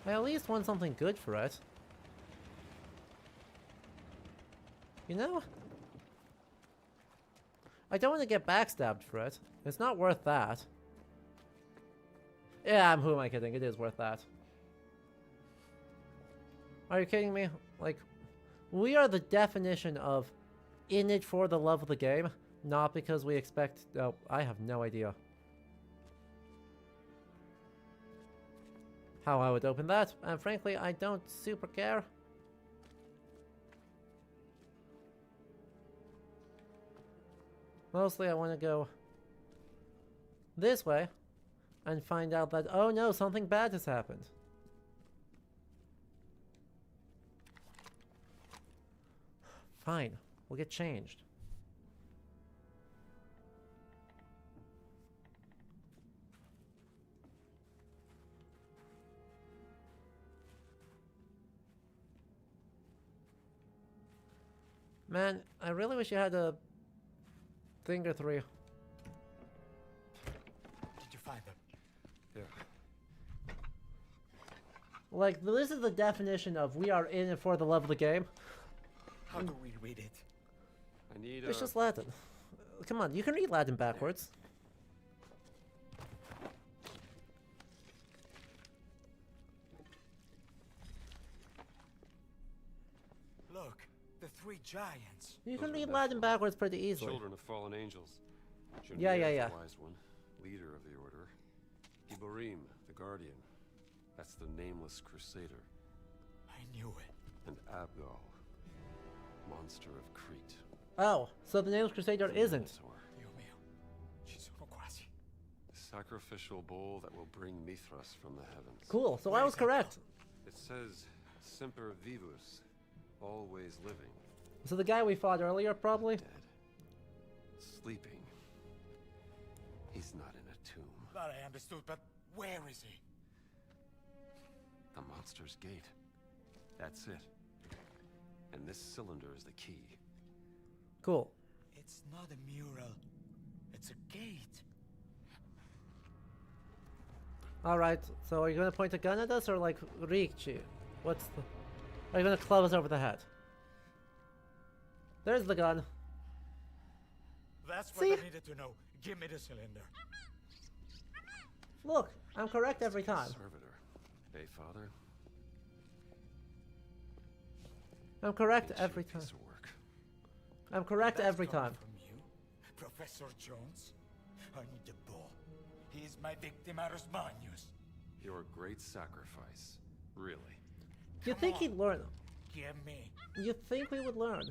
I at least want something good for it. You know? I don't want to get backstabbed for it. It's not worth that. Yeah, who am I kidding? It is worth that. Are you kidding me? Like, we are the definition of in it for the love of the game, not because we expect... Oh, I have no idea how I would open that, and frankly, I don't super care. Mostly, I want to go this way and find out that, oh no, something bad has happened. Fine, we'll get changed. Man, I really wish you had a thing or three. Did you find them? Yeah. Like, this is the definition of we are in it for the love of the game. How do we read it? I need It's just Latin. Come on, you can read Latin backwards. Look, the three giants. You Those can are read the Latin Nephilim, backwards pretty easily. children of fallen angels. Yeah, yeah, Genevieve, yeah. the wise one, leader of the order. Iborim, the guardian. That's the nameless crusader. I knew it. And Abgal, monster of Crete. Oh, so the Nameless Crusader the isn't. Minotaur, Dio mio. Ci sono quasi. the sacrificial bowl that will bring Mithras from the heavens. Cool, so I Where was does that correct. It says, Semper Vivus, always living, So the guy we fought earlier, probably? dead, sleeping. He's not in a tomb. That I understood, but where is he? The monster's gate. That's it. And this cylinder is the key. Cool. It's not a mural. It's a gate. Alright, so are you gonna point a gun at us or like Rikchi? What's the... Are you gonna club us over the head? There's the gun. That's what See? I needed to know. Give me the cylinder. Look, I'm correct every time. Servitor. Hey, father. I'm correct Ain't you a every time. piece of work? I'm correct That's every coming time. From you, Professor Jones. I need the ball. He is my victimarus magnus. Your great sacrifice. Really. You Come think on. he'd learn? Give me. You think we would learn?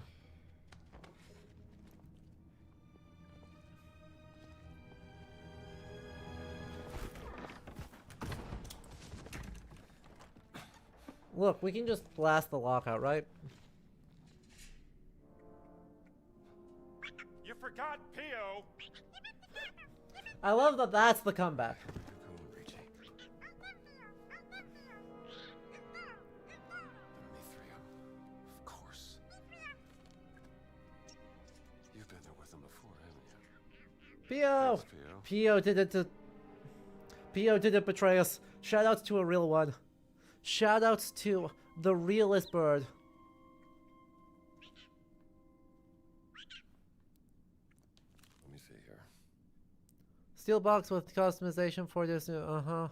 Look, we can just blast the lockout, right? You forgot Pio. I love that that's the comeback. Good going, Ricci. The Mithrium. Of course. You've been there with them before, haven't you? Pio! Thanks, Pio. Pio did it to... Pio didn't betray us. Shoutouts to a real one. Shoutouts to the realest bird. Let me see here. Steel box with customization for this new... Uh-huh.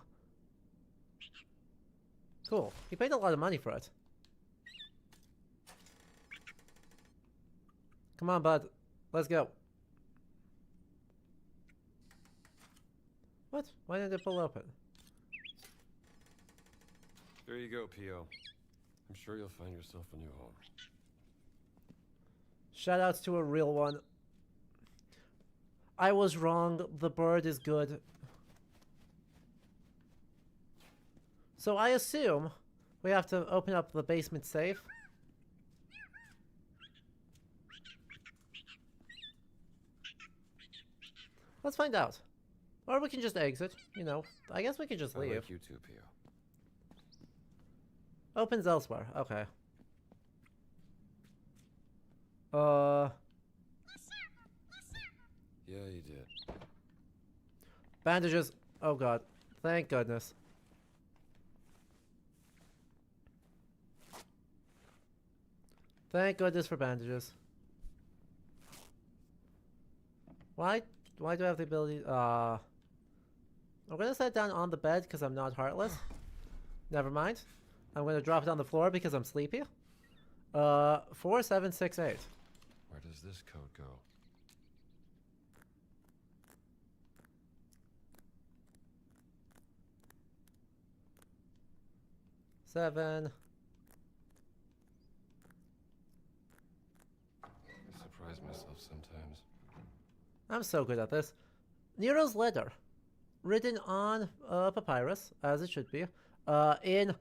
Cool. He paid a lot of money for it. Come on, bud. Let's go. What? Why did it pull open? There you go, Pio. I'm sure you'll find yourself a new home. Shoutouts to a real one. I was wrong. The bird is good. So I assume we have to open up the basement safe. Let's find out. Or we can just exit, you know. I guess we could just I leave. like you too, Pio. Opens elsewhere. Okay. Yeah, you did. Bandages. Oh god. Thank goodness. Thank goodness for bandages. Why do I have the ability? I'm gonna set it down on the bed because I'm not heartless. Never mind. I'm gonna drop it on the floor because I'm sleepy. 4768. Where does this code go? Seven. I surprise myself sometimes. I'm so good at this. Nero's letter, written on papyrus, as it should be, in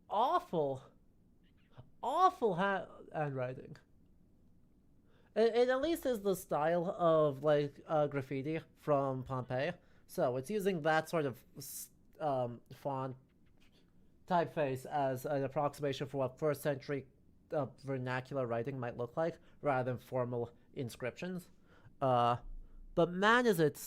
awful handwriting. It at least is the style of like graffiti from Pompeii, so it's using that sort of font typeface as an approximation for what first century vernacular writing might look like, rather than formal inscriptions. But man, is it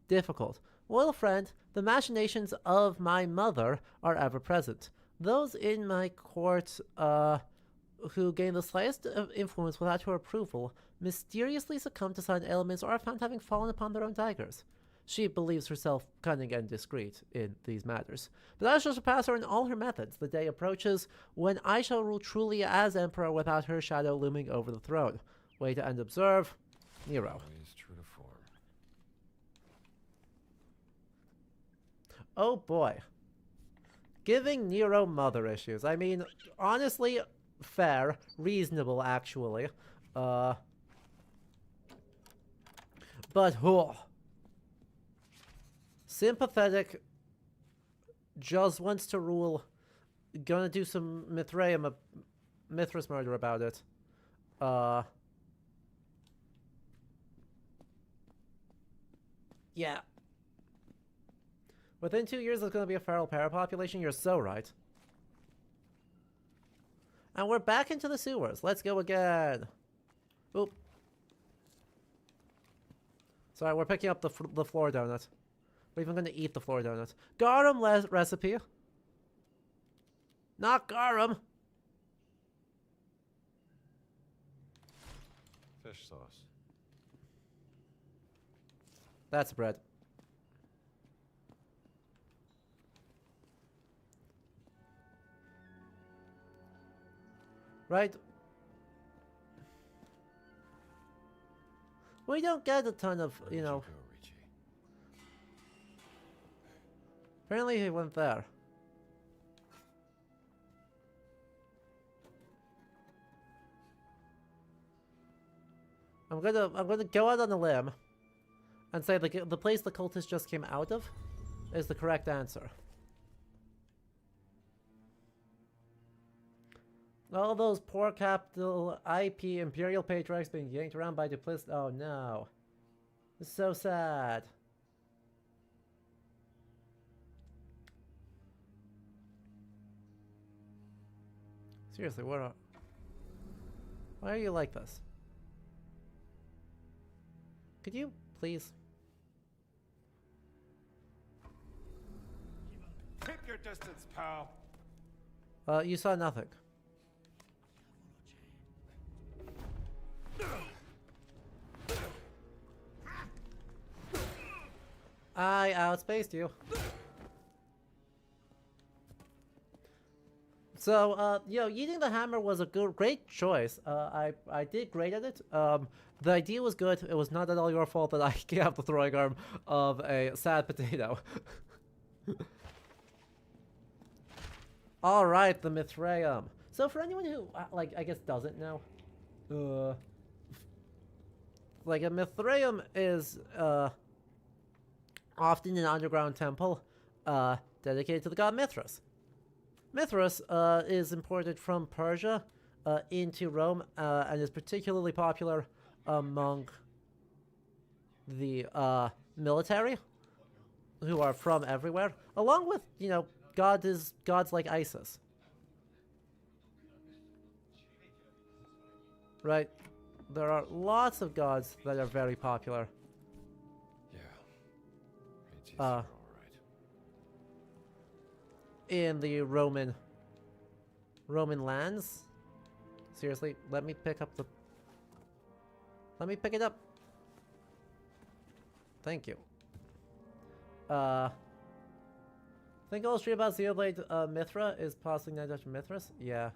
difficult. Loyal friend, the machinations of my mother are ever present. Those in my court, who gain the slightest influence without her approval, mysteriously succumb to sudden ailments or are found having fallen upon their own daggers. She believes herself cunning and discreet in these matters, but I shall surpass her in all her methods. The day approaches when I shall rule truly as emperor without her shadow looming over the throne. Wait and observe, Nero. Always true to form. Oh boy. Giving Nero mother issues. I mean, honestly, fair, reasonable, actually. But, sympathetic, just wants to rule, gonna do some Mithras murder about it. Yeah. Within 2 years, there's gonna be a feral parrot population. You're so right. And we're back into the sewers. Let's go again. Oop. Sorry, we're picking up the floor donut. We're even going to eat the floor donut. Garum recipe. Not garum. Fish sauce. That's bread. Right. We don't get a ton of, Where you did know. go, Ricci? Apparently he went there. I'm gonna go out on a limb and say the place the cultist just came out of is the correct answer. All those poor capital IP Imperial patriarchs being yanked around by duplicitous. Oh no. It's so sad. Seriously, why are you like this? Could you please? Keep your distance, pal. You saw nothing. I outspaced you. So, eating the hammer was a great choice. I did great at it. The idea was good. It was not at all your fault that I gave the throwing arm of a sad potato. All right, the Mithraeum. So for anyone who, I guess doesn't know, like a Mithraeum is, often an underground temple, dedicated to the god Mithras. Mithras is imported from Persia into Rome and is particularly popular among the military, who are from everywhere, along with, you know, gods like Isis. Right? There are lots of gods that are very popular. Yeah. ATs are all right. In the Roman lands. Seriously, let me pick it up. Thank you. Think all street about Xenoblade Mithra is possibly named after Mithras? Yeah.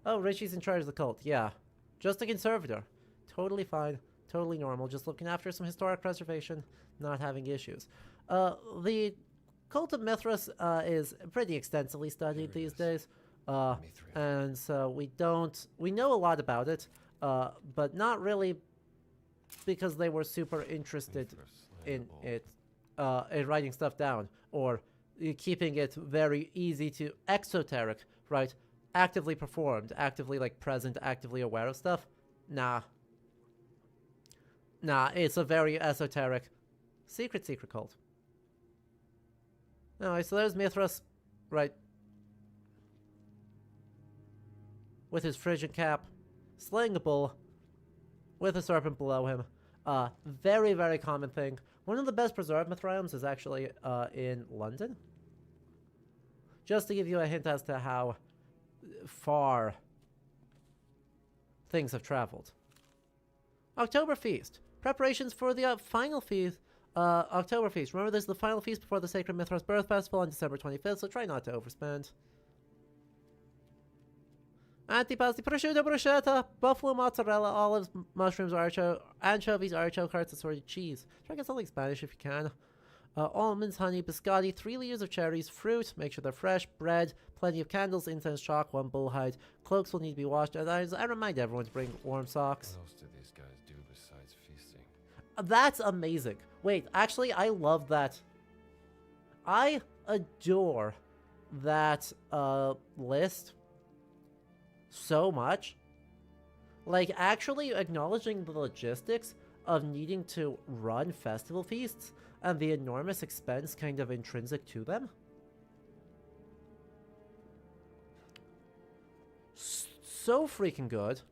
Oh, Richie's in charge of the cult. Yeah. Just a conservator. Totally fine. Totally normal. Just looking after some historic preservation, not having issues. The cult of Mithras is pretty extensively studied these days. And so we know a lot about it, but not really because they were super interested in it, in writing stuff down, or keeping it very easy to exoteric, right? Actively performed, actively like present, actively aware of stuff. Nah, it's a very esoteric, secret cult. Alright, so there's Mithras, right? With his Phrygian cap, slaying a bull, with a serpent below him. Very, very common thing. One of the best preserved Mithraiums is actually in London. Just to give you a hint as to how far things have traveled. Oktober Feast. Preparations for the final feast. Oktober Feast. Remember, this is the final feast before the Sacred Mithras Birth Festival on December 25th, so try not to overspend. Antipasti, prosciutto, bruschetta, buffalo mozzarella, olives, mushrooms, anchovies, artichoke hearts, assorted cheese. Try to get something Spanish if you can. Almonds, honey, biscotti, 3 layers of cherries, fruit, make sure they're fresh, bread, plenty of candles, incense, chalk, 1 bull hide. Cloaks will need to be washed, and I remind everyone to bring warm socks. What else do these guys do besides feasting? That's amazing. Wait, actually, I love that. I adore that list so much. Like, actually acknowledging the logistics of needing to run festival feasts and the enormous expense kind of intrinsic to them. So freaking good.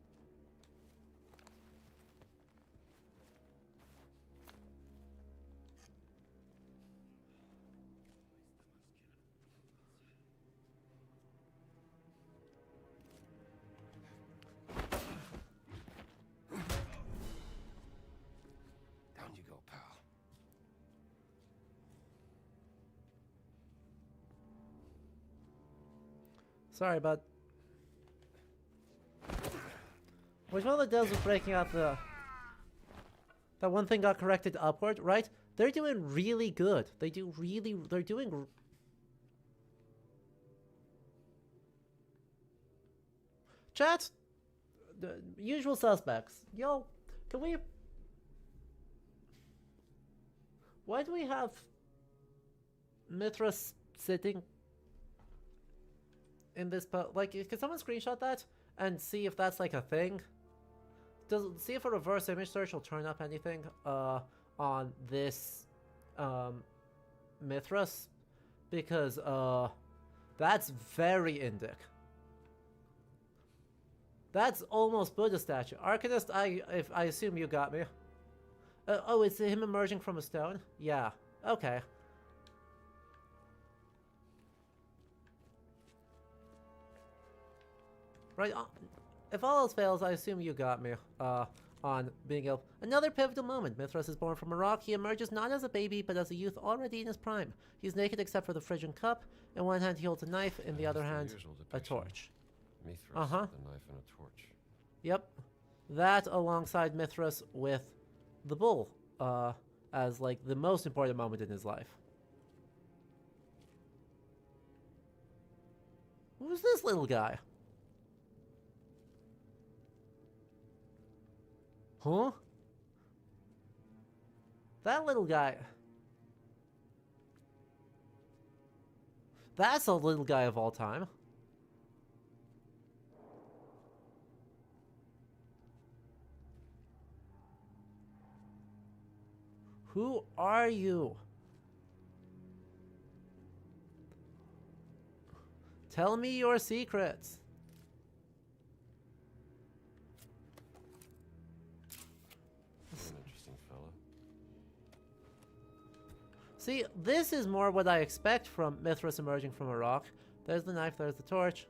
Down you go, pal. Sorry, bud. Which one of the devs was breaking out the... That one thing got corrected upward, right? They're doing really good. They're doing... Chat! The usual suspects. Yo, can we... Why do we have Mithras sitting in this... Like, can someone screenshot that and see if that's like a thing? See if a reverse image search will turn up anything on this Mithras, because that's very Indic. That's almost Buddha statue. Arcanist, I assume you got me. Oh, it's him emerging from a stone? Yeah. Okay. Right. If all else fails, I assume you got me on being ill. Another pivotal moment. Mithras is born from a rock. He emerges not as a baby, but as a youth already in his prime. He's naked except for the Phrygian cup. In one hand, he holds a knife. In the other hand, a torch. Mithras Uh-huh. with a knife and a torch. Yep. That alongside Mithras with the bull as like the most important moment in his life. Who's this little guy? Huh? That little guy. That's a little guy of all time. Who are you? Tell me your secrets. An interesting fellow. See, this is more what I expect from Mithras emerging from a rock. There's the knife, there's the torch.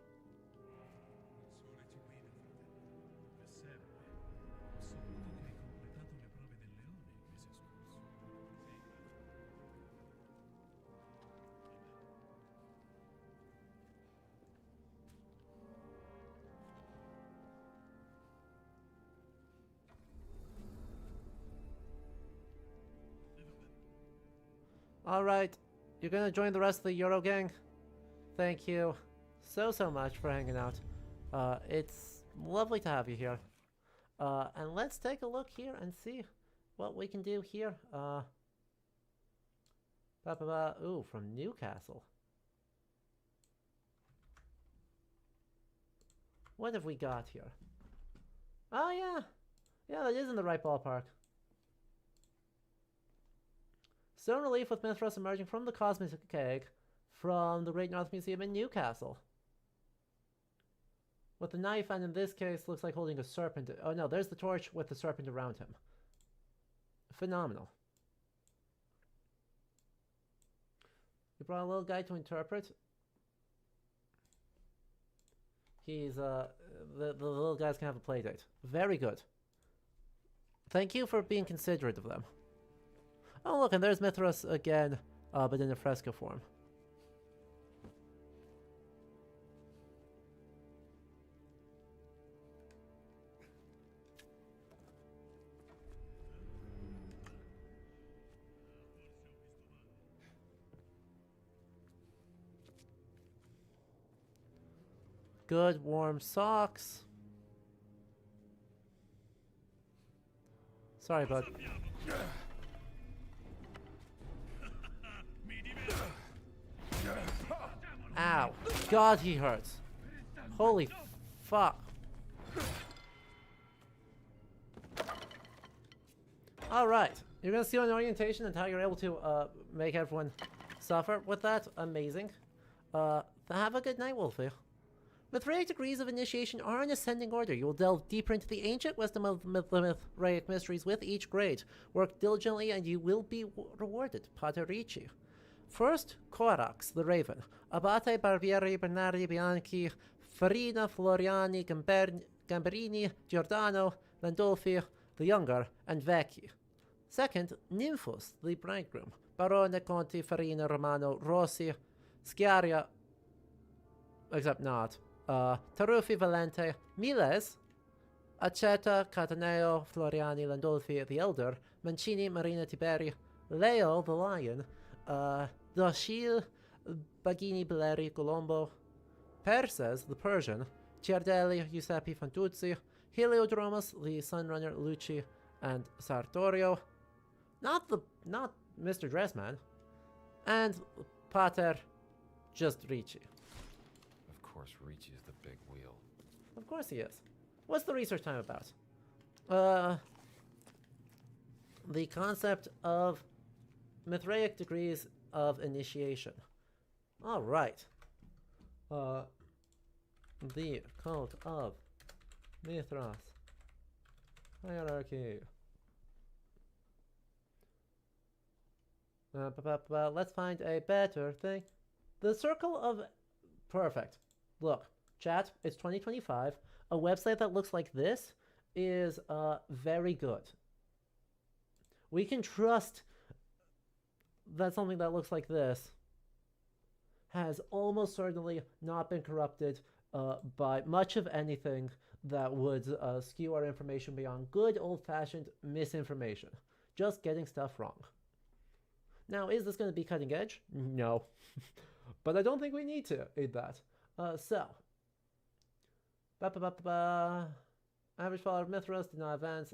Alright, you're gonna join the rest of the Euro gang? Thank you so much for hanging out. It's lovely to have you here. And let's take a look here and see what we can do here. Ooh, from Newcastle. What have we got here? Oh yeah! Yeah, that is in the right ballpark. Stone relief with Mithras emerging from the Cosmic Keg from the Great North Museum in Newcastle. With the knife, and in this case, looks like holding a serpent. Oh no, there's the torch with the serpent around him. Phenomenal. You brought a little guy to interpret. He's, the little guys can have a play date. Very good. Thank you for being considerate of them. Oh look, and there's Mithras again, but in a fresco form. Good warm socks. Sorry, bud. Ow. God, he hurts. Holy fuck. Alright. You're gonna see an orientation and how you're able to make everyone suffer with that. Amazing. Have a good night, Wolfie. Mithraic degrees of initiation are in ascending order. You will delve deeper into the ancient wisdom of the Mithraic mysteries with each grade. Work diligently and you will be rewarded. Paterici. First, Corax, the Raven. Abate Barbieri Bernardi Bianchi, Farina Floriani Gamberini, Giordano, Landolfi, the Younger, and Vecchi. Second, Nymphos, the Bridegroom. Barone Conti Farina Romano Rossi, Schiaria, except not. Taruffi Valente, Miles, Accetta, Cataneo, Floriani, Landolfi, the Elder, Mancini, Marina Tiberi, Leo, the Lion, Dachil, Bagini, Belleri, Colombo, Perses, the Persian, Ciardelli, Giuseppe Fantuzzi, Heliodromus, the Sunrunner, Lucci, and Sartorio, not Mr. Dressman, and Pater, just Ricci. Of course, Ricci is the big wheel. Of course he is. What's the research time about? The concept of Mithraic degrees of initiation. Alright. The cult of Mithras. Hierarchy. Let's find a better thing. The circle of... Perfect. Look, chat, it's 2025. A website that looks like this is very good. We can trust that something that looks like this has almost certainly not been corrupted by much of anything that would skew our information beyond good old-fashioned misinformation. Just getting stuff wrong. Now, is this going to be cutting edge? No. But I don't think we need to eat that. Average follower of Mithras did not advance.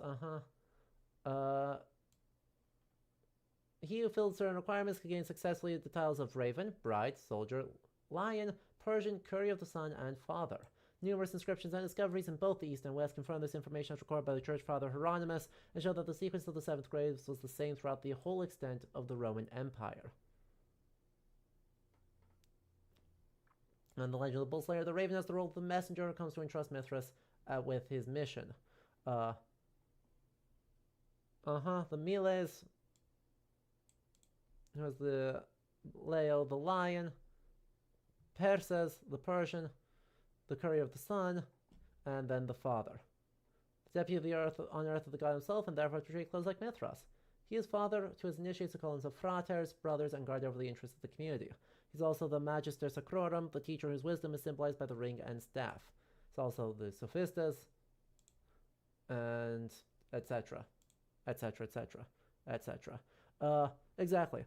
He who filled certain requirements could gain successfully the titles of Raven, Bride, Soldier, Lion, Persian, Courier of the Sun, and Father. Numerous inscriptions and discoveries in both the East and West confirm this information as recorded by the Church Father Hieronymus and show that the sequence of the 7th graves was the same throughout the whole extent of the Roman Empire. And the Legend of the Bull Slayer, the Raven has the role of the messenger who comes to entrust Mithras with his mission. The Miles, there's the Leo, the Lion, Perses, the Persian, the Courier of the Sun, and then the Father. The deputy of the earth on earth of the god himself, and therefore to treat clothes like Mithras. He is father to his initiates who call themselves fraters, brothers, and guard over the interests of the community. He's also the Magister Sacrorum, the teacher whose wisdom is symbolized by the ring and staff. He's also the Sophistes, and etc. etc. etc. etc. Exactly.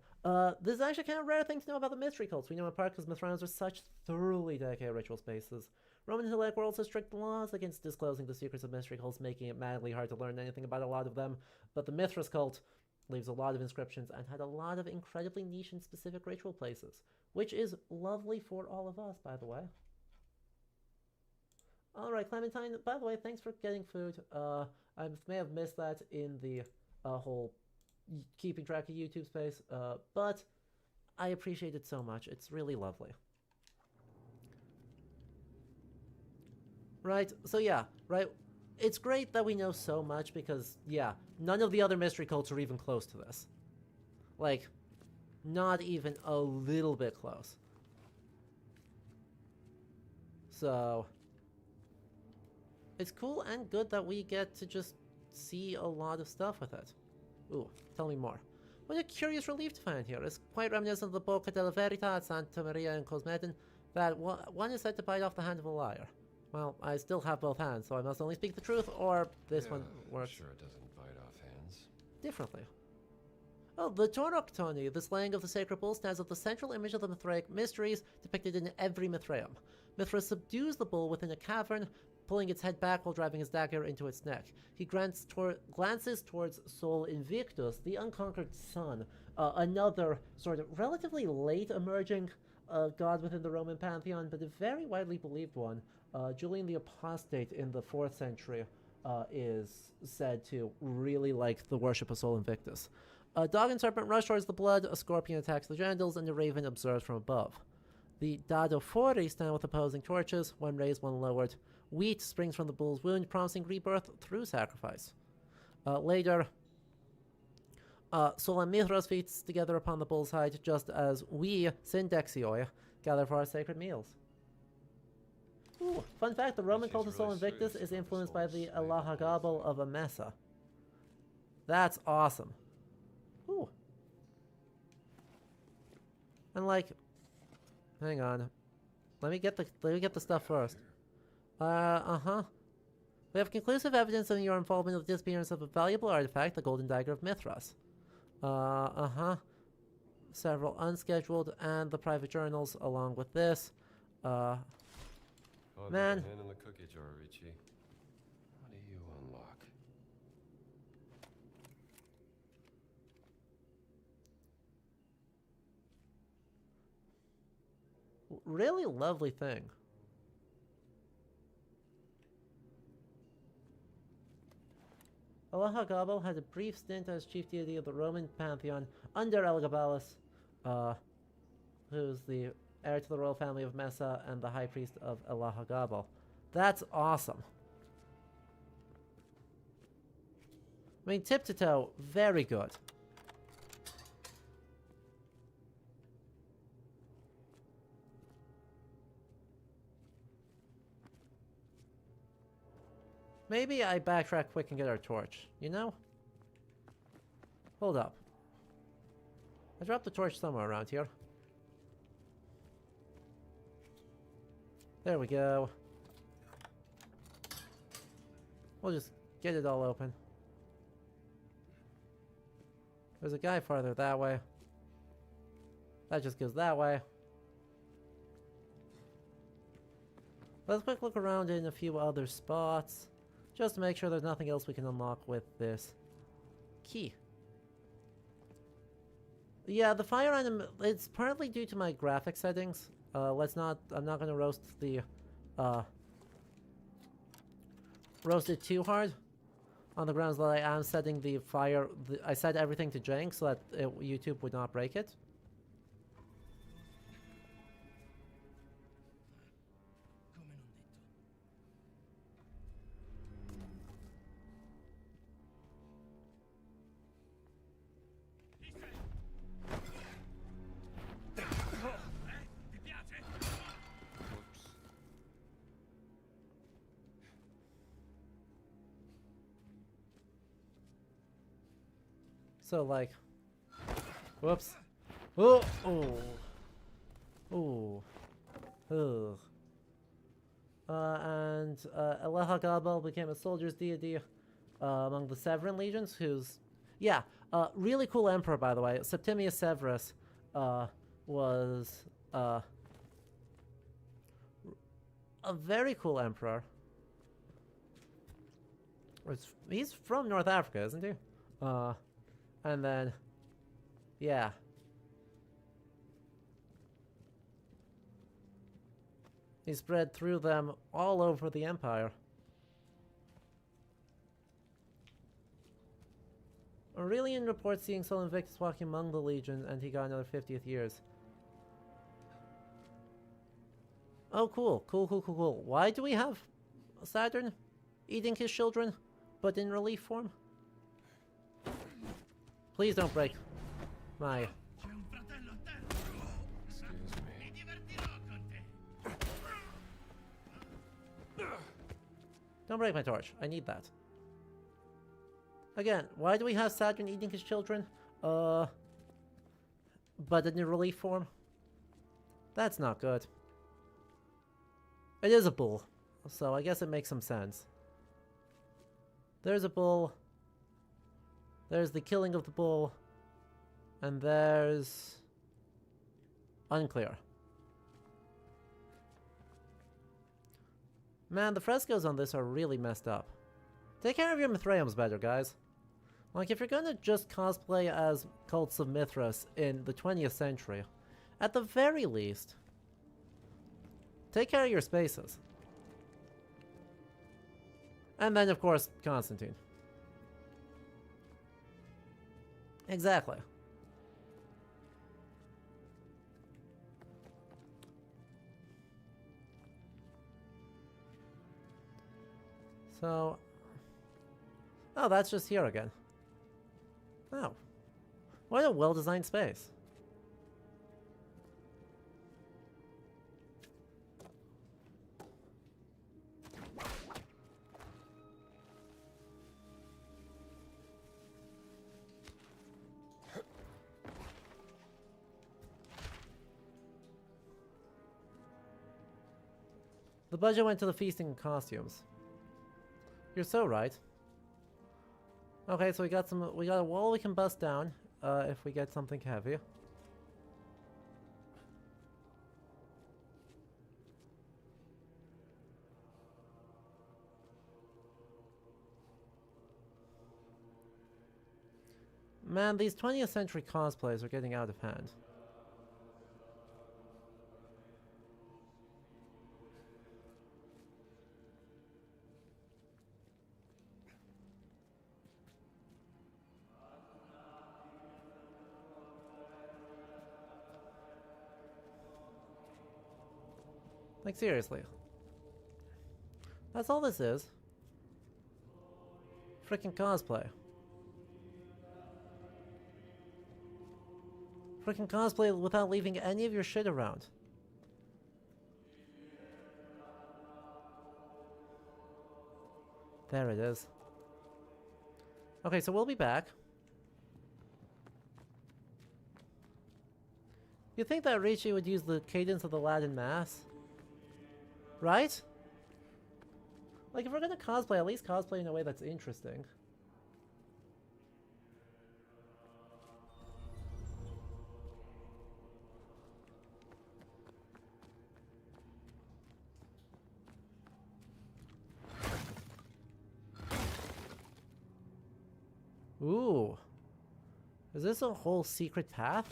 This is actually kind of a rare thing to know about the mystery cults. We know in part because Mithrans are such thoroughly dedicated ritual spaces. Roman Hellenic worlds have strict laws against disclosing the secrets of mystery cults, making it madly hard to learn anything about a lot of them. But the Mithras cult leaves a lot of inscriptions and had a lot of incredibly niche and specific ritual places, which is lovely for all of us, by the way. Alright, Clementine, by the way, thanks for getting food. I may have missed that in the whole keeping track of YouTube space, but I appreciate it so much. It's really lovely. Right, so yeah, right, it's great that we know so much because, yeah, none of the other mystery cults are even close to this. Like, not even a little bit close. So, it's cool and good that we get to just see a lot of stuff with it. Ooh, tell me more. What a curious relief to find here. It's quite reminiscent of the Bocca della Verità at Santa Maria in Cosmedin, that one is said to bite off the hand of a liar. Well, I still have both hands, so I must only speak the truth, or this one works. Sure, it doesn't bite off hands. Differently. Oh, the Torochtoni, the slaying of the sacred bull, stands as the central image of the Mithraic mysteries depicted in every Mithraeum. Mithras subdues the bull within a cavern, pulling its head back while driving his dagger into its neck. He glances towards Sol Invictus, the unconquered sun, another sort of relatively late emerging god within the Roman pantheon, but a very widely believed one. Julian the Apostate in the 4th century is said to really like the worship of Sol Invictus. A dog and serpent rush towards the blood, a scorpion attacks the Jandals, and a raven observes from above. The Dadophori stand with opposing torches, one raised, one lowered. Wheat springs from the bull's wound, promising rebirth through sacrifice. Later, Sol and Mithras feast together upon the bull's hide, just as we, Syndexioi, gather for our sacred meals. Ooh, fun fact, the Roman cult of Sol Invictus is influenced by the Elahagabal of Emesa. That's awesome. Ooh. And like, hang on. Let me get the stuff first. We have conclusive evidence of your involvement with the disappearance of a valuable artifact, the Golden Dagger of Mithras. Several unscheduled and the private journals along with this. Man. Hand in the cookie jar, Ricci. What do you unlock? Really lovely thing. Elahagabal had a brief stint as chief deity of the Roman pantheon under Elagabalus, who's the heir to the royal family of Mesa and the high priest of Elahagabal. That's awesome. I mean, tip to toe, very good. Maybe I backtrack quick and get our torch, you know? Hold up. I dropped the torch somewhere around here. There we go. We'll just get it all open. There's a guy farther that way. That just goes that way. Let's quick look around in a few other spots, just to make sure there's nothing else we can unlock with this key. Yeah, the fire item, it's partly due to my graphic settings. let's not. I'm not gonna roast the. Roast it too hard. On the grounds that I am setting the fire. I set everything to jank so that YouTube would not break it. So like, whoops, oh, ugh. And Eleha Gabal became a soldier's deity among the Severan legions. Who's, yeah, really cool emperor by the way. Septimius Severus was a very cool emperor. He's from North Africa, isn't he? And then, yeah. He spread through them all over the empire. Aurelian reports seeing Sol Invictus walking among the legion, and he got another 50th years. Oh, cool. Cool. Why do we have Saturn eating his children, but in relief form? Please don't break my... Excuse me. Don't break my torch. I need that. Again, why do we have Saturn eating his children? But in relief form? That's not good. It is a bull, so I guess it makes some sense. There's a bull. There's the killing of the bull. And there's... unclear. Man, the frescoes on this are really messed up. Take care of your Mithraeums better, guys. Like, if you're gonna just cosplay as cults of Mithras in the 20th century, at the very least, take care of your spaces. And then, of course, Constantine. Exactly. So... oh, that's just here again. Oh. What a well-designed space. The budget went to the feasting and costumes. You're so right. Okay, so we got a wall we can bust down, if we get something heavy. Man, these 20th century cosplays are getting out of hand. Like, seriously. That's all this is. Frickin' cosplay. Frickin' cosplay without leaving any of your shit around. There it is. Okay, so we'll be back. You'd think that Ricci would use the cadence of the Latin Mass? Right? Like, if we're gonna cosplay, at least cosplay in a way that's interesting. Ooh. Is this a whole secret path?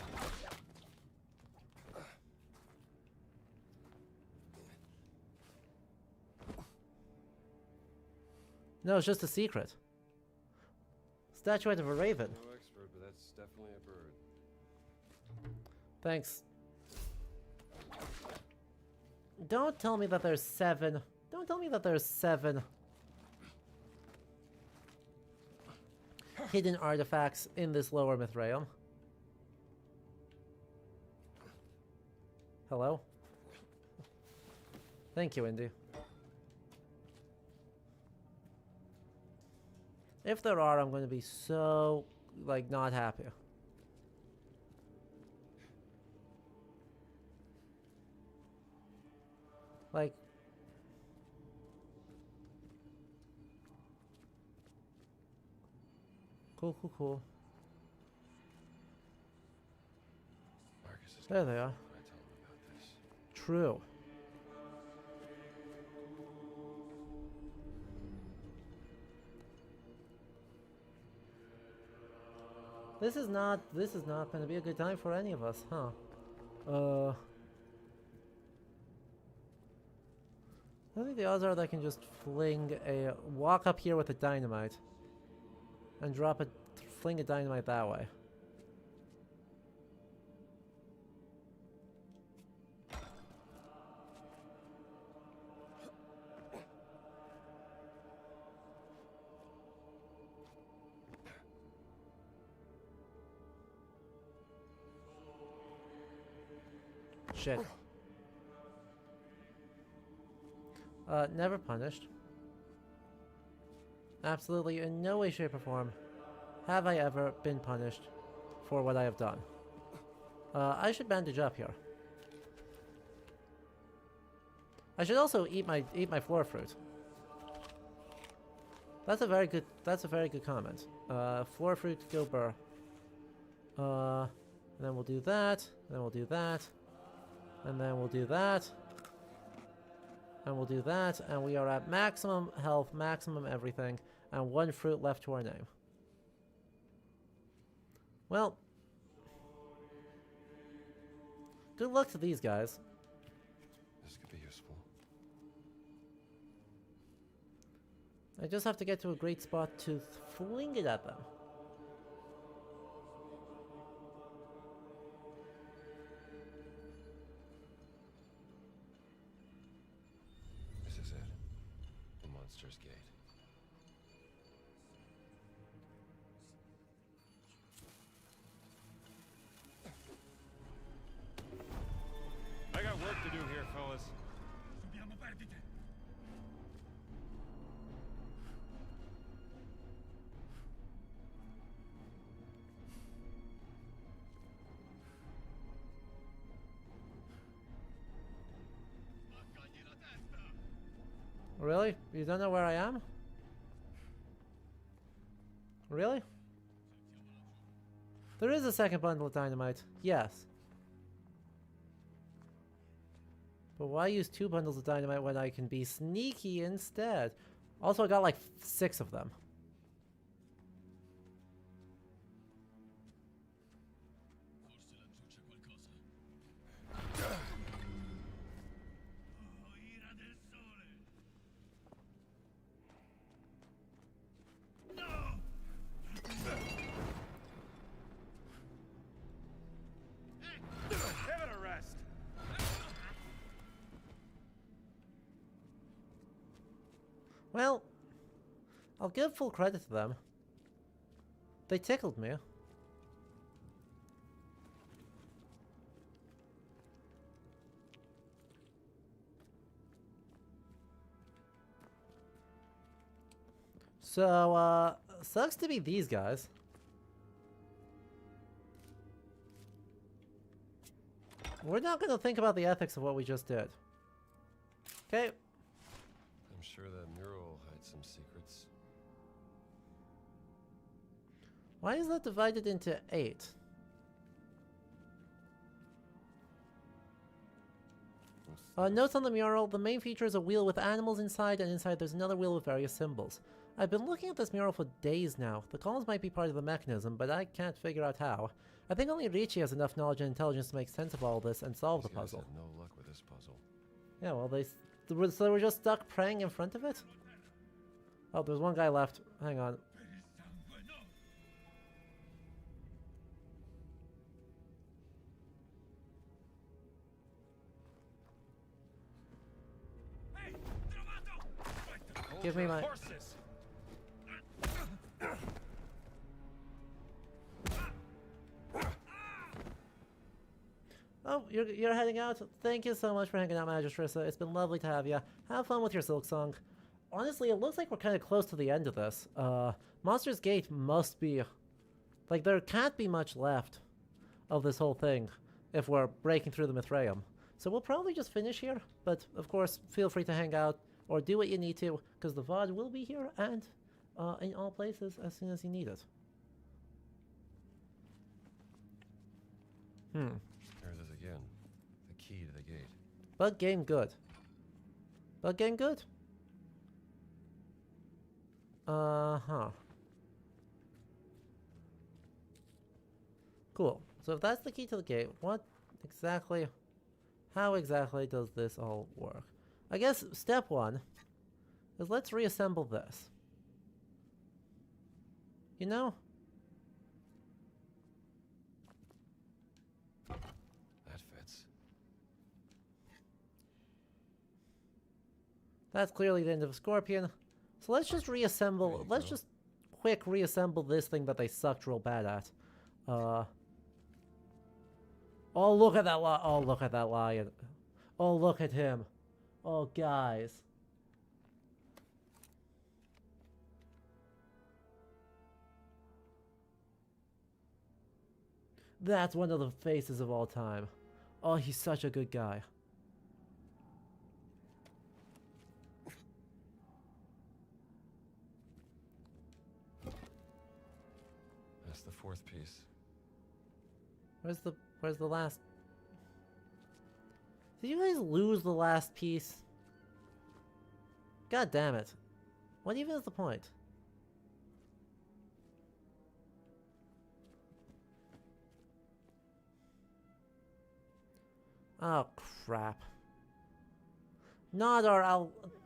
No, it's just a secret. Statuette of a raven. No expert, but that's definitely a bird. Thanks. Don't tell me that there's 7. Don't tell me that there's 7 hidden artifacts in this lower Mithraeum. Hello? Thank you, Indy. If there are, I'm going to be so, like, not happy. Like... Cool, cool, cool. Marcus is There they are. when I tell him about this. True. This is not going to be a good time for any of us, huh? I think the odds are that I can just walk up here with a dynamite and fling a dynamite that way. Shit. Never punished. Absolutely in no way, shape, or form have I ever been punished for what I have done. I should bandage up here. I should also eat my floor fruit. That's a very good comment. Floor fruit, go burr. And then we'll do that, and then we'll do that. And then we'll do that. And we'll do that. And we are at maximum health, maximum everything. And 1 fruit left to our name. Well. Good luck to these guys. This could be useful. I just have to get to a great spot to fling it at them. This is it. The Monster's Gate. I got work to do here, fellas. Subiamo perdite. Really? You don't know where I am? Really? There is a second bundle of dynamite. Yes. But why use 2 bundles of dynamite when I can be sneaky instead? Also, I got like 6 of them. Give it a rest. Well, I'll give full credit to them. They tickled me. So, sucks to be these guys. We're not gonna think about the ethics of what we just did. Okay. I'm sure that mural hides some secrets. Why is that divided into 8? Notes on the mural. The main feature is a wheel with animals inside, and inside there's another wheel with various symbols. I've been looking at this mural for days now. The columns might be part of the mechanism, but I can't figure out how. I think only Ricci has enough knowledge and intelligence to make sense of all this and solve the These guys puzzle. had no luck with this puzzle. Yeah, well, so they were just stuck praying in front of it? Oh, there's one guy left. Hang on. Give me my... Horses! Oh, you're heading out? Thank you so much for hanging out, Magistressa. It's been lovely to have you. Have fun with your Silk Song. Honestly, it looks like we're kind of close to the end of this. Monsters Gate must be... Like, there can't be much left of this whole thing if we're breaking through the Mithraeum. So we'll probably just finish here, but of course, feel free to hang out or do what you need to, because the VOD will be here and in all places as soon as you need it. There it is again. The key to the gate. Bug game good. Bug game good? Uh-huh. Cool. So if that's the key to the gate, what exactly... How exactly does this all work? I guess step one is let's reassemble this. You know? That fits. That's clearly the end of Scorpion. So let's just reassemble, let's just quick reassemble this thing that they sucked real bad at. Oh, look at that lion. Oh, look at that lion. Oh, look at him. Oh, guys. That's one of the faces of all time. Oh, he's such a good guy. That's the fourth piece. Where's the last? Did you guys lose the last piece? God damn it. What even is the point? Oh, crap. Not our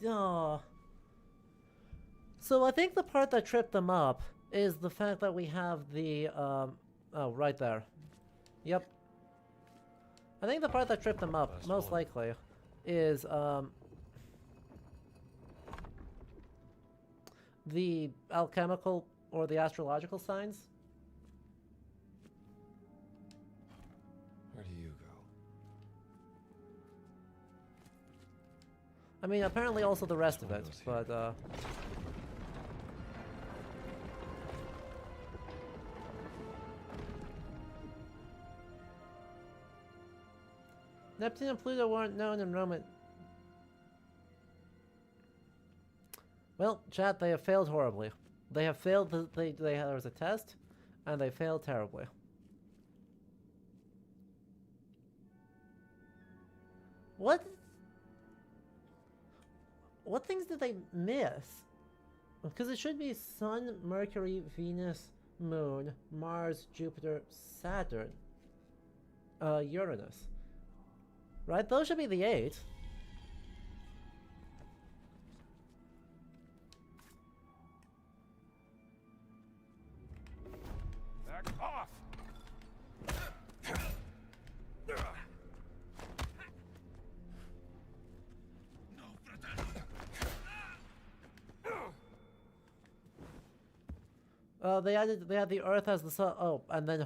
oh. So I think the part that tripped them up is the fact that we have the, oh, right there. Yep. I think the part that tripped them up, most likely, is, the alchemical or the astrological signs. Where do you go? I mean, apparently also the rest of it, but, Neptune and Pluto weren't known in Roman... Well, chat, they have failed horribly. They have failed, there was a test, and they failed terribly. What things did they miss? Because it should be Sun, Mercury, Venus, Moon, Mars, Jupiter, Saturn, Uranus. Right? Those should be the 8. Back off! They had the Earth as the sun. Oh, and then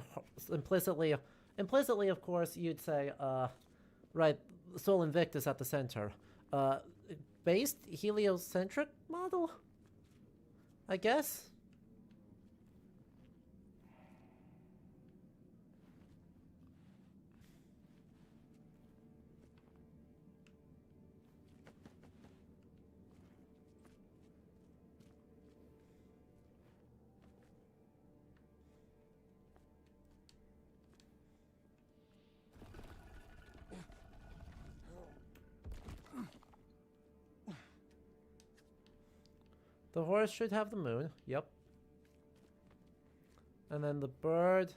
implicitly, of course, you'd say, right, Sol Invictus at the center. Based heliocentric model, I guess. The horse should have the moon. Yep. And then the bird.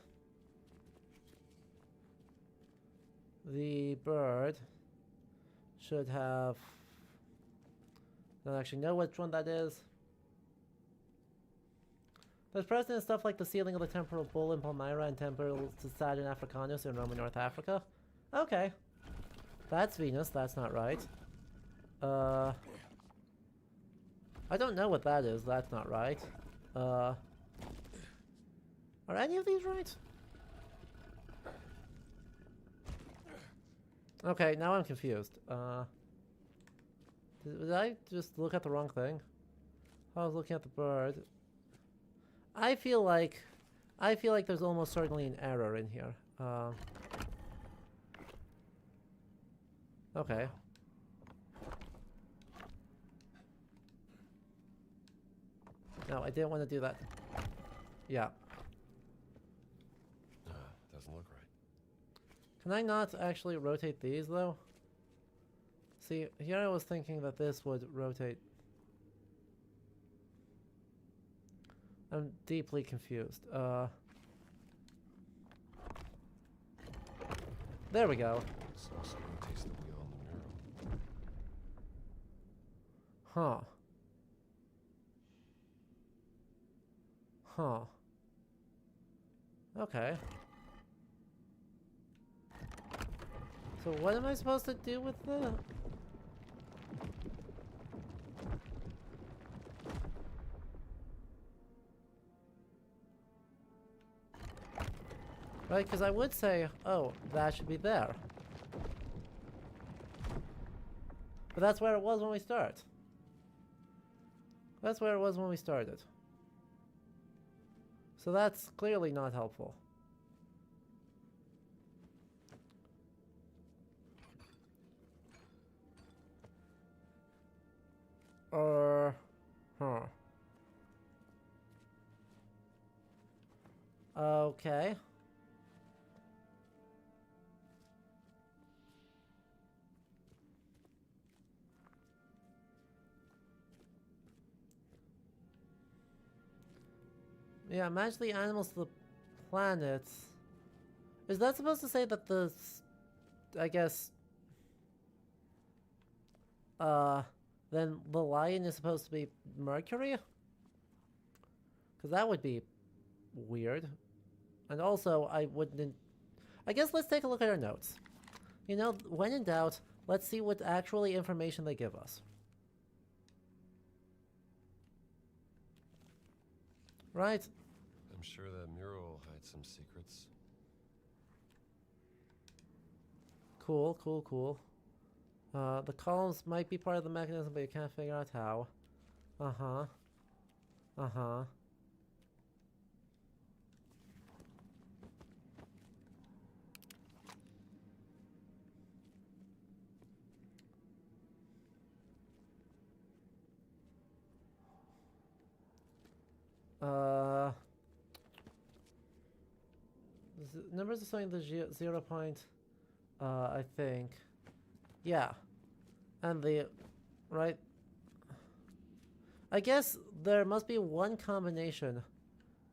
The bird should have... I don't actually know which one that is. There's present in stuff like the sealing of the Temporal Bull in Palmyra and Temple to Saturn Africanus in Roman North Africa. Okay. That's Venus, that's not right. I don't know what that is, that's not right. Are any of these right? Okay, now I'm confused. Did I just look at the wrong thing? I was looking at the bird. I feel like there's almost certainly an error in here. Okay. No, I didn't want to do that. Yeah. Doesn't look right. Can I not actually rotate these, though? See, here I was thinking that this would rotate. I'm deeply confused. There we go. This also rotates the wheel on the mural. Huh. Huh. Okay. So what am I supposed to do with the... Right, because I would say, oh, that should be there. But that's where it was when we start. That's where it was when we started. So that's clearly not helpful. Huh. Okay. Yeah, match the animals to the planets. Is that supposed to say that the... I guess... then the lion is supposed to be Mercury? Because that would be weird. And also, I wouldn't... I guess let's take a look at our notes. You know, when in doubt, let's see what actually information they give us. Right? I'm sure that mural hides some secrets. Cool, cool, cool. The columns might be part of the mechanism, but you can't figure out how. Uh-huh. Uh-huh. Numbers are showing the 0 point, I think. Yeah. And the, right? I guess there must be one combination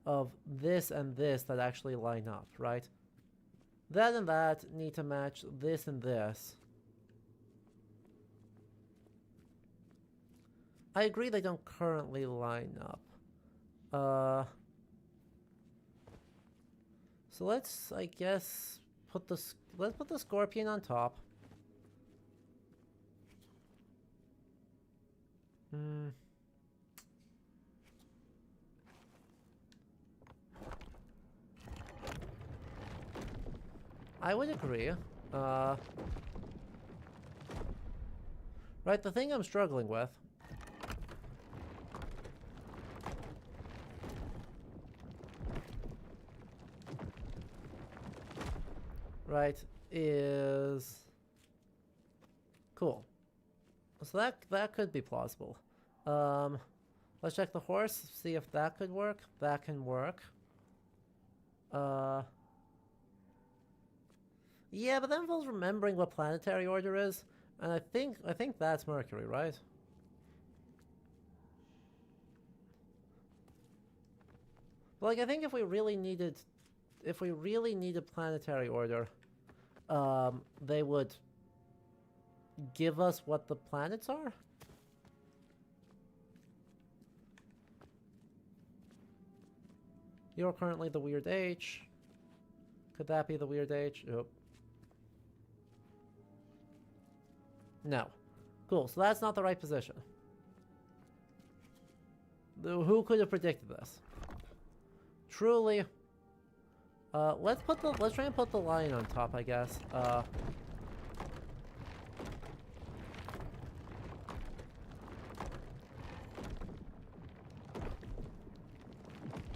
of this and this that actually line up, right? That and that need to match this and this. I agree they don't currently line up. So let's, I guess, let's put the scorpion on top. I would agree. Right, the thing I'm struggling with is cool. So that could be plausible. Let's check the horse, see if that could work. That can work. Yeah, but that involves remembering what planetary order is, and I think that's Mercury, right? But like, I think if we really needed planetary order, they would give us what the planets are? You're currently the weird H. Could that be the weird H? Oh. No. Cool, so that's not the right position. Who could have predicted this? Truly. Let's try and put the lion on top, I guess.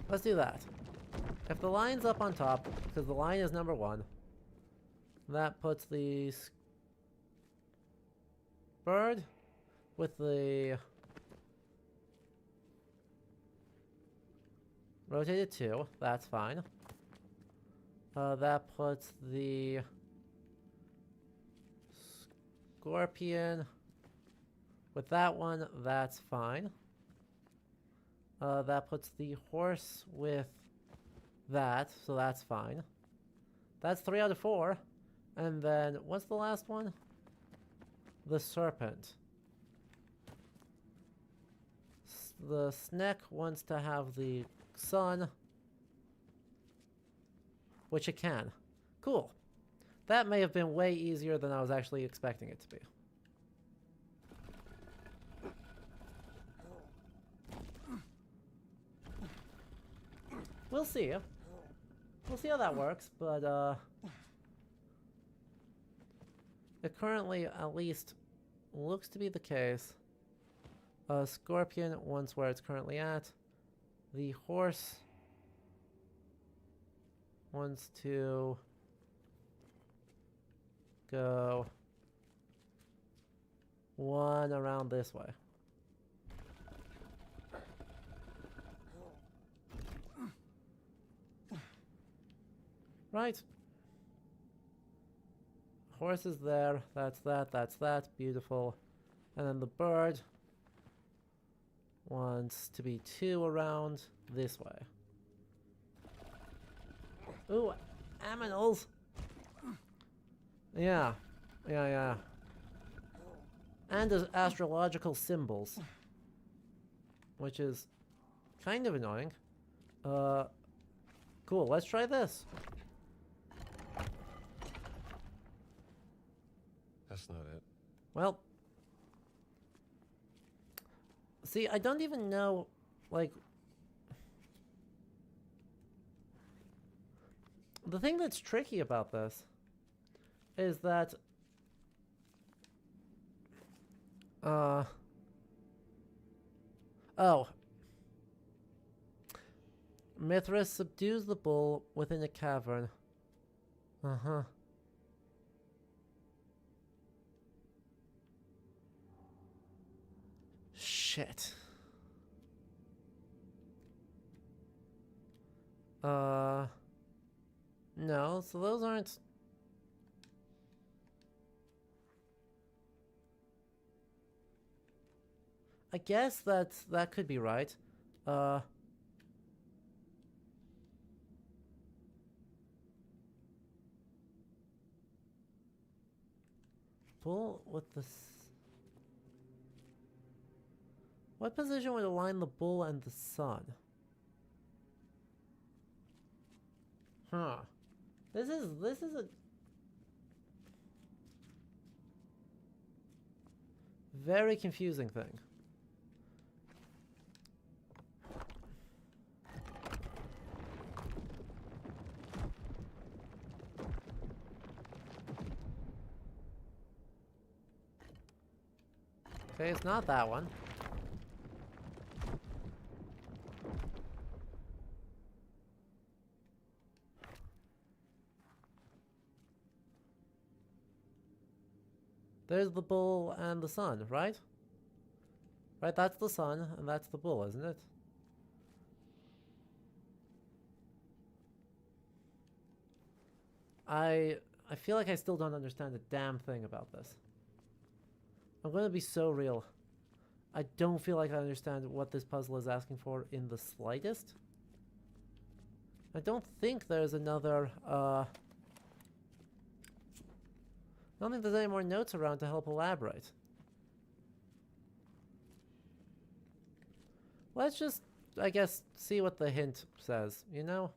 Let's do that. If the lion's up on top, because the lion is number 1, that puts the bird with the rotated 2, that's fine. That puts the scorpion with that one, that's fine. That puts the horse with that, so that's fine. That's 3 out of 4. And then, what's the last one? The serpent. The snake wants to have the sun, which it can. Cool. That may have been way easier than I was actually expecting it to be. We'll see. We'll see how that works, but it currently at least looks to be the case. Scorpion wants where it's currently at. The horse wants to go 1 around this way. Right. Horse is there. That's that. That's that. Beautiful. And then the bird wants to be 2 around this way. Ooh, aminals. Yeah. Yeah. And there's astrological symbols, which is kind of annoying. Cool. Let's try this. That's not it. Well, see, I don't even know, like, the thing that's tricky about this is that, oh, Mithras subdues the bull within a cavern. Uh-huh. Shit. No, so those aren't... I guess that could be right. Bull with the... What position would align the bull and the sun? Huh. This is a very confusing thing. Okay, it's not that one. There's the bull and the sun, right? Right, that's the sun, and that's the bull, isn't it? I feel like I still don't understand a damn thing about this. I'm gonna be so real. I don't feel like I understand what this puzzle is asking for in the slightest. I don't think there's another, I don't think there's any more notes around to help elaborate. Let's just I guess, see what the hint says, you know?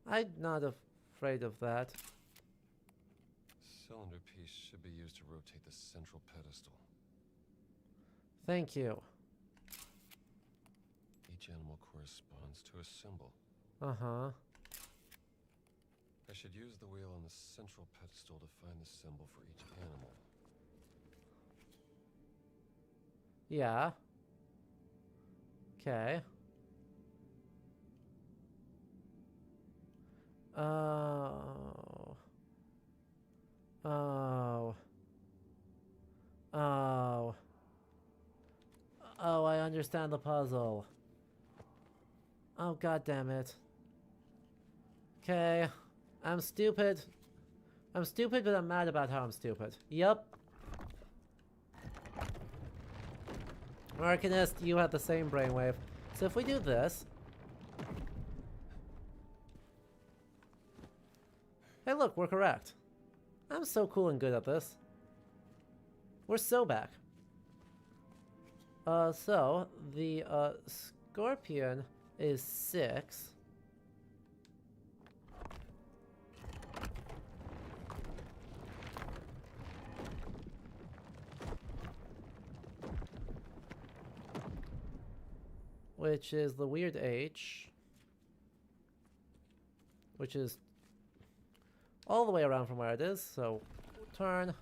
I'm not afraid of that. Cylinder piece should be used to rotate the central pedestal. Thank you. Each animal corresponds to a symbol. Uh-huh. I should use the wheel on the central pedestal to find the symbol for each animal. Yeah. Okay. Oh. Oh. Oh. Oh, I understand the puzzle. Oh, god damn it. Okay. I'm stupid. I'm stupid, but I'm mad about how I'm stupid. Yup. Arcanist, you had the same brainwave. So if we do this... Hey look, we're correct. I'm so cool and good at this. We're so back. So, the, Scorpion is 6. Which is the weird H. Which is all the way around from where it is, so turn.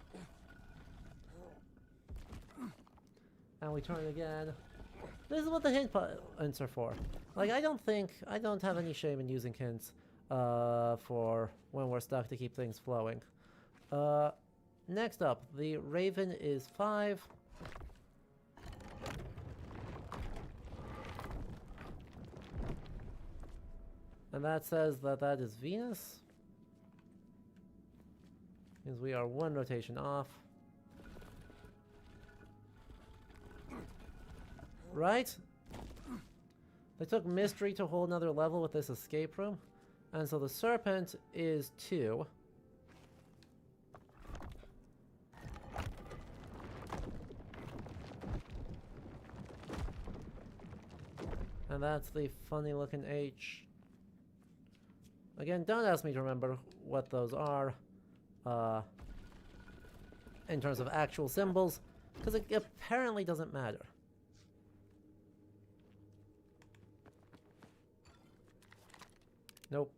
And we turn again. This is what the hints are for. Like, I don't have any shame in using hints for when we're stuck to keep things flowing. Next up, the Raven is 5. And that says that that is Venus. Means we are 1 rotation off. Right? They took mystery to a whole nother level with this escape room. And so the Serpent is 2. And that's the funny looking H. Again, don't ask me to remember what those are in terms of actual symbols, because it apparently doesn't matter. Nope.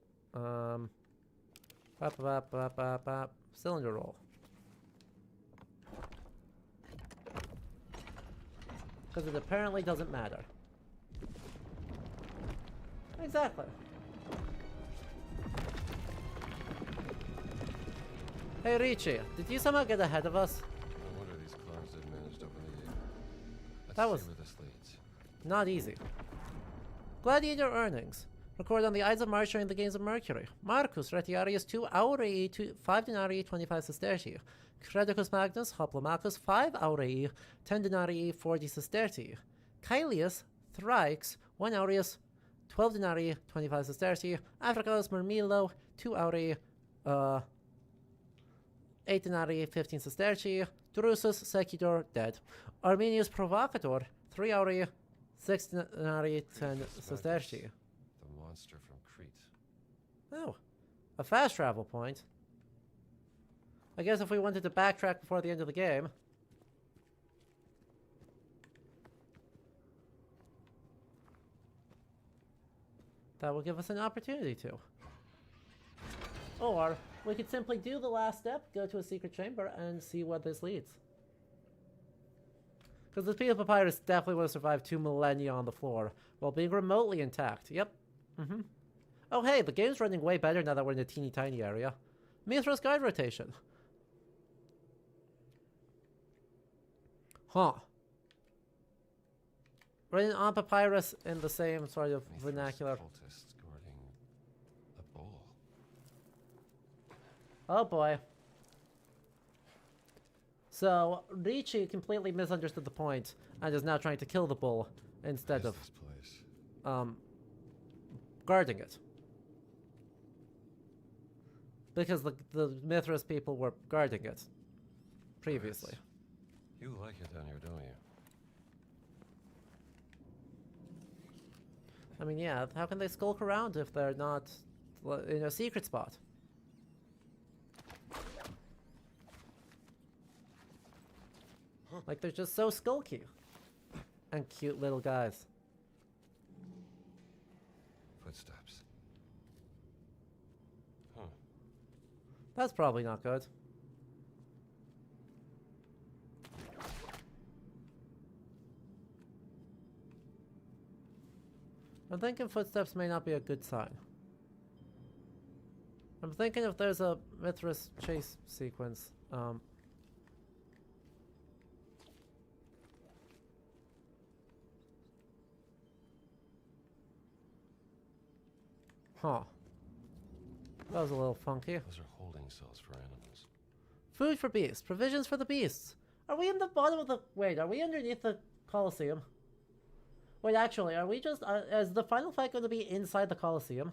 Cylinder roll. Because it apparently doesn't matter. Exactly. Hey Richie, did you somehow get ahead of us? No wonder these clowns didn't manage to open the gate. Let's That see was- where this leads. Not easy. Gladiator earnings. Record on the Ides of March during the Games of Mercury. Marcus Retiarius 2 aurei 5 denarii 25 sestertii. Credicus Magnus Hoplomachus 5 aurei 10 denarii 40 sestertii. Caelius Thrix 1 aureus 12 denarii 25 sestertii. Africanus Murmilo 2 aurei 8 denarii 15 sestertii. Drusus Secutor dead. Arminius Provocator 3 aurei 6 denarii 10 sestertii. The monster from Crete. Oh, a fast travel point. I guess if we wanted to backtrack before the end of the game. That will give us an opportunity to. Or we could simply do the last step, go to a secret chamber, and see what this leads. Because this piece of papyrus definitely would have survived 2 millennia on the floor, while being remotely intact. Yep. Oh hey, the game's running way better now that we're in a teeny tiny area. Mithras guide rotation. Huh. Written on papyrus in the same sort of Mithras vernacular. cultists guarding a bull. Oh boy. So, Ricci completely misunderstood the point and is now trying to kill the bull instead What of is this place? guarding it. Because the Mithras people were guarding it. previously. You like it down here, don't you? I mean, yeah, how can they skulk around if they're not in a secret spot? Like, they're just so skulky. And cute little guys. Footsteps. Huh. That's probably not good. I'm thinking footsteps may not be a good sign. I'm thinking if there's a Mithras chase sequence, huh. That was a little funky. Those are holding cells for animals. Food for beasts. Provisions for the beasts. Are we in the bottom of the... Wait, are we underneath the Colosseum? Wait, actually, are we just... is the final fight going to be inside the Colosseum?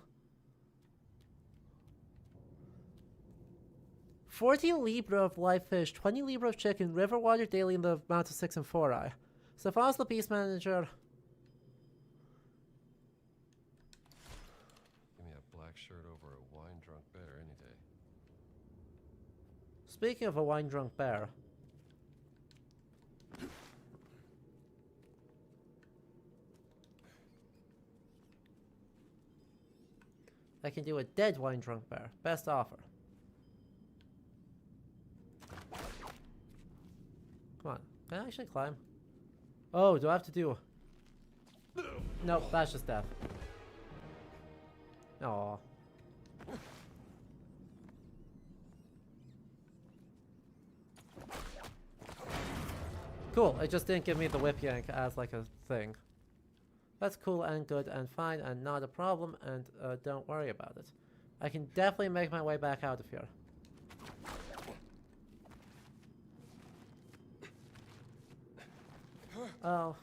40 libra of live fish, 20 libra of chicken, river water daily in the amount of 6 and 4 eye. Stefanos the Beast Manager. Give me a black shirt over a wine-drunk bear any day. Speaking of a wine-drunk bear... I can do a dead wine-drunk bear. Best offer. Come on. Can I actually climb? Oh, do I have to do... Nope, that's just death. Aww. Cool, it just didn't give me the whip yank as like a thing. That's cool and good and fine and not a problem, and don't worry about it. I can definitely make my way back out of here. Oh.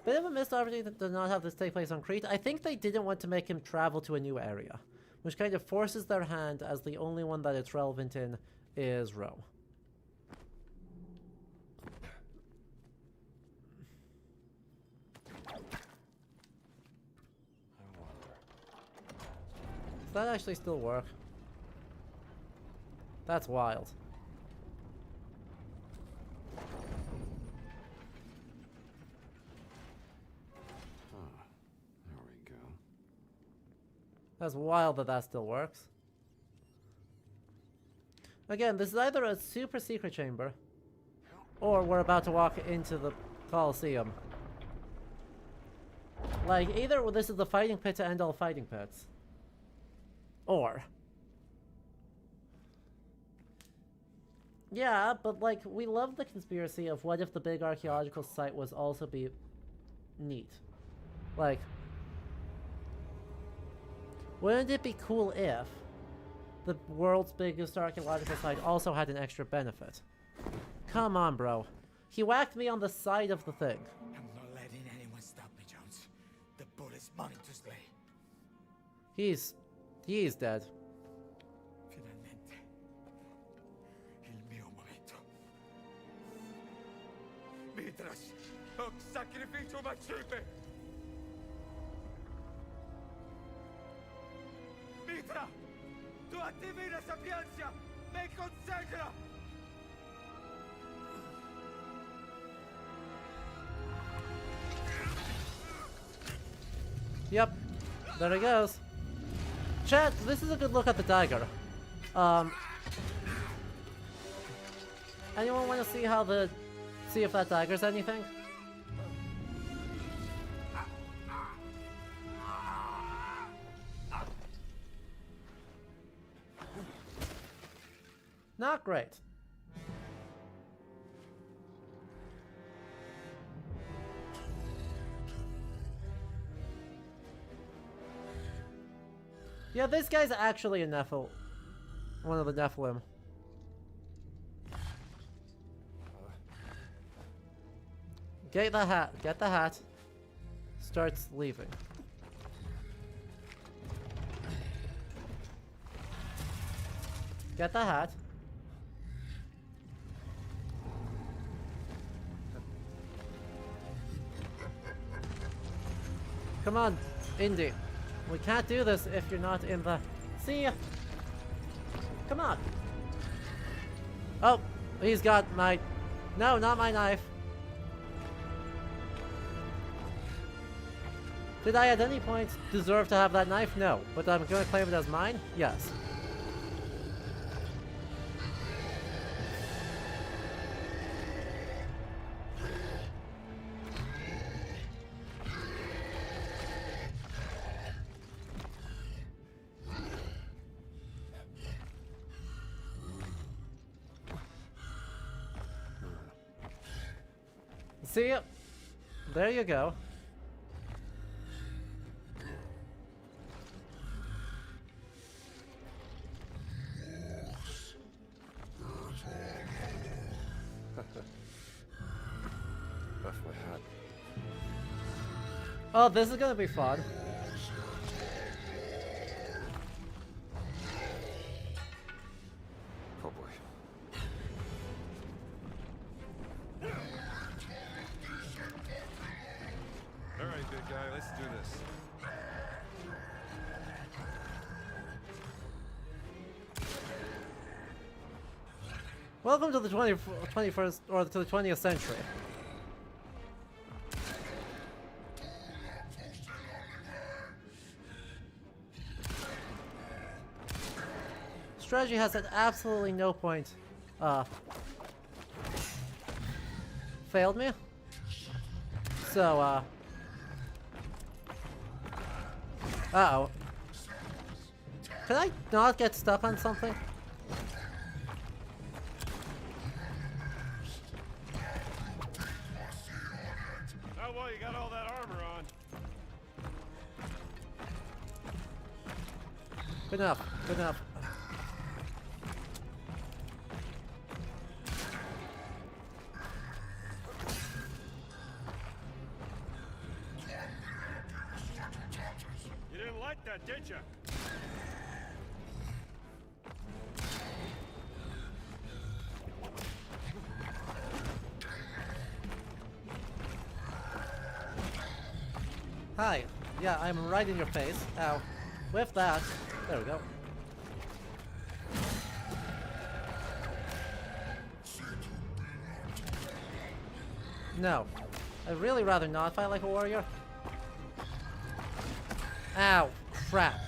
Bit of a missed opportunity to not have this take place on Crete. I think they didn't want to make him travel to a new area, which kind of forces their hand as the only one that it's relevant in is Rome. Does that actually still work? That's wild. There we go. That's wild that that still works. Again, this is either a super secret chamber, or we're about to walk into the Colosseum. Like, either this is the fighting pit to end all fighting pits, or... Yeah, but like, we love the conspiracy of what if the big archaeological site was also be neat. Like, wouldn't it be cool if the world's biggest archaeological site also had an extra benefit? Come on, bro. He whacked me on the side of the thing. I'm not letting anyone stop me, Jones. The bull is mine to slay. He's dead. Finalmente. Il mio momento. Mithras, hoc sacrificium accipe. Mithra, tua divina sapienza me consacra. Yep. There he goes. Chat, this is a good look at the dagger. Anyone want to see if that dagger's anything? Not great. Yeah, this guy's actually a Nephil. One of the Nephilim. Get the hat. Get the hat. Starts leaving. Get the hat. Come on, Indy. We can't do this if you're not in the... See ya. Come on. Oh, he's got my... No, not my knife. Did I at any point deserve to have that knife? No. But I'm going to claim it as mine? Yes. See ya. There you go. Left my hat. Oh, this is gonna be fun. Oh boy. All right, big guy, let's do this. Welcome to the 21st, or to the 20th century. Strategy has at absolutely no point, failed me. So, uh-oh. Can I not get stuck on something? Oh, well, you got all that armor on. Good enough, good enough. You didn't like that, did you? Hi. Yeah, I'm right in your face. Ow. With that. There we go. No. I'd really rather not fight like a warrior. Ow. Crap.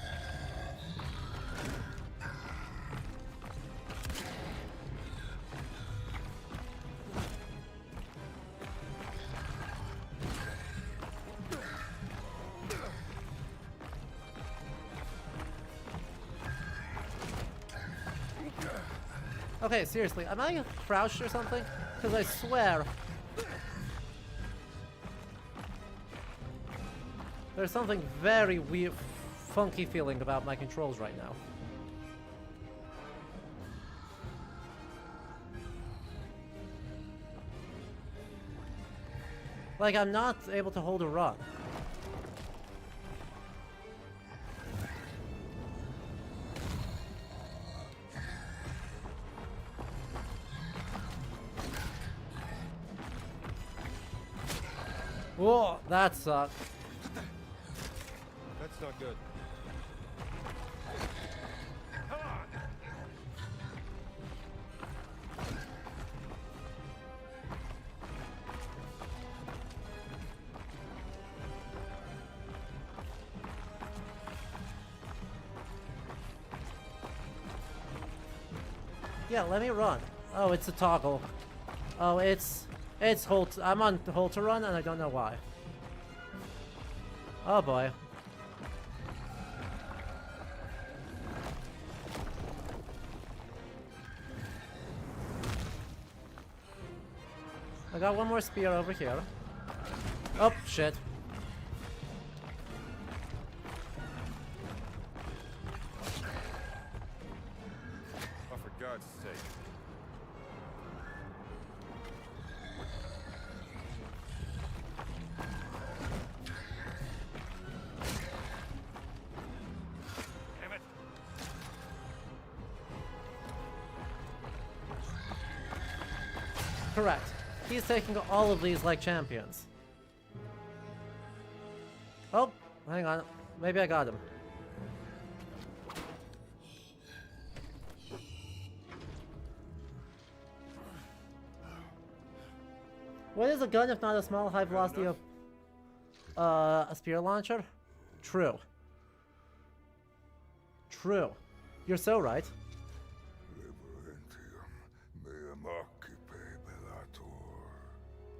Okay, seriously, am I crouched or something? Because I swear... There's something very weird, funky feeling about my controls right now. Like, I'm not able to hold a run. Whoa, that sucked. That's not good. Come on! Yeah, let me run. Oh, it's a toggle. Oh, it's hold. I'm on hold to run, and I don't know why. Oh boy. I got one more spear over here. Oh, shit. Oh, for God's sake. Damn it. Correct. He's taking all of these like champions. Oh, Hang on. Maybe I got him. What is a gun if not a small high velocity of a spear launcher? True. True. You're so right.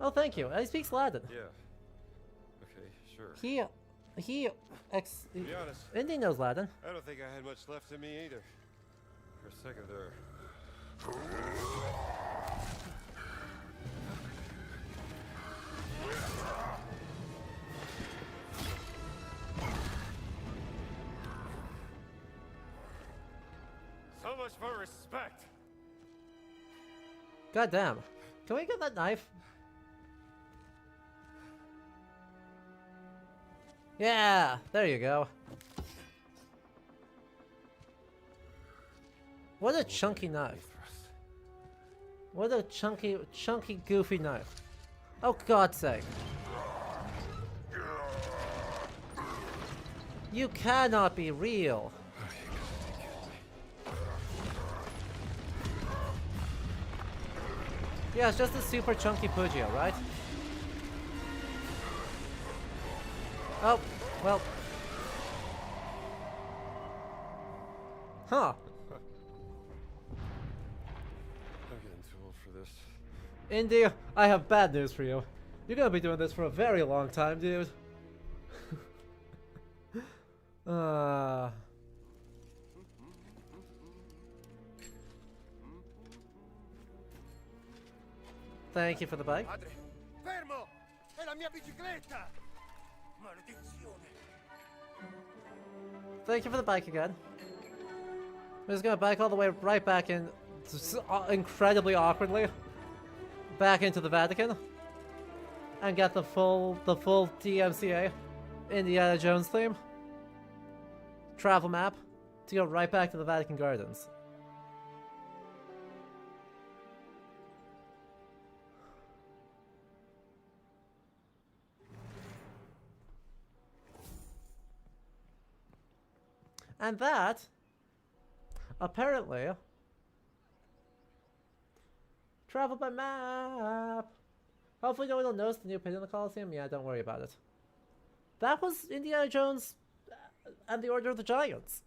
Oh, thank you. He speaks Latin. Yeah. Okay, sure. To be honest, Indy knows Latin. I don't think I had much left in me either. For a second there. So much for respect. God damn. Can we get that knife? Yeah, there you go. What a chunky knife. What a chunky, goofy knife. Oh, God's sake. You cannot be real. Yeah, it's just a super chunky Pugio, right? Oh, well. Huh. I'm getting too old for this. Indy, I have bad news for you. You're gonna be doing this for a very long time, dude. Thank you for the bike. Padre, fermo! È la mia bicicletta! Maledizione! Thank you for the bike again. I'm just gonna bike all the way right back in, incredibly awkwardly, back into the Vatican, and get the full DMCA Indiana Jones theme travel map to go right back to the Vatican Gardens. And that, apparently, travel by map. Hopefully no one will notice the new pit in the Coliseum. Yeah, don't worry about it. That was Indiana Jones and the Order of the Giants.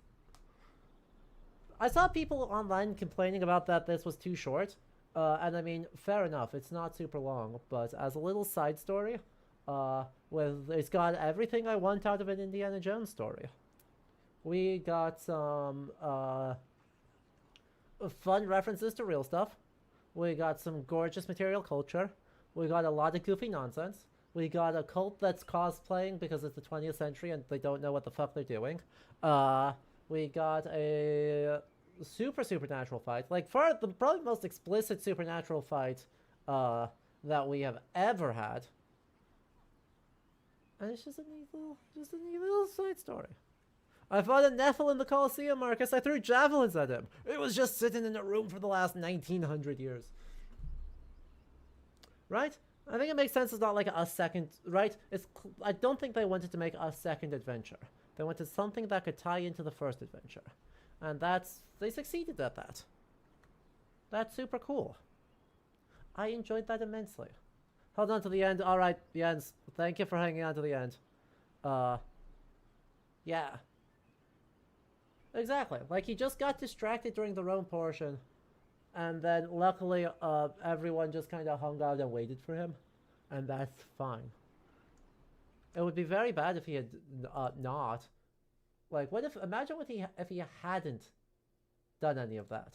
I saw people online complaining about that this was too short. And I mean, fair enough, it's not super long. But as a little side story, it's got everything I want out of an Indiana Jones story. We got some fun references to real stuff. We got some gorgeous material culture. We got a lot of goofy nonsense. We got a cult that's cosplaying because it's the 20th century and they don't know what the fuck they're doing. We got a supernatural fight. Like, far the probably most explicit supernatural fight that we have ever had. And it's just a neat little side story. I fought a Nephil in the Colosseum, Marcus. I threw javelins at him. It was just sitting in a room for the last 1900 years. Right? I think it makes sense it's not like a second, right? I don't think they wanted to make a second adventure. They wanted something that could tie into the first adventure. And they succeeded at that. That's super cool. I enjoyed that immensely. Hold on to the end. Alright, Jens, thank you for hanging on to the end. Yeah. Exactly. Like, he just got distracted during the Rome portion. And then, luckily, everyone just kind of hung out and waited for him. And that's fine. It would be very bad if he had not. Like, imagine if he hadn't done any of that.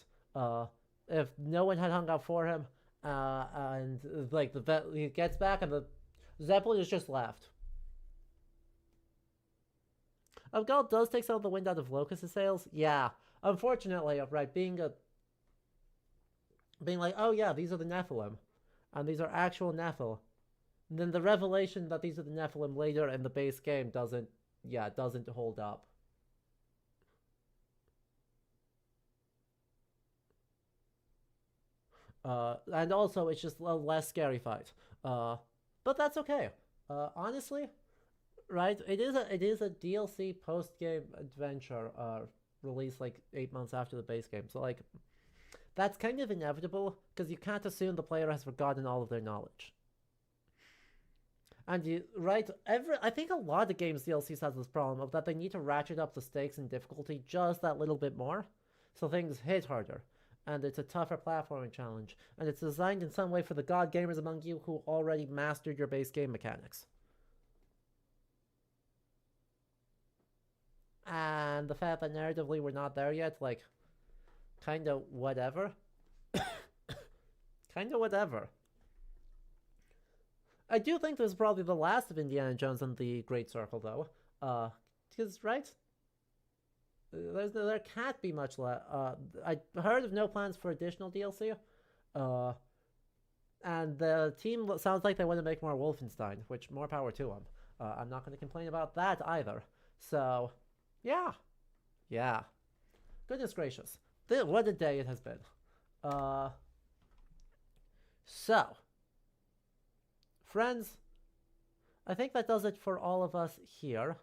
If no one had hung out for him, and, like, he gets back and the Zeppelin is just left. Abgal does take some of the wind out of Locust's sails. Yeah. Unfortunately, right, being like, oh yeah, these are the Nephilim. And these are actual Nephil. And then the revelation that these are the Nephilim later in the base game doesn't hold up. And also, it's just a less scary fight. But that's okay. Honestly, right? It is a DLC post game adventure released like 8 months after the base game. So like that's kind of inevitable because you can't assume the player has forgotten all of their knowledge. And I think a lot of games DLCs has this problem of that they need to ratchet up the stakes and difficulty just that little bit more, so things hit harder. And it's a tougher platforming challenge, and it's designed in some way for the god gamers among you who already mastered your base game mechanics. And the fact that narratively we're not there yet, like, kinda whatever. Kinda whatever. I do think this is probably the last of Indiana Jones and the Great Circle, though. Because, right? There can't be much left. I heard of no plans for additional DLC. And the team sounds like they want to make more Wolfenstein, which more power to them. I'm not going to complain about that either. So, yeah. Yeah. Goodness gracious. What a day it has been. So, friends, I think that does it for all of us here.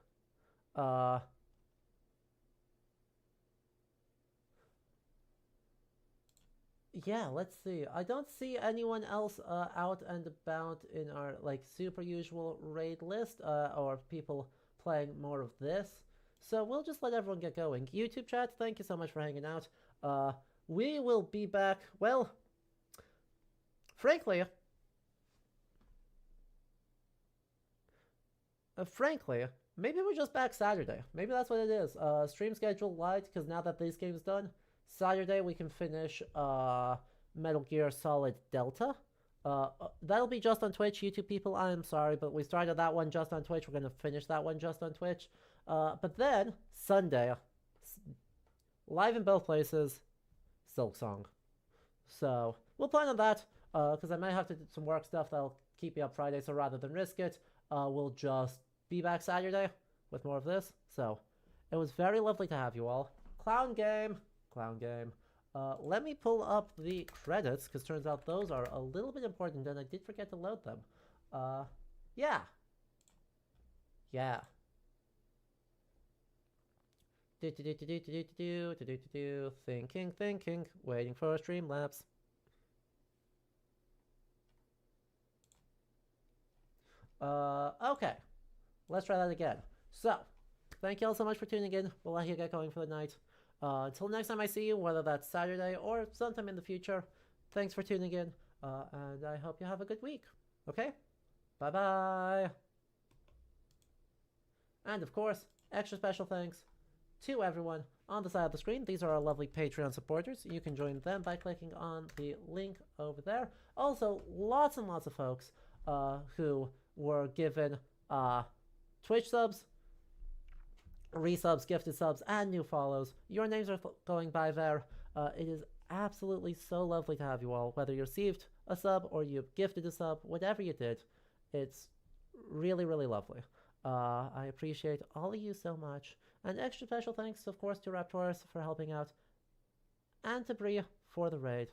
Yeah, let's see. I don't see anyone else out and about in our like super usual raid list or people playing more of this. So we'll just let everyone get going. YouTube chat, thank you so much for hanging out. We will be back, well, frankly, maybe we're just back Saturday. Maybe that's what it is. Stream schedule light, because now that this game's done, Saturday we can finish Metal Gear Solid Delta. That'll be just on Twitch, YouTube people. I'm sorry, but we started that one just on Twitch. We're going to finish that one just on Twitch. But then, Sunday, live in both places, Silksong. So, we'll plan on that, because I might have to do some work stuff that'll keep me up Friday, so rather than risk it, we'll just be back Saturday with more of this. So, it was very lovely to have you all. Clown game. Let me pull up the credits, because turns out those are a little bit important, and I did forget to load them. Yeah. Thinking, waiting for Streamlabs. Okay. Let's try that again. So, thank you all so much for tuning in. We'll let you get going for the night. Until next time I see you, whether that's Saturday or sometime in the future, thanks for tuning in, and I hope you have a good week. Okay? Bye-bye! And of course, extra special thanks to everyone on the side of the screen. These are our lovely Patreon supporters. You can join them by clicking on the link over there. Also, lots and lots of folks who were given Twitch subs, resubs, gifted subs, and new follows. Your names are going by there. It is absolutely so lovely to have you all, whether you received a sub or you gifted a sub, whatever you did. It's really, really lovely. I appreciate all of you so much. And extra special thanks, of course, to Raptorus for helping out, and to Bree for the raid.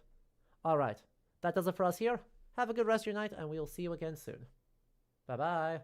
Alright, that does it for us here. Have a good rest of your night, and we will see you again soon. Bye-bye.